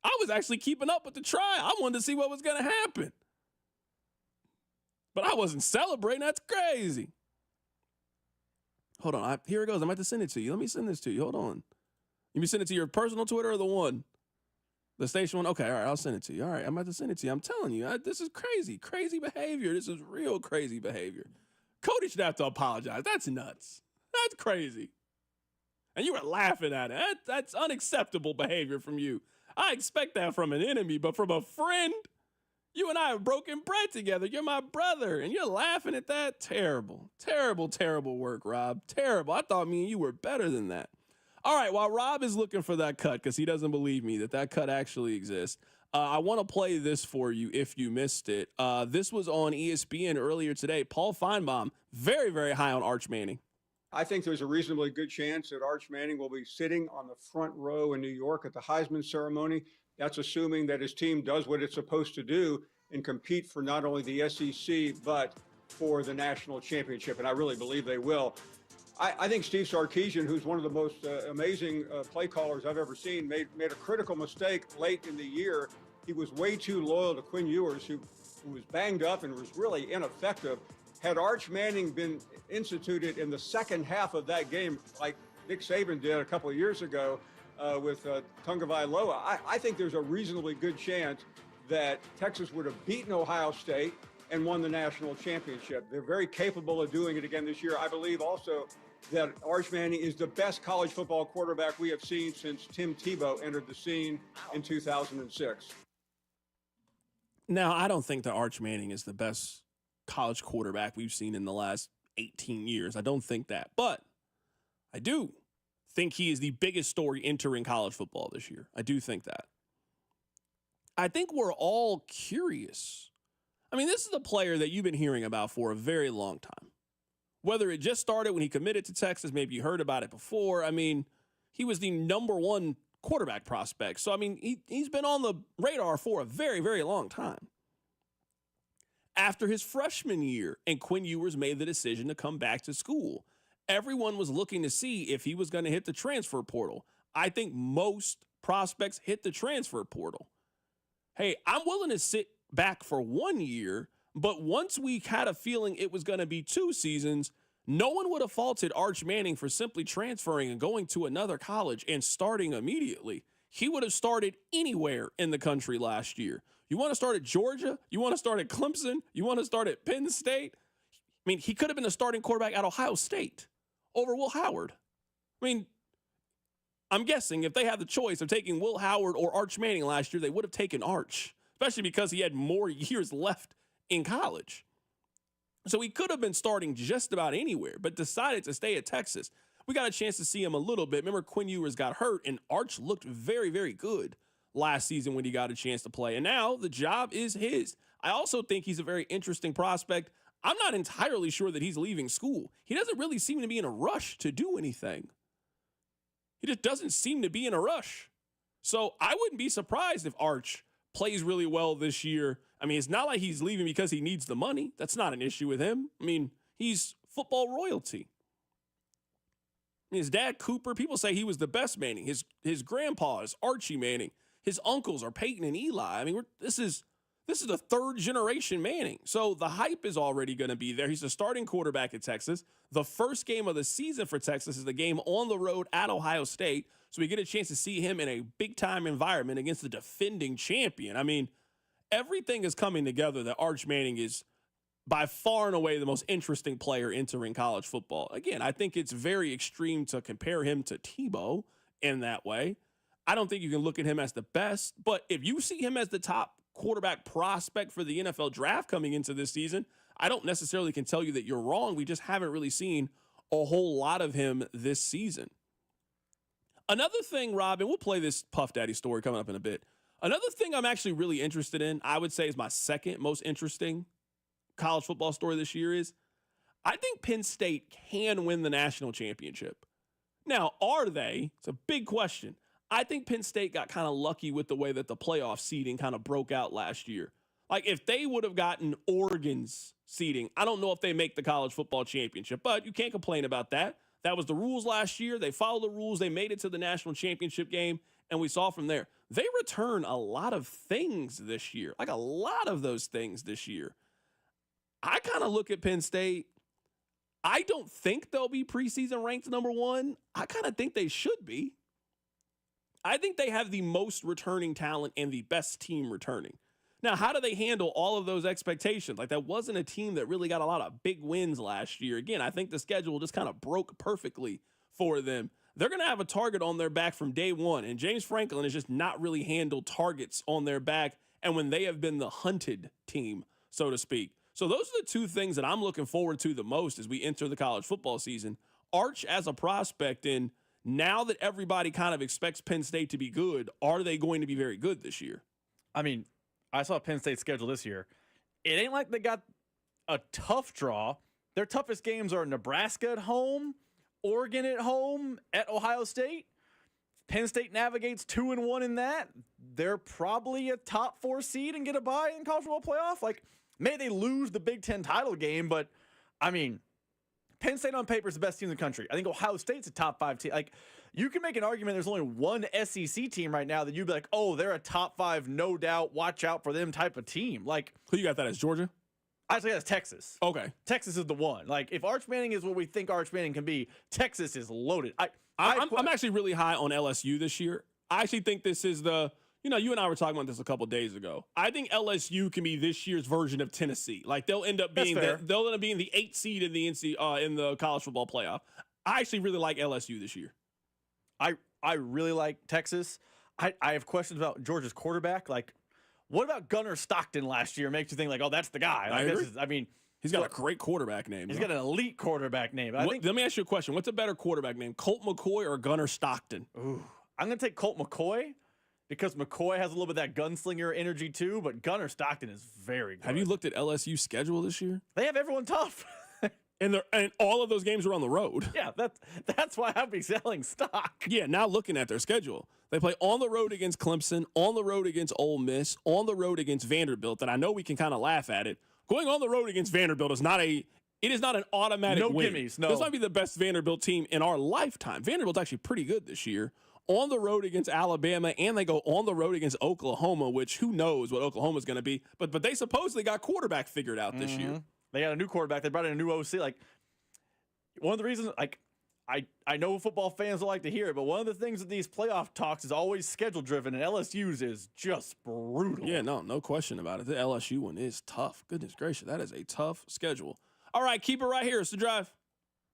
I was actually keeping up with the trial. I wanted to see what was going to happen. But I wasn't celebrating. That's crazy. Hold on. Here it goes. I'm about to send it to you. Let me send this to you. Hold on. You me send it to your personal Twitter or the one? The station one? Okay, all right. I'll send it to you. All right, I'm about to send it to you. I'm telling you, this is crazy. Crazy behavior. This is real crazy behavior. Cody should have to apologize. That's nuts. That's crazy. And you were laughing at it. That's unacceptable behavior from you. I expect that from an enemy, but from a friend, you and I have broken bread together. You're my brother, and you're laughing at that? Terrible, terrible, terrible work, Rob. Terrible. I thought me and you were better than that. All right, while Rob is looking for that cut, because he doesn't believe me that cut actually exists, I want to play this for you if you missed it. This was on ESPN earlier today. Paul Feinbaum, very, very high on Arch Manning. I think there's a reasonably good chance that Arch Manning will be sitting on the front row in New York at the Heisman ceremony. That's assuming that his team does what it's supposed to do and compete for not only the SEC, but for the national championship. And I really believe they will. I think Steve Sarkisian, who's one of the most amazing play callers I've ever seen, made a critical mistake late in the year. He was way too loyal to Quinn Ewers, who was banged up and was really ineffective. Had Arch Manning been instituted in the second half of that game, like Nick Saban did a couple of years ago with Tagovailoa, I think there's a reasonably good chance that Texas would have beaten Ohio State and won the national championship. They're very capable of doing it again this year. I believe also that Arch Manning is the best college football quarterback we have seen since Tim Tebow entered the scene in 2006. Now, I don't think that Arch Manning is the best college quarterback we've seen in the last 18 years. I don't think that. But I do think he is the biggest story entering college football this year. I do think that. I think we're all curious. I mean, this is a player that you've been hearing about for a very long time. Whether it just started when he committed to Texas, maybe you heard about it before. I mean, he was the number one quarterback prospect. So, I mean, he's been on the radar for a very, very long time. After his freshman year, and Quinn Ewers made the decision to come back to school, everyone was looking to see if he was going to hit the transfer portal. I think most prospects hit the transfer portal. Hey, I'm willing to sit back for 1 year, but once we had a feeling it was going to be 2 seasons, no one would have faulted Arch Manning for simply transferring and going to another college and starting immediately. He would have started anywhere in the country last year. You want to start at Georgia? You want to start at Clemson? You want to start at Penn State? I mean, he could have been the starting quarterback at Ohio State over Will Howard. I mean, I'm guessing if they had the choice of taking Will Howard or Arch Manning last year, they would have taken Arch, especially because he had more years left in college. So he could have been starting just about anywhere, but decided to stay at Texas. We got a chance to see him a little bit. Remember, Quinn Ewers got hurt, and Arch looked very, very good last season when he got a chance to play. And now the job is his. I also think he's a very interesting prospect. I'm not entirely sure that he's leaving school. He doesn't really seem to be in a rush to do anything. He just doesn't seem to be in a rush. So I wouldn't be surprised if Arch plays really well this year. I mean, it's not like he's leaving because he needs the money. That's not an issue with him. I mean, he's football royalty. I mean, his dad, Cooper, people say he was the best Manning. His grandpa is Archie Manning. His uncles are Peyton and Eli. I mean, this is the third generation Manning. So the hype is already going to be there. He's the starting quarterback at Texas. The first game of the season for Texas is the game on the road at Ohio State. So we get a chance to see him in a big-time environment against the defending champion. I mean, everything is coming together that Arch Manning is by far and away the most interesting player entering college football. Again, I think it's very extreme to compare him to Tebow in that way. I don't think you can look at him as the best, but if you see him as the top quarterback prospect for the NFL draft coming into this season, I don't necessarily can tell you that you're wrong. We just haven't really seen a whole lot of him this season. Another thing, Rob, and we'll play this Puff Daddy story coming up in a bit. Another thing I'm actually really interested in, I would say is my second most interesting college football story this year is, I think Penn State can win the national championship. Now, are they? It's a big question. I think Penn State got kind of lucky with the way that the playoff seeding kind of broke out last year. Like, if they would have gotten Oregon's seeding, I don't know if they make the college football championship, but you can't complain about that. That was the rules last year. They followed the rules. They made it to the national championship game, and we saw from there. They return a lot of things this year, like a lot of those things this year. I kind of look at Penn State. I don't think they'll be preseason ranked number one. I kind of think they should be. I think they have the most returning talent and the best team returning. Now, how do they handle all of those expectations? Like, that wasn't a team that really got a lot of big wins last year. Again, I think the schedule just kind of broke perfectly for them. They're going to have a target on their back from day one, and James Franklin has just not really handled targets on their back, and when they have been the hunted team, so to speak. So those are the two things that I'm looking forward to the most as we enter the college football season. Arch as a prospect, and now that everybody kind of expects Penn State to be good, are they going to be very good this year? I mean, I saw Penn State's schedule this year. It ain't like they got a tough draw. Their toughest games are Nebraska at home, Oregon at home, at Ohio State. Penn State navigates 2-1 in that. They're probably a top 4 seed and get a bye in college football playoff. Like, may they lose the Big Ten title game, but, I mean, Penn State on paper is the best team in the country. I think Ohio State's a top 5 team. Like, you can make an argument there's only one SEC team right now that you'd be like, oh, they're a top 5, no doubt, watch out for them type of team. Like, who you got that as, Georgia? I say that's Texas. Okay. Texas is the one. Like, if Arch Manning is what we think Arch Manning can be, Texas is loaded. I'm actually really high on LSU this year. I actually think this is the, you and I were talking about this a couple days ago. I think LSU can be this year's version of Tennessee. Like, they'll end up being the 8th seed in the college football playoff. I actually really like LSU this year. I really like Texas. I have questions about Georgia's quarterback. Like, what about Gunnar Stockton last year makes you think, like, oh, that's the guy? Like, He's got a great quarterback name. He's got an elite quarterback name. Let me ask you a question. What's a better quarterback name, Colt McCoy or Gunnar Stockton? Ooh, I'm going to take Colt McCoy because McCoy has a little bit of that gunslinger energy too, but Gunnar Stockton is very good. Have you looked at LSU's schedule this year? They have everyone tough. And all of those games are on the road. Yeah, that's why I'll be selling stock. Yeah, now looking at their schedule. They play on the road against Clemson, on the road against Ole Miss, on the road against Vanderbilt, and I know we can kind of laugh at it. Going on the road against Vanderbilt is not an automatic win. No gimmies, no. This might be the best Vanderbilt team in our lifetime. Vanderbilt's actually pretty good this year. On the road against Alabama, and they go on the road against Oklahoma, which who knows what Oklahoma's going to be. But they supposedly got quarterback figured out this year. They got a new quarterback. They brought in a new OC. Like, one of the reasons, like, I know football fans don't like to hear it, but one of the things with these playoff talks is always schedule driven, and LSU's is just brutal. Yeah, no question about it. The LSU one is tough. Goodness gracious, that is a tough schedule. All right, keep it right here. It's The Drive.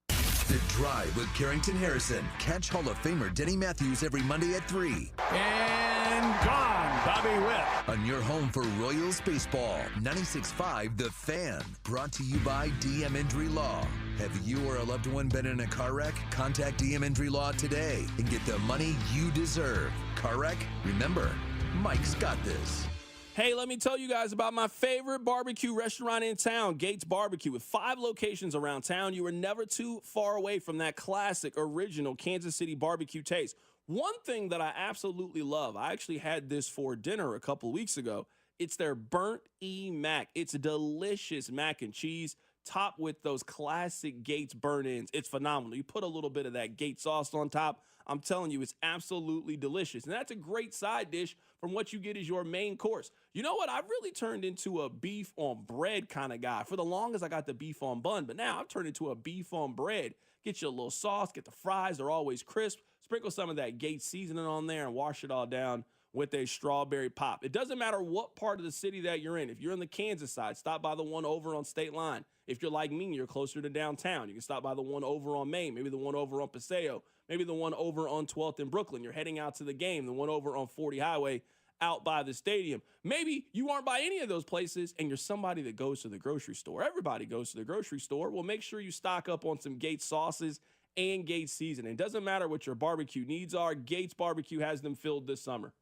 The Drive with Carrington Harrison. Catch Hall of Famer Denny Matthews every Monday at 3. And gone, Bobby Witt. On your home for Royals baseball, 96.5 The Fan. Brought to you by DM Injury Law. Have you or a loved one been in a car wreck? Contact DM Injury Law today and get the money you deserve. Car wreck? Remember, Mike's got this. Hey, let me tell you guys about my favorite barbecue restaurant in town, Gates Barbecue. With 5 locations around town, you are never too far away from that classic, original Kansas City barbecue taste. One thing that I absolutely love, I actually had this for dinner a couple weeks ago. It's their Burnt E Mac. It's delicious mac and cheese, topped with those classic Gates burnt-ins. It's phenomenal. You put a little bit of that Gates sauce on top. I'm telling you, it's absolutely delicious. And that's a great side dish from what you get as your main course. You know what? I've really turned into a beef on bread kind of guy. For the longest, I got the beef on bun, but now I've turned into a beef on bread. Get you a little sauce, get the fries. They're always crisp. Sprinkle some of that Gates seasoning on there and wash it all down with a strawberry pop. It doesn't matter what part of the city that you're in. If you're in the Kansas side, stop by the one over on State Line. If you're like me, you're closer to downtown, you can stop by the one over on Main, maybe the one over on Paseo, maybe the one over on 12th in Brooklyn. You're heading out to the game, the one over on 40 Highway out by the stadium. Maybe you aren't by any of those places and you're somebody that goes to the grocery store. Everybody goes to the grocery store. Well, make sure you stock up on some Gates sauces and Gates seasoning. It doesn't matter what your barbecue needs are. Gates Barbecue has them filled this summer.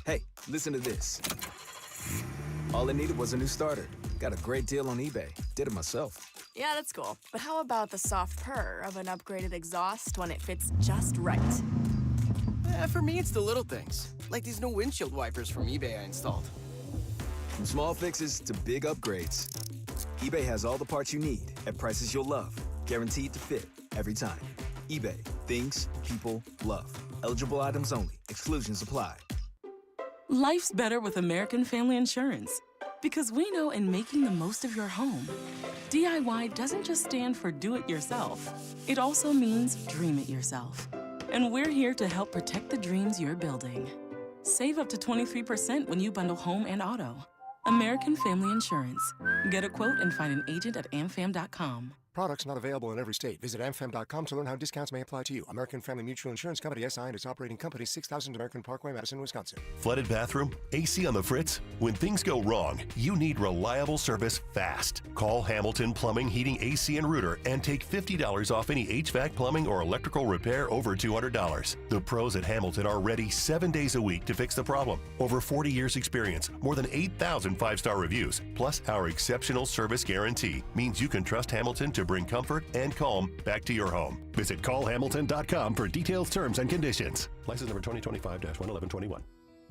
Hey, listen to this. All it needed was a new starter. Got a great deal on eBay. Did it myself. Yeah, that's cool. But how about the soft purr of an upgraded exhaust when it fits just right? For me, it's the little things, like these new windshield wipers from eBay I installed. From small fixes to big upgrades, eBay has all the parts you need at prices you'll love. Guaranteed to fit every time. eBay, things people love. Eligible items only. Exclusions apply. Life's better with American Family Insurance. Because we know in making the most of your home, DIY doesn't just stand for do it yourself. It also means dream it yourself. And we're here to help protect the dreams you're building. Save up to 23% when you bundle home and auto. American Family Insurance. Get a quote and find an agent at amfam.com. Products not available in every state. Visit amfam.com to learn how discounts may apply to you. American Family Mutual Insurance Company, SI, and its operating company, 6000 American Parkway, Madison, Wisconsin. Flooded bathroom? AC on the fritz? When things go wrong, you need reliable service fast. Call Hamilton Plumbing, Heating, AC, and Rooter and take $50 off any HVAC, plumbing, or electrical repair over $200. The pros at Hamilton are ready 7 days a week to fix the problem. Over 40 years experience, more than 8,000 five-star reviews, plus our exceptional service guarantee means you can trust Hamilton to bring comfort and calm back to your home. Visit callhamilton.com for details, terms, and conditions. License number 2025-11121.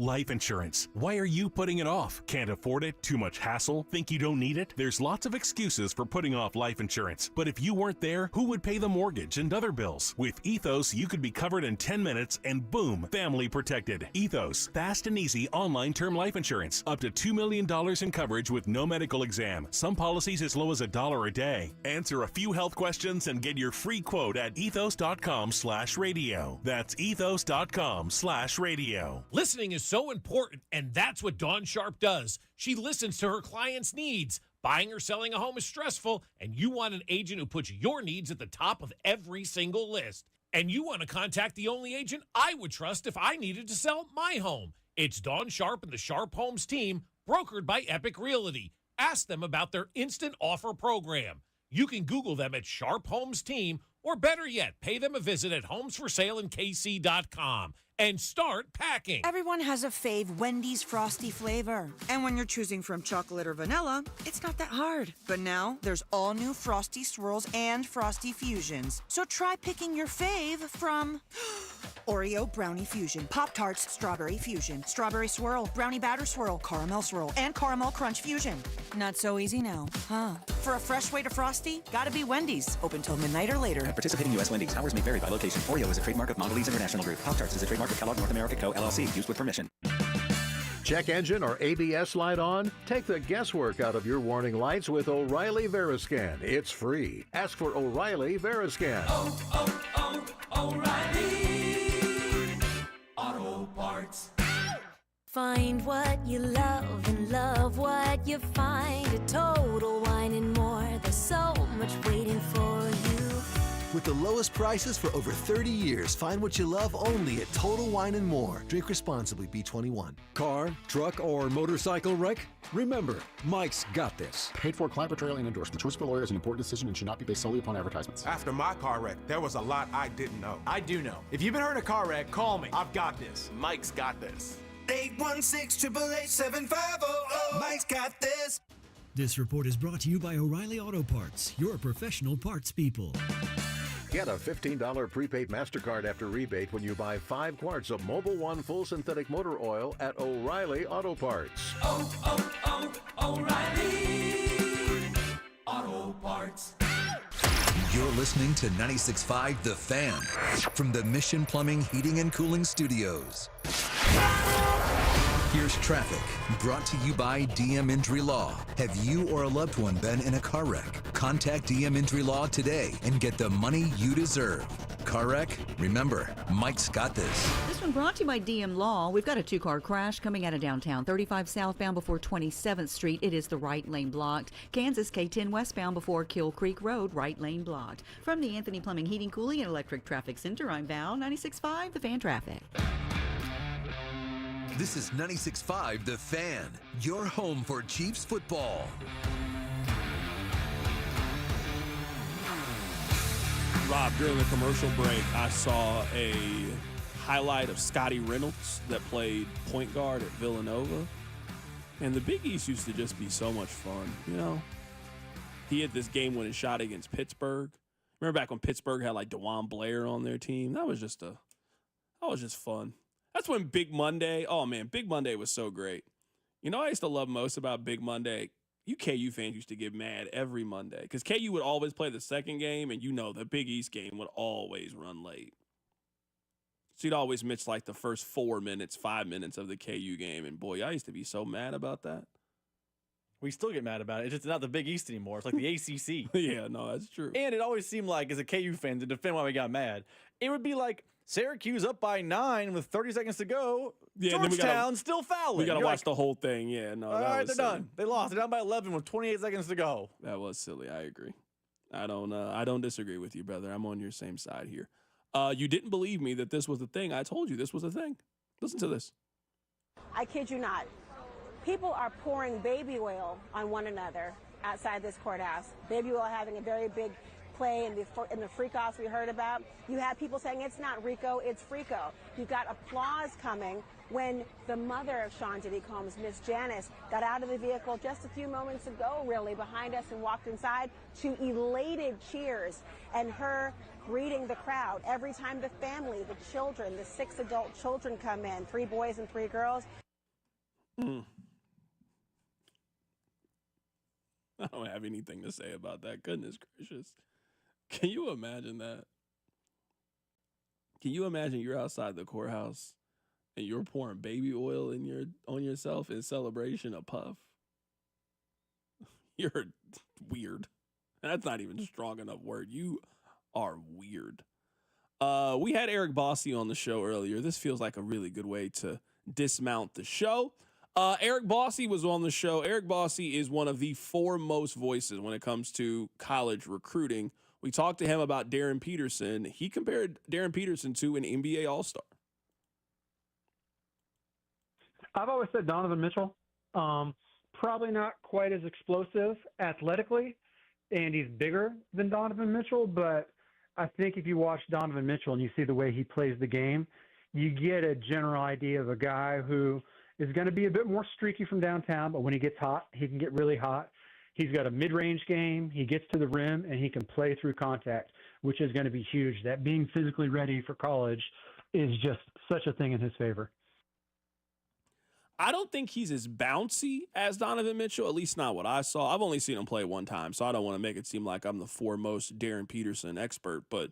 Life insurance. Why are you putting it off? Can't afford it? Too much hassle? Think you don't need it? There's lots of excuses for putting off life insurance. But if you weren't there, who would pay the mortgage and other bills? With Ethos, you could be covered in 10 minutes and boom, family protected. Ethos, fast and easy online term life insurance. Up to $2 million in coverage with no medical exam. Some policies as low as $1 a day. Answer a few health questions and get your free quote at ethos.com/radio. That's ethos.com/radio. Listening is so important, and that's what Dawn Sharp does. She listens to her clients' needs. Buying or selling a home is stressful, and you want an agent who puts your needs at the top of every single list. And you want to contact the only agent I would trust if I needed to sell my home. It's Dawn Sharp and the Sharp Homes team, brokered by Epic Realty. Ask them about their instant offer program. You can Google them at Sharp Homes Team, or better yet, pay them a visit at homesforsaleandkc.com. And start packing. Everyone has a fave Wendy's Frosty flavor. And when you're choosing from chocolate or vanilla, it's not that hard. But now, there's all new Frosty Swirls and Frosty Fusions. So try picking your fave from Oreo Brownie Fusion, Pop-Tarts Strawberry Fusion, Strawberry Swirl, Brownie Batter Swirl, Caramel Swirl, and Caramel Crunch Fusion. Not so easy now, huh? For a fresh way to Frosty, gotta be Wendy's. Open till midnight or later. At participating U.S. Wendy's, hours may vary by location. Oreo is a trademark of Mondelez International Group. Pop-Tarts is a trademark of Kellogg North America Co. LLC. Used with permission. Check engine or ABS light on? Take the guesswork out of your warning lights with O'Reilly Veriscan. It's free. Ask for O'Reilly Veriscan. O'Reilly Auto Parts. Find what you love and love what you find. A Total Wine and More. There's so much waiting for you. With the lowest prices for over 30 years, find what you love only at Total Wine & More. Drink responsibly, B21. Car, truck, or motorcycle wreck? Remember, Mike's got this. Paid for client portrayal and endorsement. Choice of a lawyer is an important decision and should not be based solely upon advertisements. After my car wreck, there was a lot I didn't know. I do know. If you've been hurt in a car wreck, call me. I've got this. Mike's got this. 816-888-7500. Mike's got this. This report is brought to you by O'Reilly Auto Parts, your professional parts people. Get a $15 prepaid MasterCard after rebate when you buy 5 quarts of Mobil 1 full synthetic motor oil at O'Reilly Auto Parts. O'Reilly Auto Parts. You're listening to 96.5 The Fan from the Mission Plumbing, Heating, and Cooling Studios. Here's traffic, brought to you by DM Injury Law. Have you or a loved one been in a car wreck? Contact DM Injury Law today and get the money you deserve. car wreck? Remember, Mike's got this. This one brought to you by DM Law. We've got a two-car crash coming out of downtown. 35 southbound before 27th Street. It is the right lane blocked. Kansas K10 westbound before Kill Creek Road. Right lane blocked. From the Anthony Plumbing, Heating, Cooling, and Electric Traffic Center, I'm Val. 96.5, The Fan Traffic. This is 96.5 The Fan, your home for Chiefs football. Rob, during the commercial break, I saw a highlight of Scotty Reynolds that played point guard at Villanova. And the Big East used to just be so much fun, you know? He had this game-winning shot against Pittsburgh. Remember back when Pittsburgh had, like, DeJuan Blair on their team? That was just fun. That's when Big Monday, oh, man, Big Monday was so great. You know what I used to love most about Big Monday? You KU fans used to get mad every Monday because KU would always play the second game, and you know the Big East game would always run late. So you'd always miss like the first 5 minutes of the KU game, and boy, I used to be so mad about that. We still get mad about it. It's just not the Big East anymore. It's like the ACC. Yeah, no, that's true. And it always seemed like, as a KU fan, to defend why we got mad, it would be like Syracuse up by 9 with 30 seconds to go. Yeah, Georgetown still fouling. We got to watch the whole thing. Yeah, no. All right, they're done. They lost. They're down by 11 with 28 seconds to go. That was silly. I agree. I don't disagree with you, brother. I'm on your same side here. You didn't believe me that this was a thing. I told you this was a thing. Listen to this. I kid you not. People are pouring baby oil on one another outside this courthouse. Baby oil having a very big play in the freak-offs we heard about. You had people saying it's not Rico, it's Frico. You got applause coming when the mother of Sean Diddy Combs, Miss Janice, got out of the vehicle just a few moments ago, really, behind us and walked inside to elated cheers and her greeting the crowd. Every time the family, the children, the 6 adult children come in, 3 boys and 3 girls. I don't have anything to say about that. Goodness gracious. Can you imagine that? Can you imagine you're outside the courthouse and you're pouring baby oil on yourself in celebration of Puff? You're weird. That's not even a strong enough word. You are weird. We had Eric Bossy on the show earlier. This feels like a really good way to dismount the show. Eric Bossy was on the show. Eric Bossy is one of the foremost voices when it comes to college recruiting. We talked to him about Darren Peterson. He compared Darren Peterson to an NBA All-Star. I've always said Donovan Mitchell. Probably not quite as explosive athletically, and he's bigger than Donovan Mitchell, but I think if you watch Donovan Mitchell and you see the way he plays the game, you get a general idea of a guy who is going to be a bit more streaky from downtown, but when he gets hot, he can get really hot. He's got a mid-range game. He gets to the rim, and he can play through contact, which is going to be huge. That being physically ready for college is just such a thing in his favor. I don't think he's as bouncy as Donovan Mitchell, at least not what I saw. I've only seen him play one time, so I don't want to make it seem like I'm the foremost Darren Peterson expert, but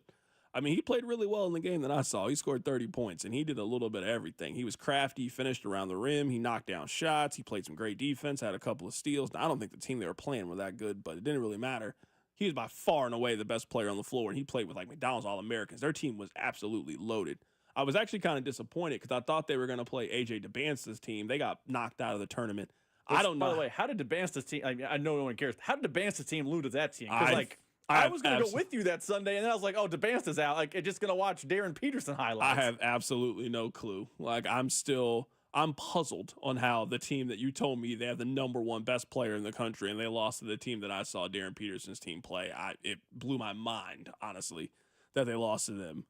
I mean, he played really well in the game that I saw. He scored 30 points, and he did a little bit of everything. He was crafty, finished around the rim. He knocked down shots. He played some great defense, had a couple of steals. Now, I don't think the team they were playing were that good, but it didn't really matter. He was by far and away the best player on the floor, and he played with, like, McDonald's All-Americans. Their team was absolutely loaded. I was actually kind of disappointed because I thought they were going to play A.J. DeBance's team. They got knocked out of the tournament. I don't know. By the way, how did DeBance's team – I know no one cares. How did DeBance's team lose to that team? Because, I was going to go with you that Sunday, and then I was like, oh, DeBance is out. Like, it's just going to watch Darren Peterson highlights. I have absolutely no clue. Like, I'm puzzled on how the team that you told me they have the number one best player in the country, and they lost to the team that I saw Darren Peterson's team play. It blew my mind, honestly, that they lost to them.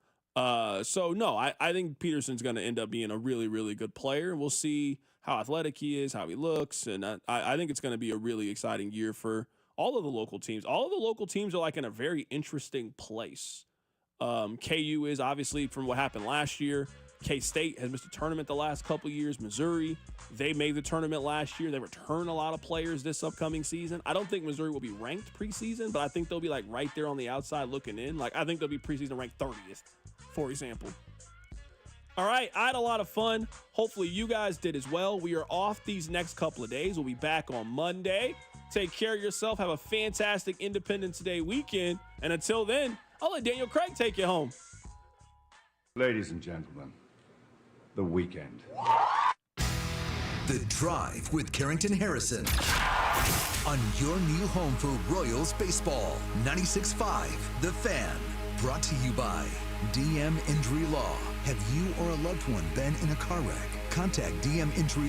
So, no, I think Peterson's going to end up being a really, really good player. We'll see how athletic he is, how he looks, and I think it's going to be a really exciting year for all of the local teams. All of the local teams are like in a very interesting place. KU is obviously from what happened last year. K-State has missed a tournament the last couple years. Missouri, they made the tournament last year. They return a lot of players this upcoming season. I don't think Missouri will be ranked preseason, but I think they'll be like right there on the outside looking in. Like I think they'll be preseason ranked 30th, for example. All right, I had a lot of fun. Hopefully you guys did as well. We are off these next couple of days. We'll be back on Monday. Take care of yourself. Have a fantastic Independence Day weekend. And until then, I'll let Daniel Craig take you home. Ladies and gentlemen, the weekend. The Drive with Carrington Harrison on your new home for Royals baseball. 96.5 The Fan. Brought to you by DM Injury Law. Have you or a loved one been in a car wreck? Contact DM Injury Law.